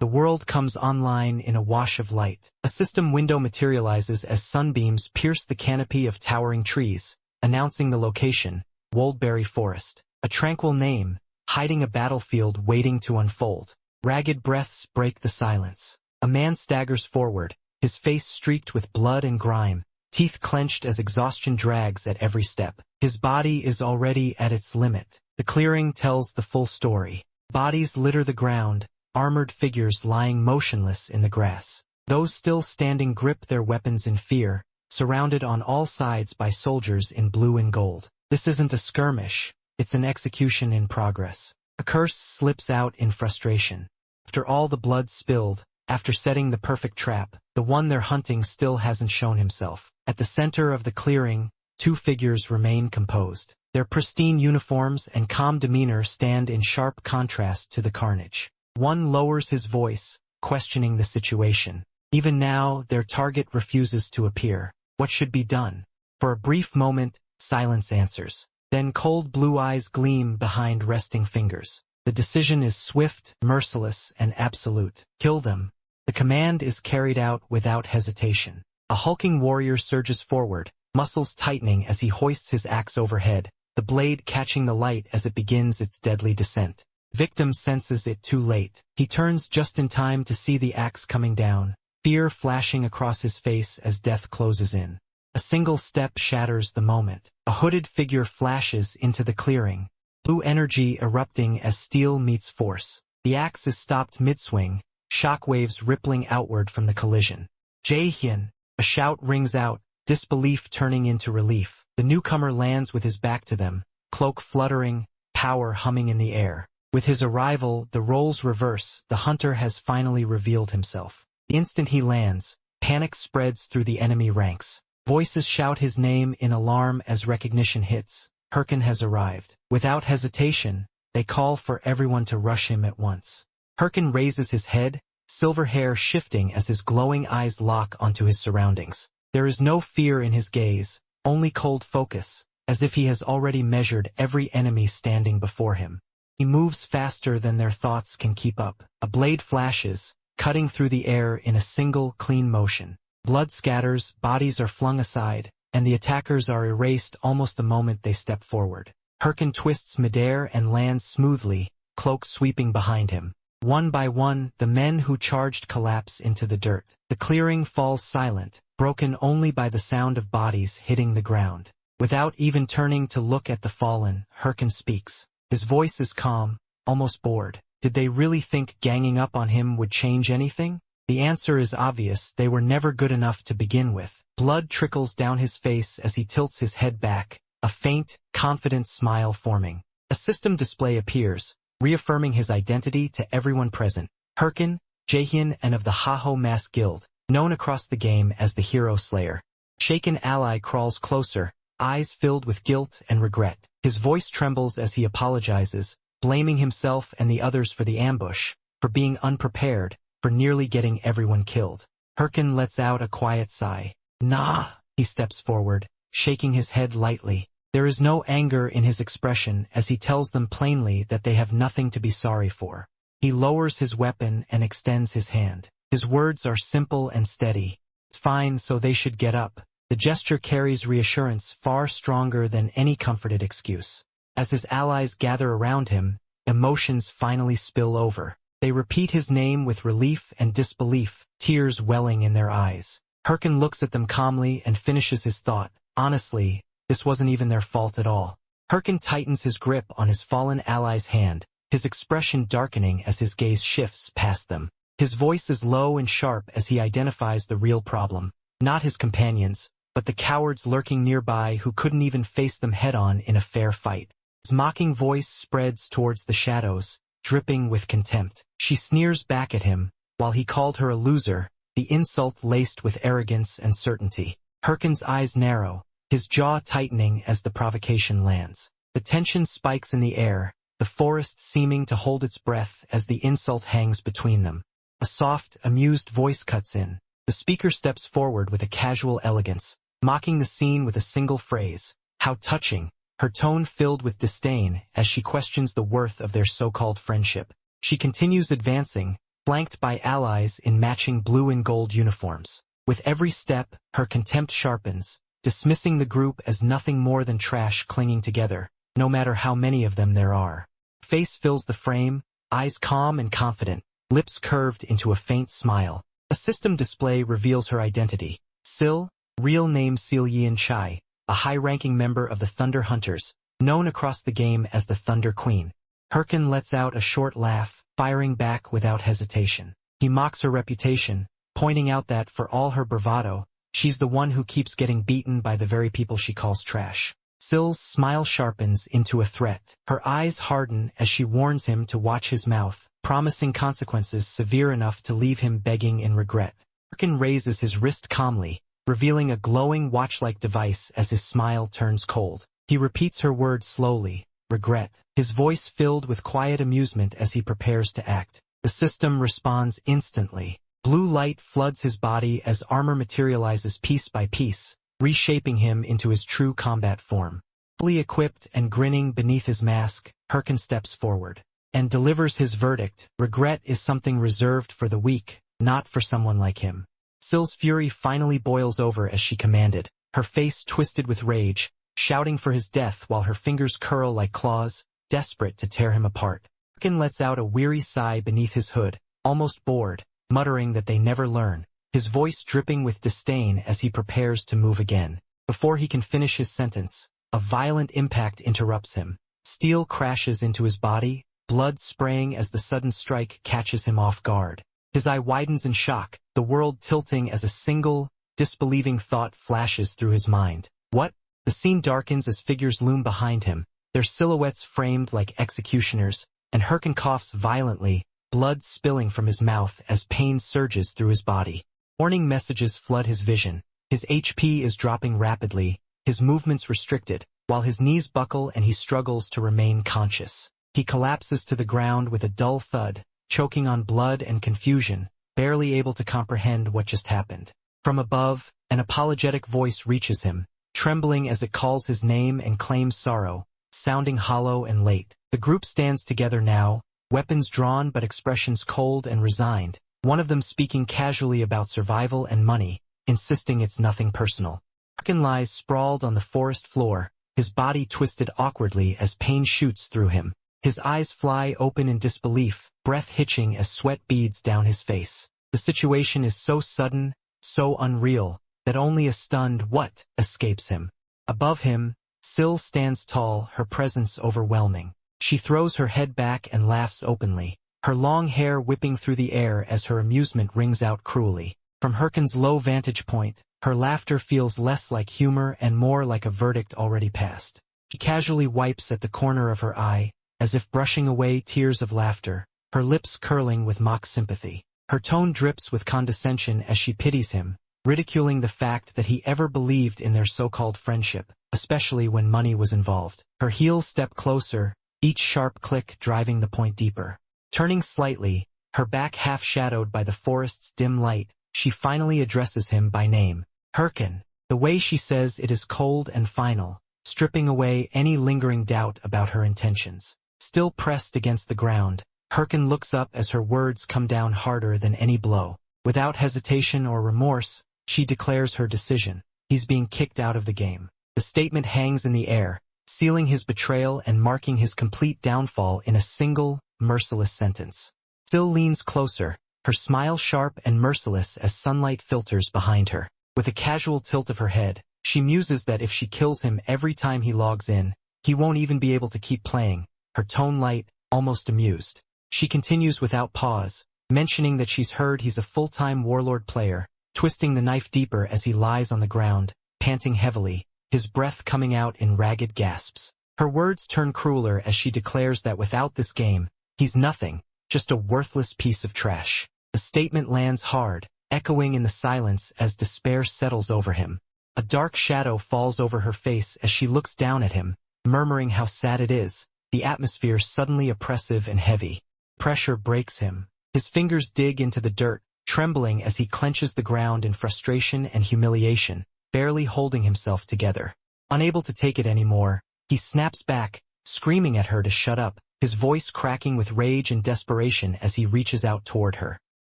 The world comes online in a wash of light. A system window materializes as sunbeams pierce the canopy of towering trees, announcing the location, Woldberry Forest. A tranquil name, hiding a battlefield waiting to unfold. Ragged breaths break the silence. A man staggers forward, his face streaked with blood and grime, teeth clenched as exhaustion drags at every step. His body is already at its limit. The clearing tells the full story. Bodies litter the ground, armored figures lying motionless in the grass. Those still standing grip their weapons in fear, surrounded on all sides by soldiers in blue and gold. This isn't a skirmish, it's an execution in progress. A curse slips out in frustration. After all the blood spilled, after setting the perfect trap, the one they're hunting still hasn't shown himself. At the center of the clearing, two figures remain composed. Their pristine uniforms and calm demeanor stand in sharp contrast to the carnage. One lowers his voice, questioning the situation. Even now, their target refuses to appear. What should be done? For a brief moment, silence answers. Then cold blue eyes gleam behind resting fingers. The decision is swift, merciless, and absolute. Kill them. The command is carried out without hesitation. A hulking warrior surges forward, muscles tightening as he hoists his axe overhead, the blade catching the light as it begins its deadly descent. Victim senses it too late. He turns just in time to see the axe coming down, fear flashing across his face as death closes in. A single step shatters the moment. A hooded figure flashes into the clearing, blue energy erupting as steel meets force. The axe is stopped mid-swing, shockwaves rippling outward from the collision. Jae-hyun! A shout rings out, disbelief turning into relief. The newcomer lands with his back to them, cloak fluttering, power humming in the air. With his arrival, the roles reverse. The hunter has finally revealed himself. The instant he lands, panic spreads through the enemy ranks. Voices shout his name in alarm as recognition hits. Hyrkan has arrived. Without hesitation, they call for everyone to rush him at once. Hyrkan raises his head, silver hair shifting as his glowing eyes lock onto his surroundings. There is no fear in his gaze, only cold focus, as if he has already measured every enemy standing before him. He moves faster than their thoughts can keep up. A blade flashes, cutting through the air in a single, clean motion. Blood scatters, bodies are flung aside, and the attackers are erased almost the moment they step forward. Hyrkan twists midair and lands smoothly, cloak sweeping behind him. One by one, the men who charged collapse into the dirt. The clearing falls silent, broken only by the sound of bodies hitting the ground. Without even turning to look at the fallen, Hyrkan speaks. His voice is calm, almost bored. Did they really think ganging up on him would change anything? The answer is obvious. They were never good enough to begin with. Blood trickles down his face as he tilts his head back, a faint, confident smile forming. A system display appears, reaffirming his identity to everyone present. Hyrkan, Jae-hyun, and of the Haho Mask Guild, known across the game as the Hero Slayer. Shaken ally crawls closer, eyes filled with guilt and regret. His voice trembles as he apologizes, blaming himself and the others for the ambush, for being unprepared, for nearly getting everyone killed. Hyrkan lets out a quiet sigh. Nah, he steps forward, shaking his head lightly. There is no anger in his expression as he tells them plainly that they have nothing to be sorry for. He lowers his weapon and extends his hand. His words are simple and steady. It's fine, so they should get up. The gesture carries reassurance far stronger than any comforted excuse. As his allies gather around him, emotions finally spill over. They repeat his name with relief and disbelief, tears welling in their eyes. Hyrkan looks at them calmly and finishes his thought. Honestly, this wasn't even their fault at all. Hyrkan tightens his grip on his fallen ally's hand, his expression darkening as his gaze shifts past them. His voice is low and sharp as he identifies the real problem. Not his companions, but the cowards lurking nearby who couldn't even face them head-on in a fair fight. His mocking voice spreads towards the shadows, dripping with contempt. She sneers back at him, while he called her a loser, the insult laced with arrogance and certainty. Hyrkan's eyes narrow, his jaw tightening as the provocation lands. The tension spikes in the air, the forest seeming to hold its breath as the insult hangs between them. A soft, amused voice cuts in. The speaker steps forward with a casual elegance, mocking the scene with a single phrase. How touching, her tone filled with disdain as she questions the worth of their so-called friendship. She continues advancing, flanked by allies in matching blue and gold uniforms. With every step, her contempt sharpens, dismissing the group as nothing more than trash clinging together, no matter how many of them there are. Face fills the frame, eyes calm and confident, lips curved into a faint smile. A system display reveals her identity. Sil, real name Sil Yin Chai, a high-ranking member of the Thunder Hunters, known across the game as the Thunder Queen. Hyrkan lets out a short laugh, firing back without hesitation. He mocks her reputation, pointing out that, for all her bravado, she's the one who keeps getting beaten by the very people she calls trash. Sil's smile sharpens into a threat. Her eyes harden as she warns him to watch his mouth, promising consequences severe enough to leave him begging in regret. Hyrkan raises his wrist calmly, revealing a glowing watch-like device as his smile turns cold. He repeats her words slowly, regret, his voice filled with quiet amusement as he prepares to act. The system responds instantly. Blue light floods his body as armor materializes piece by piece, reshaping him into his true combat form. Fully equipped and grinning beneath his mask, Hyrkan steps forward and delivers his verdict. Regret is something reserved for the weak, not for someone like him. Sil's fury finally boils over as she commanded, her face twisted with rage, shouting for his death while her fingers curl like claws, desperate to tear him apart. Hyrkan lets out a weary sigh beneath his hood, almost bored, muttering that they never learn, his voice dripping with disdain as he prepares to move again. Before he can finish his sentence, a violent impact interrupts him. Steel crashes into his body, blood spraying as the sudden strike catches him off guard. His eye widens in shock, the world tilting as a single, disbelieving thought flashes through his mind. What? The scene darkens as figures loom behind him, their silhouettes framed like executioners, and Hyrkan coughs violently, blood spilling from his mouth as pain surges through his body. Warning messages flood his vision. His HP is dropping rapidly, his movements restricted, while his knees buckle and he struggles to remain conscious. He collapses to the ground with a dull thud, choking on blood and confusion, barely able to comprehend what just happened. From above, an apologetic voice reaches him, trembling as it calls his name and claims sorrow, sounding hollow and late. The group stands together now, weapons drawn but expressions cold and resigned, one of them speaking casually about survival and money, insisting it's nothing personal. Hyrkan lies sprawled on the forest floor, his body twisted awkwardly as pain shoots through him. His eyes fly open in disbelief, breath hitching as sweat beads down his face. The situation is so sudden, so unreal, that only a stunned "what" escapes him. Above him, Sil stands tall, her presence overwhelming. She throws her head back and laughs openly, her long hair whipping through the air as her amusement rings out cruelly. From Hyrkan's low vantage point, her laughter feels less like humor and more like a verdict already passed. She casually wipes at the corner of her eye, as if brushing away tears of laughter, her lips curling with mock sympathy. Her tone drips with condescension as she pities him, ridiculing the fact that he ever believed in their so-called friendship, especially when money was involved. Her heels step closer, each sharp click driving the point deeper. Turning slightly, her back half shadowed by the forest's dim light, she finally addresses him by name. Hyrkan. The way she says it is cold and final, stripping away any lingering doubt about her intentions. Still pressed against the ground, Hyrkan looks up as her words come down harder than any blow. Without hesitation or remorse, she declares her decision. He's being kicked out of the game. The statement hangs in the air, sealing his betrayal and marking his complete downfall in a single, merciless sentence. Sil leans closer, her smile sharp and merciless as sunlight filters behind her. With a casual tilt of her head, she muses that if she kills him every time he logs in, he won't even be able to keep playing, her tone light, almost amused. She continues without pause, mentioning that she's heard he's a full-time Warlord player, twisting the knife deeper as he lies on the ground, panting heavily, his breath coming out in ragged gasps. Her words turn crueler as she declares that without this game, he's nothing, just a worthless piece of trash. The statement lands hard, echoing in the silence as despair settles over him. A dark shadow falls over her face as she looks down at him, murmuring how sad it is, the atmosphere suddenly oppressive and heavy. Pressure breaks him. His fingers dig into the dirt, trembling as he clenches the ground in frustration and humiliation, barely holding himself together. Unable to take it anymore, he snaps back, screaming at her to shut up, his voice cracking with rage and desperation as he reaches out toward her.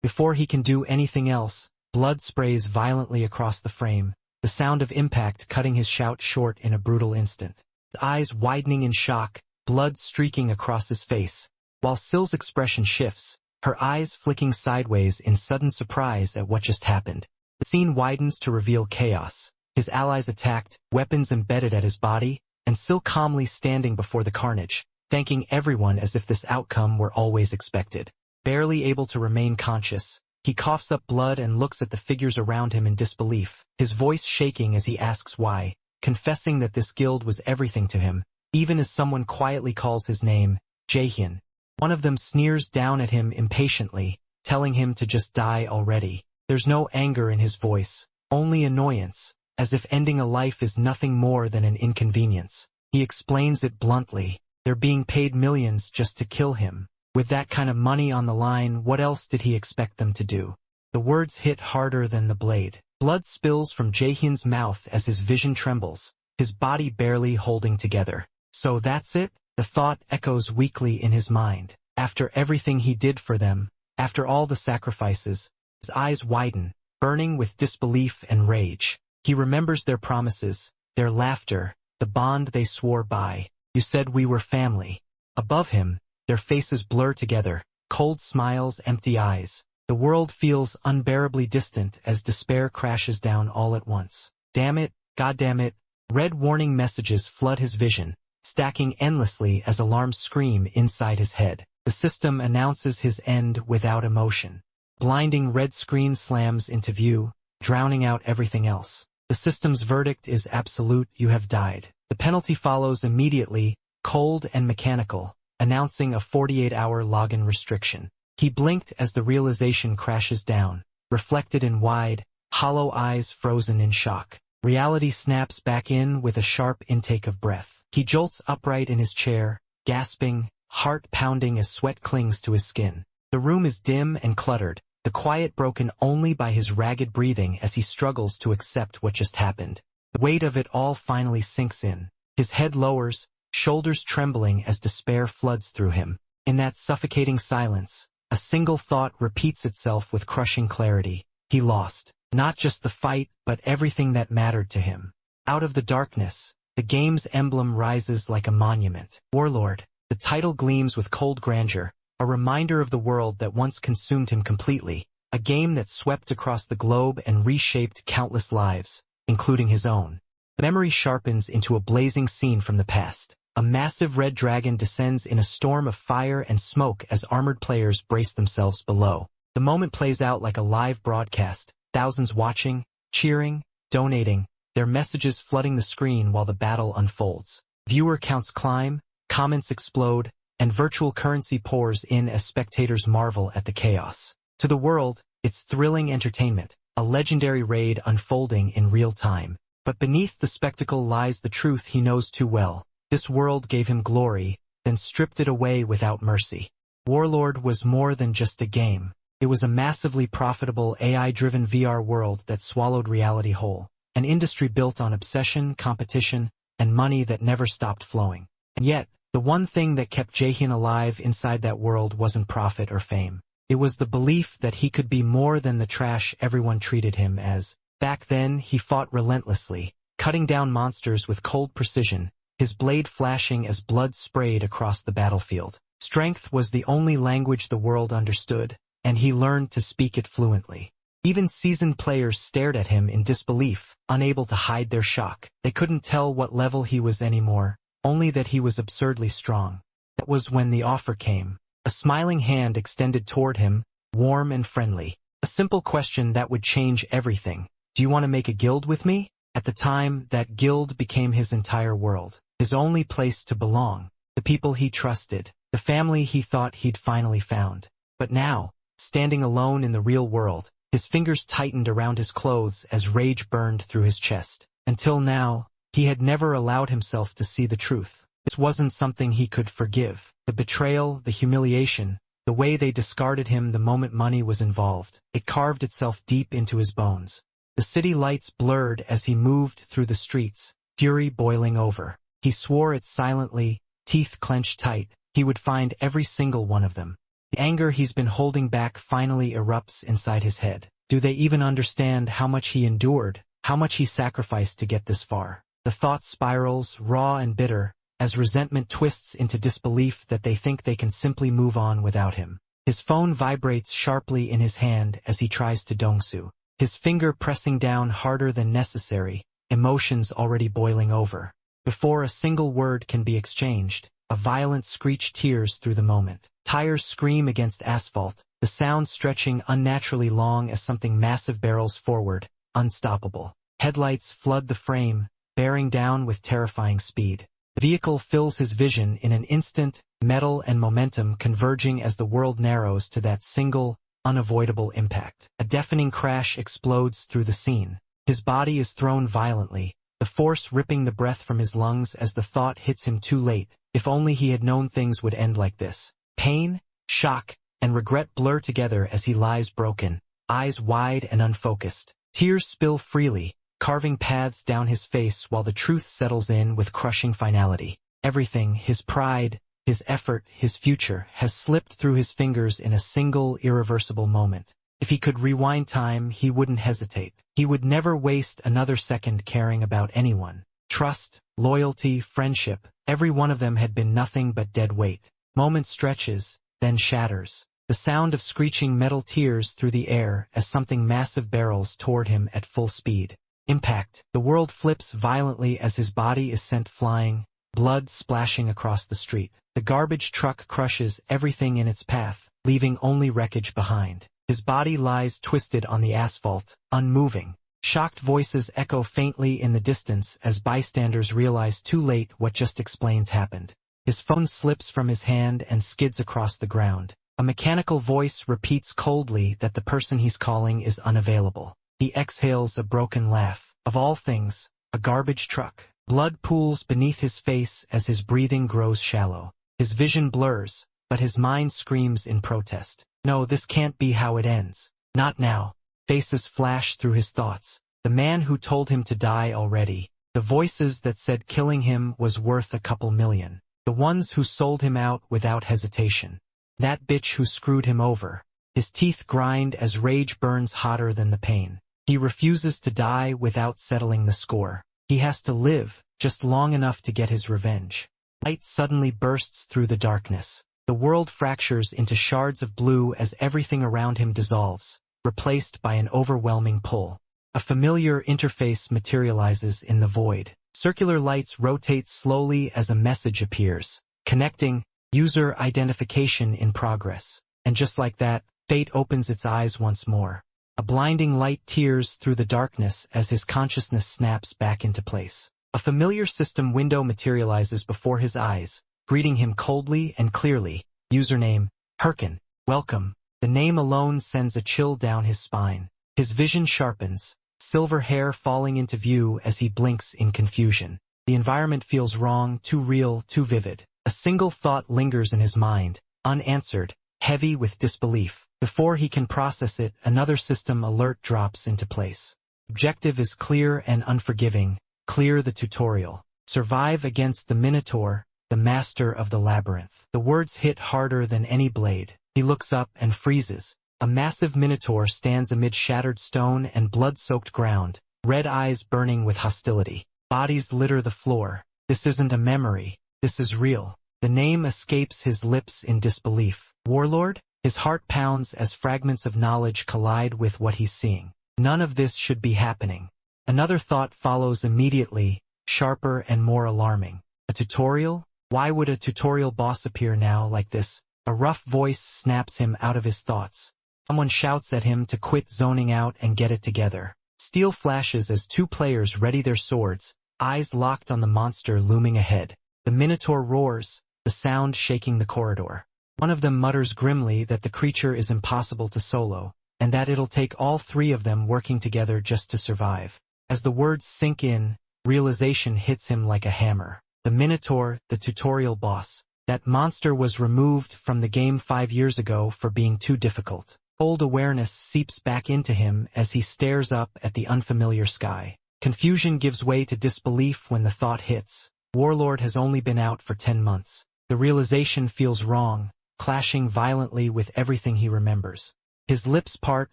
Before he can do anything else, blood sprays violently across the frame, the sound of impact cutting his shout short in a brutal instant. The eyes widening in shock, blood streaking across his face, while Syl's expression shifts, her eyes flicking sideways in sudden surprise at what just happened. The scene widens to reveal chaos. His allies attacked, weapons embedded at his body, and Syl calmly standing before the carnage, thanking everyone as if this outcome were always expected. Barely able to remain conscious, he coughs up blood and looks at the figures around him in disbelief, his voice shaking as he asks why, confessing that this guild was everything to him, even as someone quietly calls his name, Jaehyun. One of them sneers down at him impatiently, telling him to just die already. There's no anger in his voice, only annoyance, as if ending a life is nothing more than an inconvenience. He explains it bluntly. They're being paid millions just to kill him. With that kind of money on the line, what else did he expect them to do? The words hit harder than the blade. Blood spills from Jaehyun's mouth as his vision trembles, his body barely holding together. So that's it? The thought echoes weakly in his mind. After everything he did for them, after all the sacrifices, his eyes widen, burning with disbelief and rage. He remembers their promises, their laughter, the bond they swore by. You said we were family. Above him, their faces blur together, cold smiles, empty eyes. The world feels unbearably distant as despair crashes down all at once. Damn it, goddamn it. Red warning messages flood his vision, stacking endlessly as alarms scream inside his head. The system announces his end without emotion. Blinding red screen slams into view, drowning out everything else. The system's verdict is absolute: you have died. The penalty follows immediately, cold and mechanical, announcing a 48-hour login restriction. He blinked as the realization crashes down, reflected in wide, hollow eyes frozen in shock. Reality snaps back in with a sharp intake of breath. He jolts upright in his chair, gasping, heart pounding as sweat clings to his skin. The room is dim and cluttered, the quiet broken only by his ragged breathing as he struggles to accept what just happened. The weight of it all finally sinks in. His head lowers, shoulders trembling as despair floods through him. In that suffocating silence, a single thought repeats itself with crushing clarity. He lost. Not just the fight, but everything that mattered to him. Out of the darkness, the game's emblem rises like a monument. Warlord. The title gleams with cold grandeur, a reminder of the world that once consumed him completely, a game that swept across the globe and reshaped countless lives, including his own. The memory sharpens into a blazing scene from the past. A massive red dragon descends in a storm of fire and smoke as armored players brace themselves below. The moment plays out like a live broadcast, thousands watching, cheering, donating, their messages flooding the screen while the battle unfolds. Viewer counts climb, comments explode, and virtual currency pours in as spectators marvel at the chaos. To the world, it's thrilling entertainment, a legendary raid unfolding in real time. But beneath the spectacle lies the truth he knows too well. This world gave him glory, then stripped it away without mercy. Warlord was more than just a game. It was a massively profitable AI-driven VR world that swallowed reality whole. An industry built on obsession, competition, and money that never stopped flowing. And yet, the one thing that kept Jaehyun alive inside that world wasn't profit or fame. It was the belief that he could be more than the trash everyone treated him as. Back then, he fought relentlessly, cutting down monsters with cold precision, his blade flashing as blood sprayed across the battlefield. Strength was the only language the world understood, and he learned to speak it fluently. Even seasoned players stared at him in disbelief, unable to hide their shock. They couldn't tell what level he was anymore, only that he was absurdly strong. That was when the offer came. A smiling hand extended toward him, warm and friendly. A simple question that would change everything. Do you want to make a guild with me? At the time, that guild became his entire world. His only place to belong. The people he trusted. The family he thought he'd finally found. But now, standing alone in the real world, his fingers tightened around his clothes as rage burned through his chest. Until now, he had never allowed himself to see the truth. This wasn't something he could forgive. The betrayal, the humiliation, the way they discarded him the moment money was involved. It carved itself deep into his bones. The city lights blurred as he moved through the streets, fury boiling over. He swore it silently, teeth clenched tight, he would find every single one of them. The anger he's been holding back finally erupts inside his head. Do they even understand how much he endured, how much he sacrificed to get this far? The thought spirals, raw and bitter, as resentment twists into disbelief that they think they can simply move on without him. His phone vibrates sharply in his hand as he tries to dongsu, his finger pressing down harder than necessary, emotions already boiling over. Before a single word can be exchanged, a violent screech tears through the moment. Tires scream against asphalt, the sound stretching unnaturally long as something massive barrels forward, unstoppable. Headlights flood the frame, bearing down with terrifying speed. The vehicle fills his vision in an instant, metal and momentum converging as the world narrows to that single, unavoidable impact. A deafening crash explodes through the scene. His body is thrown violently, the force ripping the breath from his lungs as the thought hits him too late. If only he had known things would end like this. Pain, shock, and regret blur together as he lies broken, eyes wide and unfocused. Tears spill freely, carving paths down his face while the truth settles in with crushing finality. Everything, his pride, his effort, his future, has slipped through his fingers in a single, irreversible moment. If he could rewind time, he wouldn't hesitate. He would never waste another second caring about anyone. Trust, loyalty, friendship, every one of them had been nothing but dead weight. Moment stretches, then shatters. The sound of screeching metal tears through the air as something massive barrels toward him at full speed. Impact. The world flips violently as his body is sent flying, blood splashing across the street. The garbage truck crushes everything in its path, leaving only wreckage behind. His body lies twisted on the asphalt, unmoving. Shocked voices echo faintly in the distance as bystanders realize too late what just explains happened. His phone slips from his hand and skids across the ground. A mechanical voice repeats coldly that the person he's calling is unavailable. He exhales a broken laugh. Of all things, a garbage truck. Blood pools beneath his face as his breathing grows shallow. His vision blurs, but his mind screams in protest. No, this can't be how it ends. Not now. Faces flash through his thoughts. The man who told him to die already. The voices that said killing him was worth a couple million. The ones who sold him out without hesitation. That bitch who screwed him over. His teeth grind as rage burns hotter than the pain. He refuses to die without settling the score. He has to live, just long enough to get his revenge. Light suddenly bursts through the darkness. The world fractures into shards of blue as everything around him dissolves, replaced by an overwhelming pull. A familiar interface materializes in the void. Circular lights rotate slowly as a message appears, connecting, user identification in progress. And just like that, fate opens its eyes once more. A blinding light tears through the darkness as his consciousness snaps back into place. A familiar system window materializes before his eyes, greeting him coldly and clearly. Username, Hyrkan. Welcome. The name alone sends a chill down his spine. His vision sharpens, silver hair falling into view as he blinks in confusion. The environment feels wrong, too real, too vivid. A single thought lingers in his mind, unanswered, heavy with disbelief. Before he can process it, another system alert drops into place. Objective is clear and unforgiving. Clear the tutorial. Survive against the Minotaur, the master of the labyrinth. The words hit harder than any blade. He looks up and freezes. A massive Minotaur stands amid shattered stone and blood-soaked ground, red eyes burning with hostility. Bodies litter the floor. This isn't a memory. This is real. The name escapes his lips in disbelief. Warlord? His heart pounds as fragments of knowledge collide with what he's seeing. None of this should be happening. Another thought follows immediately, sharper and more alarming. A tutorial? Why would a tutorial boss appear now like this? A rough voice snaps him out of his thoughts. Someone shouts at him to quit zoning out and get it together. Steel flashes as two players ready their swords, eyes locked on the monster looming ahead. The Minotaur roars, the sound shaking the corridor. One of them mutters grimly that the creature is impossible to solo, and that it'll take all three of them working together just to survive. As the words sink in, realization hits him like a hammer. The Minotaur, the tutorial boss. That monster was removed from the game 5 years ago for being too difficult. Old awareness seeps back into him as he stares up at the unfamiliar sky. Confusion gives way to disbelief when the thought hits. Warlord has only been out for 10 months. The realization feels wrong, clashing violently with everything he remembers. His lips part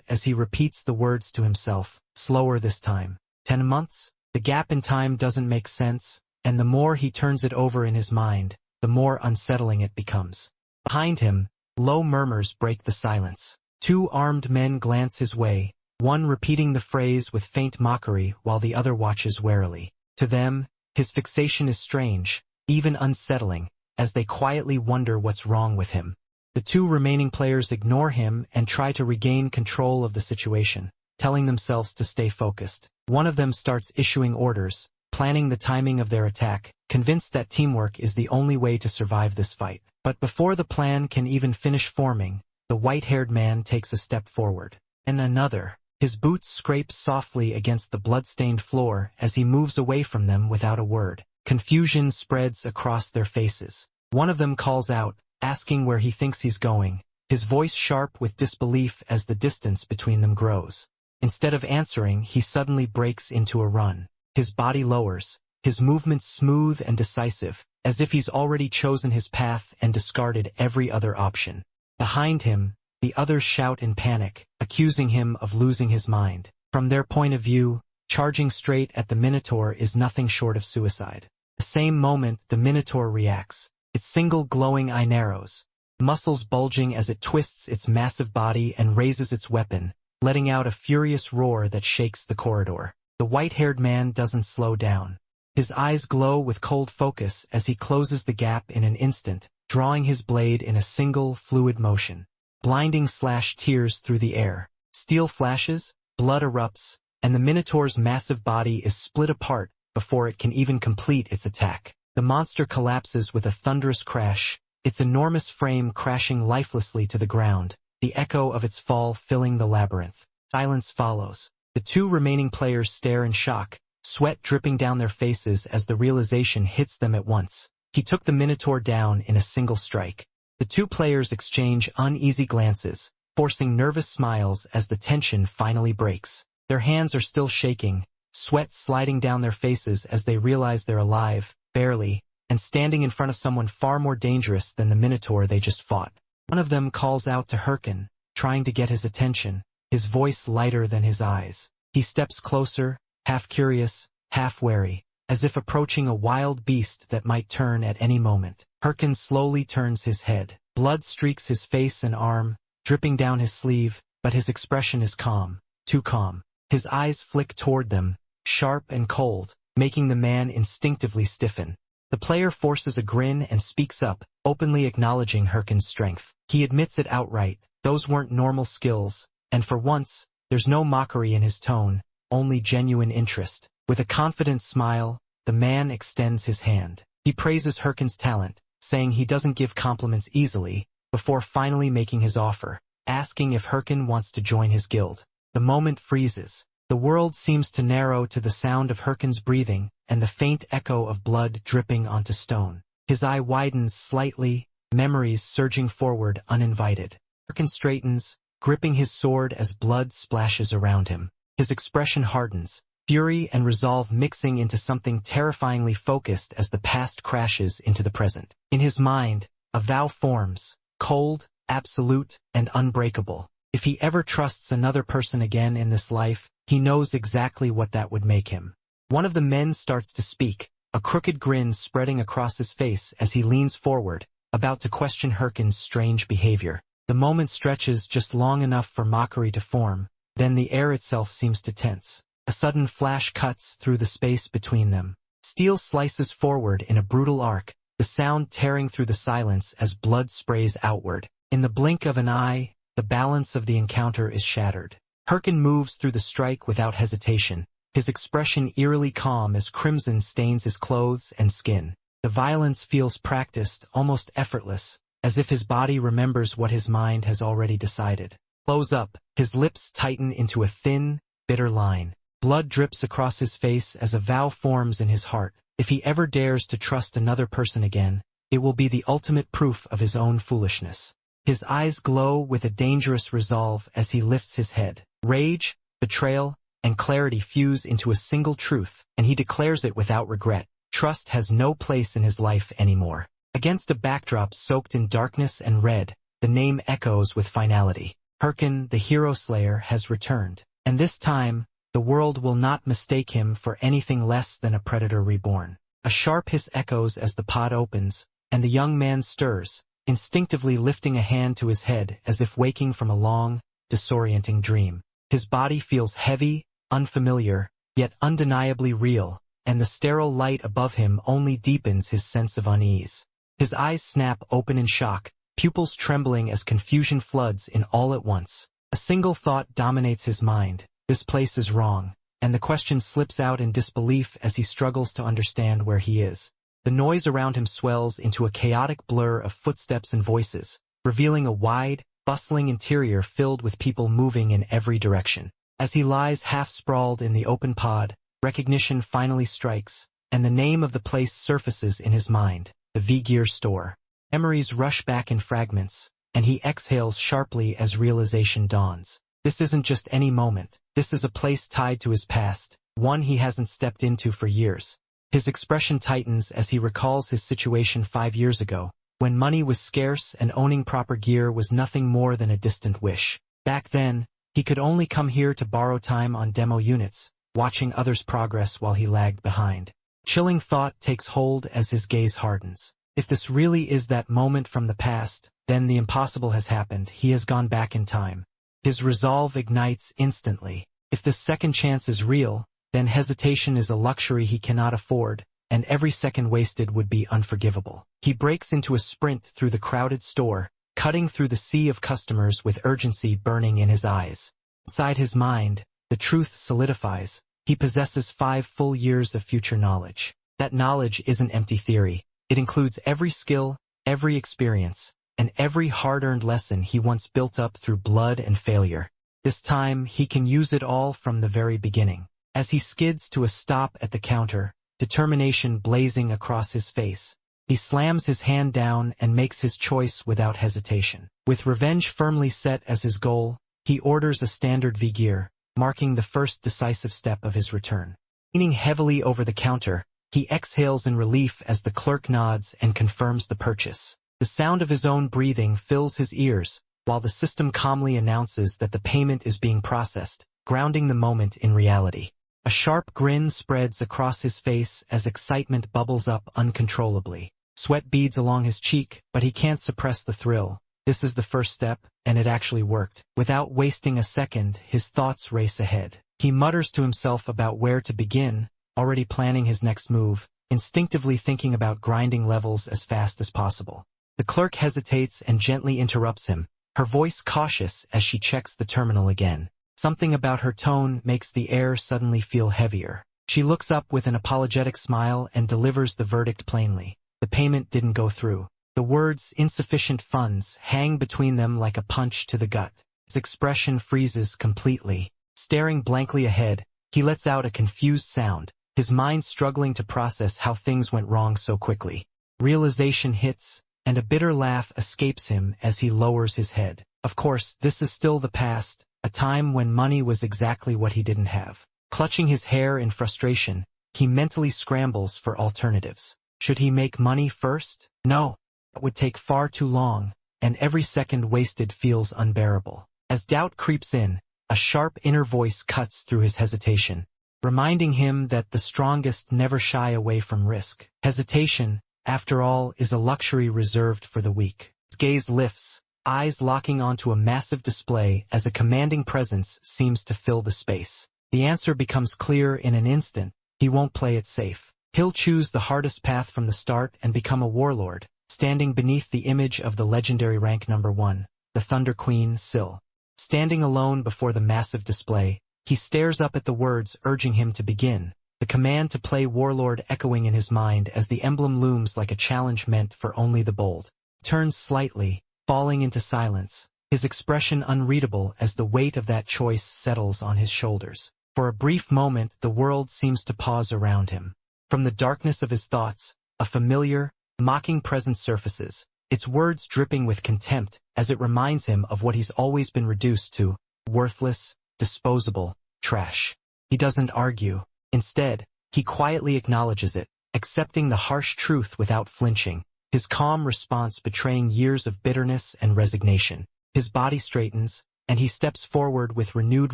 as he repeats the words to himself, slower this time. 10 months? The gap in time doesn't make sense, and the more he turns it over in his mind, the more unsettling it becomes. Behind him, low murmurs break the silence. 2 armed men glance his way, one repeating the phrase with faint mockery while the other watches warily. To them, his fixation is strange, even unsettling, as they quietly wonder what's wrong with him. The 2 remaining players ignore him and try to regain control of the situation, telling themselves to stay focused. One of them starts issuing orders, planning the timing of their attack, convinced that teamwork is the only way to survive this fight. But before the plan can even finish forming, the white-haired man takes a step forward. And another. His boots scrape softly against the blood-stained floor as he moves away from them without a word. Confusion spreads across their faces. One of them calls out, asking where he thinks he's going, his voice sharp with disbelief as the distance between them grows. Instead of answering, he suddenly breaks into a run. His body lowers, his movements smooth and decisive, as if he's already chosen his path and discarded every other option. Behind him, the others shout in panic, accusing him of losing his mind. From their point of view, charging straight at the Minotaur is nothing short of suicide. The same moment, the Minotaur reacts, its single glowing eye narrows, muscles bulging as it twists its massive body and raises its weapon, letting out a furious roar that shakes the corridor. The white-haired man doesn't slow down. His eyes glow with cold focus as he closes the gap in an instant, drawing his blade in a single, fluid motion. Blinding slash tears through the air. Steel flashes, blood erupts, and the Minotaur's massive body is split apart before it can even complete its attack. The monster collapses with a thunderous crash, its enormous frame crashing lifelessly to the ground, the echo of its fall filling the labyrinth. Silence follows. The 2 remaining players stare in shock, sweat dripping down their faces as the realization hits them at once. He took the Minotaur down in a single strike. The 2 players exchange uneasy glances, forcing nervous smiles as the tension finally breaks. Their hands are still shaking, sweat sliding down their faces as they realize they're alive, barely, and standing in front of someone far more dangerous than the Minotaur they just fought. One of them calls out to Hyrkan, trying to get his attention, his voice lighter than his eyes. He steps closer, half curious, half wary, as if approaching a wild beast that might turn at any moment. Hyrkan slowly turns his head. Blood streaks his face and arm, dripping down his sleeve, but his expression is calm, too calm. His eyes flick toward them, sharp and cold, making the man instinctively stiffen. The player forces a grin and speaks up, openly acknowledging Hyrkan's strength. He admits it outright, those weren't normal skills, and for once, there's no mockery in his tone, only genuine interest. With a confident smile, the man extends his hand. He praises Hyrkan's talent, saying he doesn't give compliments easily, before finally making his offer, asking if Hyrkan wants to join his guild. The moment freezes. The world seems to narrow to the sound of Hyrkan's breathing and the faint echo of blood dripping onto stone. His eye widens slightly, memories surging forward uninvited. Hyrkan straightens, gripping his sword as blood splashes around him. His expression hardens, fury and resolve mixing into something terrifyingly focused as the past crashes into the present. In his mind, a vow forms, cold, absolute, and unbreakable. If he ever trusts another person again in this life, he knows exactly what that would make him. One of the men starts to speak, a crooked grin spreading across his face as he leans forward, about to question Hyrkan's strange behavior. The moment stretches just long enough for mockery to form, then the air itself seems to tense. A sudden flash cuts through the space between them. Steel slices forward in a brutal arc, the sound tearing through the silence as blood sprays outward. In the blink of an eye, the balance of the encounter is shattered. Hyrkan moves through the strike without hesitation, his expression eerily calm as crimson stains his clothes and skin. The violence feels practiced, almost effortless, as if his body remembers what his mind has already decided. Close up, his lips tighten into a thin, bitter line. Blood drips across his face as a vow forms in his heart. If he ever dares to trust another person again, it will be the ultimate proof of his own foolishness. His eyes glow with a dangerous resolve as he lifts his head. Rage, betrayal, and clarity fuse into a single truth, and he declares it without regret. Trust has no place in his life anymore. Against a backdrop soaked in darkness and red, the name echoes with finality. Hyrkan, the hero slayer, has returned. And this time, the world will not mistake him for anything less than a predator reborn. A sharp hiss echoes as the pod opens, and the young man stirs, instinctively lifting a hand to his head as if waking from a long, disorienting dream. His body feels heavy, unfamiliar, yet undeniably real, and the sterile light above him only deepens his sense of unease. His eyes snap open in shock, pupils trembling as confusion floods in all at once. A single thought dominates his mind: this place is wrong, and the question slips out in disbelief as he struggles to understand where he is. The noise around him swells into a chaotic blur of footsteps and voices, revealing a wide, bustling interior filled with people moving in every direction. As he lies half-sprawled in the open pod, recognition finally strikes, and the name of the place surfaces in his mind: the V-Gear store. Memories rush back in fragments, and he exhales sharply as realization dawns. This isn't just any moment. This is a place tied to his past, one he hasn't stepped into for years. His expression tightens as he recalls his situation 5 years ago, when money was scarce and owning proper gear was nothing more than a distant wish. Back then, he could only come here to borrow time on demo units, watching others progress while he lagged behind. Chilling thought takes hold as his gaze hardens. If this really is that moment from the past, then the impossible has happened. He has gone back in time. His resolve ignites instantly. If this second chance is real, then hesitation is a luxury he cannot afford, and every second wasted would be unforgivable. He breaks into a sprint through the crowded store, cutting through the sea of customers with urgency burning in his eyes. Inside his mind, the truth solidifies. He possesses 5 full years of future knowledge. That knowledge isn't empty theory. It includes every skill, every experience, and every hard-earned lesson he once built up through blood and failure. This time, he can use it all from the very beginning. As he skids to a stop at the counter, determination blazing across his face, he slams his hand down and makes his choice without hesitation. With revenge firmly set as his goal, he orders a standard V-Gear, marking the first decisive step of his return. Leaning heavily over the counter, he exhales in relief as the clerk nods and confirms the purchase. The sound of his own breathing fills his ears, while the system calmly announces that the payment is being processed, grounding the moment in reality. A sharp grin spreads across his face as excitement bubbles up uncontrollably. Sweat beads along his cheek, but he can't suppress the thrill. This is the first step, and it actually worked. Without wasting a second, his thoughts race ahead. He mutters to himself about where to begin, already planning his next move, instinctively thinking about grinding levels as fast as possible. The clerk hesitates and gently interrupts him, her voice cautious as she checks the terminal again. Something about her tone makes the air suddenly feel heavier. She looks up with an apologetic smile and delivers the verdict plainly. The payment didn't go through. The words "insufficient funds" hang between them like a punch to the gut. His expression freezes completely. Staring blankly ahead, he lets out a confused sound, his mind struggling to process how things went wrong so quickly. Realization hits, and a bitter laugh escapes him as he lowers his head. Of course, this is still the past, a time when money was exactly what he didn't have. Clutching his hair in frustration, he mentally scrambles for alternatives. Should he make money first? No. That would take far too long, and every second wasted feels unbearable. As doubt creeps in, a sharp inner voice cuts through his hesitation, reminding him that the strongest never shy away from risk. Hesitation, after all, is a luxury reserved for the weak. His gaze lifts, eyes locking onto a massive display as a commanding presence seems to fill the space. The answer becomes clear in an instant. He won't play it safe. He'll choose the hardest path from the start and become a warlord, standing beneath the image of the legendary rank number 1, the Thunder Queen Syl. Standing alone before the massive display, he stares up at the words urging him to begin, the command to play warlord echoing in his mind as the emblem looms like a challenge meant for only the bold. He turns slightly, falling into silence, his expression unreadable as the weight of that choice settles on his shoulders. For a brief moment, the world seems to pause around him. From the darkness of his thoughts, a familiar, mocking presence surfaces, its words dripping with contempt as it reminds him of what he's always been reduced to: worthless, disposable, trash. He doesn't argue. Instead, he quietly acknowledges it, accepting the harsh truth without flinching. his calm response betraying years of bitterness and resignation. His body straightens, and he steps forward with renewed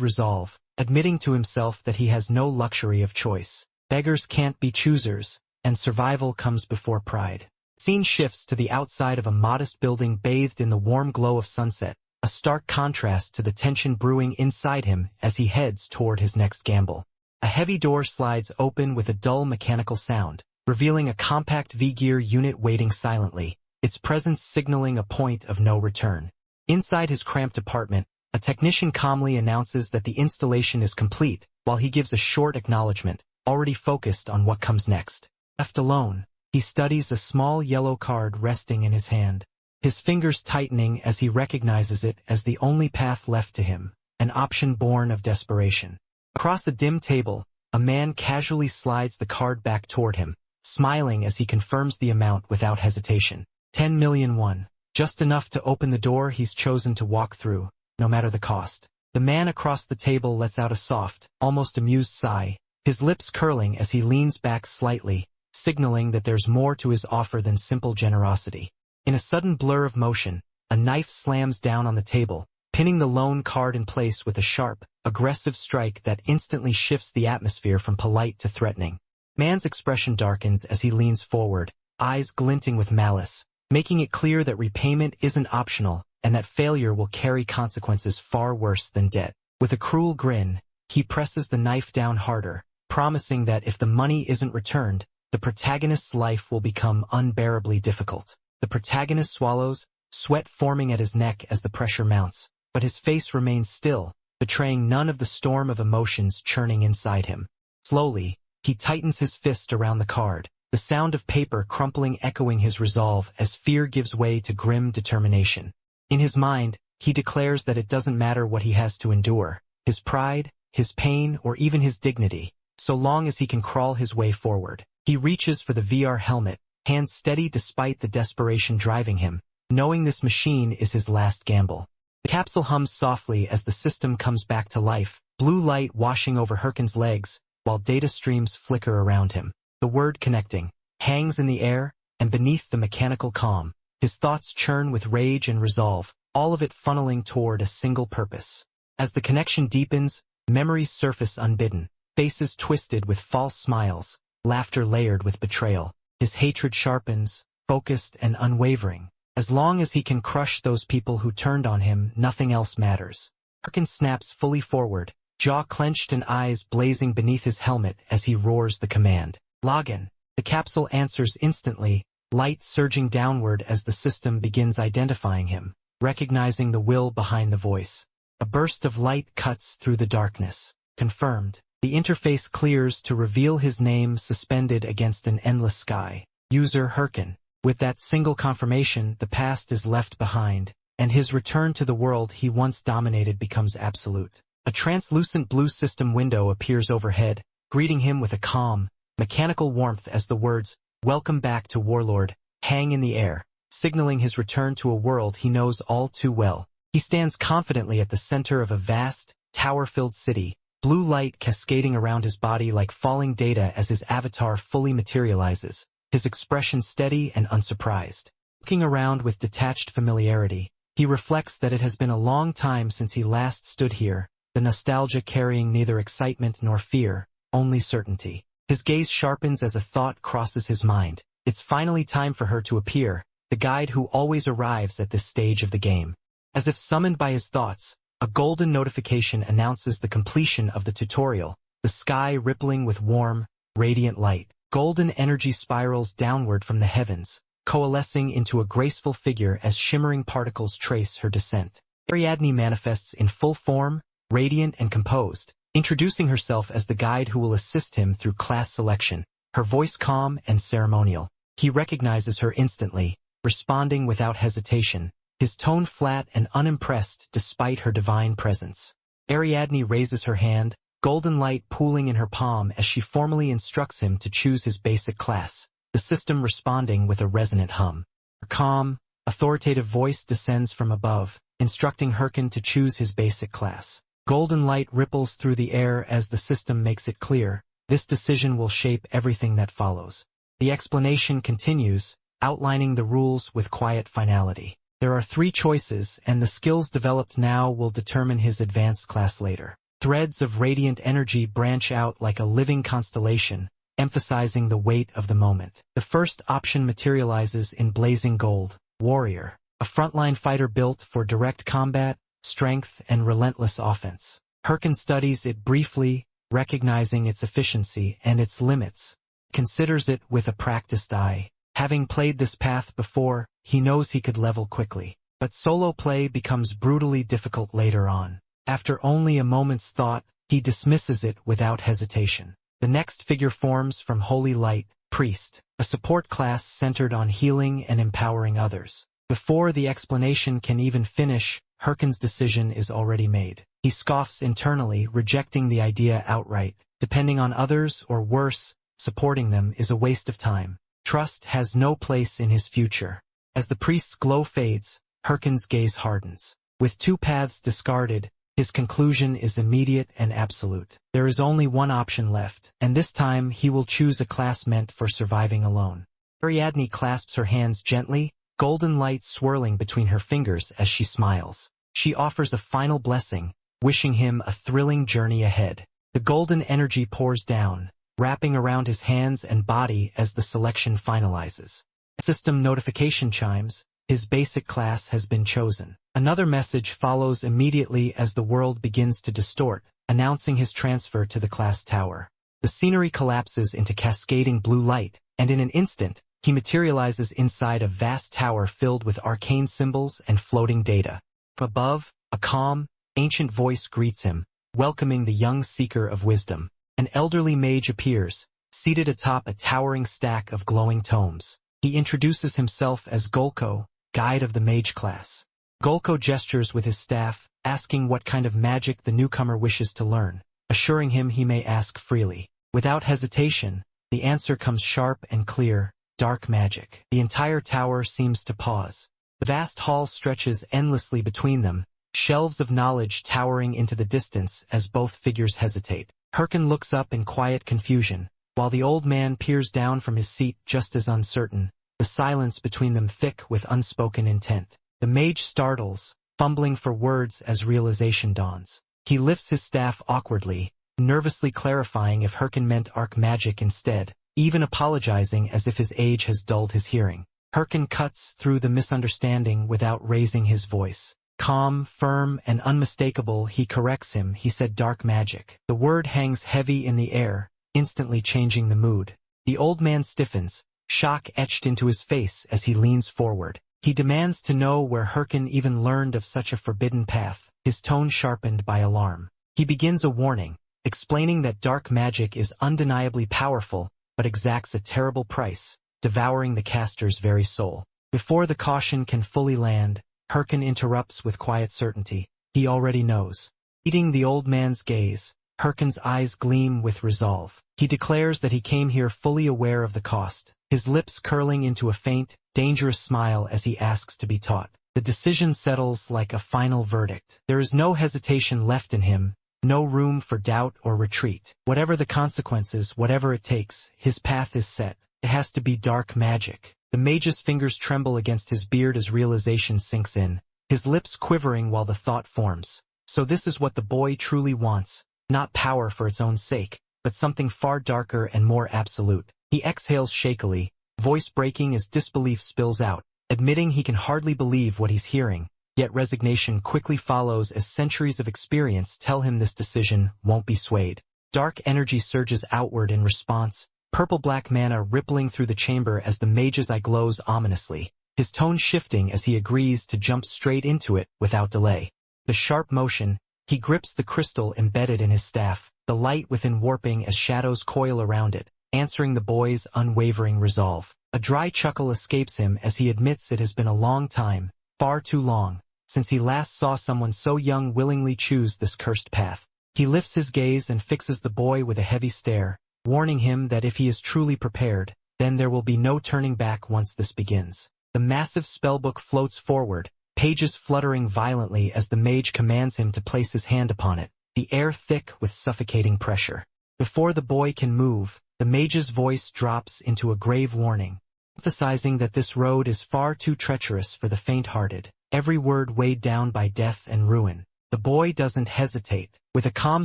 resolve, admitting to himself that he has no luxury of choice. Beggars can't be choosers, and survival comes before pride. Scene shifts to the outside of a modest building bathed in the warm glow of sunset, a stark contrast to the tension brewing inside him as he heads toward his next gamble. A heavy door slides open with a dull mechanical sound, revealing a compact V-gear unit waiting silently, its presence signaling a point of no return. Inside his cramped apartment, a technician calmly announces that the installation is complete, while he gives a short acknowledgement, already focused on what comes next. Left alone, he studies a small yellow card resting in his hand, his fingers tightening as he recognizes it as the only path left to him, an option born of desperation. Across a dim table, a man casually slides the card back toward him, smiling as he confirms the amount without hesitation. 10 million won. Just enough to open the door he's chosen to walk through, no matter the cost. The man across the table lets out a soft, almost amused sigh, his lips curling as he leans back slightly, signaling that there's more to his offer than simple generosity. In a sudden blur of motion, a knife slams down on the table, pinning the lone card in place with a sharp, aggressive strike that instantly shifts the atmosphere from polite to threatening. Man's expression darkens as he leans forward, eyes glinting with malice, making it clear that repayment isn't optional and that failure will carry consequences far worse than debt. With a cruel grin, he presses the knife down harder, promising that if the money isn't returned, the protagonist's life will become unbearably difficult. The protagonist swallows, sweat forming at his neck as the pressure mounts, but his face remains still, betraying none of the storm of emotions churning inside him. Slowly, he tightens his fist around the card, the sound of paper crumpling echoing his resolve as fear gives way to grim determination. In his mind, he declares that it doesn't matter what he has to endure, his pride, his pain, or even his dignity, so long as he can crawl his way forward. He reaches for the VR helmet, hands steady despite the desperation driving him, knowing this machine is his last gamble. The capsule hums softly as the system comes back to life, blue light washing over Hyrkan's legs, while data streams flicker around him. The word connecting hangs in the air, and beneath the mechanical calm, his thoughts churn with rage and resolve, all of it funneling toward a single purpose. As the connection deepens, memories surface unbidden, faces twisted with false smiles, laughter layered with betrayal. His hatred sharpens, focused and unwavering. As long as he can crush those people who turned on him, nothing else matters. Hyrkan snaps fully forward, jaw clenched and eyes blazing beneath his helmet as he roars the command. Login. The capsule answers instantly, light surging downward as the system begins identifying him, recognizing the will behind the voice. A burst of light cuts through the darkness. Confirmed. The interface clears to reveal his name suspended against an endless sky. User Hyrkan. With that single confirmation, the past is left behind, and his return to the world he once dominated becomes absolute. A translucent blue system window appears overhead, greeting him with a calm, mechanical warmth as the words, "Welcome back to Warlord," hang in the air, signaling his return to a world he knows all too well. He stands confidently at the center of a vast, tower-filled city, blue light cascading around his body like falling data as his avatar fully materializes, his expression steady and unsurprised. Looking around with detached familiarity, he reflects that it has been a long time since he last stood here, the nostalgia carrying neither excitement nor fear, only certainty. His gaze sharpens as a thought crosses his mind. It's finally time for her to appear, the guide who always arrives at this stage of the game. As if summoned by his thoughts, a golden notification announces the completion of the tutorial, the sky rippling with warm, radiant light. Golden energy spirals downward from the heavens, coalescing into a graceful figure as shimmering particles trace her descent. Ariadne manifests in full form, radiant and composed, introducing herself as the guide who will assist him through class selection, her voice calm and ceremonial. He recognizes her instantly, responding without hesitation, his tone flat and unimpressed despite her divine presence. Ariadne raises her hand, golden light pooling in her palm as she formally instructs him to choose his basic class, the system responding with a resonant hum. Her calm, authoritative voice descends from above, instructing Hyrkan to choose his basic class. Golden light ripples through the air as the system makes it clear, this decision will shape everything that follows. The explanation continues, outlining the rules with quiet finality. There are 3 choices, and the skills developed now will determine his advanced class later. Threads of radiant energy branch out like a living constellation, emphasizing the weight of the moment. The first option materializes in blazing gold, Warrior, a frontline fighter built for direct combat, strength, and relentless offense. Hyrkan studies it briefly, recognizing its efficiency and its limits, considers it with a practiced eye. Having played this path before, he knows he could level quickly. But solo play becomes brutally difficult later on. After only a moment's thought, he dismisses it without hesitation. The next figure forms from Holy Light, Priest, a support class centered on healing and empowering others. Before the explanation can even finish, Hyrkan's decision is already made. He scoffs internally, rejecting the idea outright. Depending on others, or worse, supporting them is a waste of time. Trust has no place in his future. As the priest's glow fades, Hyrkan's gaze hardens. With 2 paths discarded, his conclusion is immediate and absolute. There is only one option left, and this time he will choose a class meant for surviving alone. Ariadne clasps her hands gently, golden light swirling between her fingers as she smiles. She offers a final blessing, wishing him a thrilling journey ahead. The golden energy pours down, wrapping around his hands and body as the selection finalizes. System notification chimes, his basic class has been chosen. Another message follows immediately as the world begins to distort, announcing his transfer to the class tower. The scenery collapses into cascading blue light, and in an instant, he materializes inside a vast tower filled with arcane symbols and floating data. From above, a calm, ancient voice greets him, welcoming the young seeker of wisdom. An elderly mage appears, seated atop a towering stack of glowing tomes. He introduces himself as Golko, guide of the mage class. Golko gestures with his staff, asking what kind of magic the newcomer wishes to learn, assuring him he may ask freely. Without hesitation, the answer comes sharp and clear: dark magic. The entire tower seems to pause. The vast hall stretches endlessly between them, shelves of knowledge towering into the distance as both figures hesitate. Hyrkan looks up in quiet confusion, while the old man peers down from his seat just as uncertain, the silence between them thick with unspoken intent. The mage startles, fumbling for words as realization dawns. He lifts his staff awkwardly, nervously clarifying if Hyrkan meant arc magic instead, even apologizing as if his age has dulled his hearing. Hyrkan cuts through the misunderstanding without raising his voice. Calm, firm, and unmistakable, he corrects him. He said dark magic. The word hangs heavy in the air, instantly changing the mood. The old man stiffens, shock etched into his face as he leans forward. He demands to know where Hyrkan even learned of such a forbidden path, his tone sharpened by alarm. He begins a warning, explaining that dark magic is undeniably powerful, but exacts a terrible price, devouring the caster's very soul. Before the caution can fully land, Hyrkan interrupts with quiet certainty. He already knows. Meeting the old man's gaze, Hyrkan's eyes gleam with resolve. He declares that he came here fully aware of the cost, his lips curling into a faint, dangerous smile as he asks to be taught. The decision settles like a final verdict. There is no hesitation left in him, no room for doubt or retreat. Whatever the consequences, whatever it takes, his path is set. It has to be dark magic. The mage's fingers tremble against his beard as realization sinks in, his lips quivering while the thought forms. So this is what the boy truly wants, not power for its own sake, but something far darker and more absolute. He exhales shakily, voice breaking as disbelief spills out, admitting he can hardly believe what he's hearing, yet resignation quickly follows as centuries of experience tell him this decision won't be swayed. Dark energy surges outward in response, purple-black mana rippling through the chamber as the mage's eye glows ominously, his tone shifting as he agrees to jump straight into it without delay. The sharp motion, he grips the crystal embedded in his staff, the light within warping as shadows coil around it, answering the boy's unwavering resolve. A dry chuckle escapes him as he admits it has been a long time, far too long, since he last saw someone so young willingly choose this cursed path. He lifts his gaze and fixes the boy with a heavy stare, warning him that if he is truly prepared, then there will be no turning back once this begins. The massive spellbook floats forward, pages fluttering violently as the mage commands him to place his hand upon it, the air thick with suffocating pressure. Before the boy can move, the mage's voice drops into a grave warning. emphasizing that this road is far too treacherous for the faint-hearted, every word weighed down by death and ruin. The boy doesn't hesitate. With a calm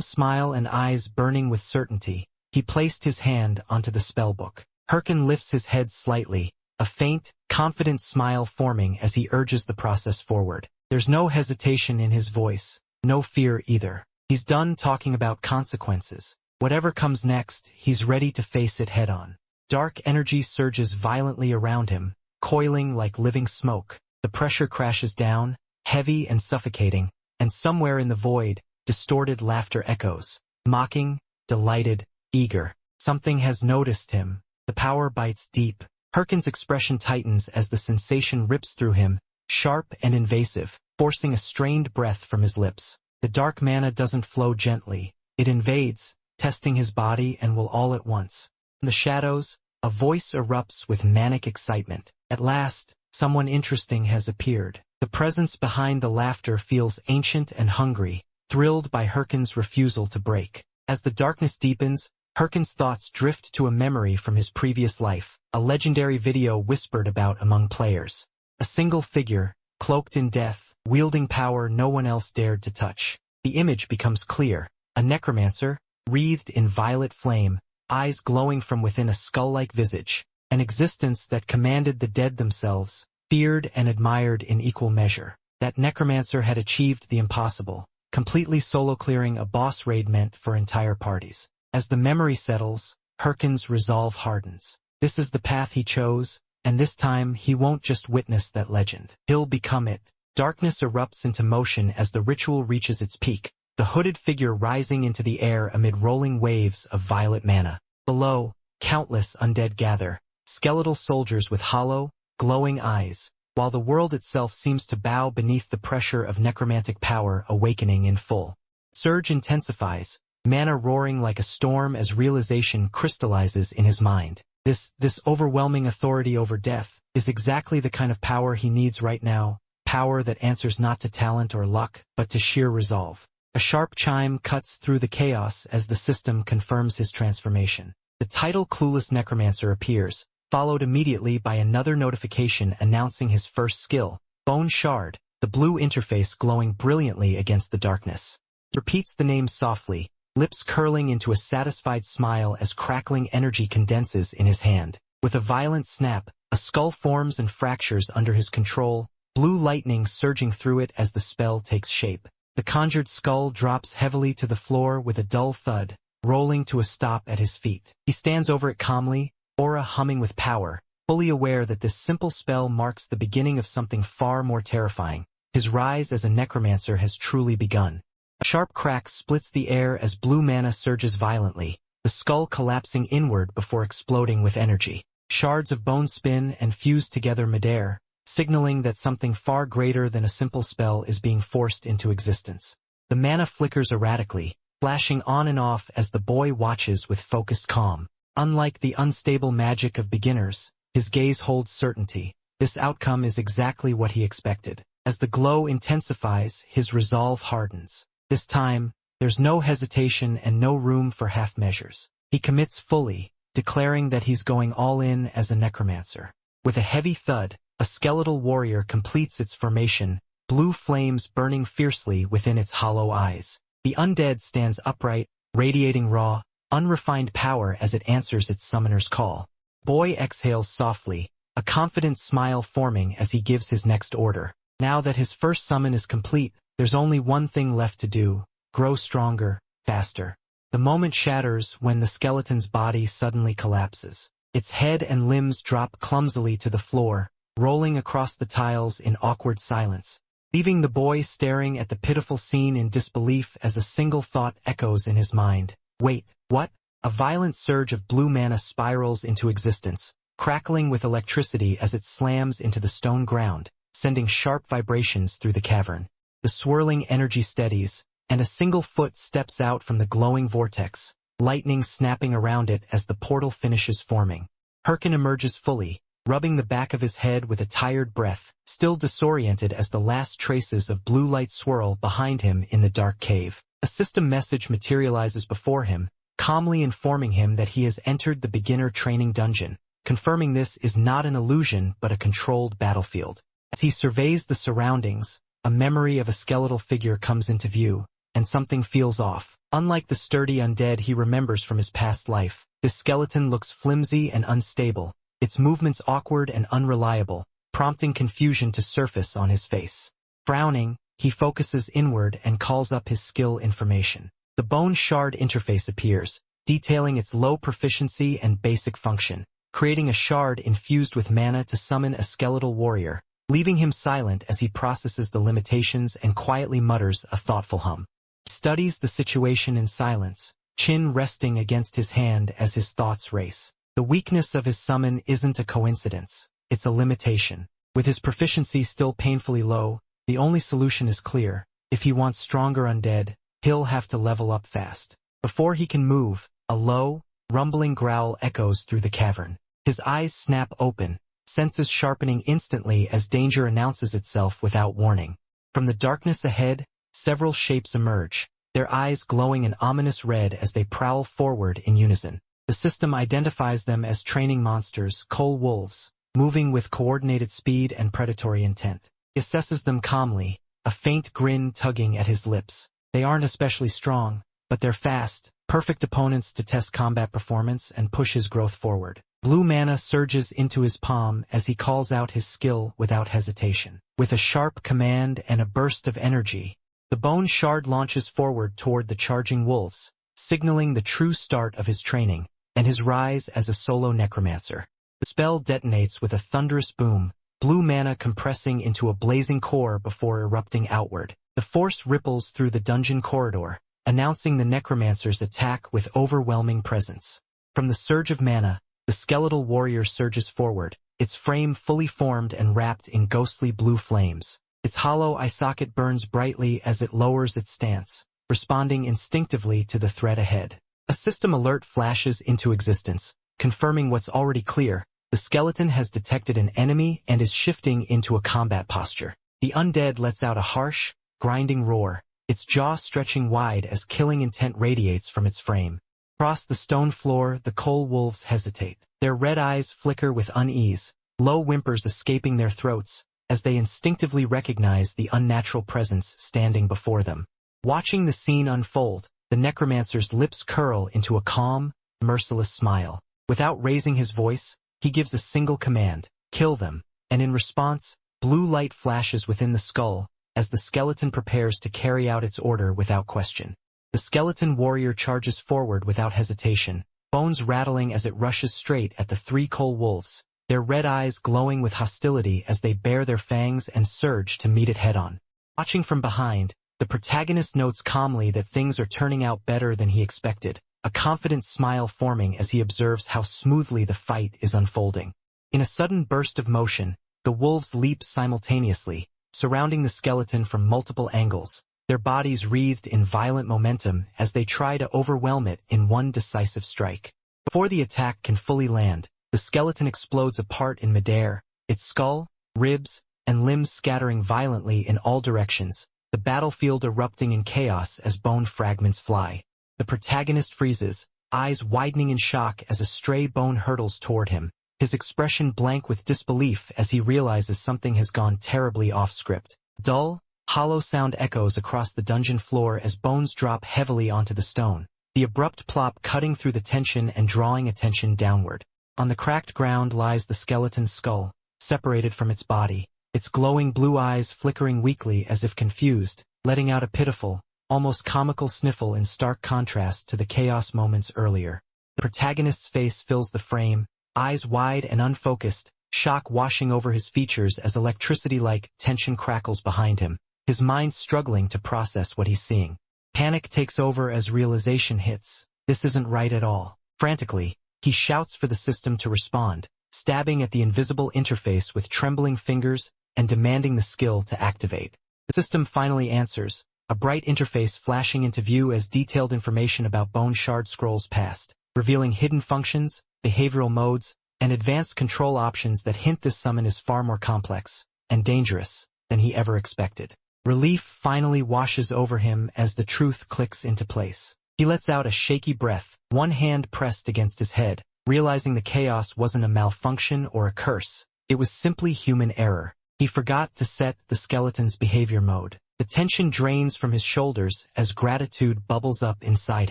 smile and eyes burning with certainty, he placed his hand onto the spellbook. Hyrkan lifts his head slightly, a faint, confident smile forming as he urges the process forward. There's no hesitation in his voice, no fear either. He's done talking about consequences. Whatever comes next, he's ready to face it head-on. Dark energy surges violently around him, coiling like living smoke. The pressure crashes down, heavy and suffocating, and somewhere in the void, distorted laughter echoes. Mocking, delighted, eager. Something has noticed him. The power bites deep. Hyrkan's expression tightens as the sensation rips through him, sharp and invasive, forcing a strained breath from his lips. The dark mana doesn't flow gently. It invades, testing his body and will all at once. In the shadows, a voice erupts with manic excitement. At last, someone interesting has appeared. The presence behind the laughter feels ancient and hungry, thrilled by Hyrkan's refusal to break. As the darkness deepens, Hyrkan's thoughts drift to a memory from his previous life, a legendary video whispered about among players. A single figure, cloaked in death, wielding power no one else dared to touch. The image becomes clear. A necromancer, wreathed in violet flame, eyes glowing from within a skull-like visage, an existence that commanded the dead themselves, feared and admired in equal measure. That necromancer had achieved the impossible, completely solo-clearing a boss raid meant for entire parties. As the memory settles, Hyrkan's resolve hardens. This is the path he chose, and this time he won't just witness that legend. He'll become it. Darkness erupts into motion as the ritual reaches its peak, the hooded figure rising into the air amid rolling waves of violet mana. Below, countless undead gather, skeletal soldiers with hollow, glowing eyes, while the world itself seems to bow beneath the pressure of necromantic power awakening in full. Surge intensifies, mana roaring like a storm as realization crystallizes in his mind. This overwhelming authority over death is exactly the kind of power he needs right now, power that answers not to talent or luck, but to sheer resolve. A sharp chime cuts through the chaos as the system confirms his transformation. The title Clueless Necromancer appears, followed immediately by another notification announcing his first skill, Bone Shard, the blue interface glowing brilliantly against the darkness. He repeats the name softly, lips curling into a satisfied smile as crackling energy condenses in his hand. With a violent snap, a skull forms and fractures under his control, blue lightning surging through it as the spell takes shape. The conjured skull drops heavily to the floor with a dull thud, rolling to a stop at his feet. He stands over it calmly, aura humming with power, fully aware that this simple spell marks the beginning of something far more terrifying. His rise as a necromancer has truly begun. A sharp crack splits the air as blue mana surges violently, the skull collapsing inward before exploding with energy. Shards of bone spin and fuse together midair, signaling that something far greater than a simple spell is being forced into existence. The mana flickers erratically, flashing on and off as the boy watches with focused calm. Unlike the unstable magic of beginners, his gaze holds certainty. This outcome is exactly what he expected. As the glow intensifies, his resolve hardens. This time, there's no hesitation and no room for half measures. He commits fully, declaring that he's going all in as a necromancer. With a heavy thud, a skeletal warrior completes its formation, blue flames burning fiercely within its hollow eyes. The undead stands upright, radiating raw, unrefined power as it answers its summoner's call. Boy exhales softly, a confident smile forming as he gives his next order. Now that his first summon is complete, there's only one thing left to do: grow stronger, faster. The moment shatters when the skeleton's body suddenly collapses. Its head and limbs drop clumsily to the floor, rolling across the tiles in awkward silence, leaving the boy staring at the pitiful scene in disbelief as a single thought echoes in his mind. Wait, what? A violent surge of blue mana spirals into existence, crackling with electricity as it slams into the stone ground, sending sharp vibrations through the cavern. The swirling energy steadies, and a single foot steps out from the glowing vortex, lightning snapping around it as the portal finishes forming. Hyrkan emerges fully, rubbing the back of his head with a tired breath, still disoriented as the last traces of blue light swirl behind him in the dark cave. A system message materializes before him, calmly informing him that he has entered the beginner training dungeon. confirming this is not an illusion but a controlled battlefield. As he surveys the surroundings, a memory of a skeletal figure comes into view, and something feels off. Unlike the sturdy undead he remembers from his past life, this skeleton looks flimsy and unstable, its movements awkward and unreliable, prompting confusion to surface on his face. Frowning, he focuses inward and calls up his skill information. The bone shard interface appears, detailing its low proficiency and basic function, creating a shard infused with mana to summon a skeletal warrior, leaving him silent as he processes the limitations and quietly mutters a thoughtful hum. He studies the situation in silence, chin resting against his hand as his thoughts race. The weakness of his summon isn't a coincidence, it's a limitation. With his proficiency still painfully low, the only solution is clear. If he wants stronger undead, he'll have to level up fast. Before he can move, a low, rumbling growl echoes through the cavern. His eyes snap open, senses sharpening instantly as danger announces itself without warning. From the darkness ahead, several shapes emerge, their eyes glowing an ominous red as they prowl forward in unison. The system identifies them as training monsters, coal wolves, moving with coordinated speed and predatory intent. He assesses them calmly, a faint grin tugging at his lips. They aren't especially strong, but they're fast, perfect opponents to test combat performance and push his growth forward. Blue mana surges into his palm as he calls out his skill without hesitation. With a sharp command and a burst of energy, the bone shard launches forward toward the charging wolves, signaling the true start of his training and his rise as a solo necromancer. The spell detonates with a thunderous boom, blue mana compressing into a blazing core before erupting outward. The force ripples through the dungeon corridor, announcing the necromancer's attack with overwhelming presence. From the surge of mana, the skeletal warrior surges forward, its frame fully formed and wrapped in ghostly blue flames. Its hollow eye socket burns brightly as it lowers its stance, responding instinctively to the threat ahead. A system alert flashes into existence, confirming what's already clear. The skeleton has detected an enemy and is shifting into a combat posture. The undead lets out a harsh, grinding roar, its jaw stretching wide as killing intent radiates from its frame. Across the stone floor, the coal wolves hesitate. Their red eyes flicker with unease, low whimpers escaping their throats, as they instinctively recognize the unnatural presence standing before them. Watching the scene unfold, the necromancer's lips curl into a calm, merciless smile. Without raising his voice, he gives a single command, kill them, and in response, blue light flashes within the skull, as the skeleton prepares to carry out its order without question. The skeleton warrior charges forward without hesitation, bones rattling as it rushes straight at the three coal wolves, their red eyes glowing with hostility as they bare their fangs and surge to meet it head-on. Watching from behind, the protagonist notes calmly that things are turning out better than he expected, a confident smile forming as he observes how smoothly the fight is unfolding. In a sudden burst of motion, the wolves leap simultaneously, surrounding the skeleton from multiple angles, their bodies wreathed in violent momentum as they try to overwhelm it in one decisive strike. Before the attack can fully land, the skeleton explodes apart in midair, its skull, ribs, and limbs scattering violently in all directions, the battlefield erupting in chaos as bone fragments fly. The protagonist freezes, eyes widening in shock as a stray bone hurtles toward him, his expression blank with disbelief as he realizes something has gone terribly off-script. Dull, hollow sound echoes across the dungeon floor as bones drop heavily onto the stone, the abrupt plop cutting through the tension and drawing attention downward. On the cracked ground lies the skeleton's skull, separated from its body, its glowing blue eyes flickering weakly as if confused, letting out a pitiful, almost comical sniffle in stark contrast to the chaos moments earlier. The protagonist's face fills the frame, eyes wide and unfocused, shock washing over his features as electricity-like tension crackles behind him, his mind struggling to process what he's seeing. Panic takes over as realization hits. This isn't right at all. Frantically, he shouts for the system to respond, stabbing at the invisible interface with trembling fingers and demanding the skill to activate. The system finally answers, a bright interface flashing into view as detailed information about bone shard scrolls past, revealing hidden functions, behavioral modes, and advanced control options that hint this summon is far more complex and dangerous than he ever expected. Relief finally washes over him as the truth clicks into place. He lets out a shaky breath, one hand pressed against his head, realizing the chaos wasn't a malfunction or a curse. It was simply human error. He forgot to set the skeleton's behavior mode. The tension drains from his shoulders as gratitude bubbles up inside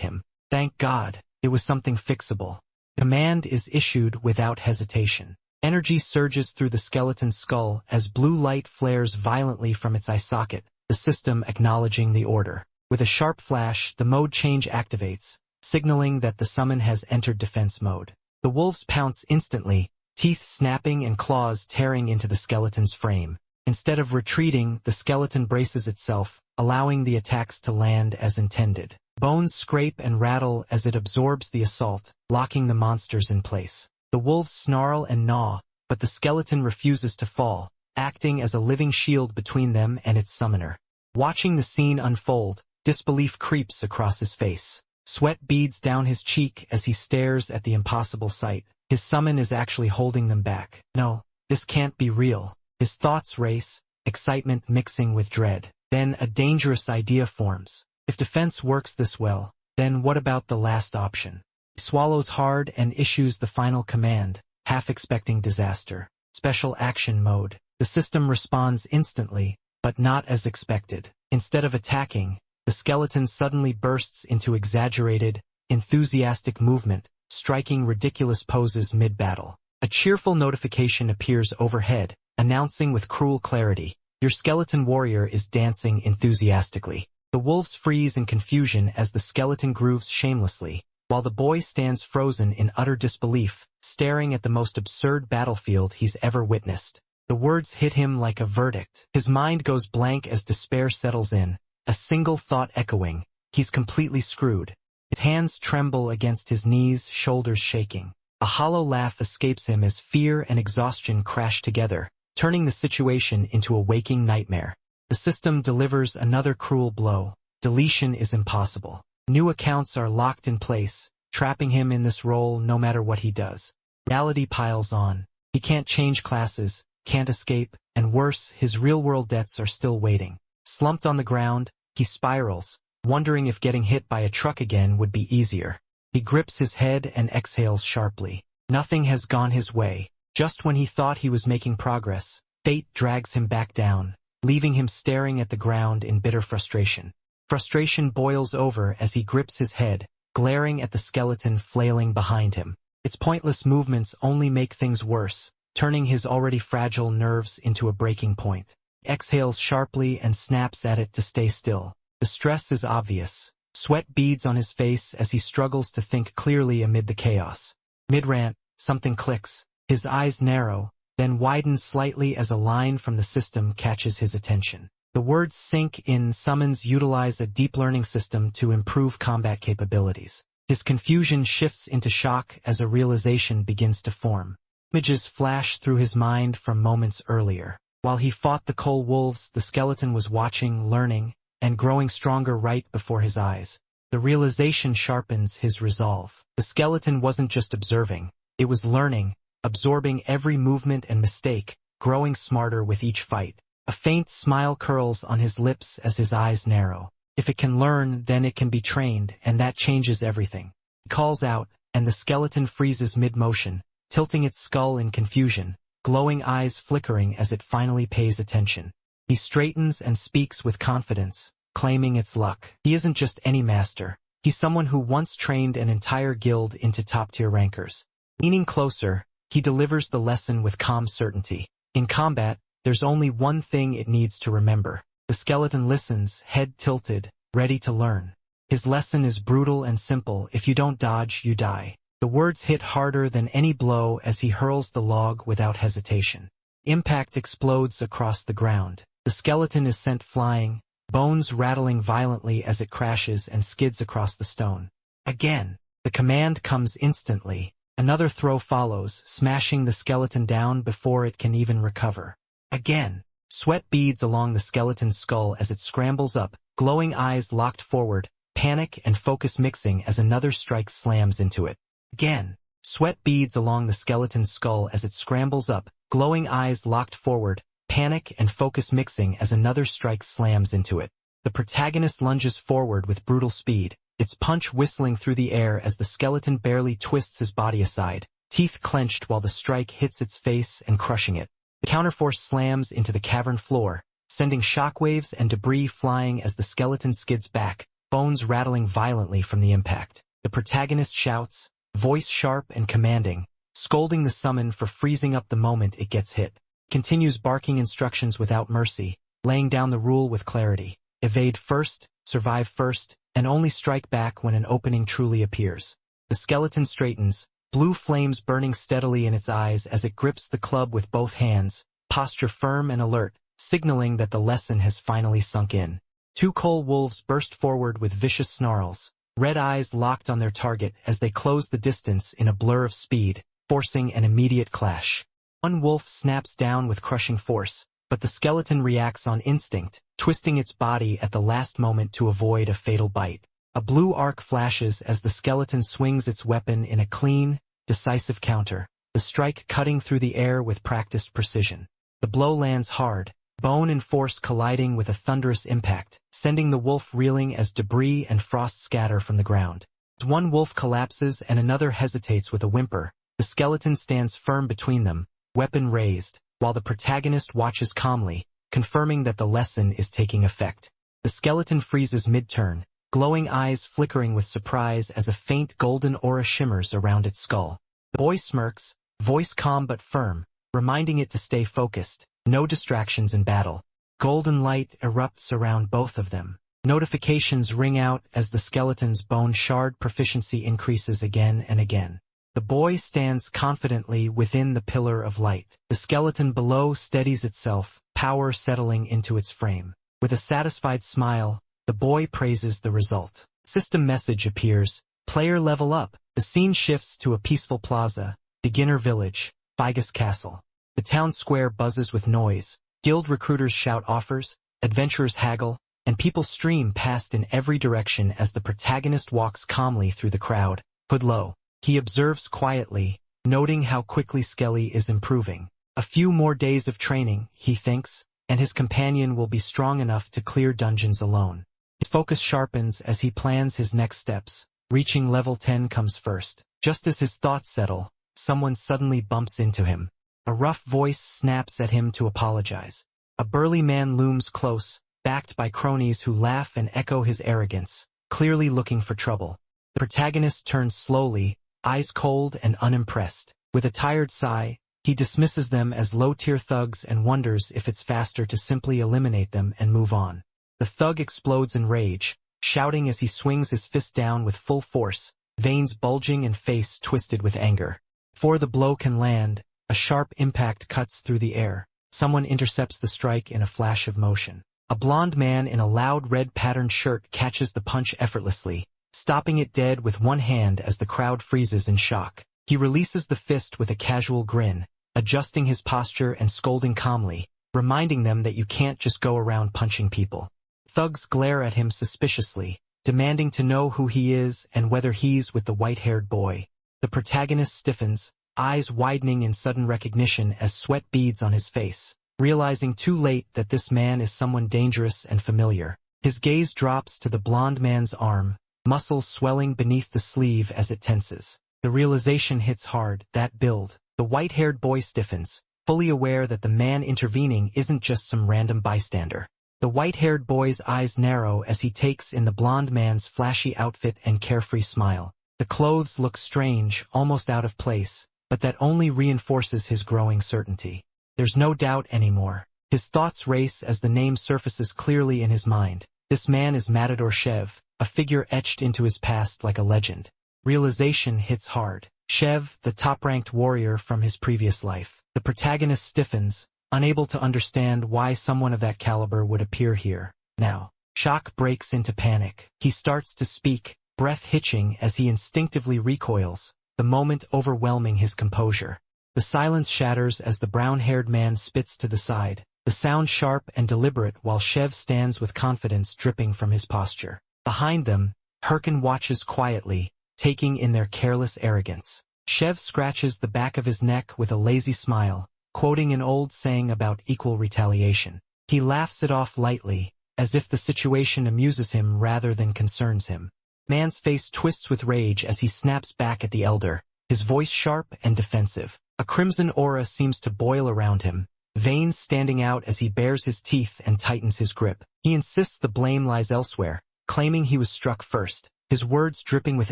him. Thank God, it was something fixable. Command is issued without hesitation. Energy surges through the skeleton's skull as blue light flares violently from its eye socket, the system acknowledging the order. With a sharp flash, the mode change activates, signaling that the summon has entered defense mode. The wolves pounce instantly, teeth snapping and claws tearing into the skeleton's frame. Instead of retreating, the skeleton braces itself, allowing the attacks to land as intended. Bones scrape and rattle as it absorbs the assault, locking the monsters in place. The wolves snarl and gnaw, but the skeleton refuses to fall, acting as a living shield between them and its summoner. Watching the scene unfold, disbelief creeps across his face. Sweat beads down his cheek as he stares at the impossible sight. His summon is actually holding them back. No, this can't be real. His thoughts race, excitement mixing with dread. Then a dangerous idea forms. If defense works this well, then what about the last option? He swallows hard and issues the final command, half expecting disaster. Special action mode. The system responds instantly, but not as expected. Instead of attacking, the skeleton suddenly bursts into exaggerated, enthusiastic movement, striking ridiculous poses mid-battle. A cheerful notification appears overhead, announcing with cruel clarity, "Your skeleton warrior is dancing enthusiastically." The wolves freeze in confusion as the skeleton grooves shamelessly, while the boy stands frozen in utter disbelief, staring at the most absurd battlefield he's ever witnessed. The words hit him like a verdict. His mind goes blank as despair settles in, a single thought echoing, he's completely screwed. His hands tremble against his knees, shoulders shaking. A hollow laugh escapes him as fear and exhaustion crash together, turning the situation into a waking nightmare. The system delivers another cruel blow. Deletion is impossible. New accounts are locked in place, trapping him in this role no matter what he does. Reality piles on. He can't change classes, can't escape, and worse, his real-world debts are still waiting. Slumped on the ground, he spirals, wondering if getting hit by a truck again would be easier. He grips his head and exhales sharply. Nothing has gone his way. Just when he thought he was making progress, fate drags him back down, leaving him staring at the ground in bitter frustration. Frustration boils over as he grips his head, glaring at the skeleton flailing behind him. Its pointless movements only make things worse, turning his already fragile nerves into a breaking point. He exhales sharply and snaps at it to stay still. The stress is obvious. Sweat beads on his face as he struggles to think clearly amid the chaos. Mid-rant, something clicks. His eyes narrow, then widen slightly as a line from the system catches his attention. The words sink in. Summons utilize a deep learning system to improve combat capabilities. His confusion shifts into shock as a realization begins to form. Images flash through his mind from moments earlier. While he fought the coal wolves, the skeleton was watching, learning, and growing stronger right before his eyes. The realization sharpens his resolve. The skeleton wasn't just observing, it was learning, absorbing every movement and mistake, growing smarter with each fight. A faint smile curls on his lips as his eyes narrow. If it can learn, then it can be trained, and that changes everything. He calls out, and the skeleton freezes mid-motion, tilting its skull in confusion, glowing eyes flickering as it finally pays attention. He straightens and speaks with confidence, claiming its luck. He isn't just any master. He's someone who once trained an entire guild into top-tier rankers. Leaning closer, he delivers the lesson with calm certainty. In combat, there's only one thing it needs to remember. The skeleton listens, head tilted, ready to learn. His lesson is brutal and simple: if you don't dodge, you die. The words hit harder than any blow as he hurls the log without hesitation. Impact explodes across the ground. The skeleton is sent flying, bones rattling violently as it crashes and skids across the stone. Again, the command comes instantly. Another throw follows, smashing the skeleton down before it can even recover. Again, sweat beads along the skeleton's skull as it scrambles up, glowing eyes locked forward, panic and focus mixing as another strike slams into it. Again, sweat beads along the skeleton's skull as it scrambles up, glowing eyes locked forward, panic and focus mixing as another strike slams into it. The protagonist lunges forward with brutal speed, its punch whistling through the air as the skeleton barely twists his body aside, teeth clenched while the strike hits its face and crushing it. The counterforce slams into the cavern floor, sending shockwaves and debris flying as the skeleton skids back, bones rattling violently from the impact. The protagonist shouts, voice sharp and commanding, scolding the summon for freezing up the moment it gets hit. Continues barking instructions without mercy, laying down the rule with clarity. Evade first, survive first, and only strike back when an opening truly appears. The skeleton straightens, blue flames burning steadily in its eyes as it grips the club with both hands, posture firm and alert, signaling that the lesson has finally sunk in. Two coal wolves burst forward with vicious snarls, red eyes locked on their target as they close the distance in a blur of speed, forcing an immediate clash. One wolf snaps down with crushing force, but the skeleton reacts on instinct, twisting its body at the last moment to avoid a fatal bite. A blue arc flashes as the skeleton swings its weapon in a clean, decisive counter, the strike cutting through the air with practiced precision. The blow lands hard, bone and force colliding with a thunderous impact, sending the wolf reeling as debris and frost scatter from the ground. One wolf collapses and another hesitates with a whimper. The skeleton stands firm between them, weapon raised, while the protagonist watches calmly, confirming that the lesson is taking effect. The skeleton freezes mid-turn, glowing eyes flickering with surprise as a faint golden aura shimmers around its skull. The boy smirks, voice calm but firm, reminding it to stay focused, no distractions in battle. Golden light erupts around both of them. Notifications ring out as the skeleton's bone shard proficiency increases again and again. The boy stands confidently within the pillar of light. The skeleton below steadies itself, power settling into its frame. With a satisfied smile, the boy praises the result. System message appears, player level up. The scene shifts to a peaceful plaza, beginner village, Figus Castle. The town square buzzes with noise, guild recruiters shout offers, adventurers haggle, and people stream past in every direction as the protagonist walks calmly through the crowd, hood low. He observes quietly, noting how quickly Skelly is improving. A few more days of training, he thinks, and his companion will be strong enough to clear dungeons alone. His focus sharpens as he plans his next steps. Reaching level 10 comes first. Just as his thoughts settle, someone suddenly bumps into him. A rough voice snaps at him to apologize. A burly man looms close, backed by cronies who laugh and echo his arrogance, clearly looking for trouble. The protagonist turns slowly, eyes cold and unimpressed. With a tired sigh, he dismisses them as low-tier thugs and wonders if it's faster to simply eliminate them and move on. The thug explodes in rage, shouting as he swings his fist down with full force, veins bulging and face twisted with anger. Before the blow can land, a sharp impact cuts through the air. Someone intercepts the strike in a flash of motion. A blond man in a loud red patterned shirt catches the punch effortlessly, stopping it dead with one hand as the crowd freezes in shock. He releases the fist with a casual grin, adjusting his posture and scolding calmly, reminding them that you can't just go around punching people. Thugs glare at him suspiciously, demanding to know who he is and whether he's with the white-haired boy. The protagonist stiffens, eyes widening in sudden recognition as sweat beads on his face, realizing too late that this man is someone dangerous and familiar. His gaze drops to the blond man's arm, muscles swelling beneath the sleeve as it tenses. The realization hits hard, that build. The white-haired boy stiffens, fully aware that the man intervening isn't just some random bystander. The white-haired boy's eyes narrow as he takes in the blond man's flashy outfit and carefree smile. The clothes look strange, almost out of place, but that only reinforces his growing certainty. There's no doubt anymore. His thoughts race as the name surfaces clearly in his mind. This man is Matador Shev, a figure etched into his past like a legend. Realization hits hard. Shev, the top-ranked warrior from his previous life. The protagonist stiffens, unable to understand why someone of that caliber would appear here. Now, shock breaks into panic. He starts to speak, breath hitching as he instinctively recoils, the moment overwhelming his composure. The silence shatters as the brown-haired man spits to the side, the sound sharp and deliberate while Shev stands with confidence dripping from his posture. Behind them, Hyrkan watches quietly, taking in their careless arrogance. Shev scratches the back of his neck with a lazy smile, quoting an old saying about equal retaliation. He laughs it off lightly, as if the situation amuses him rather than concerns him. Man's face twists with rage as he snaps back at the elder, his voice sharp and defensive. A crimson aura seems to boil around him, veins standing out as he bares his teeth and tightens his grip. He insists the blame lies elsewhere, claiming he was struck first, his words dripping with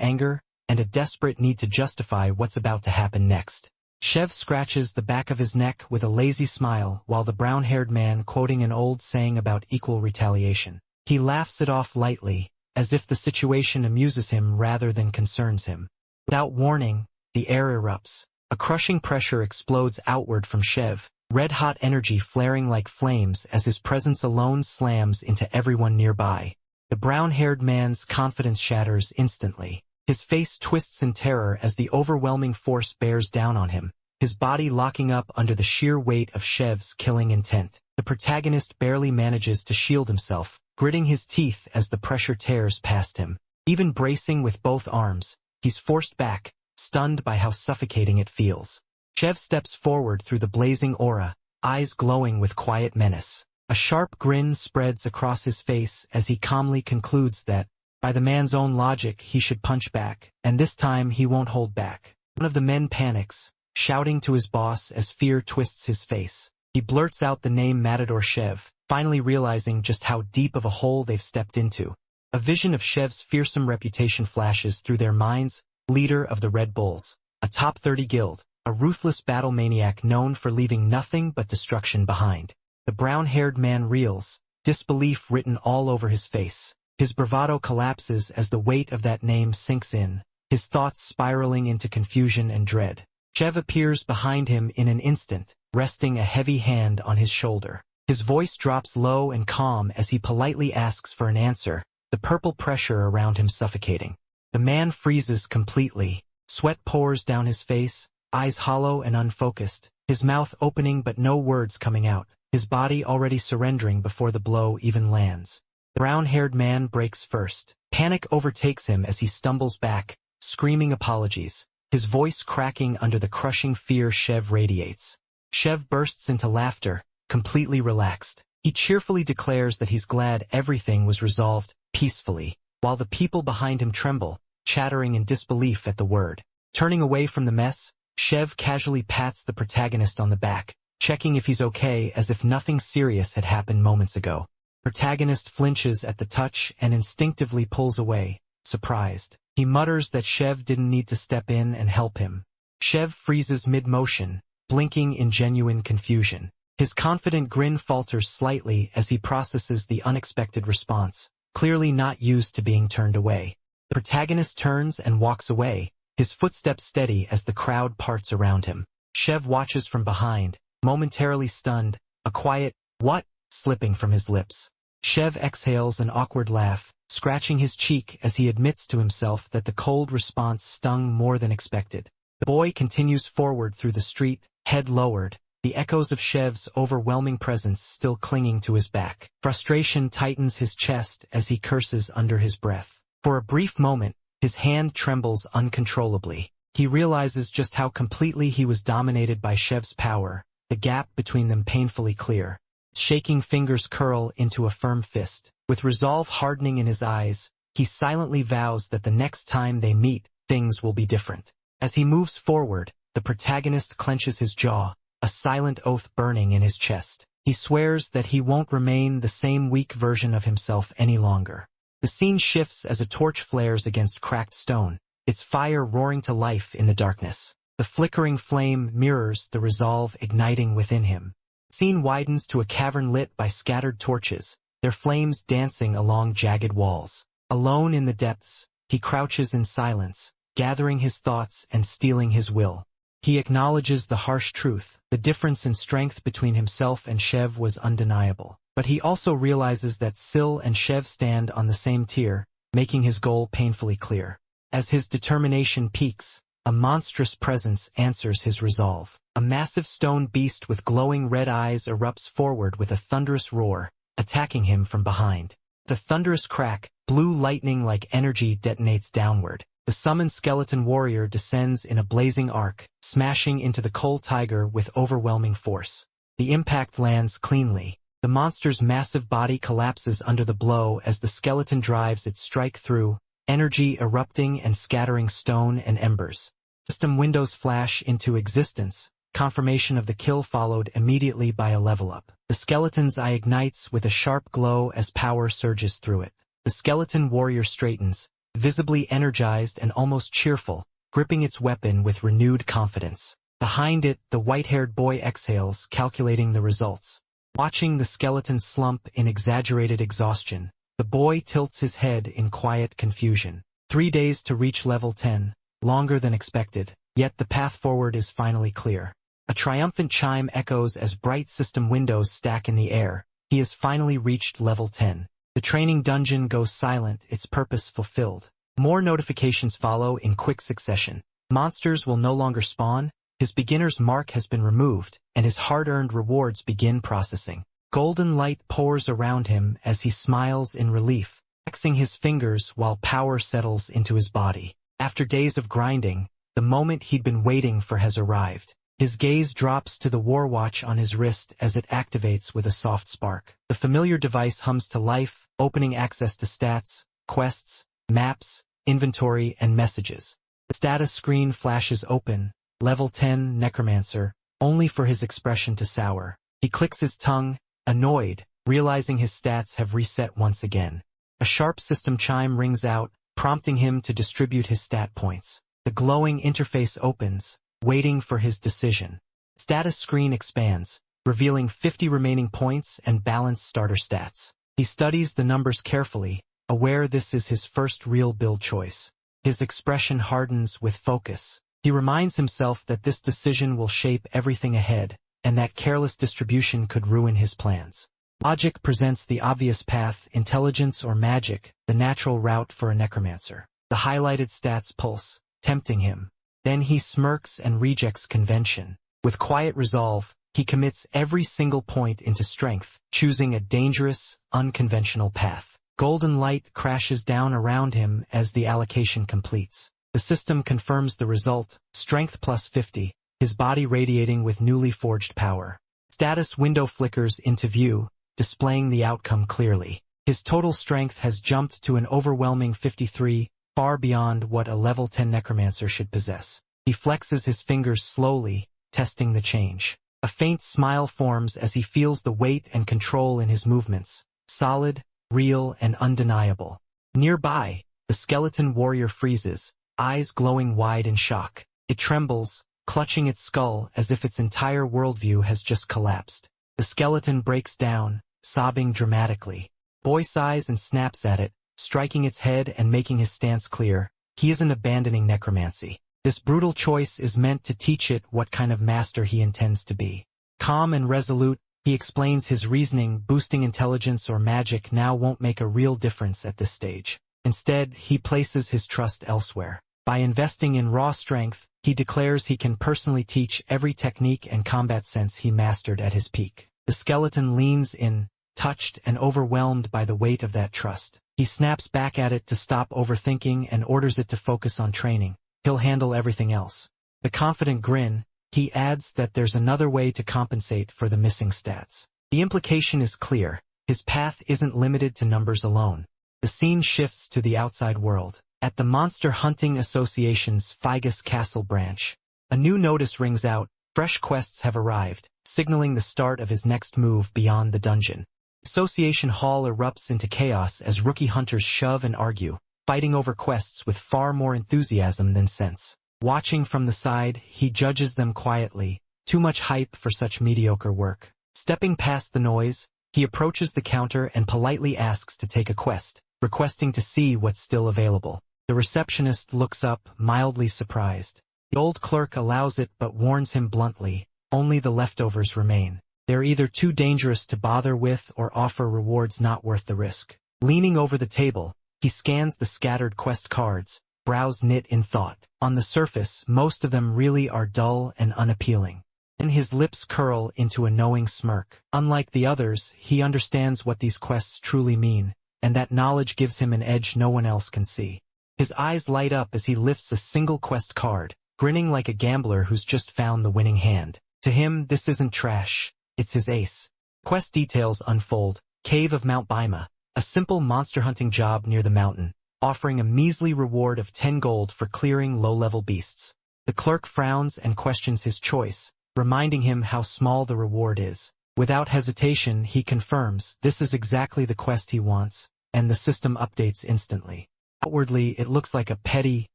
anger and a desperate need to justify what's about to happen next. Chev scratches the back of his neck with a lazy smile while the brown-haired man quoting an old saying about equal retaliation. He laughs it off lightly, as if the situation amuses him rather than concerns him. Without warning, the air erupts. A crushing pressure explodes outward from Chev, red-hot energy flaring like flames as his presence alone slams into everyone nearby. The brown-haired man's confidence shatters instantly. His face twists in terror as the overwhelming force bears down on him, his body locking up under the sheer weight of Chev's killing intent. The protagonist barely manages to shield himself, gritting his teeth as the pressure tears past him. Even bracing with both arms, he's forced back, stunned by how suffocating it feels. Chev steps forward through the blazing aura, eyes glowing with quiet menace. A sharp grin spreads across his face as he calmly concludes that, by the man's own logic, he should punch back, and this time he won't hold back. One of the men panics, shouting to his boss as fear twists his face. He blurts out the name Matador Chev, finally realizing just how deep of a hole they've stepped into. A vision of Chev's fearsome reputation flashes through their minds, leader of the Red Bulls, a top 30 guild, a ruthless battle maniac known for leaving nothing but destruction behind. The brown-haired man reels, disbelief written all over his face. His bravado collapses as the weight of that name sinks in, his thoughts spiraling into confusion and dread. Chev appears behind him in an instant, resting a heavy hand on his shoulder. His voice drops low and calm as he politely asks for an answer, the purple pressure around him suffocating. The man freezes completely, sweat pours down his face, eyes hollow and unfocused, his mouth opening but no words coming out, his body already surrendering before the blow even lands. The brown-haired man breaks first. Panic overtakes him as he stumbles back, screaming apologies, his voice cracking under the crushing fear Chev radiates. Chev bursts into laughter, completely relaxed. He cheerfully declares that he's glad everything was resolved peacefully, while the people behind him tremble, chattering in disbelief at the word. Turning away from the mess, Chev casually pats the protagonist on the back, checking if he's okay as if nothing serious had happened moments ago. Protagonist flinches at the touch and instinctively pulls away, surprised. He mutters that Chev didn't need to step in and help him. Chev freezes mid-motion, blinking in genuine confusion. His confident grin falters slightly as he processes the unexpected response, clearly not used to being turned away. The protagonist turns and walks away, his footsteps steady as the crowd parts around him. Chev watches from behind, momentarily stunned, a quiet, "What?" slipping from his lips. Chev exhales an awkward laugh, scratching his cheek as he admits to himself that the cold response stung more than expected. The boy continues forward through the street, head lowered, the echoes of Chev's overwhelming presence still clinging to his back. Frustration tightens his chest as he curses under his breath. For a brief moment, his hand trembles uncontrollably. He realizes just how completely he was dominated by Chev's power, the gap between them painfully clear. Shaking fingers curl into a firm fist. With resolve hardening in his eyes, he silently vows that the next time they meet, things will be different. As he moves forward, the protagonist clenches his jaw, a silent oath burning in his chest. He swears that he won't remain the same weak version of himself any longer. The scene shifts as a torch flares against cracked stone, its fire roaring to life in the darkness. The flickering flame mirrors the resolve igniting within him. The scene widens to a cavern lit by scattered torches, their flames dancing along jagged walls. Alone in the depths, he crouches in silence, gathering his thoughts and steeling his will. He acknowledges the harsh truth. The difference in strength between himself and Chev was undeniable. But he also realizes that Sil and Chev stand on the same tier, making his goal painfully clear. As his determination peaks, a monstrous presence answers his resolve. A massive stone beast with glowing red eyes erupts forward with a thunderous roar, attacking him from behind. The thunderous crack, blue lightning like energy detonates downward. The summoned skeleton warrior descends in a blazing arc, smashing into the coal tiger with overwhelming force. The impact lands cleanly. The monster's massive body collapses under the blow as the skeleton drives its strike through, energy erupting and scattering stone and embers. System windows flash into existence, confirmation of the kill followed immediately by a level up. The skeleton's eye ignites with a sharp glow as power surges through it. The skeleton warrior straightens, visibly energized and almost cheerful, gripping its weapon with renewed confidence. Behind it, the white-haired boy exhales, calculating the results. Watching the skeleton slump in exaggerated exhaustion, the boy tilts his head in quiet confusion. 3 days to reach level 10, longer than expected, yet the path forward is finally clear. A triumphant chime echoes as bright system windows stack in the air. He has finally reached level 10. The training dungeon goes silent, its purpose fulfilled. More notifications follow in quick succession. Monsters will no longer spawn, his beginner's mark has been removed, and his hard-earned rewards begin processing. Golden light pours around him as he smiles in relief, flexing his fingers while power settles into his body. After days of grinding, the moment he'd been waiting for has arrived. His gaze drops to the war watch on his wrist as it activates with a soft spark. The familiar device hums to life, opening access to stats, quests, maps, inventory, and messages. The status screen flashes open, level 10 necromancer, only for his expression to sour. He clicks his tongue, annoyed, realizing his stats have reset once again. A sharp system chime rings out, prompting him to distribute his stat points. The glowing interface opens, waiting for his decision. Status screen expands, revealing 50 remaining points and balanced starter stats. He studies the numbers carefully, aware this is his first real build choice. His expression hardens with focus. He reminds himself that this decision will shape everything ahead, and that careless distribution could ruin his plans. Logic presents the obvious path, intelligence or magic, the natural route for a necromancer. The highlighted stats pulse, tempting him. Then he smirks and rejects convention. With quiet resolve, he commits every single point into strength, choosing a dangerous, unconventional path. Golden light crashes down around him as the allocation completes. The system confirms the result, strength plus 50, his body radiating with newly forged power. Status window flickers into view, displaying the outcome clearly. His total strength has jumped to an overwhelming 53, far beyond what a level 10 necromancer should possess. He flexes his fingers slowly, testing the change. A faint smile forms as he feels the weight and control in his movements, solid, real, and undeniable. Nearby, the skeleton warrior freezes, eyes glowing wide in shock. It trembles, clutching its skull as if its entire worldview has just collapsed. The skeleton breaks down, sobbing dramatically. Boy sighs and snaps at it, striking its head and making his stance clear. He isn't abandoning necromancy. This brutal choice is meant to teach it what kind of master he intends to be. Calm and resolute, he explains his reasoning. Boosting intelligence or magic now won't make a real difference at this stage. Instead, he places his trust elsewhere. By investing in raw strength, he declares he can personally teach every technique and combat sense he mastered at his peak. The skeleton leans in, touched and overwhelmed by the weight of that trust. He snaps back at it to stop overthinking and orders it to focus on training. He'll handle everything else. The confident grin, he adds that there's another way to compensate for the missing stats. The implication is clear. His path isn't limited to numbers alone. The scene shifts to the outside world. At the Monster Hunting Association's Figus Castle branch, a new notice rings out. Fresh quests have arrived, signaling the start of his next move beyond the dungeon. Association Hall erupts into chaos as rookie hunters shove and argue, fighting over quests with far more enthusiasm than sense. Watching from the side, he judges them quietly. Too much hype for such mediocre work. Stepping past the noise, he approaches the counter and politely asks to take a quest, requesting to see what's still available. The receptionist looks up, mildly surprised. The old clerk allows it but warns him bluntly, only the leftovers remain. They're either too dangerous to bother with or offer rewards not worth the risk. Leaning over the table, he scans the scattered quest cards, brows knit in thought. On the surface, most of them really are dull and unappealing. Then his lips curl into a knowing smirk. Unlike the others, he understands what these quests truly mean, and that knowledge gives him an edge no one else can see. His eyes light up as he lifts a single quest card, grinning like a gambler who's just found the winning hand. To him, this isn't trash, it's his ace. Quest details unfold. Cave of Mount Bima, a simple monster hunting job near the mountain. offering a measly reward of 10 gold for clearing low-level beasts. The clerk frowns and questions his choice, reminding him how small the reward is. Without hesitation, he confirms this is exactly the quest he wants, and the system updates instantly. Outwardly, it looks like a petty,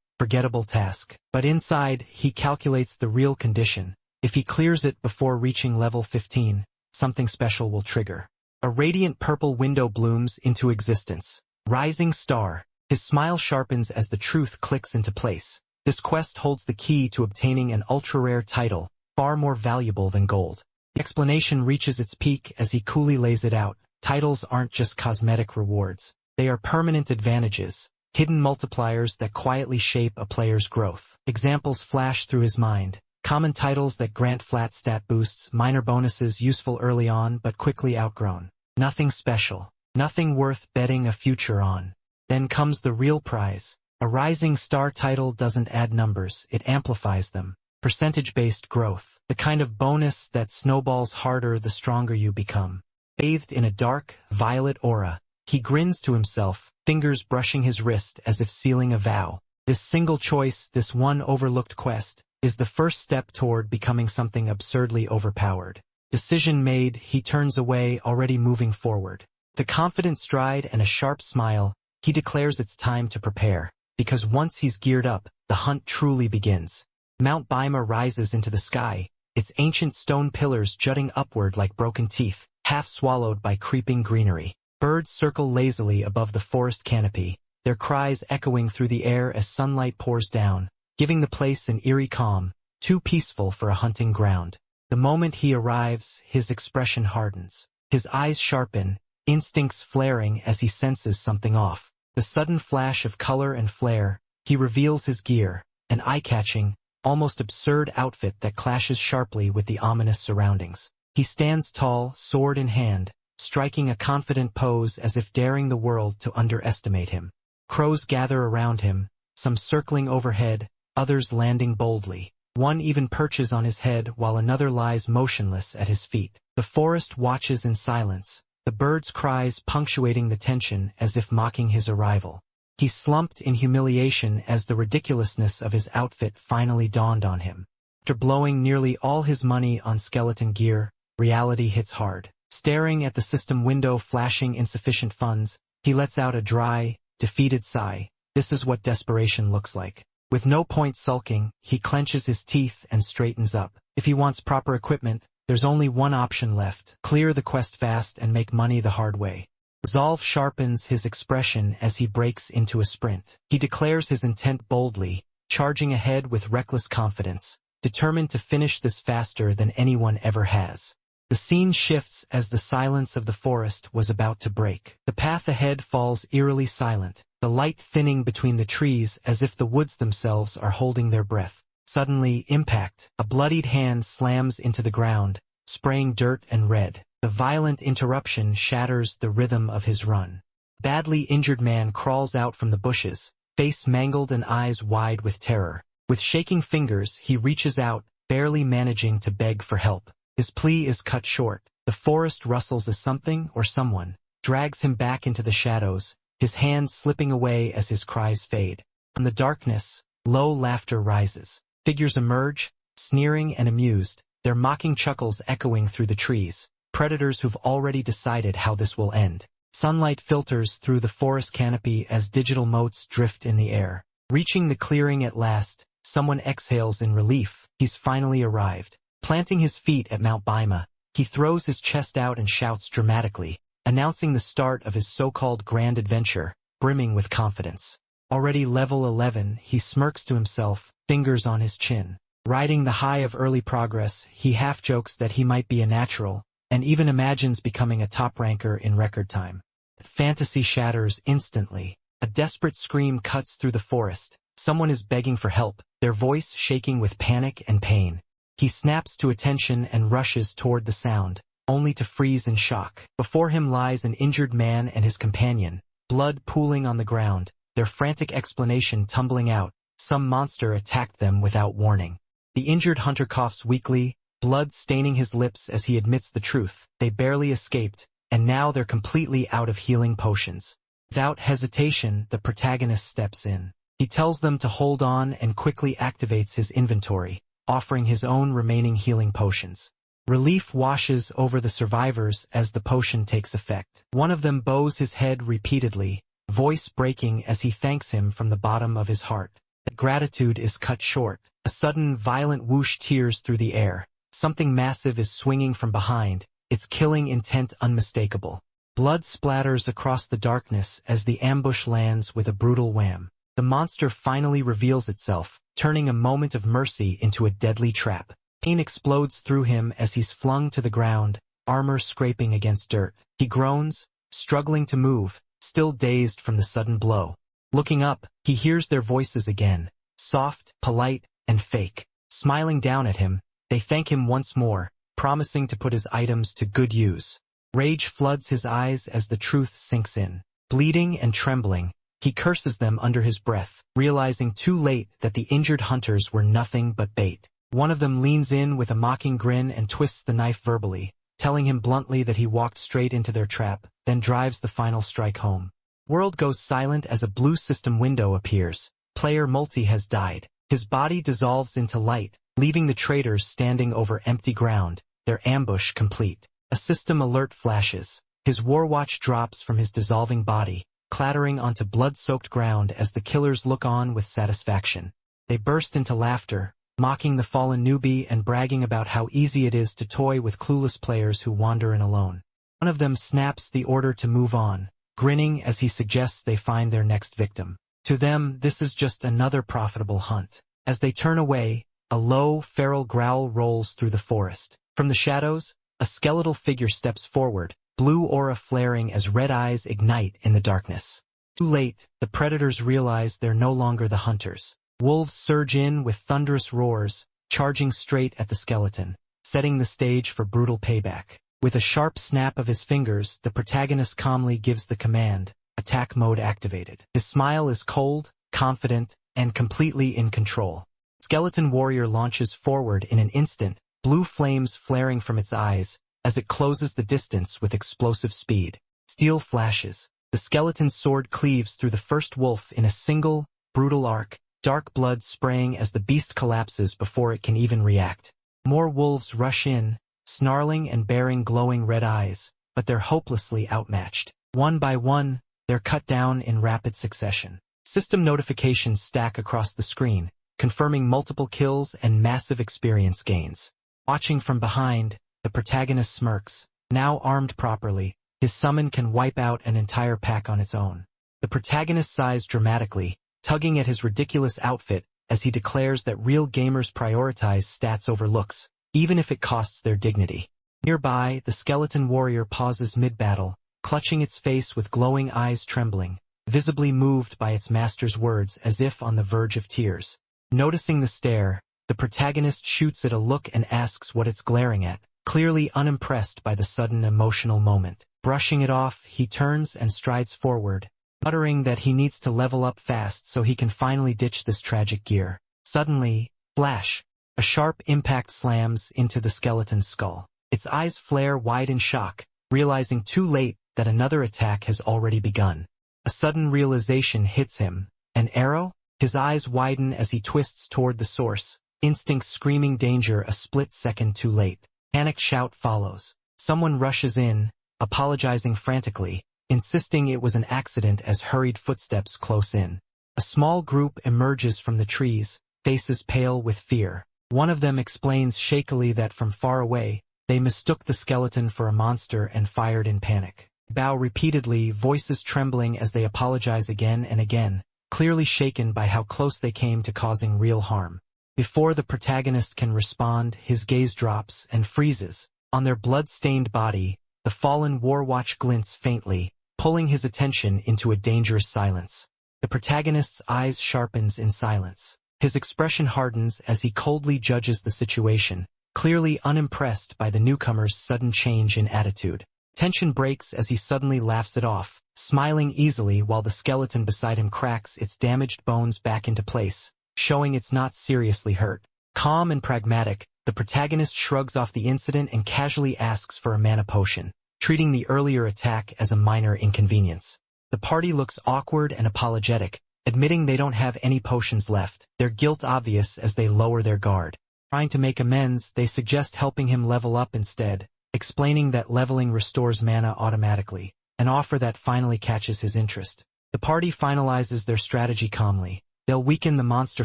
forgettable task, but inside, he calculates the real condition. If he clears it before reaching level 15, something special will trigger. A radiant purple window blooms into existence. Rising star. His smile sharpens as the truth clicks into place. This quest holds the key to obtaining an ultra-rare title, far more valuable than gold. The explanation reaches its peak as he coolly lays it out. Titles aren't just cosmetic rewards. They are permanent advantages, hidden multipliers that quietly shape a player's growth. Examples flash through his mind. Common titles that grant flat stat boosts, minor bonuses useful early on but quickly outgrown. Nothing special. Nothing worth betting a future on. Then comes the real prize. A rising star title doesn't add numbers, it amplifies them. Percentage-based growth. The kind of bonus that snowballs harder the stronger you become. Bathed in a dark, violet aura, he grins to himself, fingers brushing his wrist as if sealing a vow. This single choice, this one overlooked quest, is the first step toward becoming something absurdly overpowered. Decision made, he turns away, already moving forward. With a confident stride and a sharp smile, he declares it's time to prepare, because once he's geared up, the hunt truly begins. Mount Bima rises into the sky, its ancient stone pillars jutting upward like broken teeth, half swallowed by creeping greenery. Birds circle lazily above the forest canopy, their cries echoing through the air as sunlight pours down, giving the place an eerie calm, too peaceful for a hunting ground. The moment he arrives, his expression hardens. His eyes sharpen, instincts flaring as he senses something off. The sudden flash of color and flair, he reveals his gear, an eye-catching, almost absurd outfit that clashes sharply with the ominous surroundings. He stands tall, sword in hand, striking a confident pose as if daring the world to underestimate him. Crows gather around him, some circling overhead, others landing boldly. One even perches on his head while another lies motionless at his feet. The forest watches in silence, the birds' cries punctuating the tension as if mocking his arrival. He slumped in humiliation as the ridiculousness of his outfit finally dawned on him. After blowing nearly all his money on skeleton gear, reality hits hard. Staring at the system window flashing insufficient funds, he lets out a dry, defeated sigh. This is what desperation looks like. With no point sulking, he clenches his teeth and straightens up. If he wants proper equipment, there's only one option left. Clear the quest fast and make money the hard way. Resolve sharpens his expression as he breaks into a sprint. He declares his intent boldly, charging ahead with reckless confidence, determined to finish this faster than anyone ever has. The scene shifts as the silence of the forest was about to break. The path ahead falls eerily silent, the light thinning between the trees as if the woods themselves are holding their breath. Suddenly, impact. A bloodied hand slams into the ground, spraying dirt and red. The violent interruption shatters the rhythm of his run. Badly injured man crawls out from the bushes, face mangled and eyes wide with terror. With shaking fingers, he reaches out, barely managing to beg for help. His plea is cut short. The forest rustles as something or someone drags him back into the shadows, his hands slipping away as his cries fade. From the darkness, low laughter rises. Figures emerge, sneering and amused, their mocking chuckles echoing through the trees. Predators who've already decided how this will end. Sunlight filters through the forest canopy as digital motes drift in the air. Reaching the clearing at last, someone exhales in relief. He's finally arrived. Planting his feet at Mount Bima, he throws his chest out and shouts dramatically, announcing the start of his so-called grand adventure, brimming with confidence. Already level 11, he smirks to himself, fingers on his chin. Riding the high of early progress, he half jokes that he might be a natural, and even imagines becoming a top ranker in record time. Fantasy shatters instantly. A desperate scream cuts through the forest. Someone is begging for help, their voice shaking with panic and pain. He snaps to attention and rushes toward the sound, only to freeze in shock. Before him lies an injured man and his companion, blood pooling on the ground, their frantic explanation tumbling out. Some monster attacked them without warning. The injured hunter coughs weakly, blood staining his lips as he admits the truth. They barely escaped, and now they're completely out of healing potions. Without hesitation, the protagonist steps in. He tells them to hold on and quickly activates his inventory, offering his own remaining healing potions. Relief washes over the survivors as the potion takes effect. One of them bows his head repeatedly, voice breaking as he thanks him from the bottom of his heart. That gratitude is cut short. A sudden, violent whoosh tears through the air. Something massive is swinging from behind, its killing intent unmistakable. Blood splatters across the darkness as the ambush lands with a brutal wham. The monster finally reveals itself, turning a moment of mercy into a deadly trap. Pain explodes through him as he's flung to the ground, armor scraping against dirt. He groans, struggling to move, still dazed from the sudden blow. Looking up, he hears their voices again, soft, polite, and fake. Smiling down at him, they thank him once more, promising to put his items to good use. Rage floods his eyes as the truth sinks in. Bleeding and trembling, he curses them under his breath, realizing too late that the injured hunters were nothing but bait. One of them leans in with a mocking grin and twists the knife verbally, telling him bluntly that he walked straight into their trap, then drives the final strike home. World goes silent as a blue system window appears. Player Multi has died. His body dissolves into light, leaving the traitors standing over empty ground, their ambush complete. A system alert flashes. His warwatch drops from his dissolving body, clattering onto blood-soaked ground as the killers look on with satisfaction. They burst into laughter, mocking the fallen newbie and bragging about how easy it is to toy with clueless players who wander in alone. One of them snaps the order to move on, grinning as he suggests they find their next victim. To them, this is just another profitable hunt. As they turn away, a low, feral growl rolls through the forest. From the shadows, a skeletal figure steps forward, blue aura flaring as red eyes ignite in the darkness. Too late, the predators realize they're no longer the hunters. Wolves surge in with thunderous roars, charging straight at the skeleton, setting the stage for brutal payback. With a sharp snap of his fingers, the protagonist calmly gives the command, attack mode activated. His smile is cold, confident, and completely in control. Skeleton warrior launches forward in an instant, blue flames flaring from its eyes, as it closes the distance with explosive speed. Steel flashes. The skeleton's sword cleaves through the first wolf in a single, brutal arc, dark blood spraying as the beast collapses before it can even react. More wolves rush in, snarling and bearing glowing red eyes, but they're hopelessly outmatched. One by one, they're cut down in rapid succession. System notifications stack across the screen, confirming multiple kills and massive experience gains. Watching from behind, the protagonist smirks. Now armed properly, his summon can wipe out an entire pack on its own. The protagonist sighs dramatically, tugging at his ridiculous outfit as he declares that real gamers prioritize stats over looks, even if it costs their dignity. Nearby, the skeleton warrior pauses mid-battle, clutching its face with glowing eyes trembling, visibly moved by its master's words as if on the verge of tears. Noticing the stare, the protagonist shoots it a look and asks what it's glaring at, clearly unimpressed by the sudden emotional moment. Brushing it off, he turns and strides forward, muttering that he needs to level up fast so he can finally ditch this tragic gear. Suddenly, flash! A sharp impact slams into the skeleton's skull. Its eyes flare wide in shock, realizing too late that another attack has already begun. A sudden realization hits him. An arrow? His eyes widen as he twists toward the source, instinct screaming danger a split second too late. Panic shout follows. Someone rushes in, apologizing frantically, insisting it was an accident as hurried footsteps close in. A small group emerges from the trees, faces pale with fear. One of them explains shakily that from far away, they mistook the skeleton for a monster and fired in panic. Bow repeatedly, voices trembling as they apologize again and again, clearly shaken by how close they came to causing real harm. Before the protagonist can respond, his gaze drops and freezes. On their blood-stained body, the fallen Warwatch glints faintly, pulling his attention into a dangerous silence. The protagonist's eyes sharpens in silence. His expression hardens as he coldly judges the situation, clearly unimpressed by the newcomer's sudden change in attitude. Tension breaks as he suddenly laughs it off, smiling easily while the skeleton beside him cracks its damaged bones back into place, showing it's not seriously hurt. Calm and pragmatic, the protagonist shrugs off the incident and casually asks for a mana potion, treating the earlier attack as a minor inconvenience. The party looks awkward and apologetic, admitting they don't have any potions left, their guilt obvious as they lower their guard. Trying to make amends, they suggest helping him level up instead, explaining that leveling restores mana automatically, an offer that finally catches his interest. The party finalizes their strategy calmly. They'll weaken the monster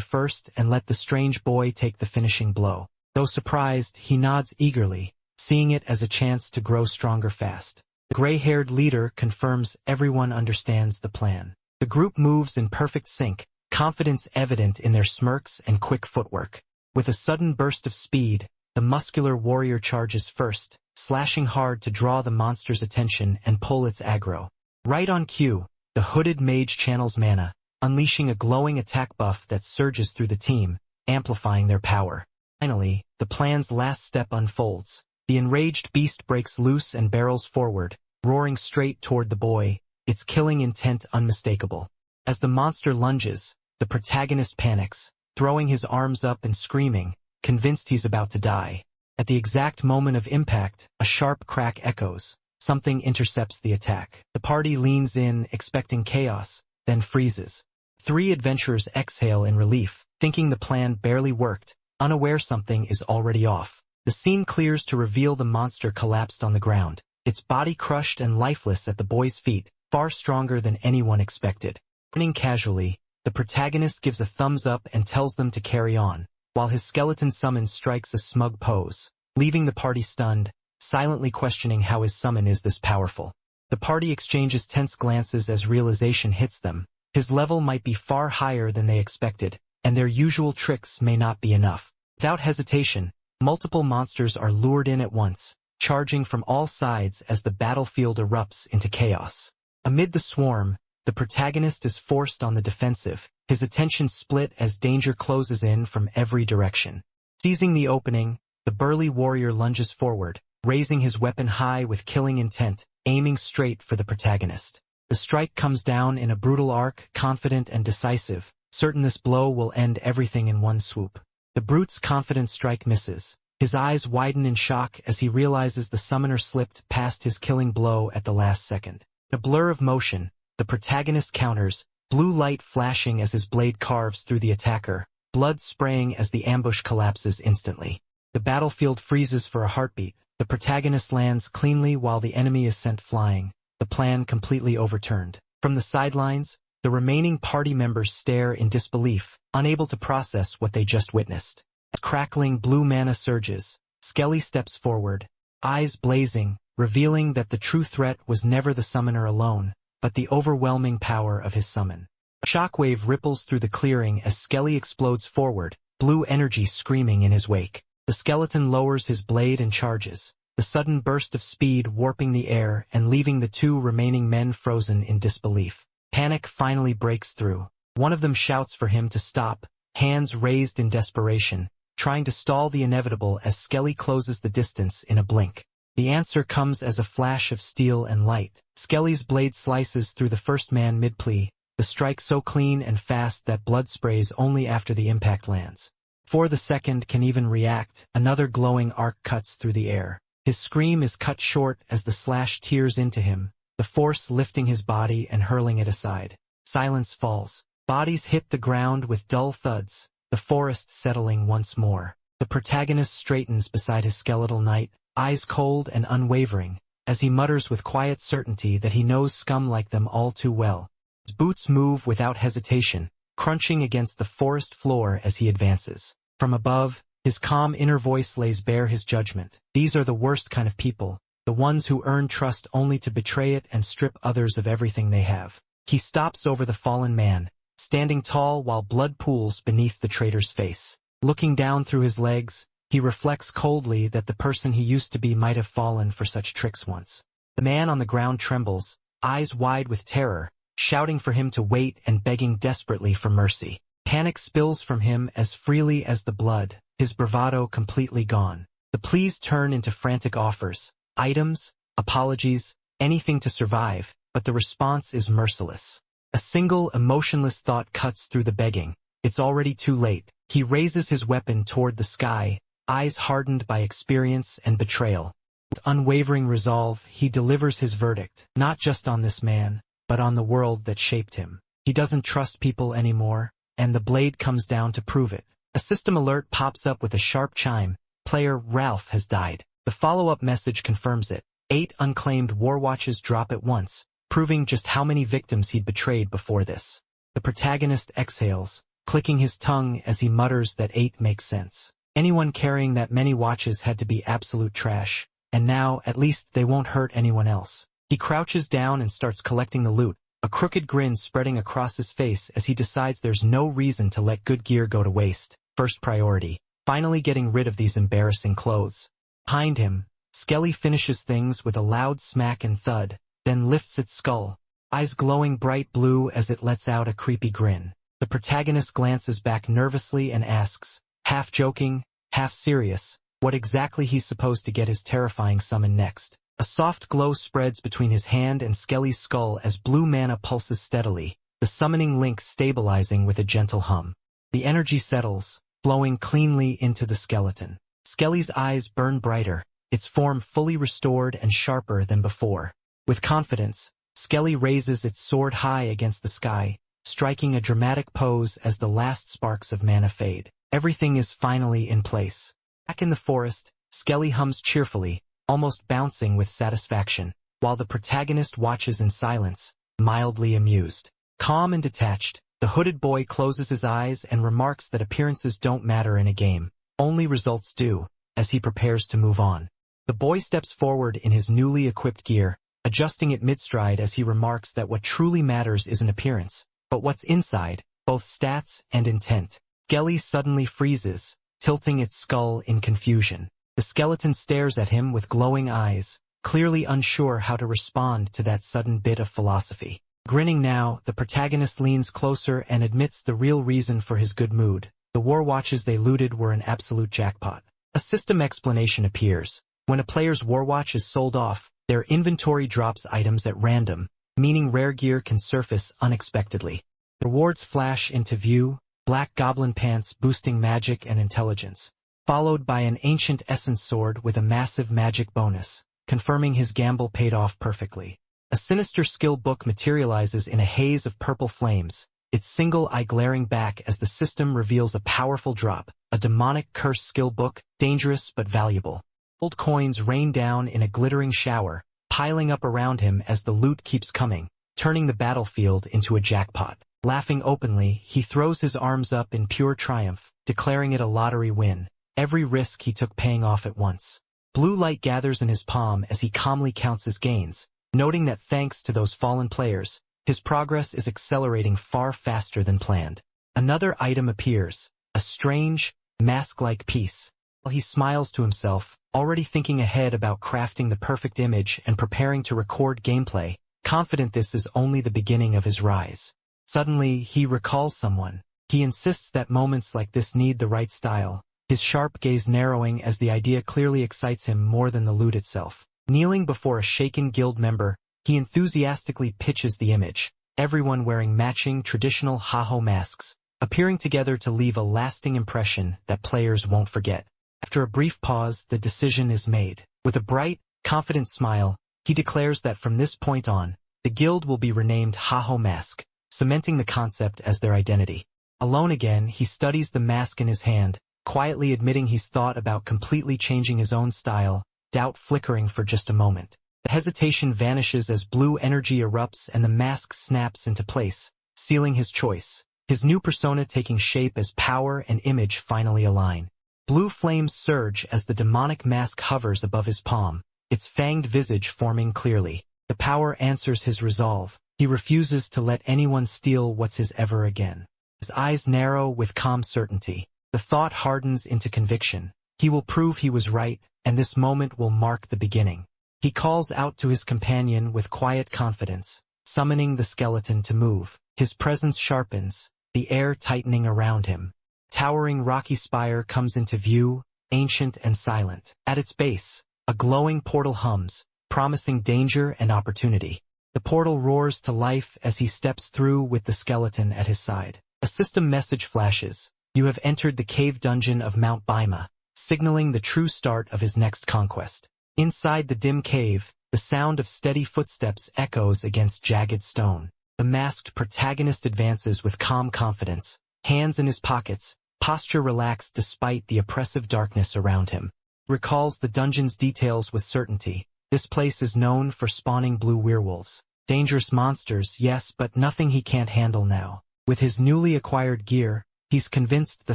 first and let the strange boy take the finishing blow. Though surprised, he nods eagerly, seeing it as a chance to grow stronger fast. The gray-haired leader confirms everyone understands the plan. The group moves in perfect sync, confidence evident in their smirks and quick footwork. With a sudden burst of speed, the muscular warrior charges first, slashing hard to draw the monster's attention and pull its aggro. Right on cue, the hooded mage channels mana, unleashing a glowing attack buff that surges through the team, amplifying their power. Finally, the plan's last step unfolds. The enraged beast breaks loose and barrels forward, roaring straight toward the boy, its killing intent unmistakable. As the monster lunges, the protagonist panics, throwing his arms up and screaming, convinced he's about to die. At the exact moment of impact, a sharp crack echoes. Something intercepts the attack. The party leans in, expecting chaos, then freezes. 3 adventurers exhale in relief, thinking the plan barely worked, unaware something is already off. The scene clears to reveal the monster collapsed on the ground, its body crushed and lifeless at the boy's feet, far stronger than anyone expected. Turning casually, the protagonist gives a thumbs up and tells them to carry on, while his skeleton summon strikes a smug pose, leaving the party stunned, silently questioning how his summon is this powerful. The party exchanges tense glances as realization hits them. His level might be far higher than they expected, and their usual tricks may not be enough. Without hesitation, multiple monsters are lured in at once, charging from all sides as the battlefield erupts into chaos. Amid the swarm, the protagonist is forced on the defensive, his attention split as danger closes in from every direction. Seizing the opening, the burly warrior lunges forward, raising his weapon high with killing intent, aiming straight for the protagonist. The strike comes down in a brutal arc, confident and decisive, certain this blow will end everything in one swoop. The brute's confident strike misses. His eyes widen in shock as he realizes the summoner slipped past his killing blow at the last second. In a blur of motion, the protagonist counters, blue light flashing as his blade carves through the attacker, blood spraying as the ambush collapses instantly. The battlefield freezes for a heartbeat. The protagonist lands cleanly while the enemy is sent flying, the plan completely overturned. From the sidelines, the remaining party members stare in disbelief, unable to process what they just witnessed. As crackling blue mana surges, Skelly steps forward, eyes blazing, revealing that the true threat was never the summoner alone, but the overwhelming power of his summon. A shockwave ripples through the clearing as Skelly explodes forward, blue energy screaming in his wake. The skeleton lowers his blade and charges, the sudden burst of speed warping the air and leaving the 2 remaining men frozen in disbelief. Panic finally breaks through. One of them shouts for him to stop, hands raised in desperation, trying to stall the inevitable as Skelly closes the distance in a blink. The answer comes as a flash of steel and light. Skelly's blade slices through the first man mid-plea, the strike so clean and fast that blood sprays only after the impact lands. Before the second can even react, another glowing arc cuts through the air. His scream is cut short as the slash tears into him, the force lifting his body and hurling it aside. Silence falls. Bodies hit the ground with dull thuds, the forest settling once more. The protagonist straightens beside his skeletal knight, eyes cold and unwavering, as he mutters with quiet certainty that he knows scum like them all too well. His boots move without hesitation, crunching against the forest floor as he advances. From above, his calm inner voice lays bare his judgment. These are the worst kind of people, the ones who earn trust only to betray it and strip others of everything they have. He stops over the fallen man, standing tall while blood pools beneath the traitor's face. Looking down through his legs, he reflects coldly that the person he used to be might have fallen for such tricks once. The man on the ground trembles, eyes wide with terror, shouting for him to wait and begging desperately for mercy. Panic spills from him as freely as the blood, his bravado completely gone. The pleas turn into frantic offers, items, apologies, anything to survive, but the response is merciless. A single emotionless thought cuts through the begging. It's already too late. He raises his weapon toward the sky, eyes hardened by experience and betrayal. With unwavering resolve, he delivers his verdict, not just on this man, but on the world that shaped him. He doesn't trust people anymore, and the blade comes down to prove it. A system alert pops up with a sharp chime. Player Ralph has died. The follow-up message confirms it. 8 unclaimed war watches drop at once, proving just how many victims he'd betrayed before this. The protagonist exhales, clicking his tongue as he mutters that 8 makes sense. Anyone carrying that many watches had to be absolute trash, and now, at least, they won't hurt anyone else. He crouches down and starts collecting the loot, a crooked grin spreading across his face as he decides there's no reason to let good gear go to waste. First priority, finally getting rid of these embarrassing clothes. Behind him, Skelly finishes things with a loud smack and thud, then lifts its skull, eyes glowing bright blue as it lets out a creepy grin. The protagonist glances back nervously and asks, half joking, half serious, what exactly he's supposed to get his terrifying summon next. A soft glow spreads between his hand and Skelly's skull as blue mana pulses steadily, the summoning link stabilizing with a gentle hum. The energy settles, flowing cleanly into the skeleton. Skelly's eyes burn brighter, its form fully restored and sharper than before. With confidence, Skelly raises its sword high against the sky, striking a dramatic pose as the last sparks of mana fade. Everything is finally in place. Back in the forest, Skelly hums cheerfully, almost bouncing with satisfaction, while the protagonist watches in silence, mildly amused. Calm and detached, the hooded boy closes his eyes and remarks that appearances don't matter in a game, only results do, as he prepares to move on. The boy steps forward in his newly equipped gear, adjusting it mid-stride as he remarks that what truly matters isn't appearance, but what's inside, both stats and intent. Skelly suddenly freezes, tilting its skull in confusion. The skeleton stares at him with glowing eyes, clearly unsure how to respond to that sudden bit of philosophy. Grinning now, the protagonist leans closer and admits the real reason for his good mood. The war watches they looted were an absolute jackpot. A system explanation appears. When a player's war watch is sold off, their inventory drops items at random, meaning rare gear can surface unexpectedly. Rewards flash into view, black goblin pants boosting magic and intelligence, followed by an ancient essence sword with a massive magic bonus, confirming his gamble paid off perfectly. A sinister skill book materializes in a haze of purple flames, its single eye glaring back as the system reveals a powerful drop, a demonic curse skill book, dangerous but valuable. Gold coins rain down in a glittering shower, piling up around him as the loot keeps coming, turning the battlefield into a jackpot. Laughing openly, he throws his arms up in pure triumph, declaring it a lottery win, every risk he took paying off at once. Blue light gathers in his palm as he calmly counts his gains, noting that thanks to those fallen players, his progress is accelerating far faster than planned. Another item appears, a strange, mask-like piece. While he smiles to himself, already thinking ahead about crafting the perfect image and preparing to record gameplay, confident this is only the beginning of his rise. Suddenly, he recalls someone. He insists that moments like this need the right style, his sharp gaze narrowing as the idea clearly excites him more than the loot itself. Kneeling before a shaken guild member, he enthusiastically pitches the image, everyone wearing matching traditional Haho masks, appearing together to leave a lasting impression that players won't forget. After a brief pause, the decision is made. With a bright, confident smile, he declares that from this point on, the guild will be renamed Haho Mask, cementing the concept as their identity. Alone again, he studies the mask in his hand, quietly admitting he's thought about completely changing his own style, doubt flickering for just a moment. The hesitation vanishes as blue energy erupts and the mask snaps into place, sealing his choice, his new persona taking shape as power and image finally align. Blue flames surge as the demonic mask hovers above his palm, its fanged visage forming clearly. The power answers his resolve. He refuses to let anyone steal what's his ever again. His eyes narrow with calm certainty. The thought hardens into conviction. He will prove he was right, and this moment will mark the beginning. He calls out to his companion with quiet confidence, summoning the skeleton to move. His presence sharpens, the air tightening around him. Towering rocky spire comes into view, ancient and silent. At its base, a glowing portal hums, promising danger and opportunity. The portal roars to life as he steps through with the skeleton at his side. A system message flashes. You have entered the cave dungeon of Mount Baima, signaling the true start of his next conquest. Inside the dim cave, the The sound of steady footsteps echoes against jagged stone. The masked protagonist advances with calm confidence, hands in his pockets, posture relaxed despite the oppressive darkness around him. Recalls the dungeon's details with certainty. This place is known for spawning blue werewolves. Dangerous monsters, yes, but nothing he can't handle now. With his newly acquired gear, he's convinced the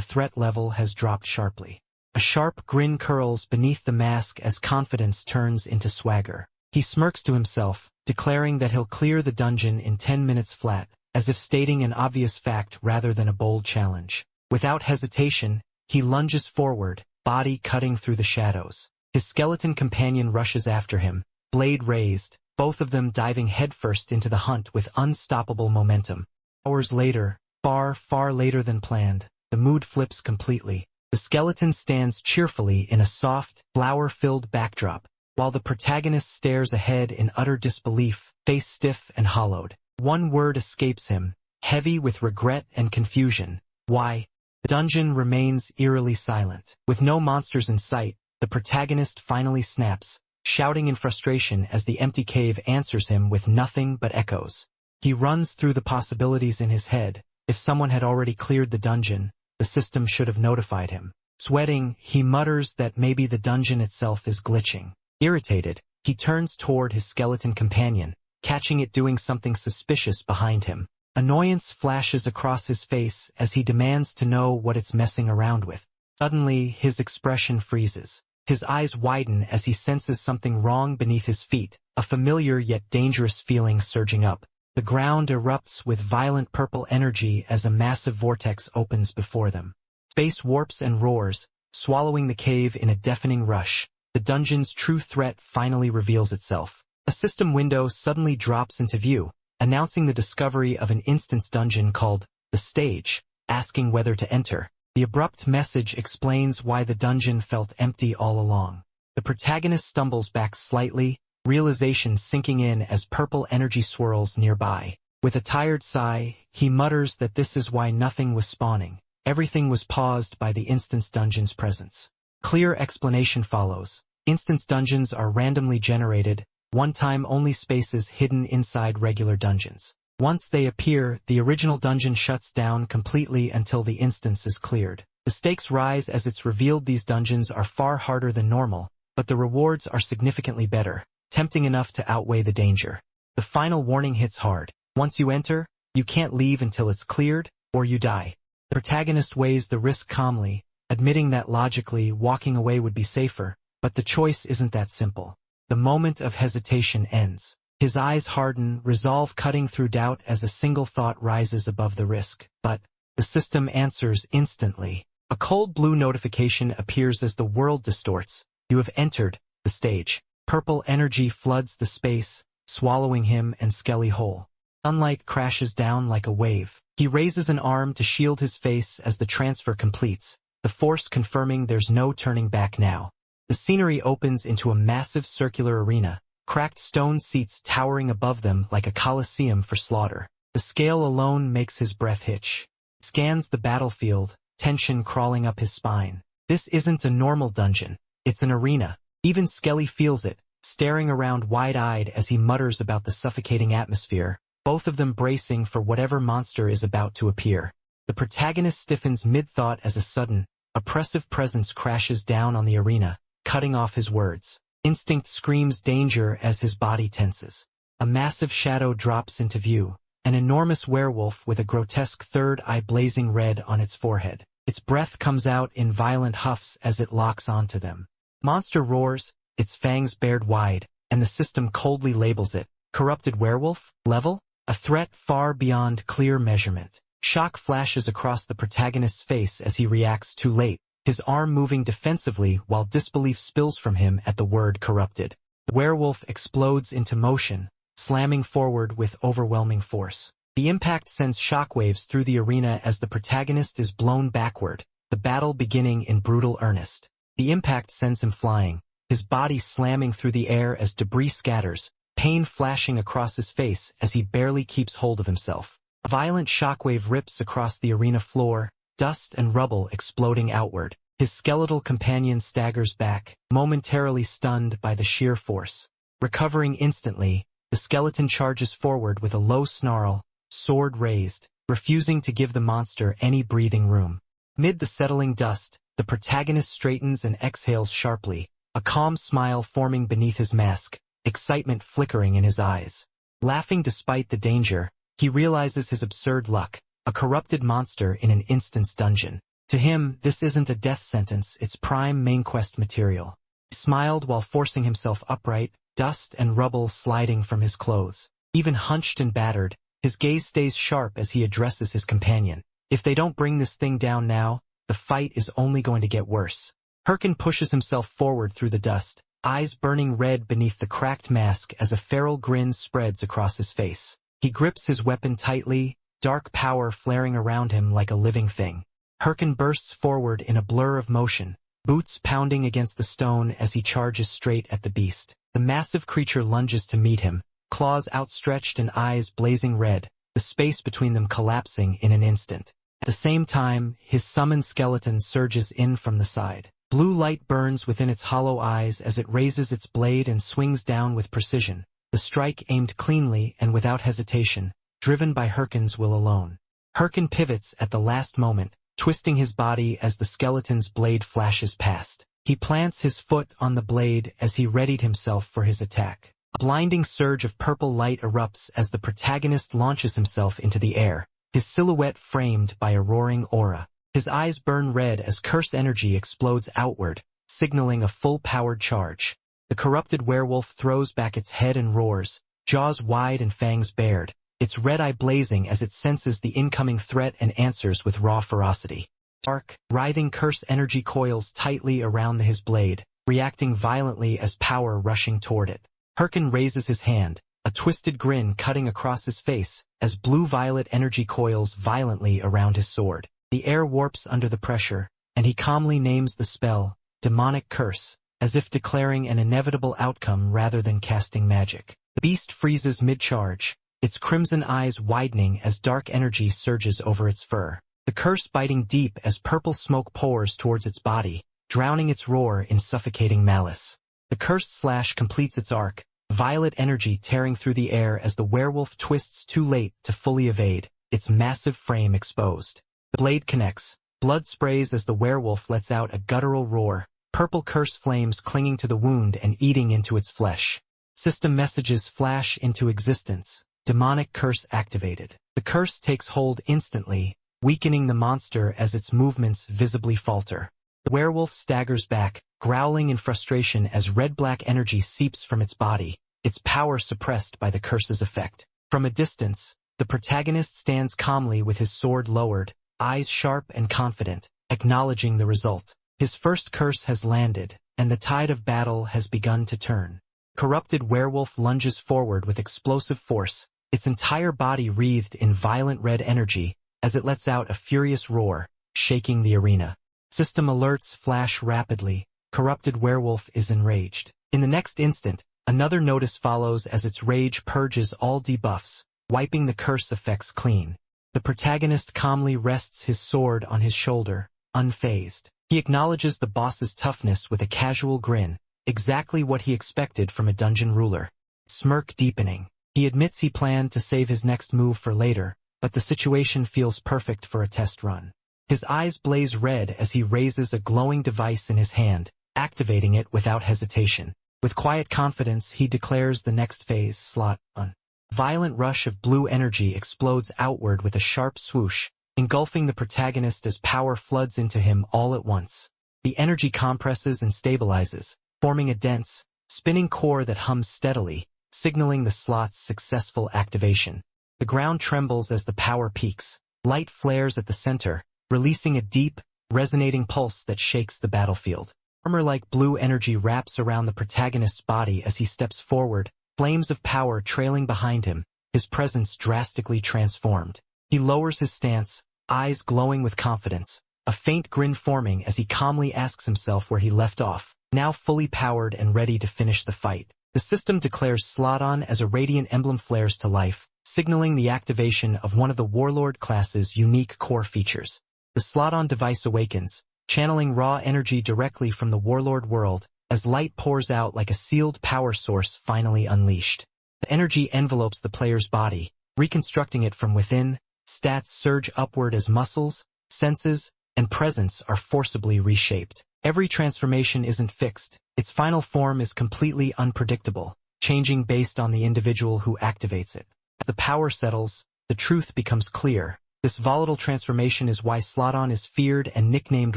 threat level has dropped sharply. A sharp grin curls beneath the mask as confidence turns into swagger. He smirks to himself, declaring that he'll clear the dungeon in 10 minutes flat, as if stating an obvious fact rather than a bold challenge. Without hesitation, he lunges forward, body cutting through the shadows. His skeleton companion rushes after him, blade raised, both of them diving headfirst into the hunt with unstoppable momentum. Hours later, far later than planned, the mood flips completely. The skeleton stands cheerfully in a soft, flower-filled backdrop, while the protagonist stares ahead in utter disbelief, face stiff and hollowed. One word escapes him, heavy with regret and confusion. Why? The dungeon remains eerily silent. With no monsters in sight, the protagonist finally snaps, shouting in frustration as the empty cave answers him with nothing but echoes. He runs through the possibilities in his head. If someone had already cleared the dungeon, the system should have notified him. Sweating, he mutters that maybe the dungeon itself is glitching. Irritated, he turns toward his skeleton companion, catching it doing something suspicious behind him. Annoyance flashes across his face as he demands to know what it's messing around with. Suddenly, his expression freezes. His eyes widen as he senses something wrong beneath his feet, a familiar yet dangerous feeling surging up. The ground erupts with violent purple energy as a massive vortex opens before them. Space warps and roars, swallowing the cave in a deafening rush. The dungeon's true threat finally reveals itself. A system window suddenly drops into view, announcing the discovery of an instance dungeon called The Stage, asking whether to enter. The abrupt message explains why the dungeon felt empty all along. The protagonist stumbles back slightly, realization sinking in as purple energy swirls nearby. With a tired sigh, he mutters that this is why nothing was spawning. Everything was paused by the instance dungeon's presence. Clear explanation follows. Instance dungeons are randomly generated, one-time only spaces hidden inside regular dungeons. Once they appear, the original dungeon shuts down completely until the instance is cleared. The stakes rise as it's revealed these dungeons are far harder than normal, but the rewards are significantly better, tempting enough to outweigh the danger. The final warning hits hard. Once you enter, you can't leave until it's cleared, or you die. The protagonist weighs the risk calmly, admitting that logically walking away would be safer, but the choice isn't that simple. The moment of hesitation ends. His eyes harden, resolve cutting through doubt as a single thought rises above the risk. But the system answers instantly. A cold blue notification appears as the world distorts. You have entered the stage. Purple energy floods the space, swallowing him and Skelly whole. Sunlight crashes down like a wave. He raises an arm to shield his face as the transfer completes, the force confirming there's no turning back now. The scenery opens into a massive circular arena, cracked stone seats towering above them like a coliseum for slaughter. The scale alone makes his breath hitch. He scans the battlefield, tension crawling up his spine. This isn't a normal dungeon. It's an arena. Even Skelly feels it, staring around wide-eyed as he mutters about the suffocating atmosphere, both of them bracing for whatever monster is about to appear. The protagonist stiffens mid-thought as a sudden, oppressive presence crashes down on the arena, cutting off his words. Instinct screams danger as his body tenses. A massive shadow drops into view, an enormous werewolf with a grotesque third eye blazing red on its forehead. Its breath comes out in violent huffs as it locks onto them. Monster roars, its fangs bared wide, and the system coldly labels it corrupted werewolf, level, a threat far beyond clear measurement. Shock flashes across the protagonist's face as he reacts too late, his arm moving defensively while disbelief spills from him at the word corrupted. The werewolf explodes into motion, slamming forward with overwhelming force. The impact sends shockwaves through the arena as the protagonist is blown backward, the battle beginning in brutal earnest. The impact sends him flying, his body slamming through the air as debris scatters, pain flashing across his face as he barely keeps hold of himself. A violent shockwave rips across the arena floor, dust and rubble exploding outward. His skeletal companion staggers back, momentarily stunned by the sheer force. Recovering instantly, the skeleton charges forward with a low snarl, sword raised, refusing to give the monster any breathing room. Mid the settling dust, the protagonist straightens and exhales sharply, a calm smile forming beneath his mask, excitement flickering in his eyes. Laughing despite the danger, he realizes his absurd luck, a corrupted monster in an instant's dungeon. To him, this isn't a death sentence, it's prime main quest material. He smiled while forcing himself upright, dust and rubble sliding from his clothes. Even hunched and battered, his gaze stays sharp as he addresses his companion. If they don't bring this thing down now, the fight is only going to get worse. Hyrkan pushes himself forward through the dust, eyes burning red beneath the cracked mask as a feral grin spreads across his face. He grips his weapon tightly, dark power flaring around him like a living thing. Hyrkan bursts forward in a blur of motion, boots pounding against the stone as he charges straight at the beast. The massive creature lunges to meet him, claws outstretched and eyes blazing red, the space between them collapsing in an instant. At the same time, his summoned skeleton surges in from the side. Blue light burns within its hollow eyes as it raises its blade and swings down with precision, the strike aimed cleanly and without hesitation, driven by Hyrkan's will alone. Hyrkan pivots at the last moment, twisting his body as the skeleton's blade flashes past. He plants his foot on the blade as he readied himself for his attack. A blinding surge of purple light erupts as the protagonist launches himself into the air, his silhouette framed by a roaring aura. His eyes burn red as curse energy explodes outward, signaling a full-powered charge. The corrupted werewolf throws back its head and roars, jaws wide and fangs bared, its red eye blazing as it senses the incoming threat and answers with raw ferocity. Dark, writhing curse energy coils tightly around his blade, reacting violently as power rushing toward it. Hyrkan raises his hand, a twisted grin cutting across his face, as blue-violet energy coils violently around his sword. The air warps under the pressure, and he calmly names the spell, Demonic Curse, as if declaring an inevitable outcome rather than casting magic. The beast freezes mid-charge, its crimson eyes widening as dark energy surges over its fur. The curse biting deep as purple smoke pours towards its body, drowning its roar in suffocating malice. The cursed slash completes its arc, violet energy tearing through the air as the werewolf twists too late to fully evade, its massive frame exposed. The blade connects, blood sprays as the werewolf lets out a guttural roar, purple curse flames clinging to the wound and eating into its flesh. System messages flash into existence, demonic curse activated. The curse takes hold instantly, weakening the monster as its movements visibly falter. The werewolf staggers back, growling in frustration as red-black energy seeps from its body, its power suppressed by the curse's effect. From a distance, the protagonist stands calmly with his sword lowered, eyes sharp and confident, acknowledging the result. His first curse has landed, and the tide of battle has begun to turn. Corrupted werewolf lunges forward with explosive force, its entire body wreathed in violent red energy, as it lets out a furious roar, shaking the arena. System alerts flash rapidly. Corrupted werewolf is enraged. In the next instant, another notice follows as its rage purges all debuffs, wiping the curse effects clean. The protagonist calmly rests his sword on his shoulder, unfazed. He acknowledges the boss's toughness with a casual grin, exactly what he expected from a dungeon ruler. Smirk deepening. He admits he planned to save his next move for later, but the situation feels perfect for a test run. His eyes blaze red as he raises a glowing device in his hand, activating it without hesitation. With quiet confidence, he declares the next phase slot on. Violent rush of blue energy explodes outward with a sharp swoosh, engulfing the protagonist as power floods into him all at once. The energy compresses and stabilizes, forming a dense, spinning core that hums steadily, signaling the slot's successful activation. The ground trembles as the power peaks. Light flares at the center, releasing a deep, resonating pulse that shakes the battlefield. Armor-like blue energy wraps around the protagonist's body as he steps forward, flames of power trailing behind him, his presence drastically transformed. He lowers his stance, eyes glowing with confidence, a faint grin forming as he calmly asks himself where he left off, now fully powered and ready to finish the fight. The system declares slot on as a radiant emblem flares to life, signaling the activation of one of the Warlord class's unique core features. The slot-on device awakens, channeling raw energy directly from the Warlord world, as light pours out like a sealed power source finally unleashed. The energy envelopes the player's body, reconstructing it from within. Stats surge upward as muscles, senses, and presence are forcibly reshaped. Every transformation isn't fixed. Its final form is completely unpredictable, changing based on the individual who activates it. As the power settles, the truth becomes clear. This volatile transformation is why Sloton is feared and nicknamed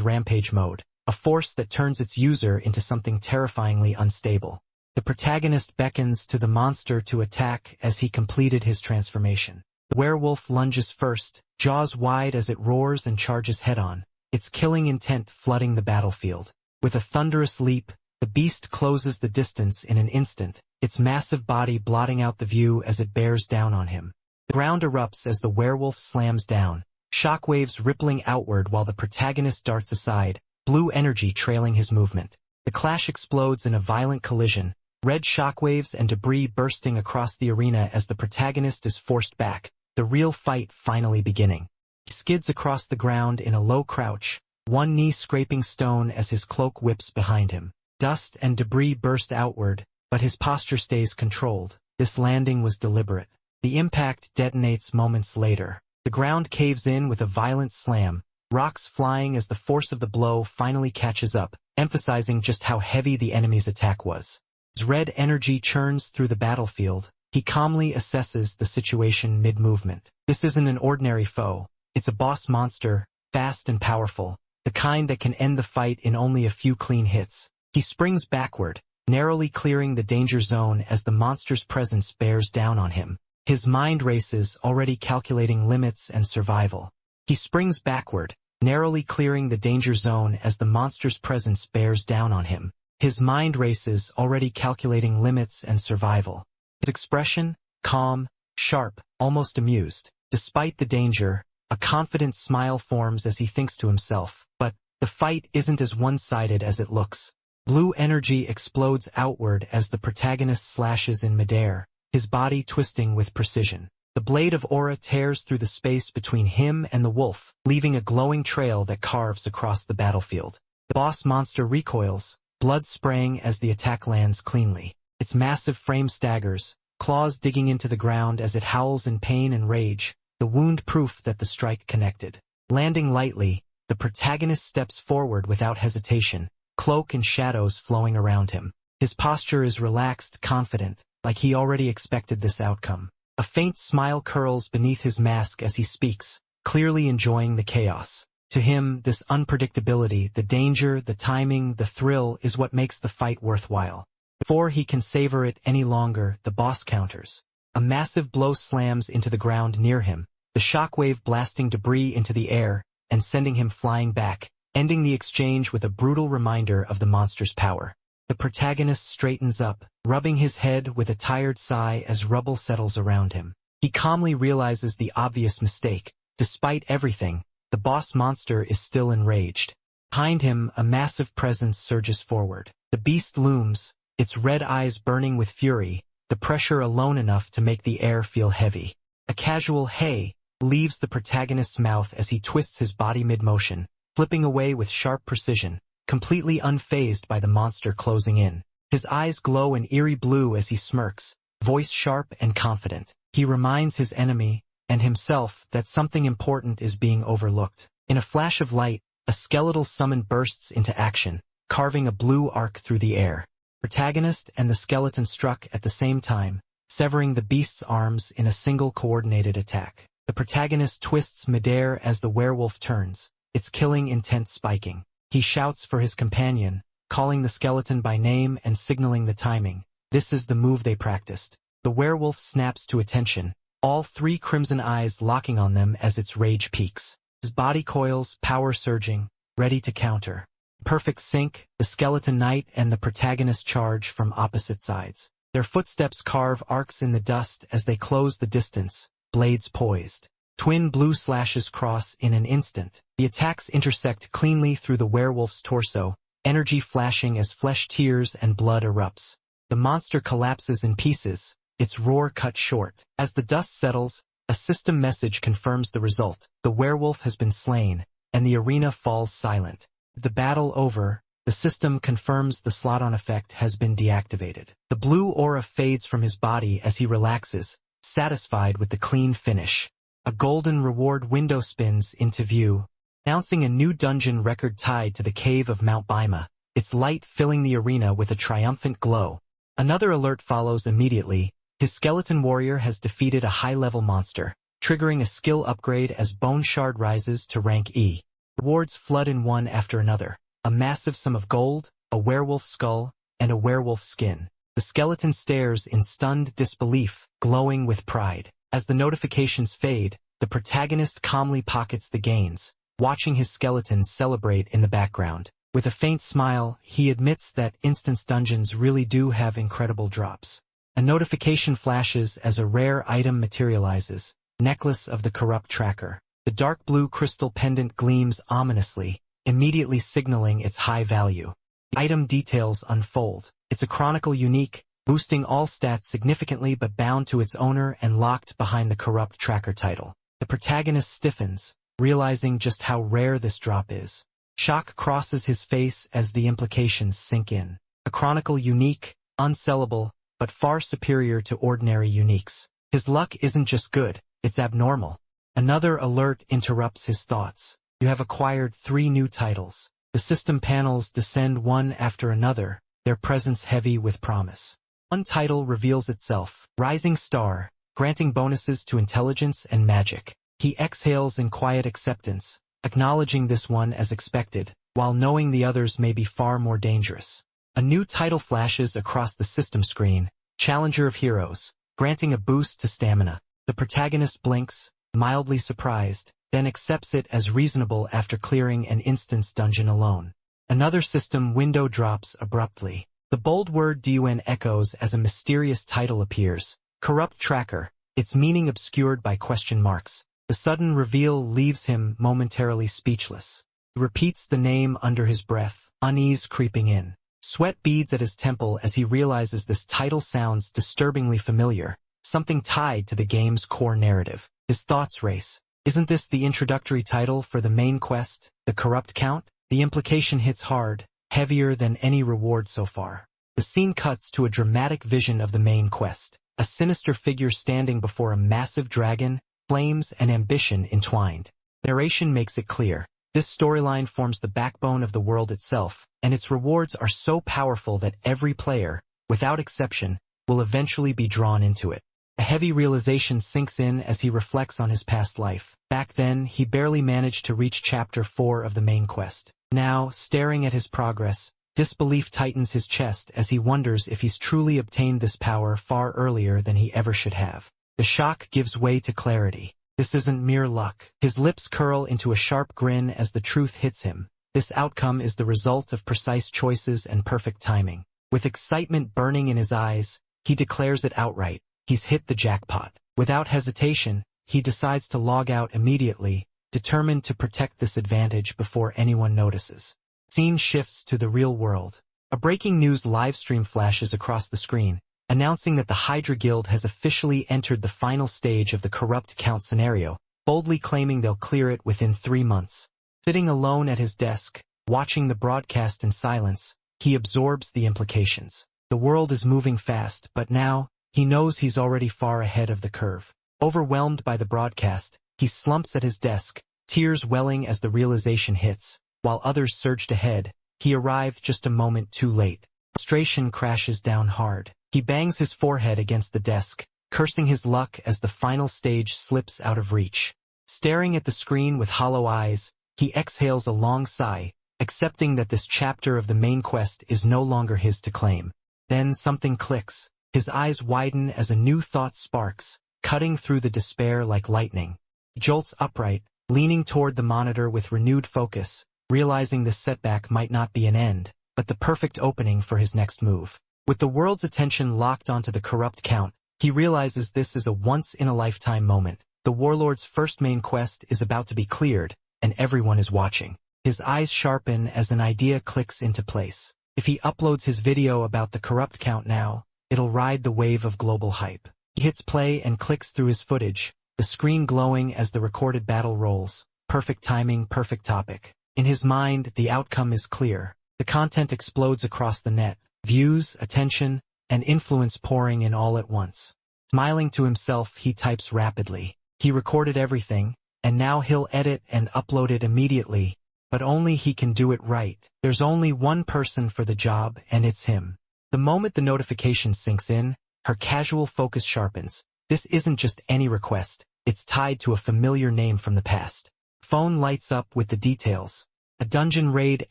Rampage Mode, a force that turns its user into something terrifyingly unstable. The protagonist beckons to the monster to attack as he completed his transformation. The werewolf lunges first, jaws wide as it roars and charges head-on, its killing intent flooding the battlefield. With a thunderous leap, the beast closes the distance in an instant, its massive body blotting out the view as it bears down on him. The ground erupts as the werewolf slams down, shockwaves rippling outward while the protagonist darts aside, blue energy trailing his movement. The clash explodes in a violent collision, red shockwaves and debris bursting across the arena as the protagonist is forced back, the real fight finally beginning. He skids across the ground in a low crouch, one knee scraping stone as his cloak whips behind him. Dust and debris burst outward, but his posture stays controlled. This landing was deliberate. The impact detonates moments later. The ground caves in with a violent slam, rocks flying as the force of the blow finally catches up, emphasizing just how heavy the enemy's attack was. As red energy churns through the battlefield, he calmly assesses the situation mid-movement. This isn't an ordinary foe. It's a boss monster, fast and powerful, the kind that can end the fight in only a few clean hits. He springs backward, narrowly clearing the danger zone as the monster's presence bears down on him. His mind races, already calculating limits and survival. He springs backward, narrowly clearing the danger zone as the monster's presence bears down on him. His mind races, already calculating limits and survival. His expression, calm, sharp, almost amused. Despite the danger, a confident smile forms as he thinks to himself, but the fight isn't as one-sided as it looks. Blue energy explodes outward as the protagonist slashes in midair, his body twisting with precision. The blade of aura tears through the space between him and the wolf, leaving a glowing trail that carves across the battlefield. The boss monster recoils, blood spraying as the attack lands cleanly. Its massive frame staggers, claws digging into the ground as it howls in pain and rage, the wound proof that the strike connected. Landing lightly, the protagonist steps forward without hesitation, cloak and shadows flowing around him. His posture is relaxed, confident, like he already expected this outcome. A faint smile curls beneath his mask as he speaks, clearly enjoying the chaos. To him, this unpredictability, the danger, the timing, the thrill is what makes the fight worthwhile. Before he can savor it any longer, the boss counters. A massive blow slams into the ground near him, the shockwave blasting debris into the air and sending him flying back, ending the exchange with a brutal reminder of the monster's power. The protagonist straightens up, rubbing his head with a tired sigh as rubble settles around him. He calmly realizes the obvious mistake. Despite everything, the boss monster is still enraged. Behind him, a massive presence surges forward. The beast looms, its red eyes burning with fury, the pressure alone enough to make the air feel heavy. A casual "hey" leaves the protagonist's mouth as he twists his body mid-motion, flipping away with sharp precision, completely unfazed by the monster closing in. His eyes glow an eerie blue as he smirks, voice sharp and confident. He reminds his enemy, and himself, that something important is being overlooked. In a flash of light, a skeletal summon bursts into action, carving a blue arc through the air. Protagonist and the skeleton struck at the same time, severing the beast's arms in a single coordinated attack. The protagonist twists midair as the werewolf turns, its killing intent spiking. He shouts for his companion, calling the skeleton by name and signaling the timing. This is the move they practiced. The werewolf snaps to attention, all three crimson eyes locking on them as its rage peaks. His body coils, power surging, ready to counter. Perfect sync, the skeleton knight and the protagonist charge from opposite sides. Their footsteps carve arcs in the dust as they close the distance, blades poised. Twin blue slashes cross in an instant. The attacks intersect cleanly through the werewolf's torso, energy flashing as flesh tears and blood erupts. The monster collapses in pieces, its roar cut short. As the dust settles, a system message confirms the result. The werewolf has been slain, and the arena falls silent. The battle over, the system confirms the slot-on effect has been deactivated. The blue aura fades from his body as he relaxes, satisfied with the clean finish. A golden reward window spins into view, announcing a new dungeon record tied to the cave of Mount Bima, its light filling the arena with a triumphant glow. Another alert follows immediately. His skeleton warrior has defeated a high-level monster, triggering a skill upgrade as Bone Shard rises to rank E. Rewards flood in one after another. A massive sum of gold, a werewolf skull, and a werewolf skin. The skeleton stares in stunned disbelief, glowing with pride. As the notifications fade, the protagonist calmly pockets the gains, watching his skeleton celebrate in the background. With a faint smile, he admits that instance dungeons really do have incredible drops. A notification flashes as a rare item materializes, Necklace of the Corrupt Tracker. The dark blue crystal pendant gleams ominously, immediately signaling its high value. The item details unfold. It's a chronicle unique, boosting all stats significantly but bound to its owner and locked behind the Corrupt Tracker title. The protagonist stiffens, realizing just how rare this drop is. Shock crosses his face as the implications sink in. A chronicle unique, unsellable, but far superior to ordinary uniques. His luck isn't just good, it's abnormal. Another alert interrupts his thoughts. You have acquired 3 new titles. The system panels descend one after another, their presence heavy with promise. One title reveals itself, Rising Star, granting bonuses to intelligence and magic. He exhales in quiet acceptance, acknowledging this one as expected, while knowing the others may be far more dangerous. A new title flashes across the system screen, Challenger of Heroes, granting a boost to stamina. The protagonist blinks, mildly surprised, then accepts it as reasonable after clearing an instance dungeon alone. Another system window drops abruptly. The bold word DUN echoes as a mysterious title appears, Corrupt Tracker, its meaning obscured by question marks. The sudden reveal leaves him momentarily speechless. He repeats the name under his breath, unease creeping in. Sweat beads at his temple as he realizes this title sounds disturbingly familiar, something tied to the game's core narrative. His thoughts race. Isn't this the introductory title for the main quest, the Corrupt Count? The implication hits hard, heavier than any reward so far. The scene cuts to a dramatic vision of the main quest, a sinister figure standing before a massive dragon, flames and ambition entwined. Narration makes it clear. This storyline forms the backbone of the world itself, and its rewards are so powerful that every player, without exception, will eventually be drawn into it. A heavy realization sinks in as he reflects on his past life. Back then, he barely managed to reach Chapter 4 of the main quest. Now, staring at his progress, disbelief tightens his chest as he wonders if he's truly obtained this power far earlier than he ever should have. The shock gives way to clarity. This isn't mere luck. His lips curl into a sharp grin as the truth hits him. This outcome is the result of precise choices and perfect timing. With excitement burning in his eyes, he declares it outright. He's hit the jackpot. Without hesitation, he decides to log out immediately, determined to protect this advantage before anyone notices. Scene shifts to the real world. A breaking news livestream flashes across the screen, announcing that the Hydra Guild has officially entered the final stage of the Corrupt Count scenario, boldly claiming they'll clear it within 3 months. Sitting alone at his desk, watching the broadcast in silence, he absorbs the implications. The world is moving fast, but now, he knows he's already far ahead of the curve. Overwhelmed by the broadcast, he slumps at his desk, tears welling as the realization hits. While others surged ahead, he arrived just a moment too late. Frustration crashes down hard. He bangs his forehead against the desk, cursing his luck as the final stage slips out of reach. Staring at the screen with hollow eyes, he exhales a long sigh, accepting that this chapter of the main quest is no longer his to claim. Then something clicks. His eyes widen as a new thought sparks, cutting through the despair like lightning. He jolts upright, leaning toward the monitor with renewed focus, realizing this setback might not be an end, but the perfect opening for his next move. With the world's attention locked onto the Corrupt Count, he realizes this is a once-in-a-lifetime moment. The Warlord's first main quest is about to be cleared, and everyone is watching. His eyes sharpen as an idea clicks into place. If he uploads his video about the Corrupt Count now, it'll ride the wave of global hype. He hits play and clicks through his footage, the screen glowing as the recorded battle rolls. Perfect timing, perfect topic. In his mind, the outcome is clear. The content explodes across the net, views, attention, and influence pouring in all at once. Smiling to himself, he types rapidly. He recorded everything, and now he'll edit and upload it immediately, but only he can do it right. There's only one person for the job, and it's him. The moment the notification sinks in, her casual focus sharpens. This isn't just any request, it's tied to a familiar name from the past. Phone lights up with the details. A dungeon raid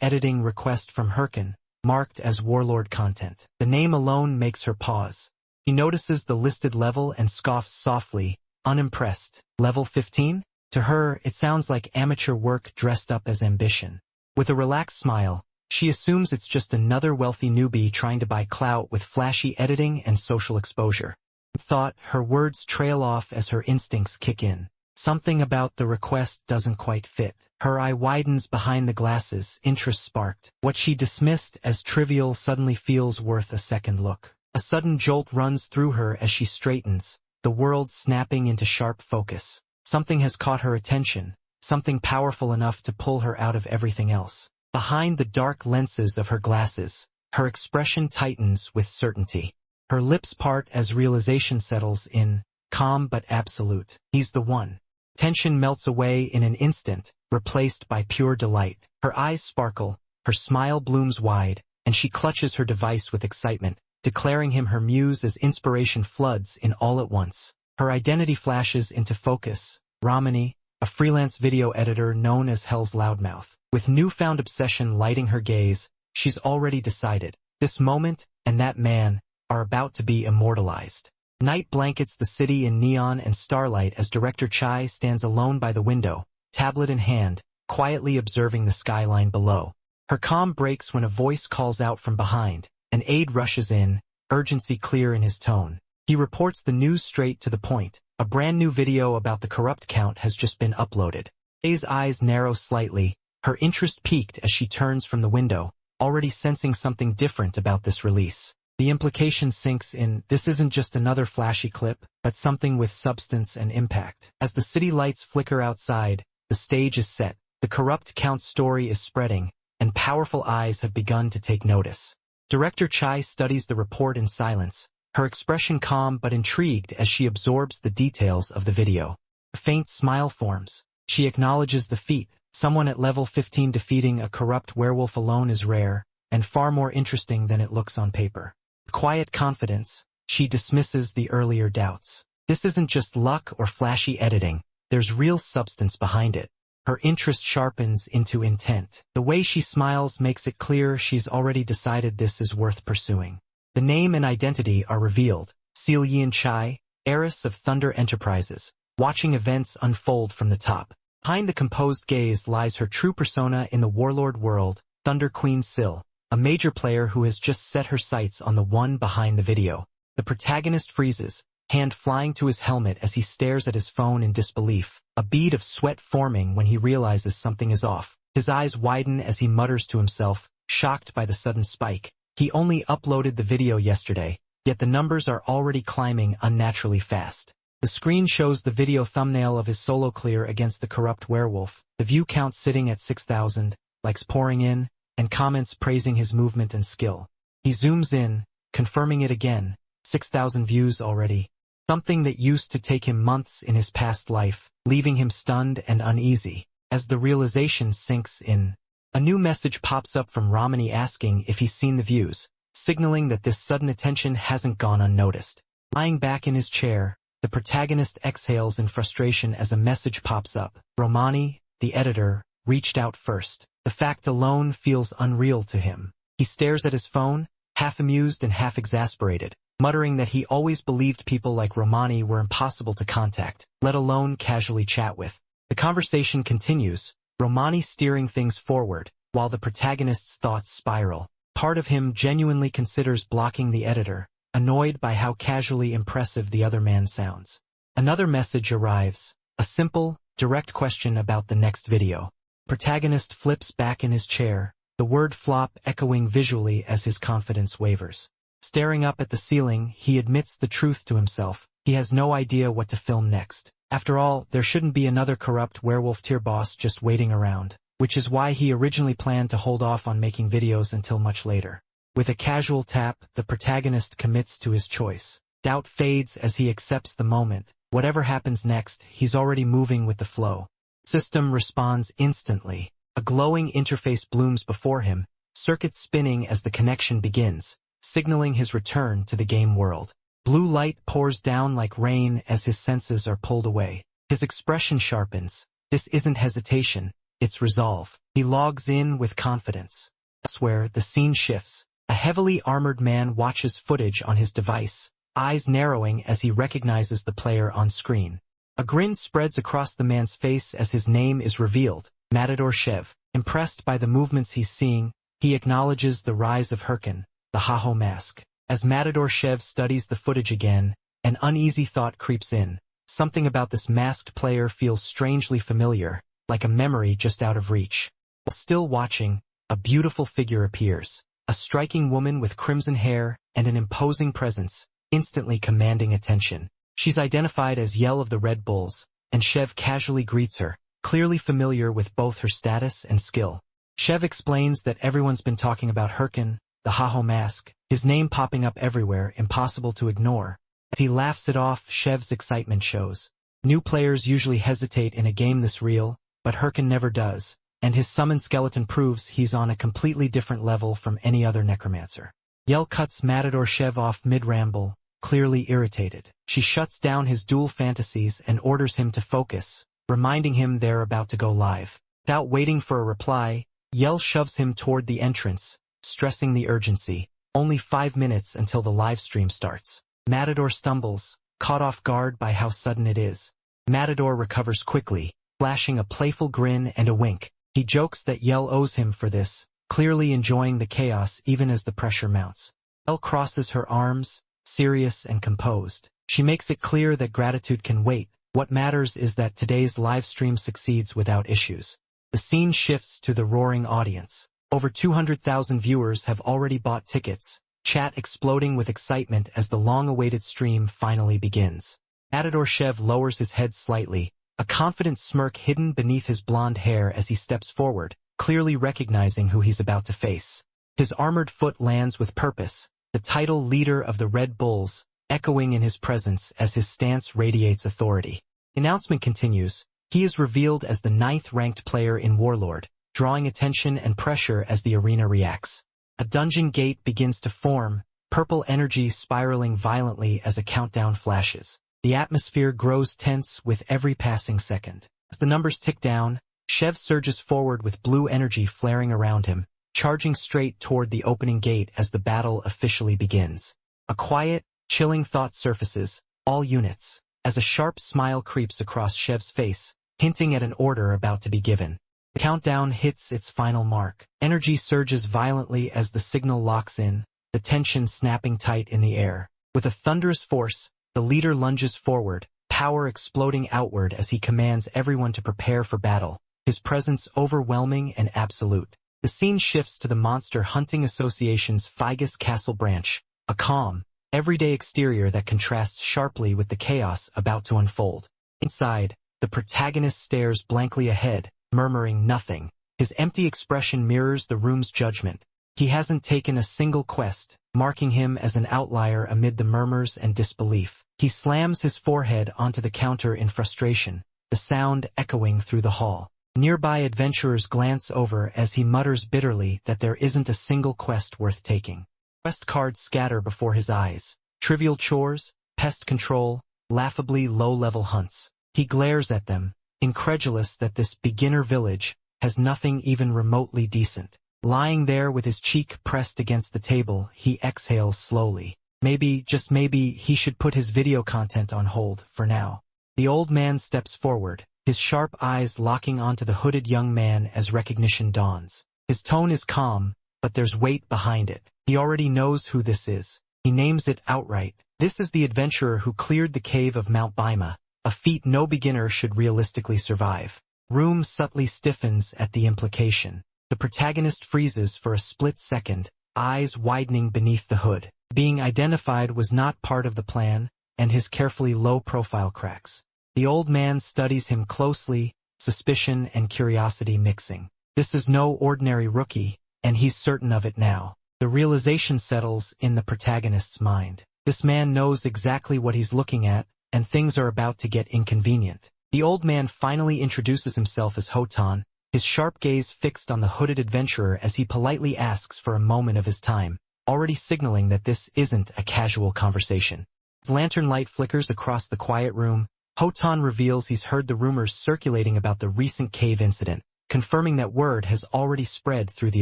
editing request from Hyrkan, marked as Warlord content. The name alone makes her pause. She notices the listed level and scoffs softly, unimpressed. Level 15? To her, it sounds like amateur work dressed up as ambition. With a relaxed smile, she assumes it's just another wealthy newbie trying to buy clout with flashy editing and social exposure. Thought, her words trail off as her instincts kick in. Something about the request doesn't quite fit. Her eye widens behind the glasses, interest sparked. What she dismissed as trivial suddenly feels worth a second look. A sudden jolt runs through her as she straightens, the world snapping into sharp focus. Something has caught her attention, something powerful enough to pull her out of everything else. Behind the dark lenses of her glasses, her expression tightens with certainty. Her lips part as realization settles in, calm but absolute. He's the one. Tension melts away in an instant, replaced by pure delight. Her eyes sparkle, her smile blooms wide, and she clutches her device with excitement, declaring him her muse as inspiration floods in all at once. Her identity flashes into focus. Ramani, a freelance video editor known as Hell's Loudmouth. With newfound obsession lighting her gaze, she's already decided. This moment, and that man, are about to be immortalized. Night blankets the city in neon and starlight as Director Chai stands alone by the window, tablet in hand, quietly observing the skyline below. Her calm breaks when a voice calls out from behind. An aide rushes in, urgency clear in his tone. He reports the news straight to the point. A brand new video about the corrupt count has just been uploaded. Chai's eyes narrow slightly, her interest piqued as she turns from the window, already sensing something different about this release. The implication sinks in, this isn't just another flashy clip, but something with substance and impact. As the city lights flicker outside, the stage is set, the corrupt count's story is spreading, and powerful eyes have begun to take notice. Director Chai studies the report in silence, her expression calm but intrigued as she absorbs the details of the video. A faint smile forms. She acknowledges the feat. Someone at level 15 defeating a corrupt werewolf alone is rare, and far more interesting than it looks on paper. With quiet confidence, she dismisses the earlier doubts. This isn't just luck or flashy editing, there's real substance behind it. Her interest sharpens into intent. The way she smiles makes it clear she's already decided this is worth pursuing. The name and identity are revealed. Celine Chai, heiress of Thunder Enterprises, watching events unfold from the top. Behind the composed gaze lies her true persona in the Warlord world, Thunder Queen Sil, a major player who has just set her sights on the one behind the video. The protagonist freezes, hand flying to his helmet as he stares at his phone in disbelief, a bead of sweat forming when he realizes something is off. His eyes widen as he mutters to himself, shocked by the sudden spike. He only uploaded the video yesterday, yet the numbers are already climbing unnaturally fast. The screen shows the video thumbnail of his solo clear against the corrupt werewolf, the view count sitting at 6,000, likes pouring in, and comments praising his movement and skill. He zooms in, confirming it again, 6,000 views already. Something that used to take him months in his past life, leaving him stunned and uneasy. As the realization sinks in, a new message pops up from Ramani asking if he's seen the views, signaling that this sudden attention hasn't gone unnoticed. Lying back in his chair, the protagonist exhales in frustration as a message pops up. Ramani, the editor, reached out first. The fact alone feels unreal to him. He stares at his phone, half amused and half exasperated, muttering that he always believed people like Ramani were impossible to contact, let alone casually chat with. The conversation continues, Ramani steering things forward, while the protagonist's thoughts spiral. Part of him genuinely considers blocking the editor, annoyed by how casually impressive the other man sounds. Another message arrives, a simple, direct question about the next video. Protagonist flips back in his chair, the word flop echoing visually as his confidence wavers. Staring up at the ceiling, he admits the truth to himself. He has no idea what to film next. After all, there shouldn't be another corrupt werewolf tier boss just waiting around. which is why he originally planned to hold off on making videos until much later. With a casual tap, the protagonist commits to his choice. Doubt fades as he accepts the moment. Whatever happens next, he's already moving with the flow. System responds instantly. A glowing interface blooms before him, circuits spinning as the connection begins, signaling his return to the game world. Blue light pours down like rain as his senses are pulled away. His expression sharpens. This isn't hesitation, it's resolve. He logs in with confidence. Elsewhere, the scene shifts. A heavily armored man watches footage on his device, eyes narrowing as he recognizes the player on screen. A grin spreads across the man's face as his name is revealed, Matador Shev. Impressed by the movements he's seeing, he acknowledges the rise of Hyrkan, the Haho mask. As Matador Shev studies the footage again, an uneasy thought creeps in. Something about this masked player feels strangely familiar, like a memory just out of reach. While still watching, a beautiful figure appears. A striking woman with crimson hair and an imposing presence, instantly commanding attention. She's identified as Yell of the Red Bulls, and Shev casually greets her, clearly familiar with both her status and skill. Shev explains that everyone's been talking about Hyrkan, the Haho mask, his name popping up everywhere, impossible to ignore. As he laughs it off, Shev's excitement shows. New players usually hesitate in a game this real, but Hyrkan never does, and his summon skeleton proves he's on a completely different level from any other necromancer. Yell cuts Matador Shev off mid-ramble, clearly irritated. She shuts down his dual fantasies and orders him to focus, reminding him they're about to go live. Without waiting for a reply, Yell shoves him toward the entrance, stressing the urgency. Only 5 minutes until the live stream starts. Matador stumbles, caught off guard by how sudden it is. Matador recovers quickly, flashing a playful grin and a wink. He jokes that Yell owes him for this, clearly enjoying the chaos even as the pressure mounts. Yell crosses her arms, serious and composed. She makes it clear that gratitude can wait. What matters is that today's live stream succeeds without issues. The scene shifts to the roaring audience. Over 200,000 viewers have already bought tickets, chat exploding with excitement as the long-awaited stream finally begins. Matador Shev lowers his head slightly, a confident smirk hidden beneath his blonde hair as he steps forward, clearly recognizing who he's about to face. His armored foot lands with purpose, the title leader of the Red Bulls, echoing in his presence as his stance radiates authority. The announcement continues. He is revealed as the 9th-ranked player in Warlord, drawing attention and pressure as the arena reacts. A dungeon gate begins to form, purple energy spiraling violently as a countdown flashes. The atmosphere grows tense with every passing second. As the numbers tick down, Shev surges forward with blue energy flaring around him, charging straight toward the opening gate as the battle officially begins. A quiet, chilling thought surfaces, all units, as a sharp smile creeps across Shev's face, hinting at an order about to be given. The countdown hits its final mark. Energy surges violently as the signal locks in, the tension snapping tight in the air. With a thunderous force, the leader lunges forward, power exploding outward as he commands everyone to prepare for battle, his presence overwhelming and absolute. The scene shifts to the Monster Hunting Association's Figus Castle branch, a calm, everyday exterior that contrasts sharply with the chaos about to unfold. Inside, the protagonist stares blankly ahead, murmuring nothing. His empty expression mirrors the room's judgment. He hasn't taken a single quest, marking him as an outlier amid the murmurs and disbelief. He slams his forehead onto the counter in frustration, the sound echoing through the hall. Nearby adventurers glance over as he mutters bitterly that there isn't a single quest worth taking. Quest cards scatter before his eyes. Trivial chores, pest control, laughably low-level hunts. He glares at them, incredulous that this beginner village has nothing even remotely decent. Lying there with his cheek pressed against the table, he exhales slowly. Maybe, just maybe, he should put his video content on hold for now. The old man steps forward, his sharp eyes locking onto the hooded young man as recognition dawns. His tone is calm, but there's weight behind it. He already knows who this is. He names it outright. This is the adventurer who cleared the cave of Mount Bima, a feat no beginner should realistically survive. Room subtly stiffens at the implication. The protagonist freezes for a split second, eyes widening beneath the hood. Being identified was not part of the plan, and his carefully low profile cracks. The old man studies him closely, suspicion and curiosity mixing. This is no ordinary rookie, and he's certain of it now. The realization settles in the protagonist's mind. This man knows exactly what he's looking at, and things are about to get inconvenient. The old man finally introduces himself as Hotan, his sharp gaze fixed on the hooded adventurer as he politely asks for a moment of his time, already signaling that this isn't a casual conversation. As lantern light flickers across the quiet room, Hotan reveals he's heard the rumors circulating about the recent cave incident, confirming that word has already spread through the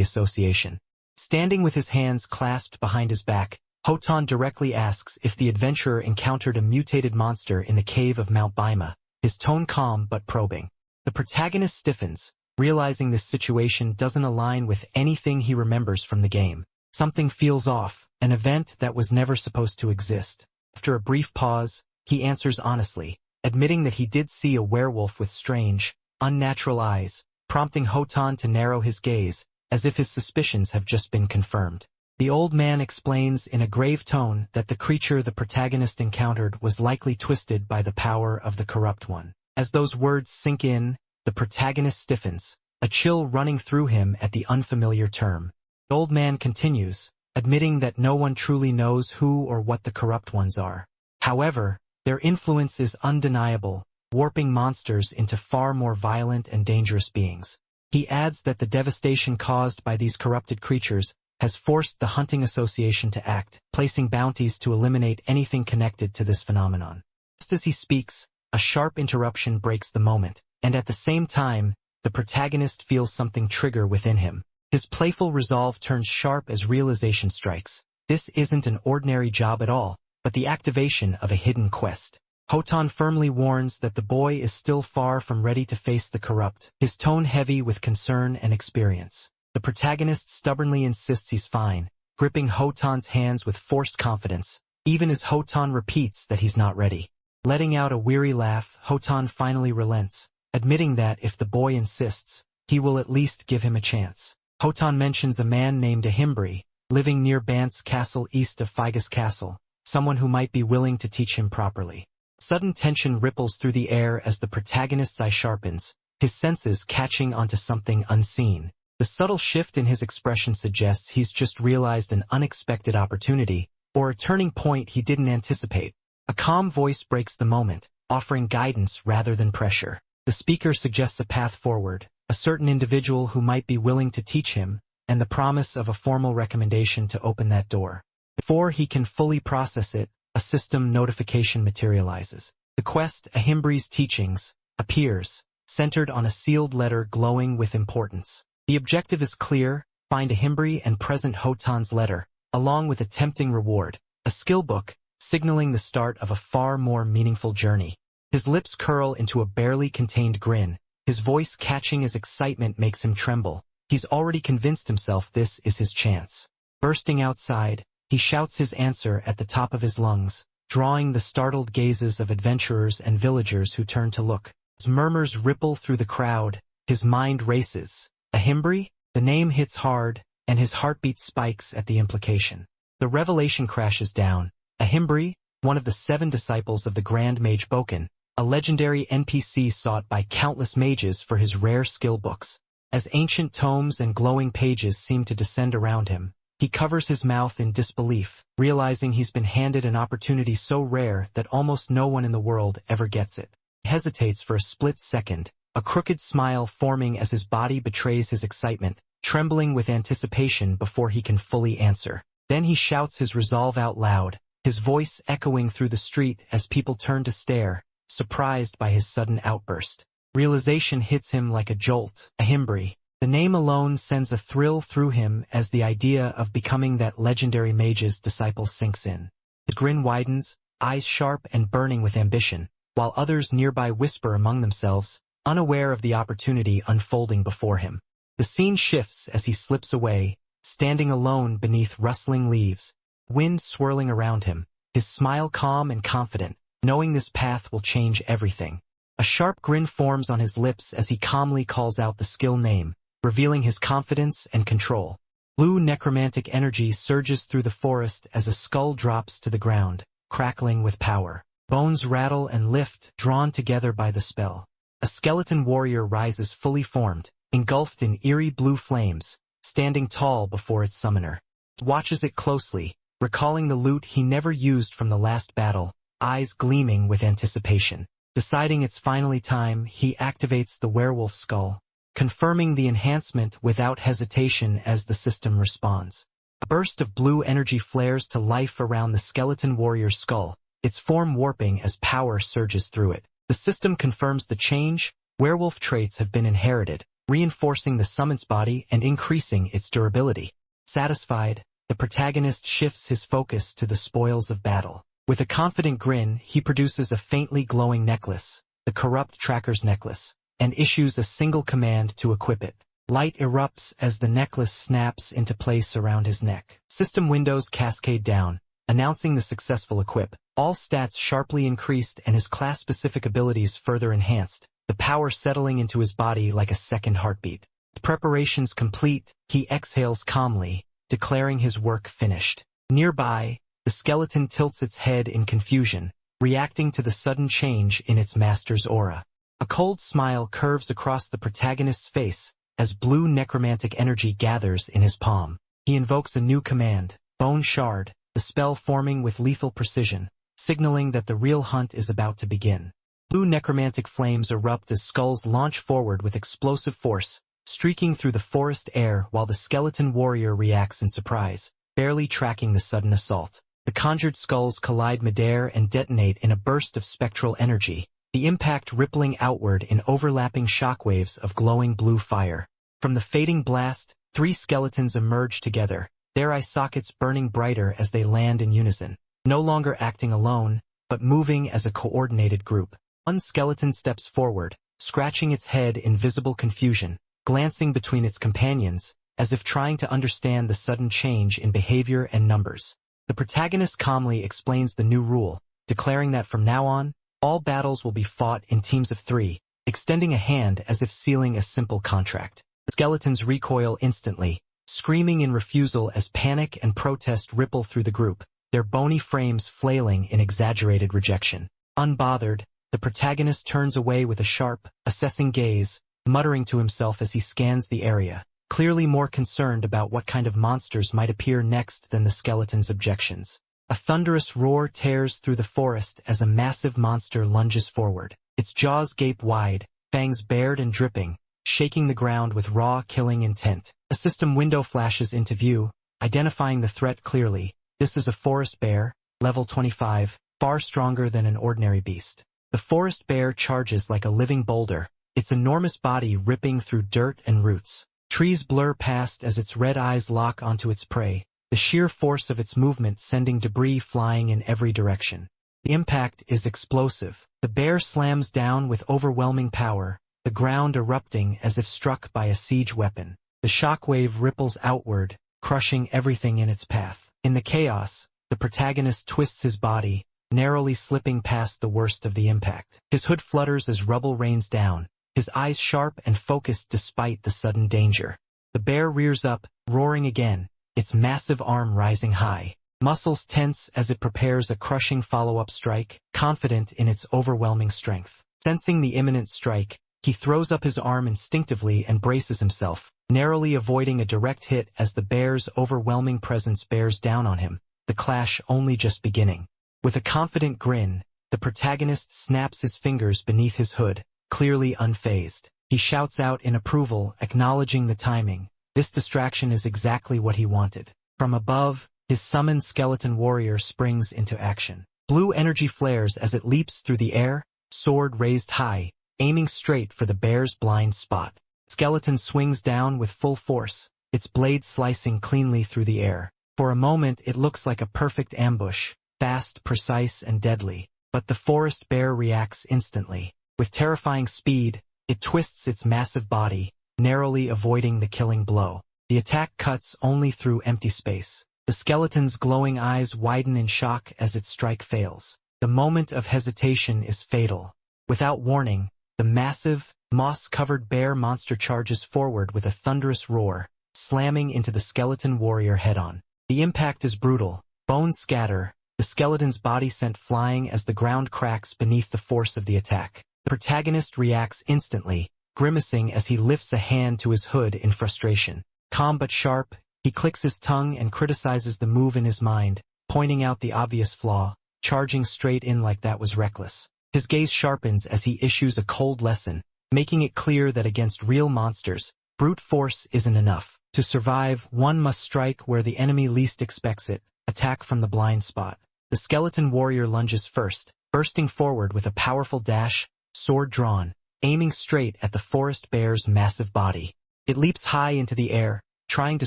association. Standing with his hands clasped behind his back, Hotan directly asks if the adventurer encountered a mutated monster in the cave of Mount Baima, his tone calm but probing. The protagonist stiffens, realizing this situation doesn't align with anything he remembers from the game. Something feels off, an event that was never supposed to exist. After a brief pause, he answers honestly, admitting that he did see a werewolf with strange, unnatural eyes, prompting Hotan to narrow his gaze, as if his suspicions have just been confirmed. The old man explains in a grave tone that the creature the protagonist encountered was likely twisted by the power of the corrupt one. As those words sink in, the protagonist stiffens, a chill running through him at the unfamiliar term. The old man continues, admitting that no one truly knows who or what the corrupt ones are. However, their influence is undeniable, warping monsters into far more violent and dangerous beings. He adds that the devastation caused by these corrupted creatures has forced the hunting association to act, placing bounties to eliminate anything connected to this phenomenon. Just as he speaks, a sharp interruption breaks the moment, and at the same time, the protagonist feels something trigger within him. His playful resolve turns sharp as realization strikes. This isn't an ordinary job at all, but the activation of a hidden quest. Hotan firmly warns that the boy is still far from ready to face the corrupt, his tone heavy with concern and experience. The protagonist stubbornly insists he's fine, gripping Hotan's hands with forced confidence, even as Hotan repeats that he's not ready. Letting out a weary laugh, Hotan finally relents, admitting that if the boy insists, he will at least give him a chance. Hotan mentions a man named Ahimbri, living near Bant's castle east of Figus Castle, someone who might be willing to teach him properly. Sudden tension ripples through the air as the protagonist's eye sharpens, his senses catching onto something unseen. The subtle shift in his expression suggests he's just realized an unexpected opportunity, or a turning point he didn't anticipate. A calm voice breaks the moment, offering guidance rather than pressure. The speaker suggests a path forward, a certain individual who might be willing to teach him, and the promise of a formal recommendation to open that door. Before he can fully process it, a system notification materializes. The quest, Ahimbri's Teachings, appears, centered on a sealed letter glowing with importance. The objective is clear: find Ahimbri and present Hotan's letter, along with a tempting reward, a skill book, signaling the start of a far more meaningful journey. His lips curl into a barely contained grin, his voice catching as excitement makes him tremble. He's already convinced himself this is his chance. Bursting outside, he shouts his answer at the top of his lungs, drawing the startled gazes of adventurers and villagers who turn to look. As murmurs ripple through the crowd, his mind races. Ahimbri? The name hits hard, and his heartbeat spikes at the implication. The revelation crashes down. Ahimbri, one of the 7 disciples of the Grand Mage Boken, a legendary NPC sought by countless mages for his rare skill books. As ancient tomes and glowing pages seem to descend around him, he covers his mouth in disbelief, realizing he's been handed an opportunity so rare that almost no one in the world ever gets it. He hesitates for a split second, a crooked smile forming as his body betrays his excitement, trembling with anticipation before he can fully answer. Then he shouts his resolve out loud, his voice echoing through the street as people turn to stare, surprised by his sudden outburst. Realization hits him like a jolt. Ahimbri. The name alone sends a thrill through him as the idea of becoming that legendary mage's disciple sinks in. The grin widens, eyes sharp and burning with ambition, while others nearby whisper among themselves, unaware of the opportunity unfolding before him. The scene shifts as he slips away, standing alone beneath rustling leaves, wind swirling around him, his smile calm and confident, knowing this path will change everything. A sharp grin forms on his lips as he calmly calls out the skill name, revealing his confidence and control. Blue necromantic energy surges through the forest as a skull drops to the ground, crackling with power. Bones rattle and lift, drawn together by the spell. A skeleton warrior rises fully formed, engulfed in eerie blue flames, standing tall before its summoner. He watches it closely, recalling the loot he never used from the last battle, eyes gleaming with anticipation. Deciding it's finally time, he activates the werewolf skull, confirming the enhancement without hesitation as the system responds. A burst of blue energy flares to life around the skeleton warrior's skull, its form warping as power surges through it. The system confirms the change. Werewolf traits have been inherited, reinforcing the summon's body and increasing its durability. Satisfied, the protagonist shifts his focus to the spoils of battle. With a confident grin, he produces a faintly glowing necklace, the Corrupt Tracker's necklace, and issues a single command to equip it. Light erupts as the necklace snaps into place around his neck. System windows cascade down, announcing the successful equip. All stats sharply increased and his class-specific abilities further enhanced, the power settling into his body like a second heartbeat. With preparations complete, he exhales calmly, declaring his work finished. Nearby, the skeleton tilts its head in confusion, reacting to the sudden change in its master's aura. A cold smile curves across the protagonist's face as blue necromantic energy gathers in his palm. He invokes a new command, Bone Shard, the spell forming with lethal precision, signaling that the real hunt is about to begin. Blue necromantic flames erupt as skulls launch forward with explosive force, streaking through the forest air while the skeleton warrior reacts in surprise, barely tracking the sudden assault. The conjured skulls collide midair and detonate in a burst of spectral energy, the impact rippling outward in overlapping shockwaves of glowing blue fire. From the fading blast, 3 skeletons emerge together, their eye sockets burning brighter as they land in unison, no longer acting alone, but moving as a coordinated group. One skeleton steps forward, scratching its head in visible confusion, glancing between its companions, as if trying to understand the sudden change in behavior and numbers. The protagonist calmly explains the new rule, declaring that from now on, all battles will be fought in teams of 3, extending a hand as if sealing a simple contract. The skeletons recoil instantly, screaming in refusal as panic and protest ripple through the group, their bony frames flailing in exaggerated rejection. Unbothered, the protagonist turns away with a sharp, assessing gaze, muttering to himself as he scans the area, clearly more concerned about what kind of monsters might appear next than the skeleton's objections. A thunderous roar tears through the forest as a massive monster lunges forward. Its jaws gape wide, fangs bared and dripping, shaking the ground with raw, killing intent. A system window flashes into view, identifying the threat clearly. This is a forest bear, level 25, far stronger than an ordinary beast. The forest bear charges like a living boulder, its enormous body ripping through dirt and roots. Trees blur past as its red eyes lock onto its prey, the sheer force of its movement sending debris flying in every direction. The impact is explosive. The bear slams down with overwhelming power, the ground erupting as if struck by a siege weapon. The shockwave ripples outward, crushing everything in its path. In the chaos, the protagonist twists his body, narrowly slipping past the worst of the impact. His hood flutters as rubble rains down, his eyes sharp and focused despite the sudden danger. The bear rears up, roaring again, its massive arm rising high. Muscles tense as it prepares a crushing follow-up strike, confident in its overwhelming strength. Sensing the imminent strike, he throws up his arm instinctively and braces himself, narrowly avoiding a direct hit as the bear's overwhelming presence bears down on him, the clash only just beginning. With a confident grin, the protagonist snaps his fingers beneath his hood, clearly unfazed. He shouts out in approval, acknowledging the timing. This distraction is exactly what he wanted. From above, his summoned skeleton warrior springs into action. Blue energy flares as it leaps through the air, sword raised high, aiming straight for the bear's blind spot. Skeleton swings down with full force, its blade slicing cleanly through the air. For a moment it looks like a perfect ambush, fast, precise, and deadly. But the forest bear reacts instantly. With terrifying speed, it twists its massive body, narrowly avoiding the killing blow. The attack cuts only through empty space. The skeleton's glowing eyes widen in shock as its strike fails. The moment of hesitation is fatal. Without warning, the massive, moss-covered bear monster charges forward with a thunderous roar, slamming into the skeleton warrior head-on. The impact is brutal. Bones scatter, the skeleton's body sent flying as the ground cracks beneath the force of the attack. The protagonist reacts instantly, grimacing as he lifts a hand to his hood in frustration. Calm but sharp, he clicks his tongue and criticizes the move in his mind, pointing out the obvious flaw. Charging straight in like that was reckless. His gaze sharpens as he issues a cold lesson, making it clear that against real monsters, brute force isn't enough. To survive, one must strike where the enemy least expects it, attack from the blind spot. The skeleton warrior lunges first, bursting forward with a powerful dash, sword drawn, aiming straight at the forest bear's massive body. It leaps high into the air, trying to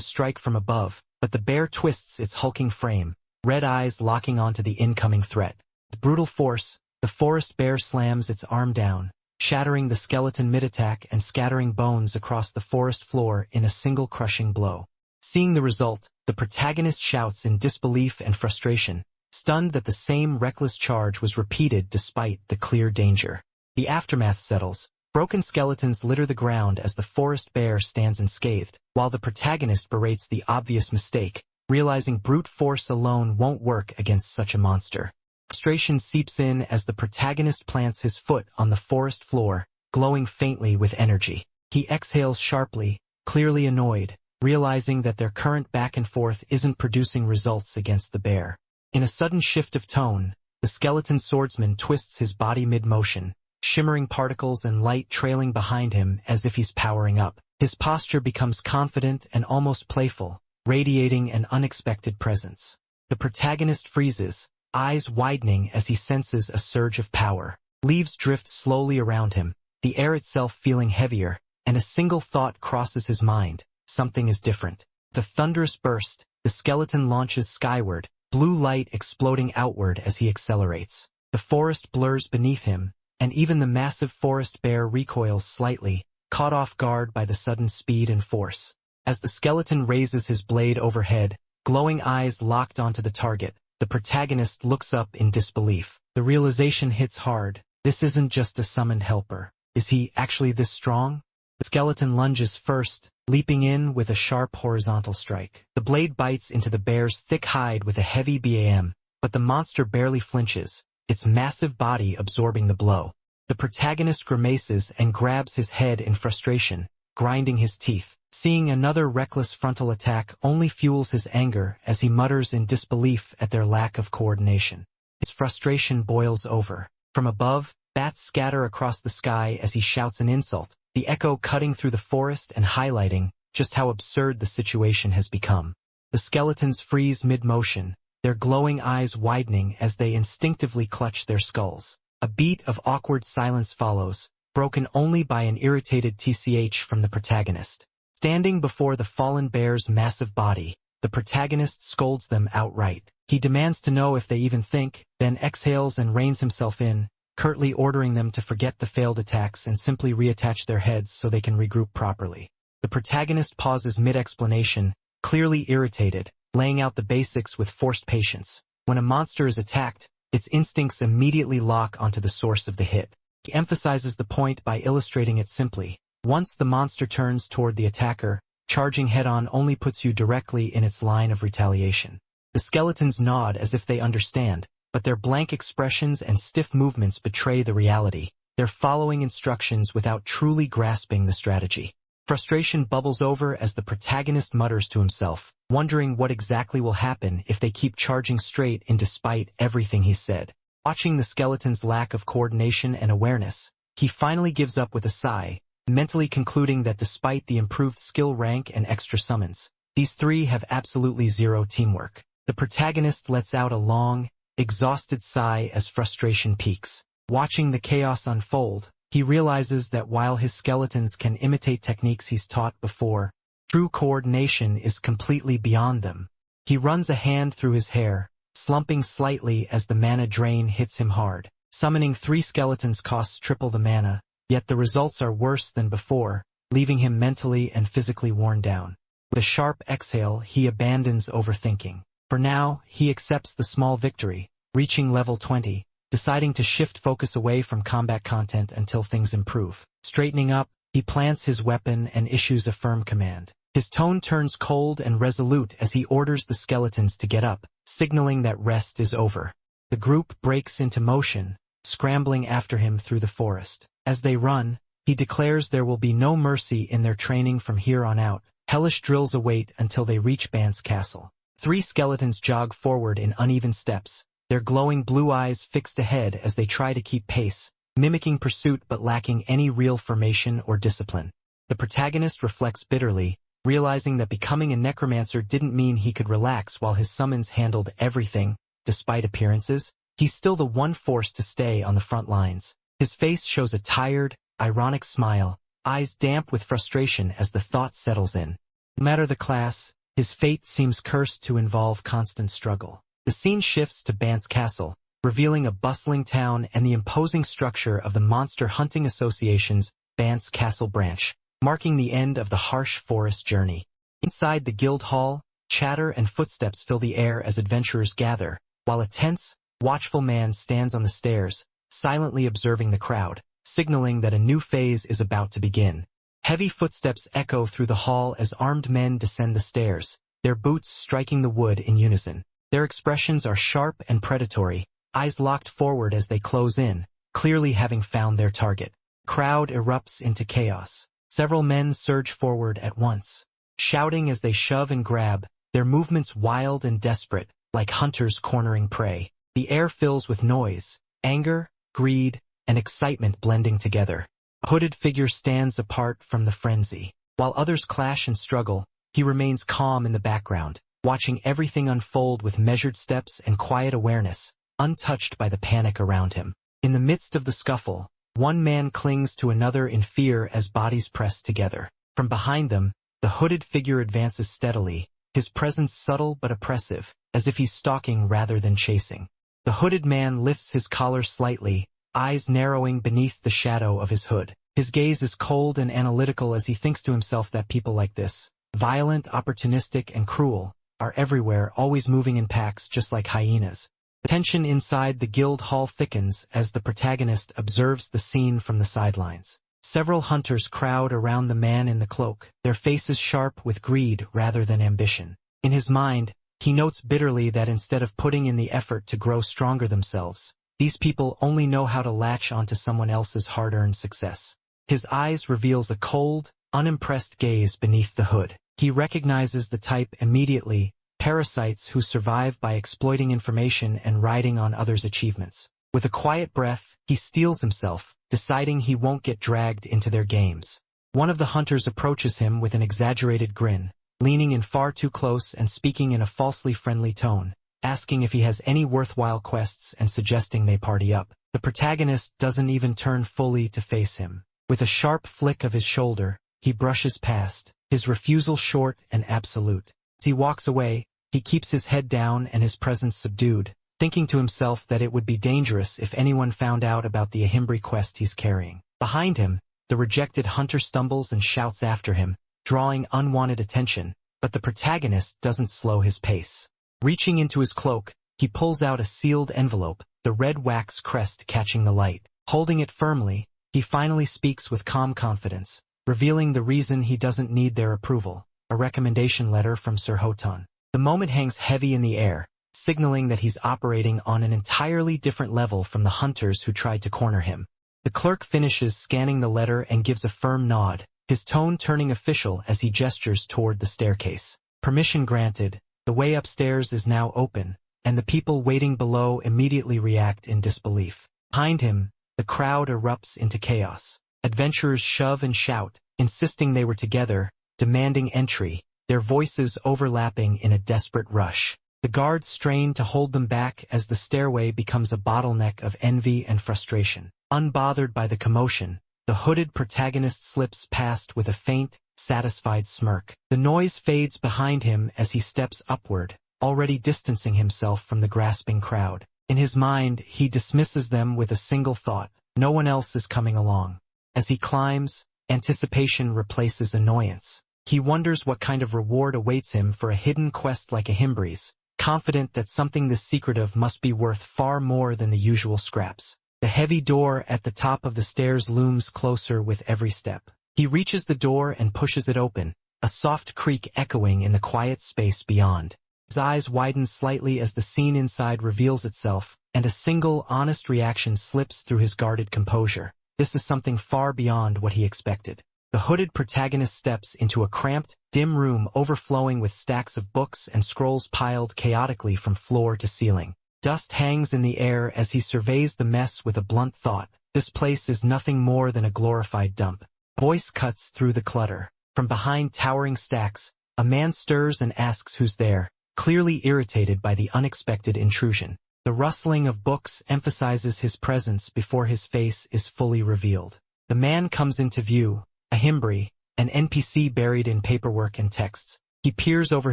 strike from above, but the bear twists its hulking frame, red eyes locking onto the incoming threat. With brutal force, the forest bear slams its arm down, shattering the skeleton mid-attack and scattering bones across the forest floor in a single crushing blow. Seeing the result, the protagonist shouts in disbelief and frustration, stunned that the same reckless charge was repeated despite the clear danger. The aftermath settles. Broken skeletons litter the ground as the forest bear stands unscathed, while the protagonist berates the obvious mistake, realizing brute force alone won't work against such a monster. Frustration seeps in as the protagonist plants his foot on the forest floor, glowing faintly with energy. He exhales sharply, clearly annoyed, realizing that their current back and forth isn't producing results against the bear. In a sudden shift of tone, the skeleton swordsman twists his body mid-motion, shimmering particles and light trailing behind him as if he's powering up. His posture becomes confident and almost playful, radiating an unexpected presence. The protagonist freezes, eyes widening as he senses a surge of power. Leaves drift slowly around him, the air itself feeling heavier, and a single thought crosses his mind: something is different. The thunderous burst, the skeleton launches skyward, blue light exploding outward as he accelerates. The forest blurs beneath him, and even the massive forest bear recoils slightly, caught off guard by the sudden speed and force. As the skeleton raises his blade overhead, glowing eyes locked onto the target, the protagonist looks up in disbelief. The realization hits hard. This isn't just a summoned helper. Is he actually this strong? The skeleton lunges first, leaping in with a sharp horizontal strike. The blade bites into the bear's thick hide with a heavy BAM, but the monster barely flinches, its massive body absorbing the blow. The protagonist grimaces and grabs his head in frustration, grinding his teeth. Seeing another reckless frontal attack only fuels his anger as he mutters in disbelief at their lack of coordination. His frustration boils over. From above, bats scatter across the sky as he shouts an insult, the echo cutting through the forest and highlighting just how absurd the situation has become. The skeletons freeze mid-motion, their glowing eyes widening as they instinctively clutch their skulls. A beat of awkward silence follows, broken only by an irritated tch from the protagonist. Standing before the fallen bear's massive body, the protagonist scolds them outright. He demands to know if they even think, then exhales and reins himself in, curtly ordering them to forget the failed attacks and simply reattach their heads so they can regroup properly. The protagonist pauses mid-explanation, clearly irritated, laying out the basics with forced patience. When a monster is attacked, its instincts immediately lock onto the source of the hit. He emphasizes the point by illustrating it simply. Once the monster turns toward the attacker, charging head-on only puts you directly in its line of retaliation. The skeletons nod as if they understand, but their blank expressions and stiff movements betray the reality. They're following instructions without truly grasping the strategy. Frustration bubbles over as the protagonist mutters to himself, wondering what exactly will happen if they keep charging straight in despite everything he said. Watching the skeleton's lack of coordination and awareness, he finally gives up with a sigh, mentally concluding that despite the improved skill rank and extra summons, these three have absolutely zero teamwork. The protagonist lets out a long, exhausted sigh as frustration peaks. Watching the chaos unfold, he realizes that while his skeletons can imitate techniques he's taught before, true coordination is completely beyond them. He runs a hand through his hair, slumping slightly as the mana drain hits him hard. Summoning 3 skeletons costs triple the mana, yet the results are worse than before, leaving him mentally and physically worn down. With a sharp exhale, he abandons overthinking. For now, he accepts the small victory, reaching level 20, deciding to shift focus away from combat content until things improve. Straightening up, he plants his weapon and issues a firm command. His tone turns cold and resolute as he orders the skeletons to get up, signaling that rest is over. The group breaks into motion, scrambling after him through the forest. As they run, He declares there will be no mercy in their training from here on out. Hellish drills await until they reach Ban's castle. 3 skeletons jog forward in uneven steps, their glowing blue eyes fixed ahead as they try to keep pace, mimicking pursuit but lacking any real formation or discipline. The protagonist reflects bitterly, realizing that becoming a necromancer didn't mean he could relax while his summons handled everything. Despite appearances, he's still the one force to stay on the front lines. His face shows a tired, ironic smile, eyes damp with frustration as the thought settles in. No matter the class, his fate seems cursed to involve constant struggle. The scene shifts to Ban's castle, revealing a bustling town and the imposing structure of the Monster Hunting Association's Ban's Castle branch, marking the end of the harsh forest journey. Inside the guild hall, chatter and footsteps fill the air as adventurers gather, while a tense, watchful man stands on the stairs, silently observing the crowd, signaling that a new phase is about to begin. Heavy footsteps echo through the hall as armed men descend the stairs, their boots striking the wood in unison. Their expressions are sharp and predatory, eyes locked forward as they close in, clearly having found their target. Crowd erupts into chaos. Several men surge forward at once, shouting as they shove and grab, their movements wild and desperate, like hunters cornering prey. The air fills with noise, anger, greed, and excitement blending together. A hooded figure stands apart from the frenzy. While others clash and struggle, he remains calm in the background, watching everything unfold with measured steps and quiet awareness, untouched by the panic around him. In the midst of the scuffle, one man clings to another in fear as bodies press together. From behind them, the hooded figure advances steadily, his presence subtle but oppressive, as if he's stalking rather than chasing. The hooded man lifts his collar slightly, eyes narrowing beneath the shadow of his hood. His gaze is cold and analytical as he thinks to himself that people like this, violent, opportunistic, and cruel, are everywhere, always moving in packs just like hyenas. The tension inside the guild hall thickens as the protagonist observes the scene from the sidelines. Several hunters crowd around the man in the cloak, their faces sharp with greed rather than ambition. In his mind, he notes bitterly that instead of putting in the effort to grow stronger themselves, these people only know how to latch onto someone else's hard-earned success. His eyes reveals a cold, unimpressed gaze beneath the hood. He recognizes the type immediately, parasites who survive by exploiting information and riding on others' achievements. With a quiet breath, he steels himself, deciding he won't get dragged into their games. One of the hunters approaches him with an exaggerated grin, leaning in far too close and speaking in a falsely friendly tone, asking if he has any worthwhile quests and suggesting they party up. The protagonist doesn't even turn fully to face him. With a sharp flick of his shoulder, he brushes past, his refusal short and absolute. As he walks away, he keeps his head down and his presence subdued, thinking to himself that it would be dangerous if anyone found out about the Ahimbri quest he's carrying. Behind him, the rejected hunter stumbles and shouts after him, drawing unwanted attention, but the protagonist doesn't slow his pace. Reaching into his cloak, he pulls out a sealed envelope, the red wax crest catching the light. Holding it firmly, he finally speaks with calm confidence, revealing the reason he doesn't need their approval, a recommendation letter from Sir Hotan. The moment hangs heavy in the air, signaling that he's operating on an entirely different level from the hunters who tried to corner him. The clerk finishes scanning the letter and gives a firm nod, his tone turning official as he gestures toward the staircase. Permission granted, the way upstairs is now open, and the people waiting below immediately react in disbelief. Behind him, the crowd erupts into chaos. Adventurers shove and shout, insisting they were together, demanding entry, their voices overlapping in a desperate rush. The guards strain to hold them back as the stairway becomes a bottleneck of envy and frustration. Unbothered by the commotion, the hooded protagonist slips past with a faint, satisfied smirk. The noise fades behind him as he steps upward, already distancing himself from the grasping crowd. In his mind, he dismisses them with a single thought: no one else is coming along. As he climbs, anticipation replaces annoyance. He wonders what kind of reward awaits him for a hidden quest like Ahimbri's, confident that something this secretive must be worth far more than the usual scraps. The heavy door at the top of the stairs looms closer with every step. He reaches the door and pushes it open, a soft creak echoing in the quiet space beyond. His eyes widen slightly as the scene inside reveals itself, and a single honest reaction slips through his guarded composure. this is something far beyond what he expected. The hooded protagonist steps into a cramped, dim room overflowing with stacks of books and scrolls piled chaotically from floor to ceiling. Dust hangs in the air as he surveys the mess with a blunt thought. This place is nothing more than a glorified dump. A voice cuts through the clutter. From behind towering stacks, a man stirs and asks who's there, clearly irritated by the unexpected intrusion. The rustling of books emphasizes his presence before his face is fully revealed. The man comes into view, a Himbri, an NPC buried in paperwork and texts. He peers over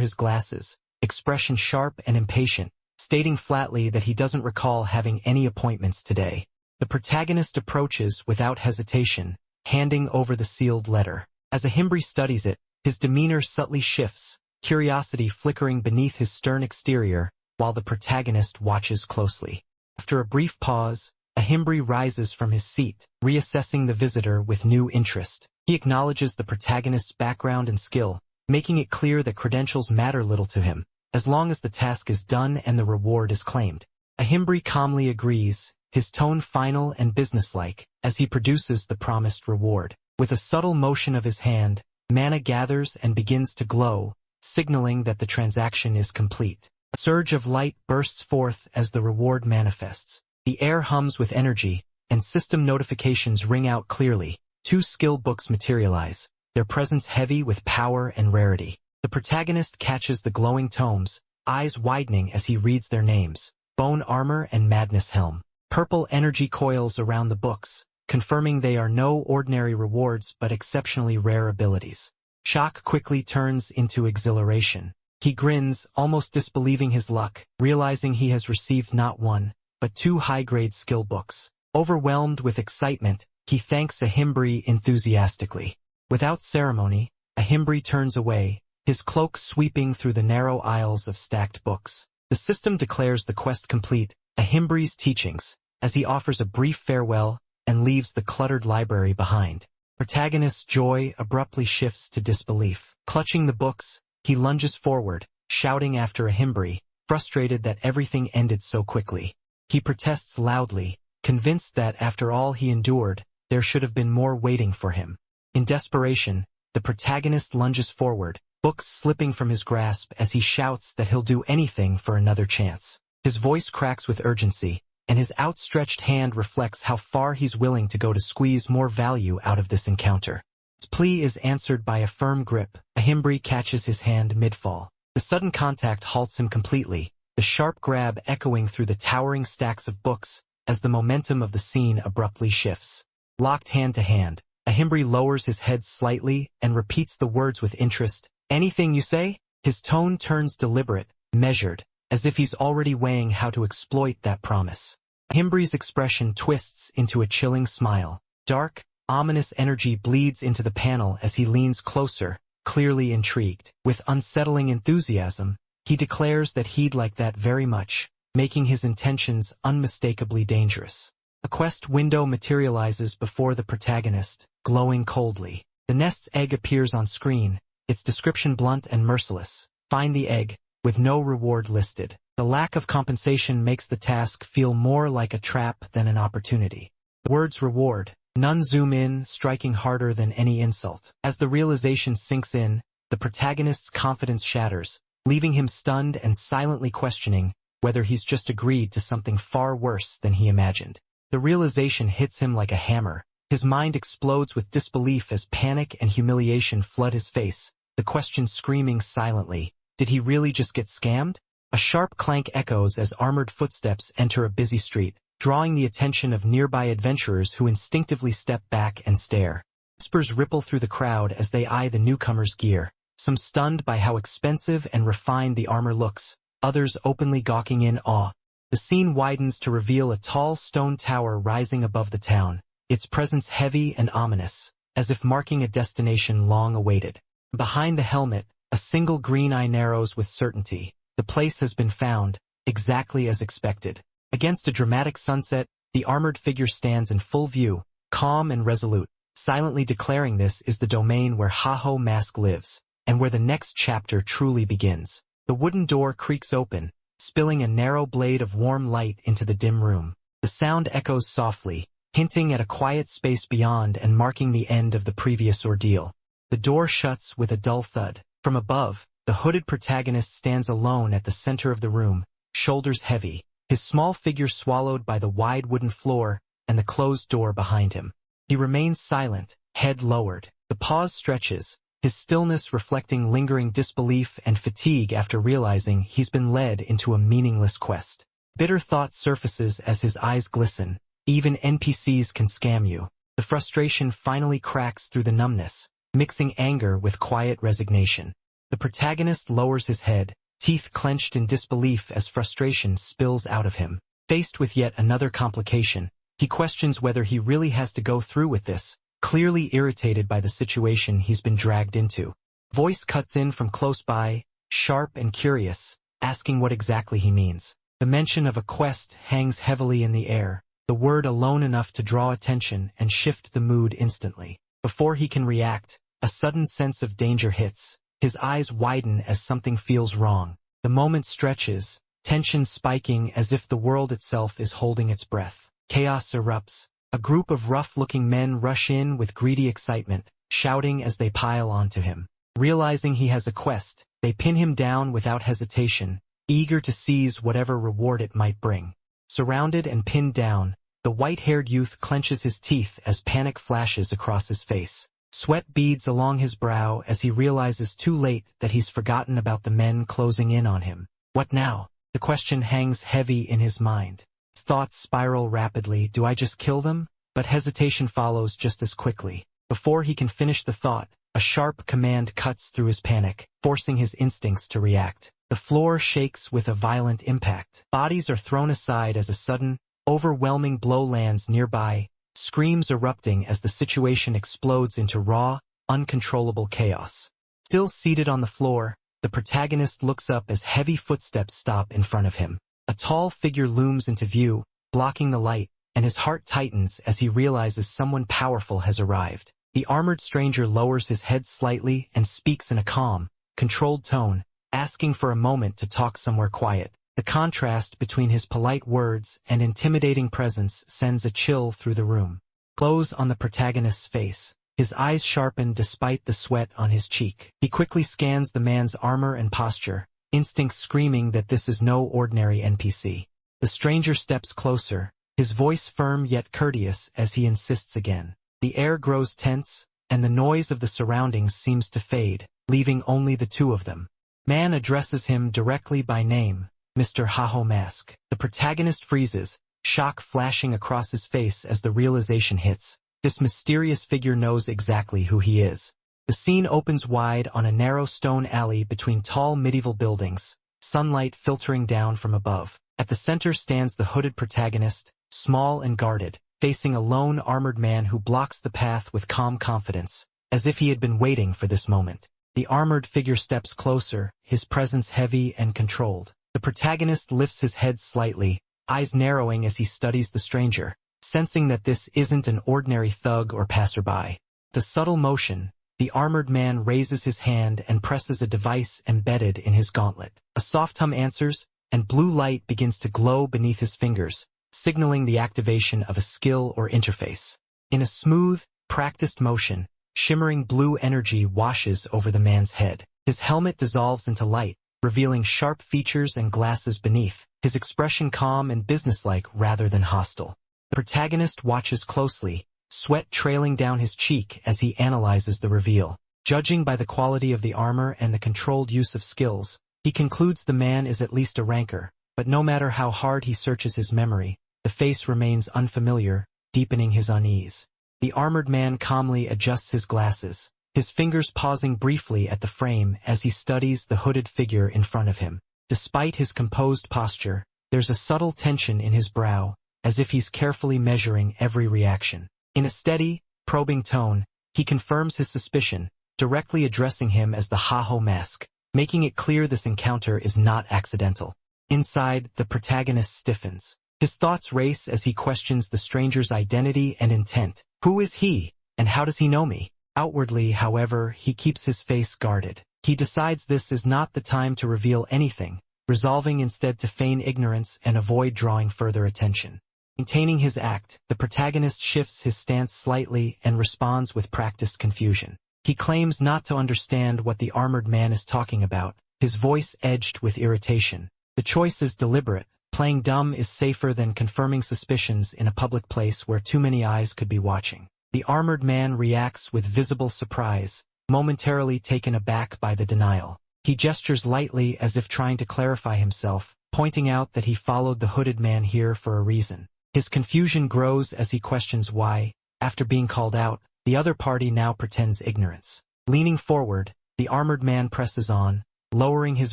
his glasses, expression sharp and impatient, stating flatly that he doesn't recall having any appointments today. The protagonist approaches without hesitation, handing over the sealed letter. As a Himbri studies it, his demeanor subtly shifts, curiosity flickering beneath his stern exterior, while the protagonist watches closely. After a brief pause, a Himbri rises from his seat, reassessing the visitor with new interest. He acknowledges the protagonist's background and skill, making it clear that credentials matter little to him, as long as the task is done and the reward is claimed. A Himbri calmly agrees, his tone final and businesslike, as he produces the promised reward. With a subtle motion of his hand, mana gathers and begins to glow, signaling that the transaction is complete. A surge of light bursts forth as the reward manifests. The air hums with energy, and system notifications ring out clearly. 2 skill books materialize, their presence heavy with power and rarity. The protagonist catches the glowing tomes, eyes widening as he reads their names: Bone Armor and Madness Helm. Purple energy coils around the books, confirming they are no ordinary rewards but exceptionally rare abilities. Shock quickly turns into exhilaration. He grins, almost disbelieving his luck, realizing he has received not 1, but 2 high-grade skill books. Overwhelmed with excitement, he thanks a Himbri enthusiastically. Without ceremony, a Himbri turns away, his cloak sweeping through the narrow aisles of stacked books. The system declares the quest complete, a Himbri's teachings, as he offers a brief farewell and leaves the cluttered library behind. Protagonist's joy abruptly shifts to disbelief. Clutching the books, he lunges forward, shouting after a Himbri, frustrated that everything ended so quickly. He protests loudly, convinced that after all he endured, there should have been more waiting for him. In desperation, the protagonist lunges forward, books slipping from his grasp as he shouts that he'll do anything for another chance. His voice cracks with urgency, and his outstretched hand reflects how far he's willing to go to squeeze more value out of this encounter. His plea is answered by a firm grip. A Himbri catches his hand mid-fall. The sudden contact halts him completely, the sharp grab echoing through the towering stacks of books as the momentum of the scene abruptly shifts. Locked hand to hand, a Himbri lowers his head slightly and repeats the words with interest. "Anything you say?" His tone turns deliberate, measured, as if he's already weighing how to exploit that promise. Himbri's expression twists into a chilling smile. Dark, ominous energy bleeds into the panel as he leans closer, clearly intrigued. With unsettling enthusiasm, he declares that he'd like that very much, making his intentions unmistakably dangerous. A quest window materializes before the protagonist, glowing coldly. The nest's egg appears on screen, its description blunt and merciless. Find the egg, with no reward listed. The lack of compensation makes the task feel more like a trap than an opportunity. The words reward, none zoom in, striking harder than any insult. As the realization sinks in, the protagonist's confidence shatters, leaving him stunned and silently questioning whether he's just agreed to something far worse than he imagined. The realization hits him like a hammer. His mind explodes with disbelief as panic and humiliation flood his face, the question screaming silently, did he really just get scammed? A sharp clank echoes as armored footsteps enter a busy street, drawing the attention of nearby adventurers who instinctively step back and stare. Whispers ripple through the crowd as they eye the newcomer's gear, some stunned by how expensive and refined the armor looks, others openly gawking in awe. The scene widens to reveal a tall stone tower rising above the town, its presence heavy and ominous, as if marking a destination long awaited. Behind the helmet, a single green eye narrows with certainty. The place has been found, exactly as expected. Against a dramatic sunset, the armored figure stands in full view, calm and resolute, silently declaring this is the domain where Haho Mask lives, and where the next chapter truly begins. The wooden door creaks open, spilling a narrow blade of warm light into the dim room. The sound echoes softly, hinting at a quiet space beyond and marking the end of the previous ordeal. The door shuts with a dull thud. From above, the hooded protagonist stands alone at the center of the room, shoulders heavy, his small figure swallowed by the wide wooden floor and the closed door behind him. He remains silent, head lowered. The pause stretches, his stillness reflecting lingering disbelief and fatigue after realizing he's been led into a meaningless quest. Bitter thought surfaces as his eyes glisten. Even NPCs can scam you. The frustration finally cracks through the numbness, mixing anger with quiet resignation. The protagonist lowers his head, teeth clenched in disbelief as frustration spills out of him. Faced with yet another complication, he questions whether he really has to go through with this, clearly irritated by the situation he's been dragged into. Voice cuts in from close by, sharp and curious, asking what exactly he means. The mention of a quest hangs heavily in the air, the word alone enough to draw attention and shift the mood instantly. Before he can react, a sudden sense of danger hits. His eyes widen as something feels wrong. The moment stretches, tension spiking as if the world itself is holding its breath. Chaos erupts. A group of rough-looking men rush in with greedy excitement, shouting as they pile onto him. Realizing he has a quest, they pin him down without hesitation, eager to seize whatever reward it might bring. Surrounded and pinned down, the white-haired youth clenches his teeth as panic flashes across his face. Sweat beads along his brow as he realizes too late that he's forgotten about the men closing in on him. What now? The question hangs heavy in his mind. His thoughts spiral rapidly. Do I just kill them? But hesitation follows just as quickly. Before he can finish the thought, a sharp command cuts through his panic, forcing his instincts to react. The floor shakes with a violent impact. Bodies are thrown aside as a sudden, overwhelming blow lands nearby, screams erupting as the situation explodes into raw, uncontrollable chaos. Still seated on the floor, the protagonist looks up as heavy footsteps stop in front of him. A tall figure looms into view, blocking the light, and his heart tightens as he realizes someone powerful has arrived. The armored stranger lowers his head slightly and speaks in a calm, controlled tone, asking for a moment to talk somewhere quiet. The contrast between his polite words and intimidating presence sends a chill through the room. Glows on the protagonist's face. His eyes sharpen despite the sweat on his cheek. He quickly scans the man's armor and posture, instincts screaming that this is no ordinary NPC. The stranger steps closer, his voice firm yet courteous as he insists again. The air grows tense, and the noise of the surroundings seems to fade, leaving only the two of them. Man addresses him directly by name, Mr. Haho Mask. The protagonist freezes, shock flashing across his face as the realization hits. This mysterious figure knows exactly who he is. The scene opens wide on a narrow stone alley between tall medieval buildings, sunlight filtering down from above. At the center stands the hooded protagonist, small and guarded, facing a lone armored man who blocks the path with calm confidence, as if he had been waiting for this moment. The armored figure steps closer, his presence heavy and controlled. The protagonist lifts his head slightly, eyes narrowing as he studies the stranger, sensing that this isn't an ordinary thug or passerby. The subtle motion, the armored man raises his hand and presses a device embedded in his gauntlet. A soft hum answers, and blue light begins to glow beneath his fingers, signaling the activation of a skill or interface. In a smooth, practiced motion, shimmering blue energy washes over the man's head. His helmet dissolves into light, revealing sharp features and glasses beneath, his expression calm and businesslike rather than hostile. The protagonist watches closely, sweat trailing down his cheek as he analyzes the reveal. Judging by the quality of the armor and the controlled use of skills, he concludes the man is at least a ranker, but no matter how hard he searches his memory, the face remains unfamiliar, deepening his unease. The armored man calmly adjusts his glasses, his fingers pausing briefly at the frame as he studies the hooded figure in front of him. Despite his composed posture, there's a subtle tension in his brow, as if he's carefully measuring every reaction. In a steady, probing tone, he confirms his suspicion, directly addressing him as the Haho Mask, making it clear this encounter is not accidental. Inside, the protagonist stiffens. His thoughts race as he questions the stranger's identity and intent. Who is he, and how does he know me? Outwardly, however, he keeps his face guarded. He decides this is not the time to reveal anything, resolving instead to feign ignorance and avoid drawing further attention. Maintaining his act, the protagonist shifts his stance slightly and responds with practiced confusion. He claims not to understand what the armored man is talking about, his voice edged with irritation. The choice is deliberate. Playing dumb is safer than confirming suspicions in a public place where too many eyes could be watching. The armored man reacts with visible surprise, momentarily taken aback by the denial. He gestures lightly as if trying to clarify himself, pointing out that he followed the hooded man here for a reason. His confusion grows as he questions why, after being called out, the other party now pretends ignorance. Leaning forward, the armored man presses on, lowering his